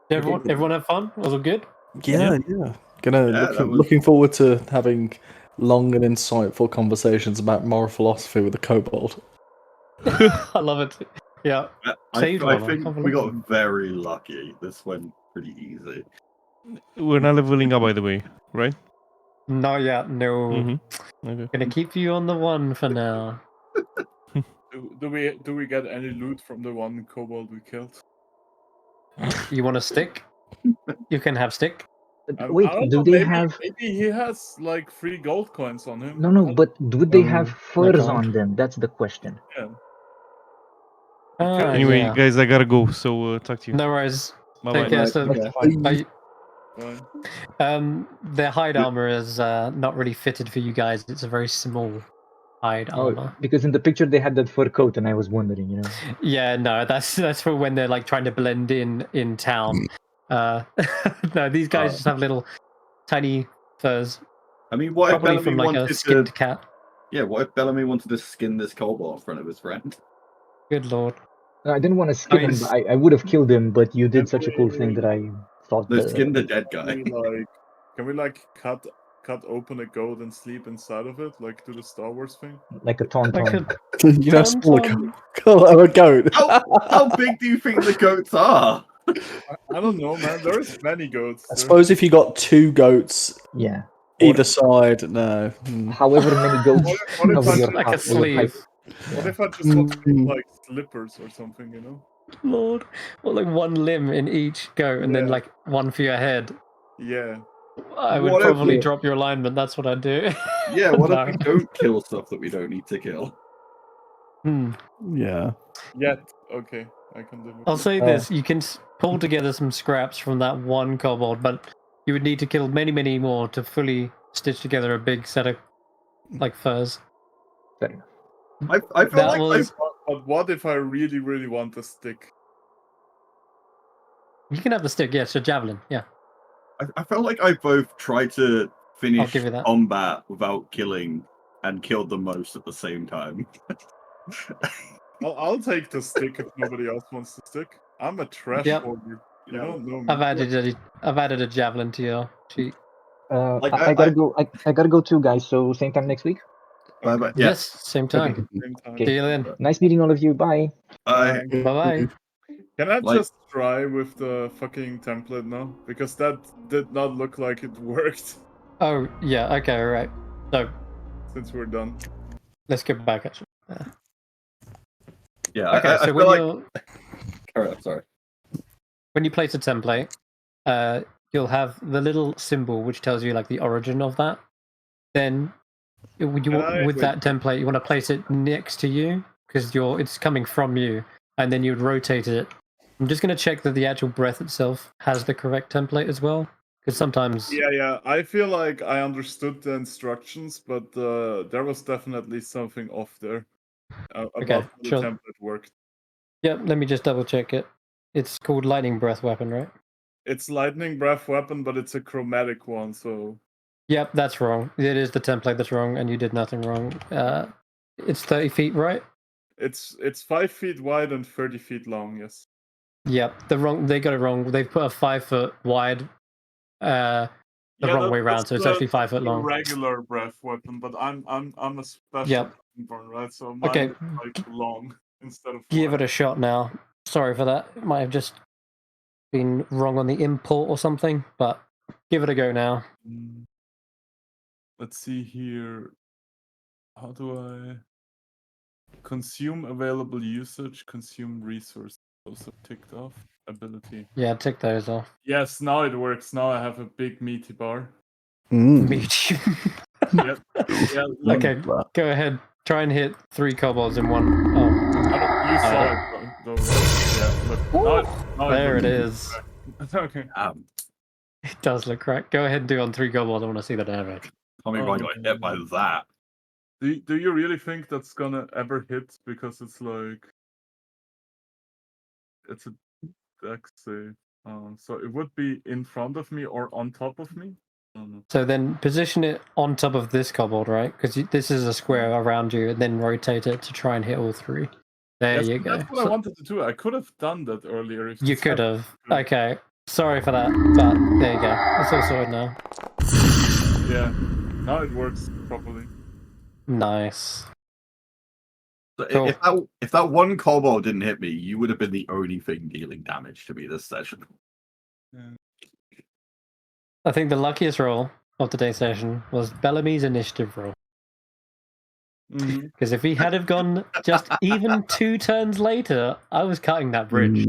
Everyone have fun? Was it good? Yeah. Looking forward to having long and insightful conversations about moral philosophy with a kobold. I love it. Yeah. I think we got very lucky. This went pretty easy. We're not leveling up, by the way, right? Not yet, no. Okay. Gonna keep you on the one for now. Do we get any loot from the one kobold we killed? You want a stick? You can have stick. Wait, do they have... Maybe he has like 3 gold coins on him. No, but do they have furs on them? That's the question. Yeah. Anyway, guys, I gotta go, so talk to you. No worries. Bye-bye. Take care. So, Bye. their hide armor is not really fitted for you guys. It's a very small hide armor. Because in the picture they had that fur coat, and I was wondering, you know. Yeah, no, that's for when they're like trying to blend in town. No, these guys just have little tiny furs. I mean, what if Probably Bellamy from like wanted a skinned cat. Yeah, what if Bellamy wanted to skin this kobold in front of his friend? Good lord. I didn't want to skin him. But I would have killed him, but you did such a cool thing that I thought. No, skin the dead guy. Can we cut open a goat and sleep inside of it, like do the Star Wars thing? Like a tauntaun. You know, a goat. How big do you think the goats are? I don't know, man. There's many goats. I suppose if you got 2 goats, yeah, either side, no. However many goats. What if like a sleeve. What if I just want to make, like slippers or something, you know? Lord. Well, like one limb in each go, and then Yeah. like one for your head. Yeah. I would What if probably we- drop your alignment. That's what I'd do. Yeah, what No. if we don't kill stuff that we don't need to kill? Hmm. Yeah. Yet. Okay. I can live with I'll that. say this: you can pull together some scraps from that one kobold, but you would need to kill many, many more to fully stitch together a big set of like furs. Fair enough. I feel That like was. But what if I really, really want the stick? You can have the stick. Yes, a javelin. Yeah. I felt like I both tried to finish give you that. combat without killing and killed the most at the same time. I'll take the stick if nobody else wants the stick. I'm a trash Yep. holder. You don't know me. I've added a javelin to your sheet. Like, I gotta go. I gotta go too, guys. So same time next week. Yeah. Yes, same time. Okay. Same time. Okay. See you then. Nice meeting all of you. Bye. Bye. Bye bye. Can I Like- just try with the fucking template now? Because that did not look like it worked Oh yeah. Okay. All right. So since we're done. let's get back actually. Yeah, Okay. I So feel when like... you're Carry on, sorry. when you place a template, you'll have the little symbol which tells you like the origin of that. Then, with that template, you want to place it next to you because it's coming from you, and then you'd rotate it. I'm just going to check that the actual breath itself has the correct template as well, because sometimes. Yeah. I feel like I understood the instructions, but there was definitely something off there about how the sure. template worked. Yep. Let me just double check it. It's called lightning breath weapon, right? It's lightning breath weapon, but it's a chromatic one, so. Yep, that's wrong. It is the template that's wrong, and you did nothing wrong. It's 30 feet, right? It's 5 feet wide and 30 feet long. Yes. Yep, they got it wrong. They've put a 5 foot wide, the wrong way around, so it's actually 5 foot long. Regular breath weapon, but I'm a special Yep. one, right? So mine Okay. is like long instead of. Give wide. it a shot now. Sorry for that. It might have just been wrong on the import or something, but give it a go now. Let's see here. How do I consume available usage? Consume resource. Also ticked off. Ability. Yeah, tick those off. Yes, now it works. Now I have a big meaty bar. Medium. Yep. Yeah, look, Okay, go ahead. Try and hit 3 kobolds in one. Oh, you saw it though, right? Yeah, look. Now there it looks is. okay. It does look correct. Go ahead and do on 3 kobolds. I want to see the damage. Tell me if I got hit by that. Do you really think that's gonna ever hit? Because it's like it's a dex save. So it would be in front of me or on top of me. So then position it on top of this kobold, right? Because this is a square around you, and then rotate it to try and hit all 3. There you go. That's what I wanted to do. I could have done that earlier. If You this could happened. have. Okay. Sorry for that, but there you go. It's all sorted now. Yeah. Now it works properly. Nice. So Cool. if that one kobold didn't hit me, you would have been the only thing dealing damage to me this session. Yeah. I think the luckiest roll of today's session was Bellamy's initiative roll. Because if he had have gone just even 2 turns later, I was cutting that bridge.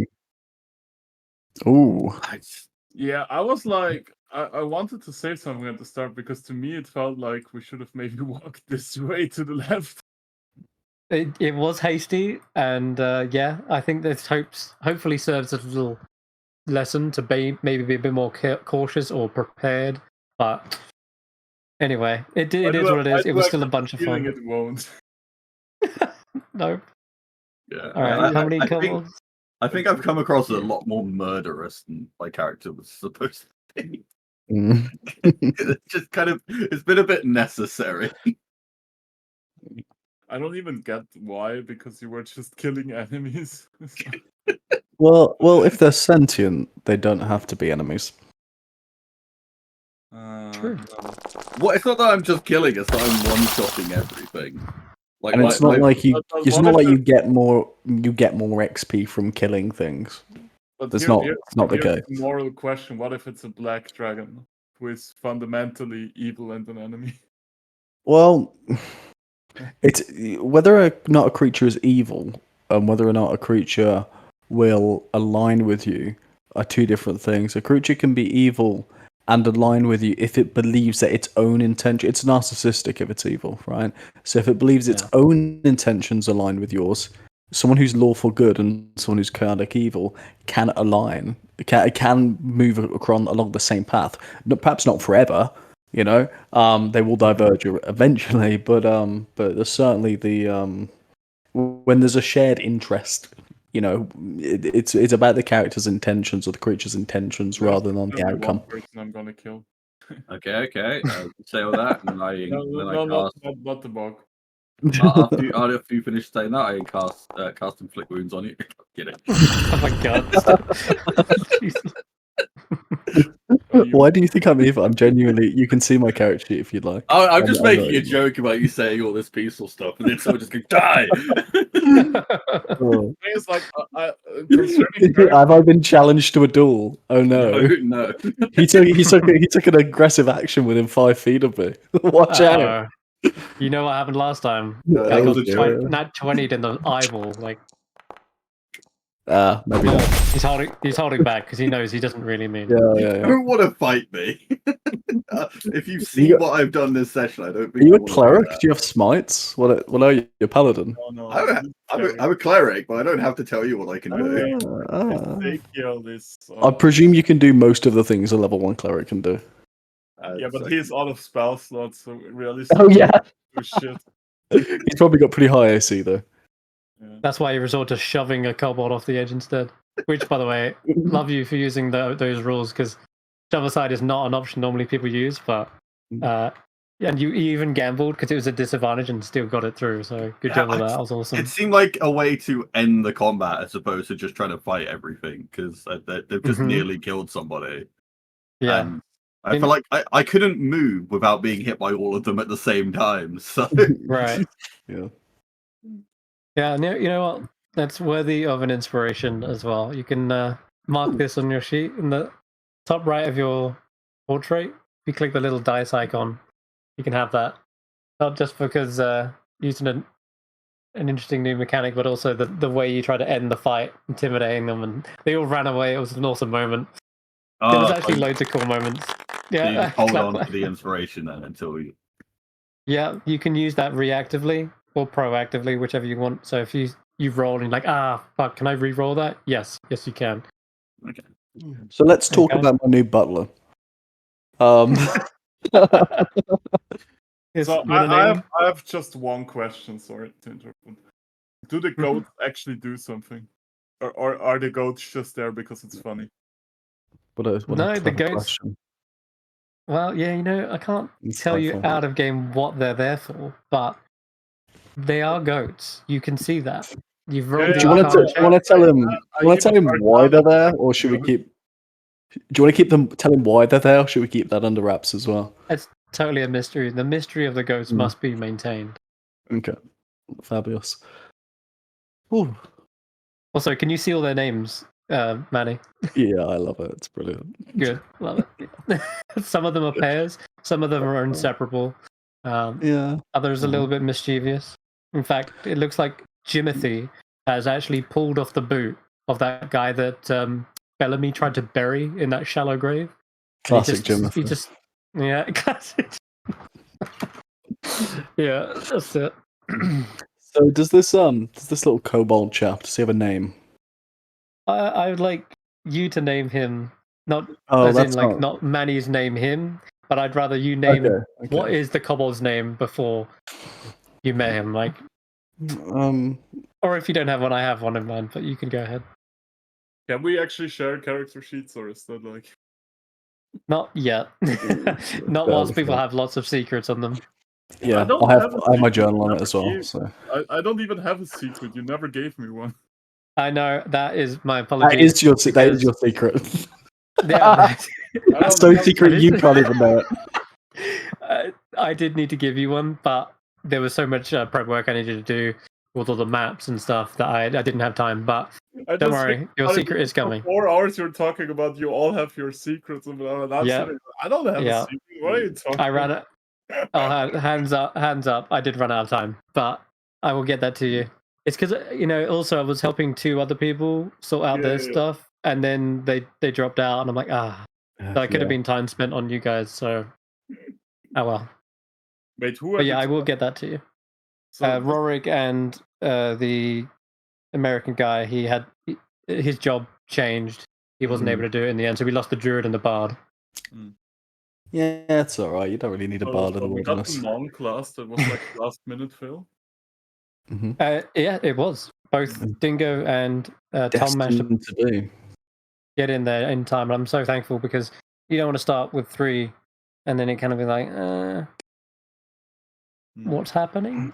Ooh. Yeah, I was like, I wanted to say something at the start because to me it felt like we should have maybe walked this way to the left. It was hasty, and yeah, I think this hopefully serves as a little lesson to maybe be a bit more cautious or prepared. But anyway, it is what it is. It was still a bunch of fun. It won't. No. Yeah. All right. How many kobolds? I think I've come across a lot more murderous than my character was supposed to be. It's just kind of, it's been a bit necessary. I don't even get why, because you were just killing enemies. Well, if they're sentient, they don't have to be enemies. True. What? It's not that I'm just killing; it's that I'm one-shotting everything. Like, And it's not like you. but It's what not if like it- you get more. You get more XP from killing things. But That's not the here's case. the moral question: what if it's a black dragon who is fundamentally evil and an enemy? Well, it's whether or not a creature is evil and whether or not a creature will align with you are two different things. A creature can be evil and align with you if it believes that its own intention. It's narcissistic if it's evil, right? So if it believes its own intentions align with yours, someone who's lawful good and someone who's chaotic evil can align. Can move along the same path. Perhaps not forever, you know. They will diverge eventually, but there's certainly the when there's a shared interest. You know, it's about the character's intentions or the creature's intentions rather than on the outcome. One person I'm gonna kill. Okay. Say all that, and I cast. Not the bug. After you finish saying that, I cast inflict wounds on you. Kidding. Oh my god. Why do you think I'm evil? I'm genuinely. You can see my character sheet if you'd like. I'm just making a joke about you saying all this peaceful stuff, and then someone just go die. Oh. It's like concerning Have I been challenged to a duel? Oh no! No. He took an aggressive action within 5 feet of me. Watch out! You know what happened last time? No, I that got was a joke. nat 20'd in the eyeball. Like, maybe not. he's holding back because he knows he doesn't really mean. Yeah. You don't want to fight me. If you see what I've done this session, I don't think Are you a wanna do cleric? that. Do you have smites? What are you? You're a paladin. No. I'm a cleric, but I don't have to tell you what I can do. Ezekial is. I presume you can do most of the things a level 1 cleric can do. Yeah, but he's out of spell slots, so really. Oh yeah. Oh, shit. He's probably got pretty high AC though. Yeah. That's why you resort to shoving a kobold off the edge instead. Which, by the way, love you for using those rules because shove aside is not an option normally people use, but and you even gambled because it was a disadvantage and still got it through. So good job with that. That was awesome. It seemed like a way to end the combat as opposed to just trying to fight everything because they've just nearly killed somebody. Yeah. And I feel like I couldn't move without being hit by all of them at the same time. So Right. Yeah. Yeah, you know what? That's worthy of an inspiration as well. You can mark this on your sheet in the top right of your portrait. If you click the little dice icon, you can have that. Not just because using an interesting new mechanic, but also the way you try to end the fight, intimidating them, and they all ran away. It was an awesome moment. There was actually loads of cool moments. Yeah, you hold on to the inspiration then until you. Yeah, you can use that reactively or proactively, whichever you want. So if you roll and you're like, fuck, can I re-roll that? Yes, you can. Okay. So let's talk about my new butler. So I have just one question. Sorry to interrupt. Do the goats actually do something, or are the goats just there because it's funny? The goats. Question. Well, yeah, I can't tell you out of game what they're there for, but they are goats. You can see that. You've rolled. Do you want to tell him? Why they're there, or should we keep? Do you want to keep them? Tell him why they're there, or should we keep that under wraps as well? It's totally a mystery. The mystery of the ghosts must be maintained. Okay, fabulous. Ooh. Also, can you see all their names, Manny? Yeah, I love it. It's brilliant. Good, love it. Some of them are pairs. Some of them are inseparable. Others a little bit mischievous. In fact, it looks like Jimothy has actually pulled off the boot of that guy that Bellamy tried to bury in that shallow grave. Classic Jimothy. Classic. Yeah, that's it. So does this little kobold chap, does he have a name? I would like you to name him, not not Manny's name him, but I'd rather you name what is the kobold's name before you met him, like. Or if you don't have one, I have one in mind, but you can go ahead. Can we actually share character sheets, or is that like? Not yet. Not whilst people have lots of secrets on them. Yeah, I have my journal on it as well. So I don't even have a secret. You never gave me one. I know, that is my apology. That is your secret. Yeah, that's so secret you can't even know it. I did need to give you one, but there was so much prep work I needed to do with all the maps and stuff that I didn't have time. But don't worry, your secret is coming. 4 hours you're talking about you all have your secrets. And I don't have a secret. What are you talking about? Hands up. I did run out of time, but I will get that to you. It's because also I was helping 2 other people sort out their Yeah. stuff, and then they dropped out, and I'm like, that could have been time spent on you guys. So, oh well. Wait, who are But yeah, the I will two- get that to you. So Rorik and the American guy, his job changed. He wasn't able to do it in the end, so we lost the druid and the bard. Yeah, it's alright. You don't really need a bard in the we got wilderness. the non-class that was like last minute fill. Yeah, it was. Both Dingo and Tom managed to Destined to be. get in there in time. And I'm so thankful because you don't want to start with 3 and then it kind of be like, what's happening?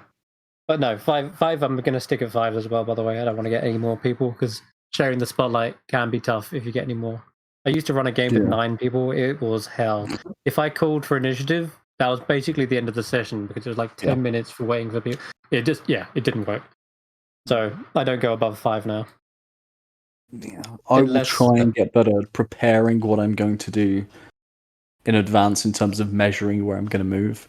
But no, 5, I'm going to stick at 5 as well, by the way. I don't want to get any more people because sharing the spotlight can be tough if you get any more. I used to run a game with 9 people. It was hell. If I called for initiative, that was basically the end of the session because it was like 10 minutes for waiting for people. It didn't work. So I don't go above 5 now. Yeah, I will try and get better at preparing what I'm going to do in advance in terms of measuring where I'm going to move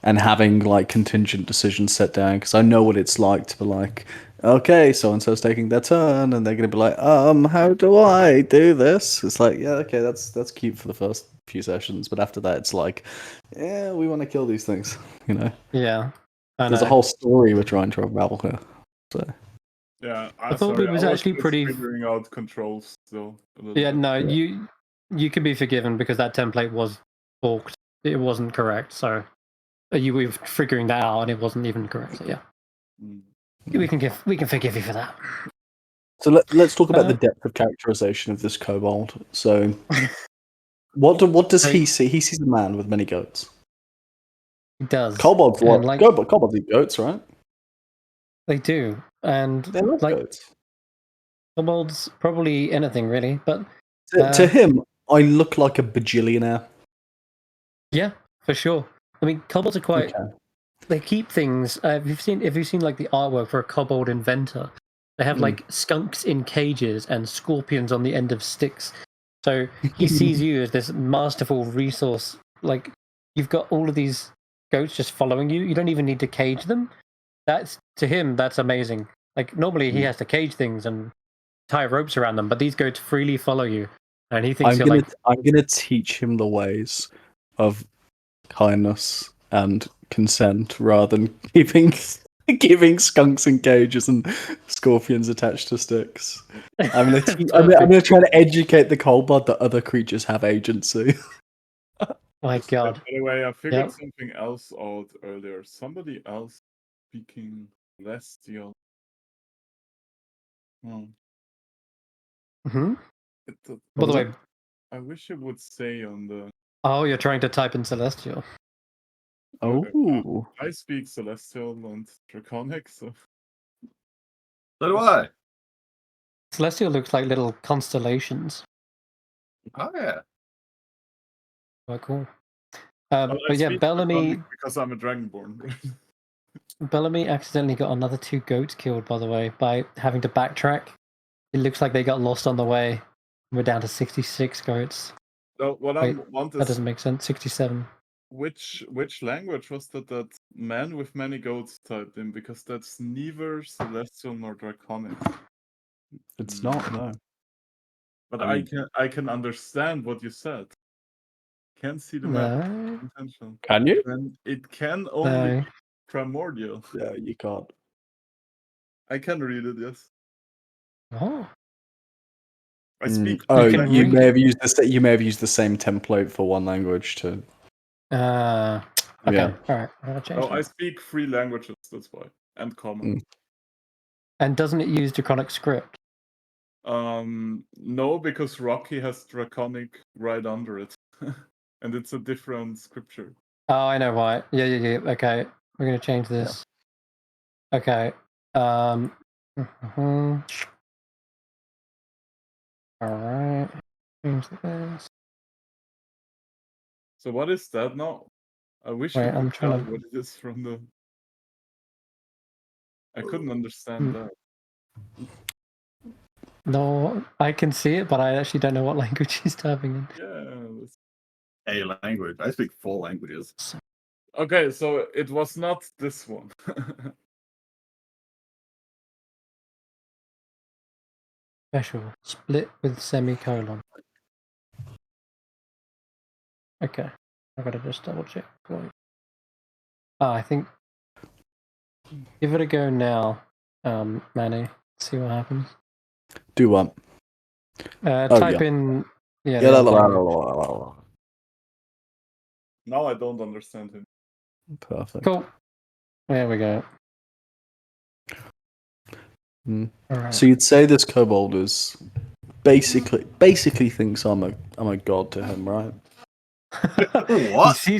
and having like contingent decisions set down because I know what it's like to be like, okay, so and so's taking their turn, and they're going to be like, how do I do this? It's like, yeah, okay, that's cute for the first few sessions, but after that, it's like, yeah, we want to kill these things, Yeah, there's a whole story we're trying to unravel here. So. Yeah, I thought it was actually pretty figuring out controls still. Yeah, no, you can be forgiven because that template was balked. It wasn't correct, so you were figuring that out, and it wasn't even correct. So yeah, we can forgive you for that. So let's talk about the depth of characterization of this kobold. So, what does he see? He sees a man with many goats. He does. Kobolds kobolds eat goats, right? They do, and they love goats. Kobolds probably anything really, but to him, I look like a bajillionaire. Yeah, for sure. I mean, kobolds are quite. Okay. They keep things. If you've seen like the artwork for a kobold inventor, they have like skunks in cages and scorpions on the end of sticks. So he sees you as this masterful resource. Like you've got all of these goats just following you. You don't even need to cage them. To him, that's amazing. Like normally he has to cage things and tie ropes around them, but these goats freely follow you, and he thinks I'm gonna teach him the ways of kindness and consent rather than giving skunks in cages and scorpions attached to sticks. I'm gonna try to educate the kobold that other creatures have agency. My God! By the way, I figured something else out earlier. Somebody else speaking Celestial. By the way, I wish it would say on the. Oh, you're trying to type in Celestial. Oh, I speak Celestial and Draconic, so. So do I. Celestial looks like little constellations. Oh yeah. Oh, cool. But yeah, Bellamy. Because I'm a Dragonborn. Bellamy accidentally got another 2 goats killed, by the way, by having to backtrack. It looks like they got lost on the way. We're down to 66 goats. So what I want is that doesn't make sense. 67. Which language was that man with many goats typed in? Because that's neither Celestial nor Draconic. It's not, no. But I can understand what you said. Can't see the map intention. Can you? And it can only be primordial. Yeah, you can't. I can read it, yes. Oh. I speak. You may have used the same template for one language to. Okay. Yeah. All right. I'll change I speak 3 languages. That's why, and common. And doesn't it use Draconic script? No, because Roki has Draconic right under it, and it's a different scripture. Oh, I know why. Yeah. Okay, we're gonna change this. Yeah. Okay. All right. Change this. So what is that now? I wish I'm trying to. What it is from the. I couldn't understand that. No, I can see it, but I actually don't know what language he's typing in. Yeah. A language. I speak 4 languages. Okay, so it was not this one. Special. Split with semicolon. Okay. I gotta just double check. I think. Give it a go now, Manny. See what happens. Do what? Type in. Yeah. Yeah, the la, old la, language. la, la, la, la. Now I don't understand him. Perfect. Cool. There we go. Mm. All right. So you'd say this kobold is basically thinks I'm a god to him, right? What? He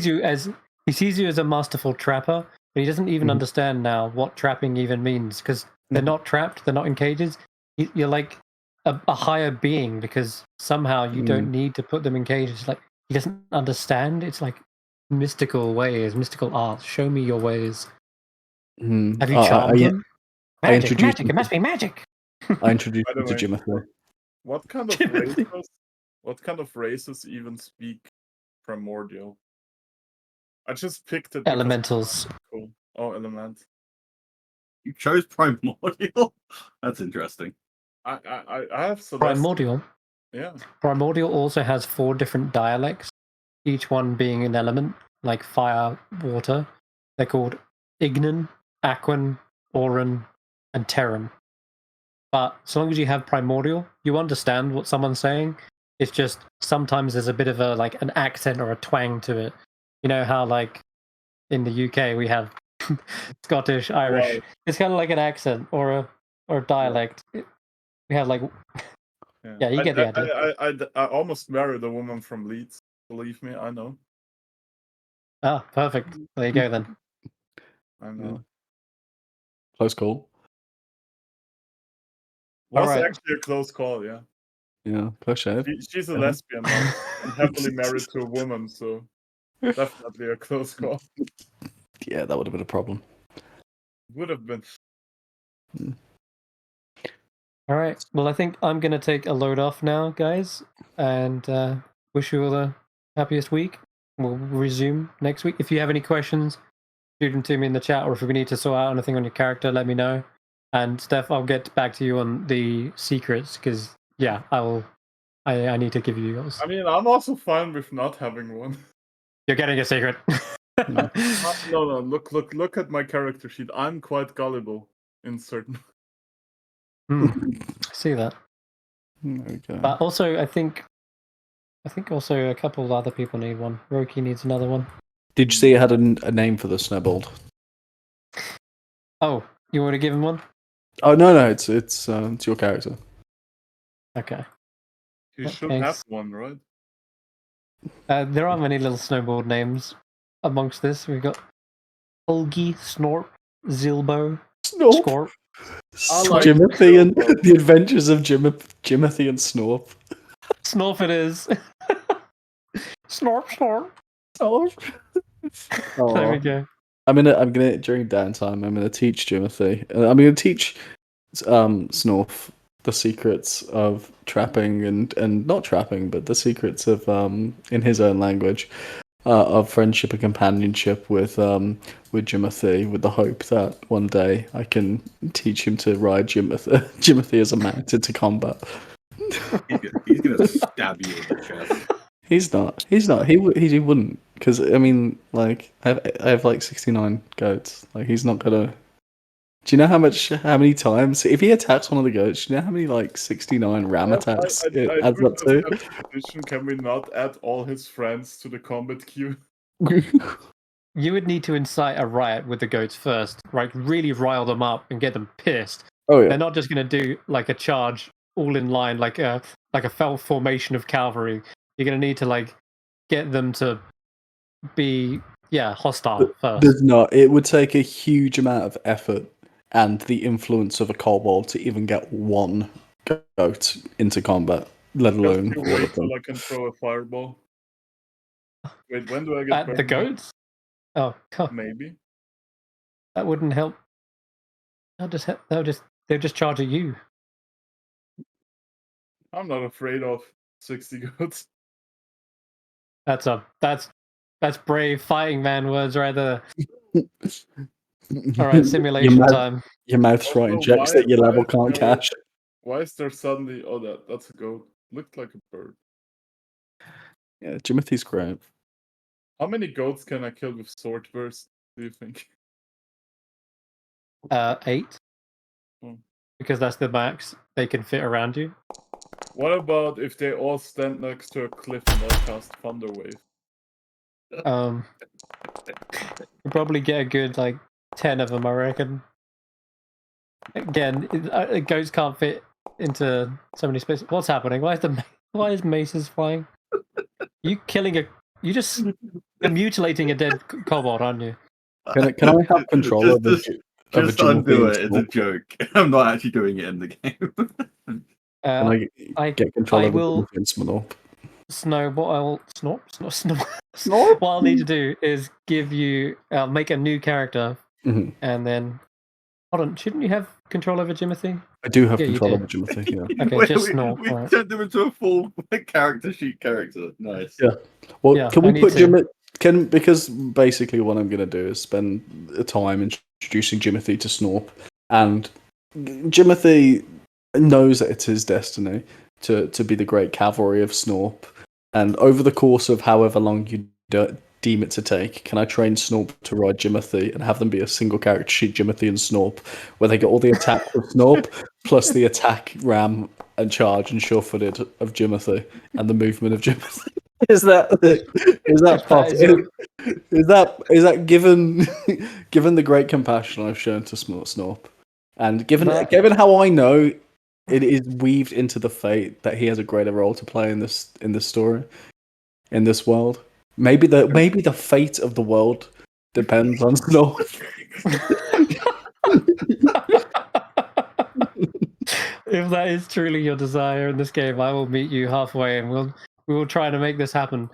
sees you as a masterful trapper, but he doesn't even understand now what trapping even means because they're not trapped, they're not in cages. You're like a higher being because somehow you don't need to put them in cages. Like he doesn't understand. It's like mystical ways, mystical art. Show me your ways. Mm. Have you charmed them? I Magic, introduced magic. It must be magic. I introduced By the him to way, Jimothy. What kind of Timothy. races? What kind of races even speak primordial? I just picked it. because Elementals. it's cool. Oh, element. You chose primordial? That's interesting. I have Celestial. Primordial. Yeah. Primordial also has 4 different dialects, each one being an element, like fire, water. They're called Ignan, Aquan, Auran, and Terran. But so long as you have Primordial, you understand what someone's saying. It's just sometimes there's a bit of an accent or a twang to it. You know how like in the UK we have Scottish, Irish. Right. It's kind of like an accent or a dialect. We have like yeah, you get the idea. I almost married a woman from Leeds. Believe me, I know. Ah, perfect. There you go then. I know. Yeah. Close call. Was Alright. actually a close call, yeah. Yeah, close shave. She's a Yeah. lesbian now and happily married to a woman, so definitely a close call. Yeah, that would have been a problem. Would have been. Alright. Well, I think I'm going to take a load off now, guys, and wish you all the happiest week. We'll resume next week. If you have any questions, shoot them to me in the chat, or if we need to sort out anything on your character, let me know. And Steph, I'll get back to you on the secrets, because, yeah, I need to give you yours. I mean, I'm also fine with not having one. You're getting a secret. No, look at my character sheet. I'm quite gullible in certain. See that. Okay. But also, I think also a couple of other people need one. Roki needs another one. Did you see it had a name for the snowball? Oh, you want to give him one? Oh no, it's your character. Okay. You should Thanks. have one, right? There aren't many little snowboard names amongst this. We've got Ulgi, Snorp, Zilbo, Snorp. Scorp. I like Jimothy and Snorp. the Adventures of Jimothy and Snorp. Snorp it is. Snorp. Oh. There we go. I'm gonna during downtime. I'm gonna teach Jimothy. I'm gonna teach Snorf the secrets of trapping and not trapping, but the secrets of in his own language of friendship and companionship with Jimothy, with the hope that one day I can teach him to ride Jimothy as a mount into combat. He's gonna stab you in the chest. He's not. He wouldn't, because I mean, like I have like 69 goats. Like he's not gonna. Do you know how many times if he attacks one of the goats? Do you know how many like 69 ram attacks it adds up to? Can we not add all his friends to the combat queue? You would need to incite a riot with the goats first, right? Really rile them up and get them pissed. Oh yeah. They're not just going to do like a charge all in line, like a fell formation of cavalry. You're going to need to like get them to be hostile first. There's not. It would take a huge amount of effort and the influence of a kobold to even get one goat into combat, let alone Just all wait of them. till I can throw a fireball. Wait, when do I get The goats? Oh, God. Maybe. That wouldn't help. They'll just charge at you. I'm not afraid of 60 goats. That's brave fighting man words right there. All right, simulation time. Your mouth's writing Also, checks that your level can't cash. Why is there suddenly? Oh, that's a goat. Looked like a bird. Yeah, Jimothy's great. How many goats can I kill with sword burst? Do you think? 8. Hmm. Because that's the max they can fit around you. What about if they all stand next to a cliff and I cast Thunder Wave? You probably get a good 10 of them, I reckon. Again, goats can't fit into so many spaces. What's happening? Why is maces flying? You just you're mutilating a dead kobold, aren't you? Can I have control over Just undo it. It's a joke. I'm not actually doing it in the game. Can I get control over Jimothy and Snorp? Snow, what I'll snort. Snorp? What I'll need to do is give you make a new character, Mhm. and then hold on. Shouldn't you have control over Jimothy? I do have Yeah, you control do. over Jimothy. Yeah. Okay, just Snorp. We Right. turned him into a full character sheet character. Nice. Yeah. Well, Yeah, can I we need put to. because basically what I'm going to do is spend the time introducing Jimothy to Snorp, and Jimothy knows that it's his destiny to be the great cavalry of Snorp, and over the course of however long you deem it to take, can I train Snorp to ride Jimothy and have them be a single character sheet, Jimothy and Snorp, where they get all the attack of Snorp plus the attack, ram, and charge and sure-footed of Jimothy and the movement of Jimothy? Is that possible? Is that given the great compassion I've shown to Snorp, and given how I know it is weaved into the fate that he has a greater role to play in this story, in this world. Maybe the fate of the world depends on Snorp. If that is truly your desire in this game, I will meet you halfway, and we will try to make this happen.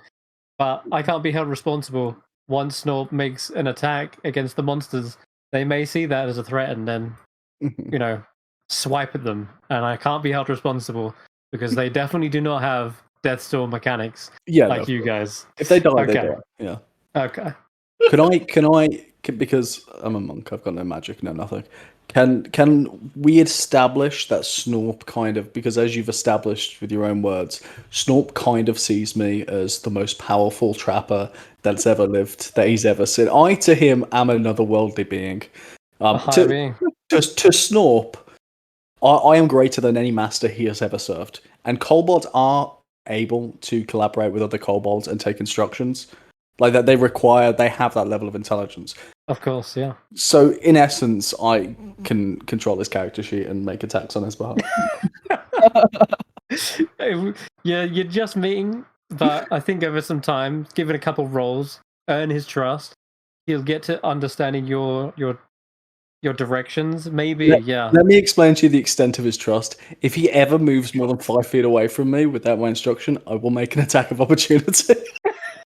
But I can't be held responsible once Snorp makes an attack against the monsters. They may see that as a threat and then, swipe at them, and I can't be held responsible because they definitely do not have Deathstorm mechanics like you guys. If they die, they die. Yeah. Okay. Because I'm a monk, I've got no magic, no nothing. Can we establish that Snorp kind of, because as you've established with your own words, Snorp kind of sees me as the most powerful trapper that's ever lived, that he's ever seen. I to him am another worldly being. Being. To Snorp, I am greater than any master he has ever served. And kobolds are able to collaborate with other kobolds and take instructions. Like that, they have that level of intelligence. Of course, yeah. So, in essence, I can control his character sheet and make attacks on his behalf. Yeah, you're just meeting, but I think over some time, given a couple rolls, earn his trust, he'll get to understanding your directions. Maybe, yeah. Let me explain to you the extent of his trust. If he ever moves more than 5 feet away from me without my instruction, I will make an attack of opportunity.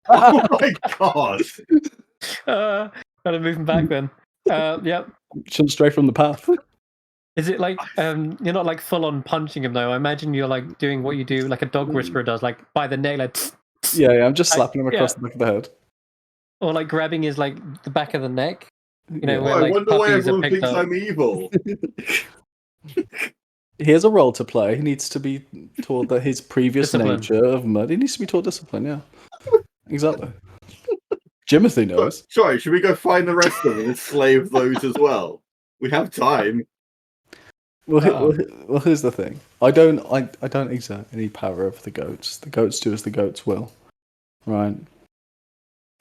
Oh my god! Gotta move him back then. Yep. Jump straight from the path. Is it like you're not like full on punching him though? I imagine you're like doing what you do like a dog whisperer does, like by the neck, like Yeah, I'm just slapping him across the back of the head. Or like grabbing his like the back of the neck. Yeah. Where I like wonder why puppies are everyone picked thinks up. I'm evil. He has a role to play. He needs to be taught that his previous Discipline. nature of mud. He needs to be taught discipline. Yeah, exactly. Jimothy knows. Sorry, should we go find the rest of them and enslave those as well? We have time. Well, here's the thing. I don't exert any power over the goats. The goats do as the goats will, right?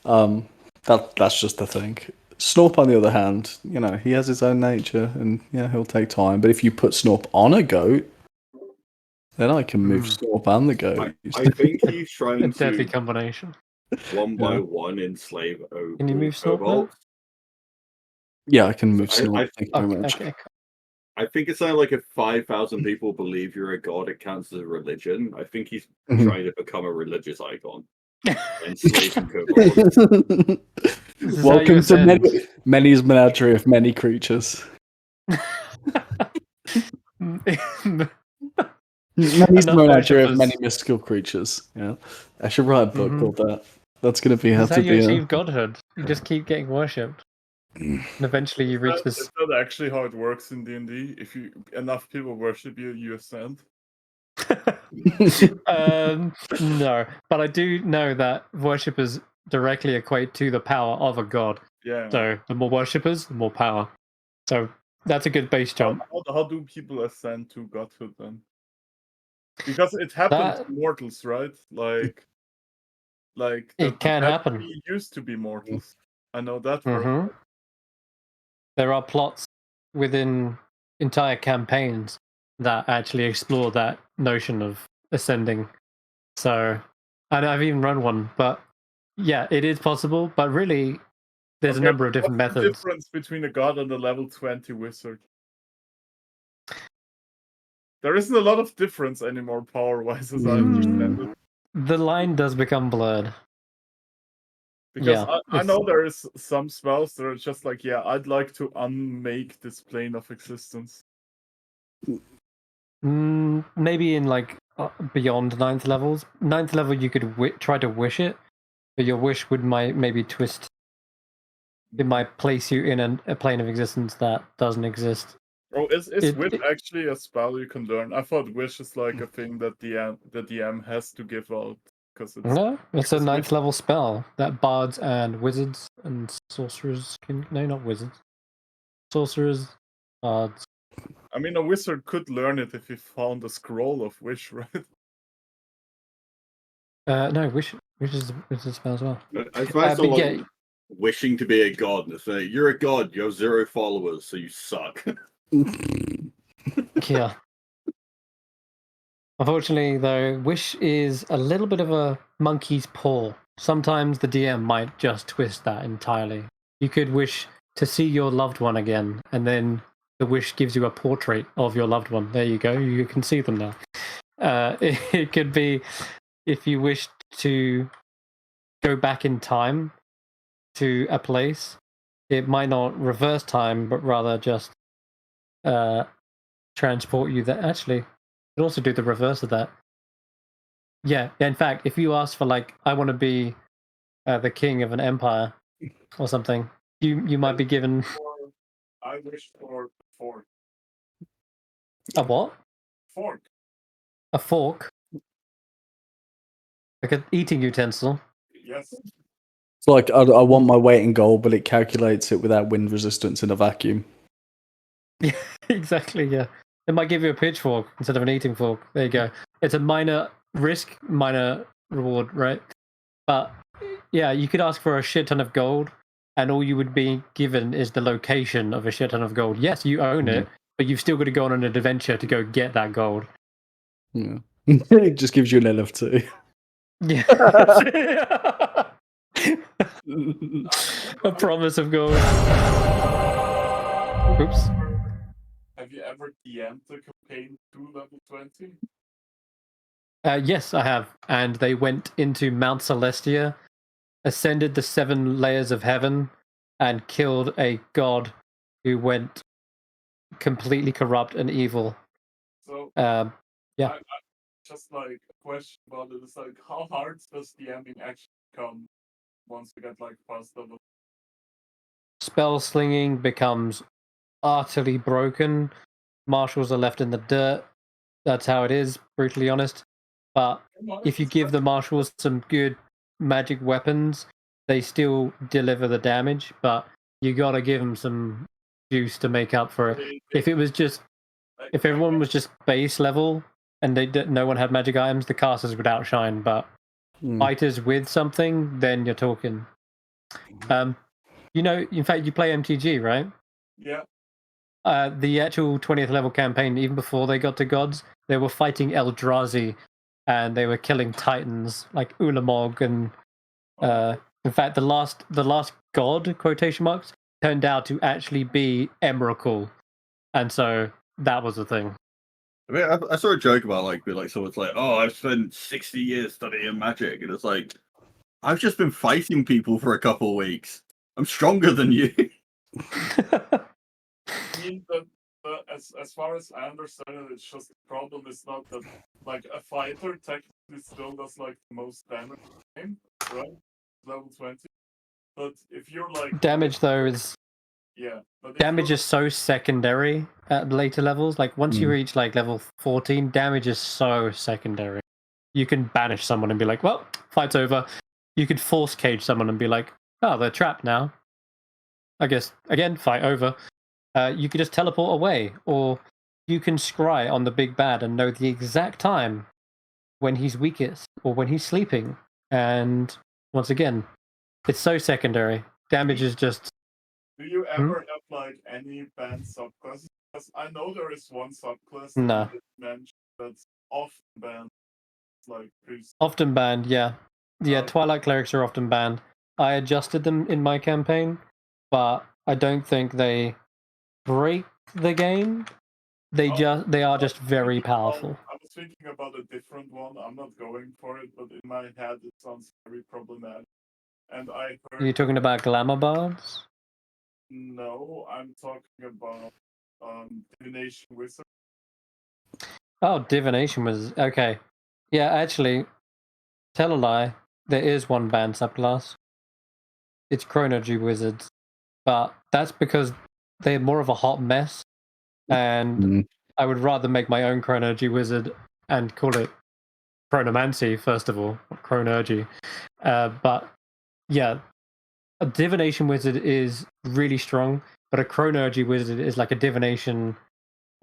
That's just the thing. Snorp, on the other hand, he has his own nature, and he'll take time. But if you put Snorp on a goat, then I can move Snorp and the goat. I think he's A trying deadly to combination. one by one enslave Can you move Snorp now? kobolds. Yeah, I can move I- Snorp. I- Thank you very much. Okay. I think it's like if 5,000 people believe you're a god, it counts as a religion. I think he's Mhm. trying to become a religious icon. Enslaving kobolds. This is how you Welcome to ascend. Manny's menagerie of many creatures. Manny's Enough menagerie of worshippers. many mystical creatures. Yeah, I should write a book Mhm. called that. That's going to be how This is how to you be. achieve godhood. You just keep getting worshipped. And eventually you reach Is this. that actually how it works in D&D? If you enough people worship you, you ascend. No, but I do know that worshippers directly equate to the power of a god. Yeah. So the more worshippers, the more power. So that's a good base jump. How do people ascend to godhood then? Because it happens That- to mortals, right? Like It can happen. we used to be mortals. I know that for a Mhm. fact. There are plots within entire campaigns that actually explore that notion of ascending. So, and I've even run one, but yeah, it is possible. But really, there's a Okay, number of different what's the methods. difference between a god and a level 20 wizard? There isn't a lot of difference anymore power-wise, as I understand it. The line does become blurred. Because Yeah, I know there is some spells that are just like, yeah, I'd like to unmake this plane of existence. Maybe in like beyond 9th levels. 9th level, you could try to wish it, but your wish would maybe twist. It might place you in a plane of existence that doesn't exist. Oh, is Wish actually a spell you can learn? I thought Wish is like a thing that the DM has to give out because it's No, it's a because 9th level spell that bards and wizards and sorcerers can. No, not wizards. Sorcerers, bards. I mean, a wizard could learn it if he found a scroll of Wish, right? No, wish is a spell as well. I find but someone yeah, wishing to be a god and say, "You're a god. You have 0 followers, so you suck." yeah. Unfortunately, though, wish is a little bit of a monkey's paw. Sometimes the DM might just twist that entirely. You could wish to see your loved one again, and then the wish gives you a portrait of your loved one. There you go. You can see them now. It could be if you wish to go back in time to a place. It might not reverse time, but rather just transport you there. Actually, it could also do the reverse of that. Yeah, in fact, if you ask for like, I want to be the king of an empire or something, you might be given I wish for fork. a what? Fork. A fork, like an eating utensil. Yes. It's like I want my weight in gold, but it calculates it without wind resistance in a vacuum. Yeah, exactly. Yeah, it might give you a pitchfork instead of an eating fork. There you go. It's a minor risk, minor reward, right? But yeah, you could ask for a shit ton of gold, and all you would be given is the location of a shit ton of gold. Yes, you own it, but you've still got to go on an adventure to go get that gold. Yeah, it just gives you an LF2. Yeah. A promise of gold. Oops. Have you ever DM'd the campaign to level 20? Yes, I have. And they went into Mount Celestia, ascended the 7 layers of heaven, and killed a god who went completely corrupt and evil. So, yeah. I just like a question about it is like, how hard does DMing actually come once you get like past level? Spell slinging becomes utterly broken. Marshals are left in the dirt. That's how it is, brutally honest. But if you give the marshals some good magic weapons, they still deliver the damage, but you gotta give them some juice to make up for it. If it was just, if everyone was just base level and no one had magic items, the casters would outshine. But fighters with something, then you're talking. You know, in fact, you play MTG, right? Yeah. The actual 20th level campaign, even before they got to gods, they were fighting Eldrazi, and they were killing titans like Ulamog, and in fact, the last god quotation marks turned out to actually be Emrakul, and so that was the thing. I mean, I saw a joke about like someone's like, "Oh, I've spent 60 years studying magic," and it's like, I've just been fighting people for a couple of weeks. I'm stronger than you. I mean, as far as I understand it, it's just the problem is not that like a fighter technically still does like the most damage in the game, right? Level 20. But if you're like damage though is Yeah. But if Damage you're- is so secondary at later levels. Like once you reach like level 14, damage is so secondary. You can banish someone and be like, well, fight's over. You could force cage someone and be like, oh, they're trapped now. I guess, again, fight over. You could just teleport away, or you can scry on the big bad and know the exact time when he's weakest or when he's sleeping. And once again, it's so secondary. Damage is just... Do you ever have like any banned subclasses? Because I know there is one subclass that No. you mentioned that's often banned. Like priest. Often banned, yeah. Yeah, Twilight Clerics are often banned. I adjusted them in my campaign, but I don't think they break the game. They are just very powerful. I was thinking about a different one. I'm not going for it, but in my head it sounds very problematic. And I heard... Are you talking about Glamour Bards? No, I'm talking about Divination Wizard. Oh, Divination was... Okay. Yeah, actually, tell a lie, there is one banned subclass. It's Chronology Wizards. But that's because they're more of a hot mess. And I would rather make my own Chronology Wizard and call it Chronomancy, first of all, Chronology. But yeah, a Divination Wizard is really strong, but a Chronology Wizard is like a Divination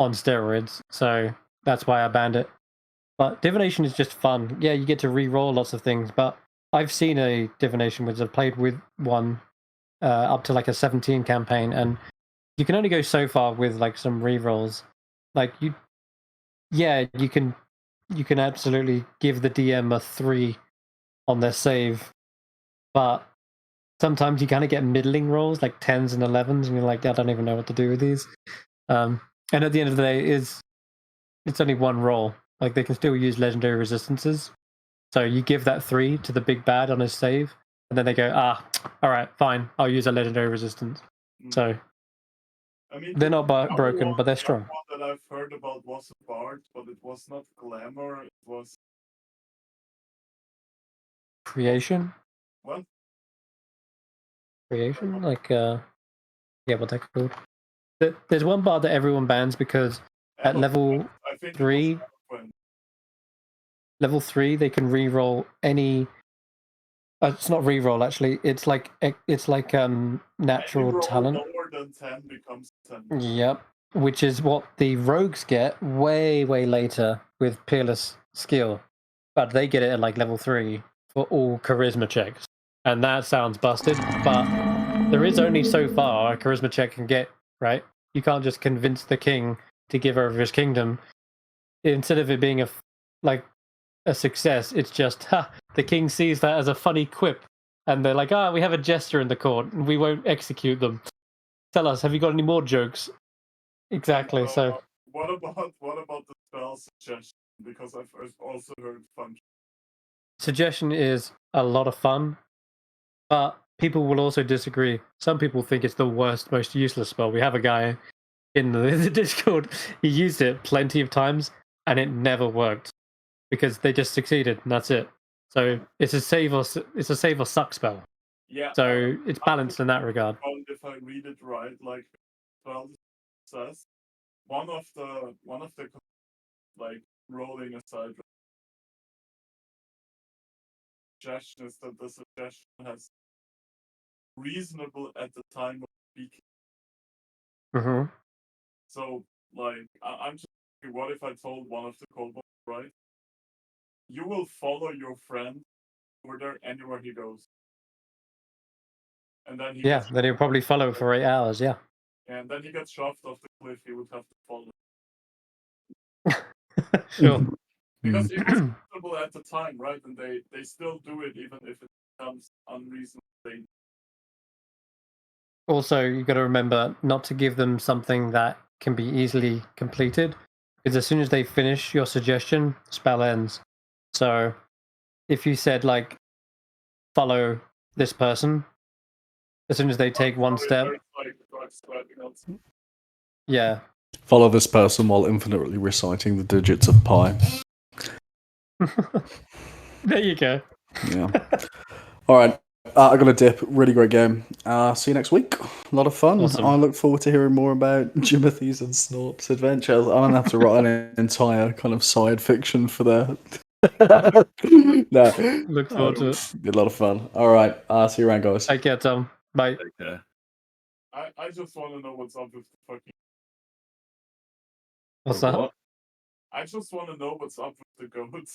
on steroids. So that's why I banned it. But Divination is just fun. Yeah, you get to re-roll lots of things, but I've seen a Divination Wizard. I've played with one up to like a 17 campaign, and you can only go so far with like some re-rolls. Like you can absolutely give the DM a 3 on their save, but sometimes you kind of get middling rolls, like 10s and 11s, and you're like, I don't even know what to do with these. And at the end of the day, it's only one roll. Like they can still use legendary resistances. So you give that 3 to the big bad on his save, and then they go, all right, fine, I'll use a legendary resistance. So I mean, they're not the broken, one- but they're the strong. one that I've heard about was a bard, but it was not glamour. It was Creation? what? Creation? Like, yeah, what they're called. There's one bard that everyone bans because at level I think 3, it was Eloquent. level 3, they can re-roll any... it's not re-roll, actually. It's like natural Any roll talent. lower than 10 becomes 10. Yep. Which is what the rogues get way, way later with Peerless skill. But they get it at like level 3 for all charisma checks. And that sounds busted, but there is only so far a charisma check can get, right? You can't just convince the king to give over his kingdom. Instead of it being a success, it's just, the king sees that as a funny quip. And they're like, we have a jester in the court, and we won't execute them. Tell us, have you got any more jokes? Exactly, so... What about the spell suggestion? Because I've also heard fun. Suggestion is a lot of fun, but people will also disagree. Some people think it's the worst, most useless spell. We have a guy in the Discord, he used it plenty of times, and it never worked. Because they just succeeded, and that's it. So it's a save or suck spell. Yeah. So it's balanced in that regard. If I read it right, like 12 says, one of the like rolling aside suggestion is that the suggestion has reasonable at the time of speaking. Mm-hmm. So like I'm just thinking, what if I told one of the kobolds, right? You will follow your friend over there anywhere he goes. And then then he'll probably follow for 8 hours, yeah. And then he gets shoved off the cliff, he would have to follow. Sure. Because it was reasonable at the time, right? And they still do it even if it becomes unreasonable. Also, you got to remember not to give them something that can be easily completed. Because as soon as they finish your suggestion, spell ends. So if you said, like, follow this person, as soon as they take one step... Yeah. Follow this person while infinitely reciting the digits of pi. There you go. Yeah. All right. I got a dip. Really great game. See you next week. A lot of fun. Awesome. I look forward to hearing more about Jimothy's and Snorp's adventures. I'm gonna have to write an entire kind of side fiction for that. No, Look forward to it. be a lot of fun. All right. See you around, guys. Take care, Tom. Bye. Take care. I just want to know what's up with the fucking. What's that? What? I just want to know what's up with the goats.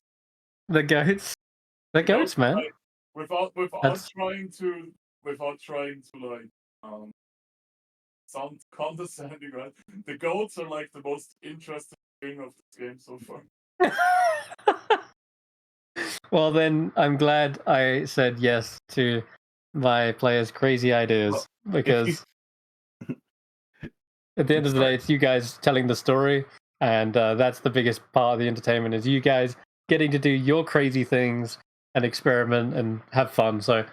The goats. The goats, man. Like, without That's- trying to like sound condescending, right? The goats are like the most interesting thing of this game so far. Well, then I'm glad I said yes to my players' crazy ideas because at the end of the day, it's you guys telling the story, and that's the biggest part of the entertainment is you guys getting to do your crazy things and experiment and have fun. So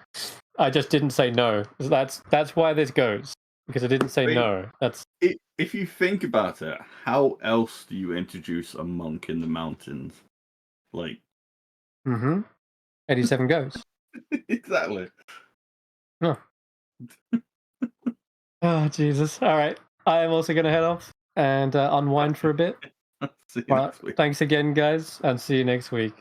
I just didn't say no. That's why this goes because I didn't say Wait. no. That's If you think about it, how else do you introduce a monk in the mountains? Like 87 goats. exactly. Oh Jesus! All right, I am also going to head off and unwind for a bit. See you Well, next week. thanks again, guys, and see you next week.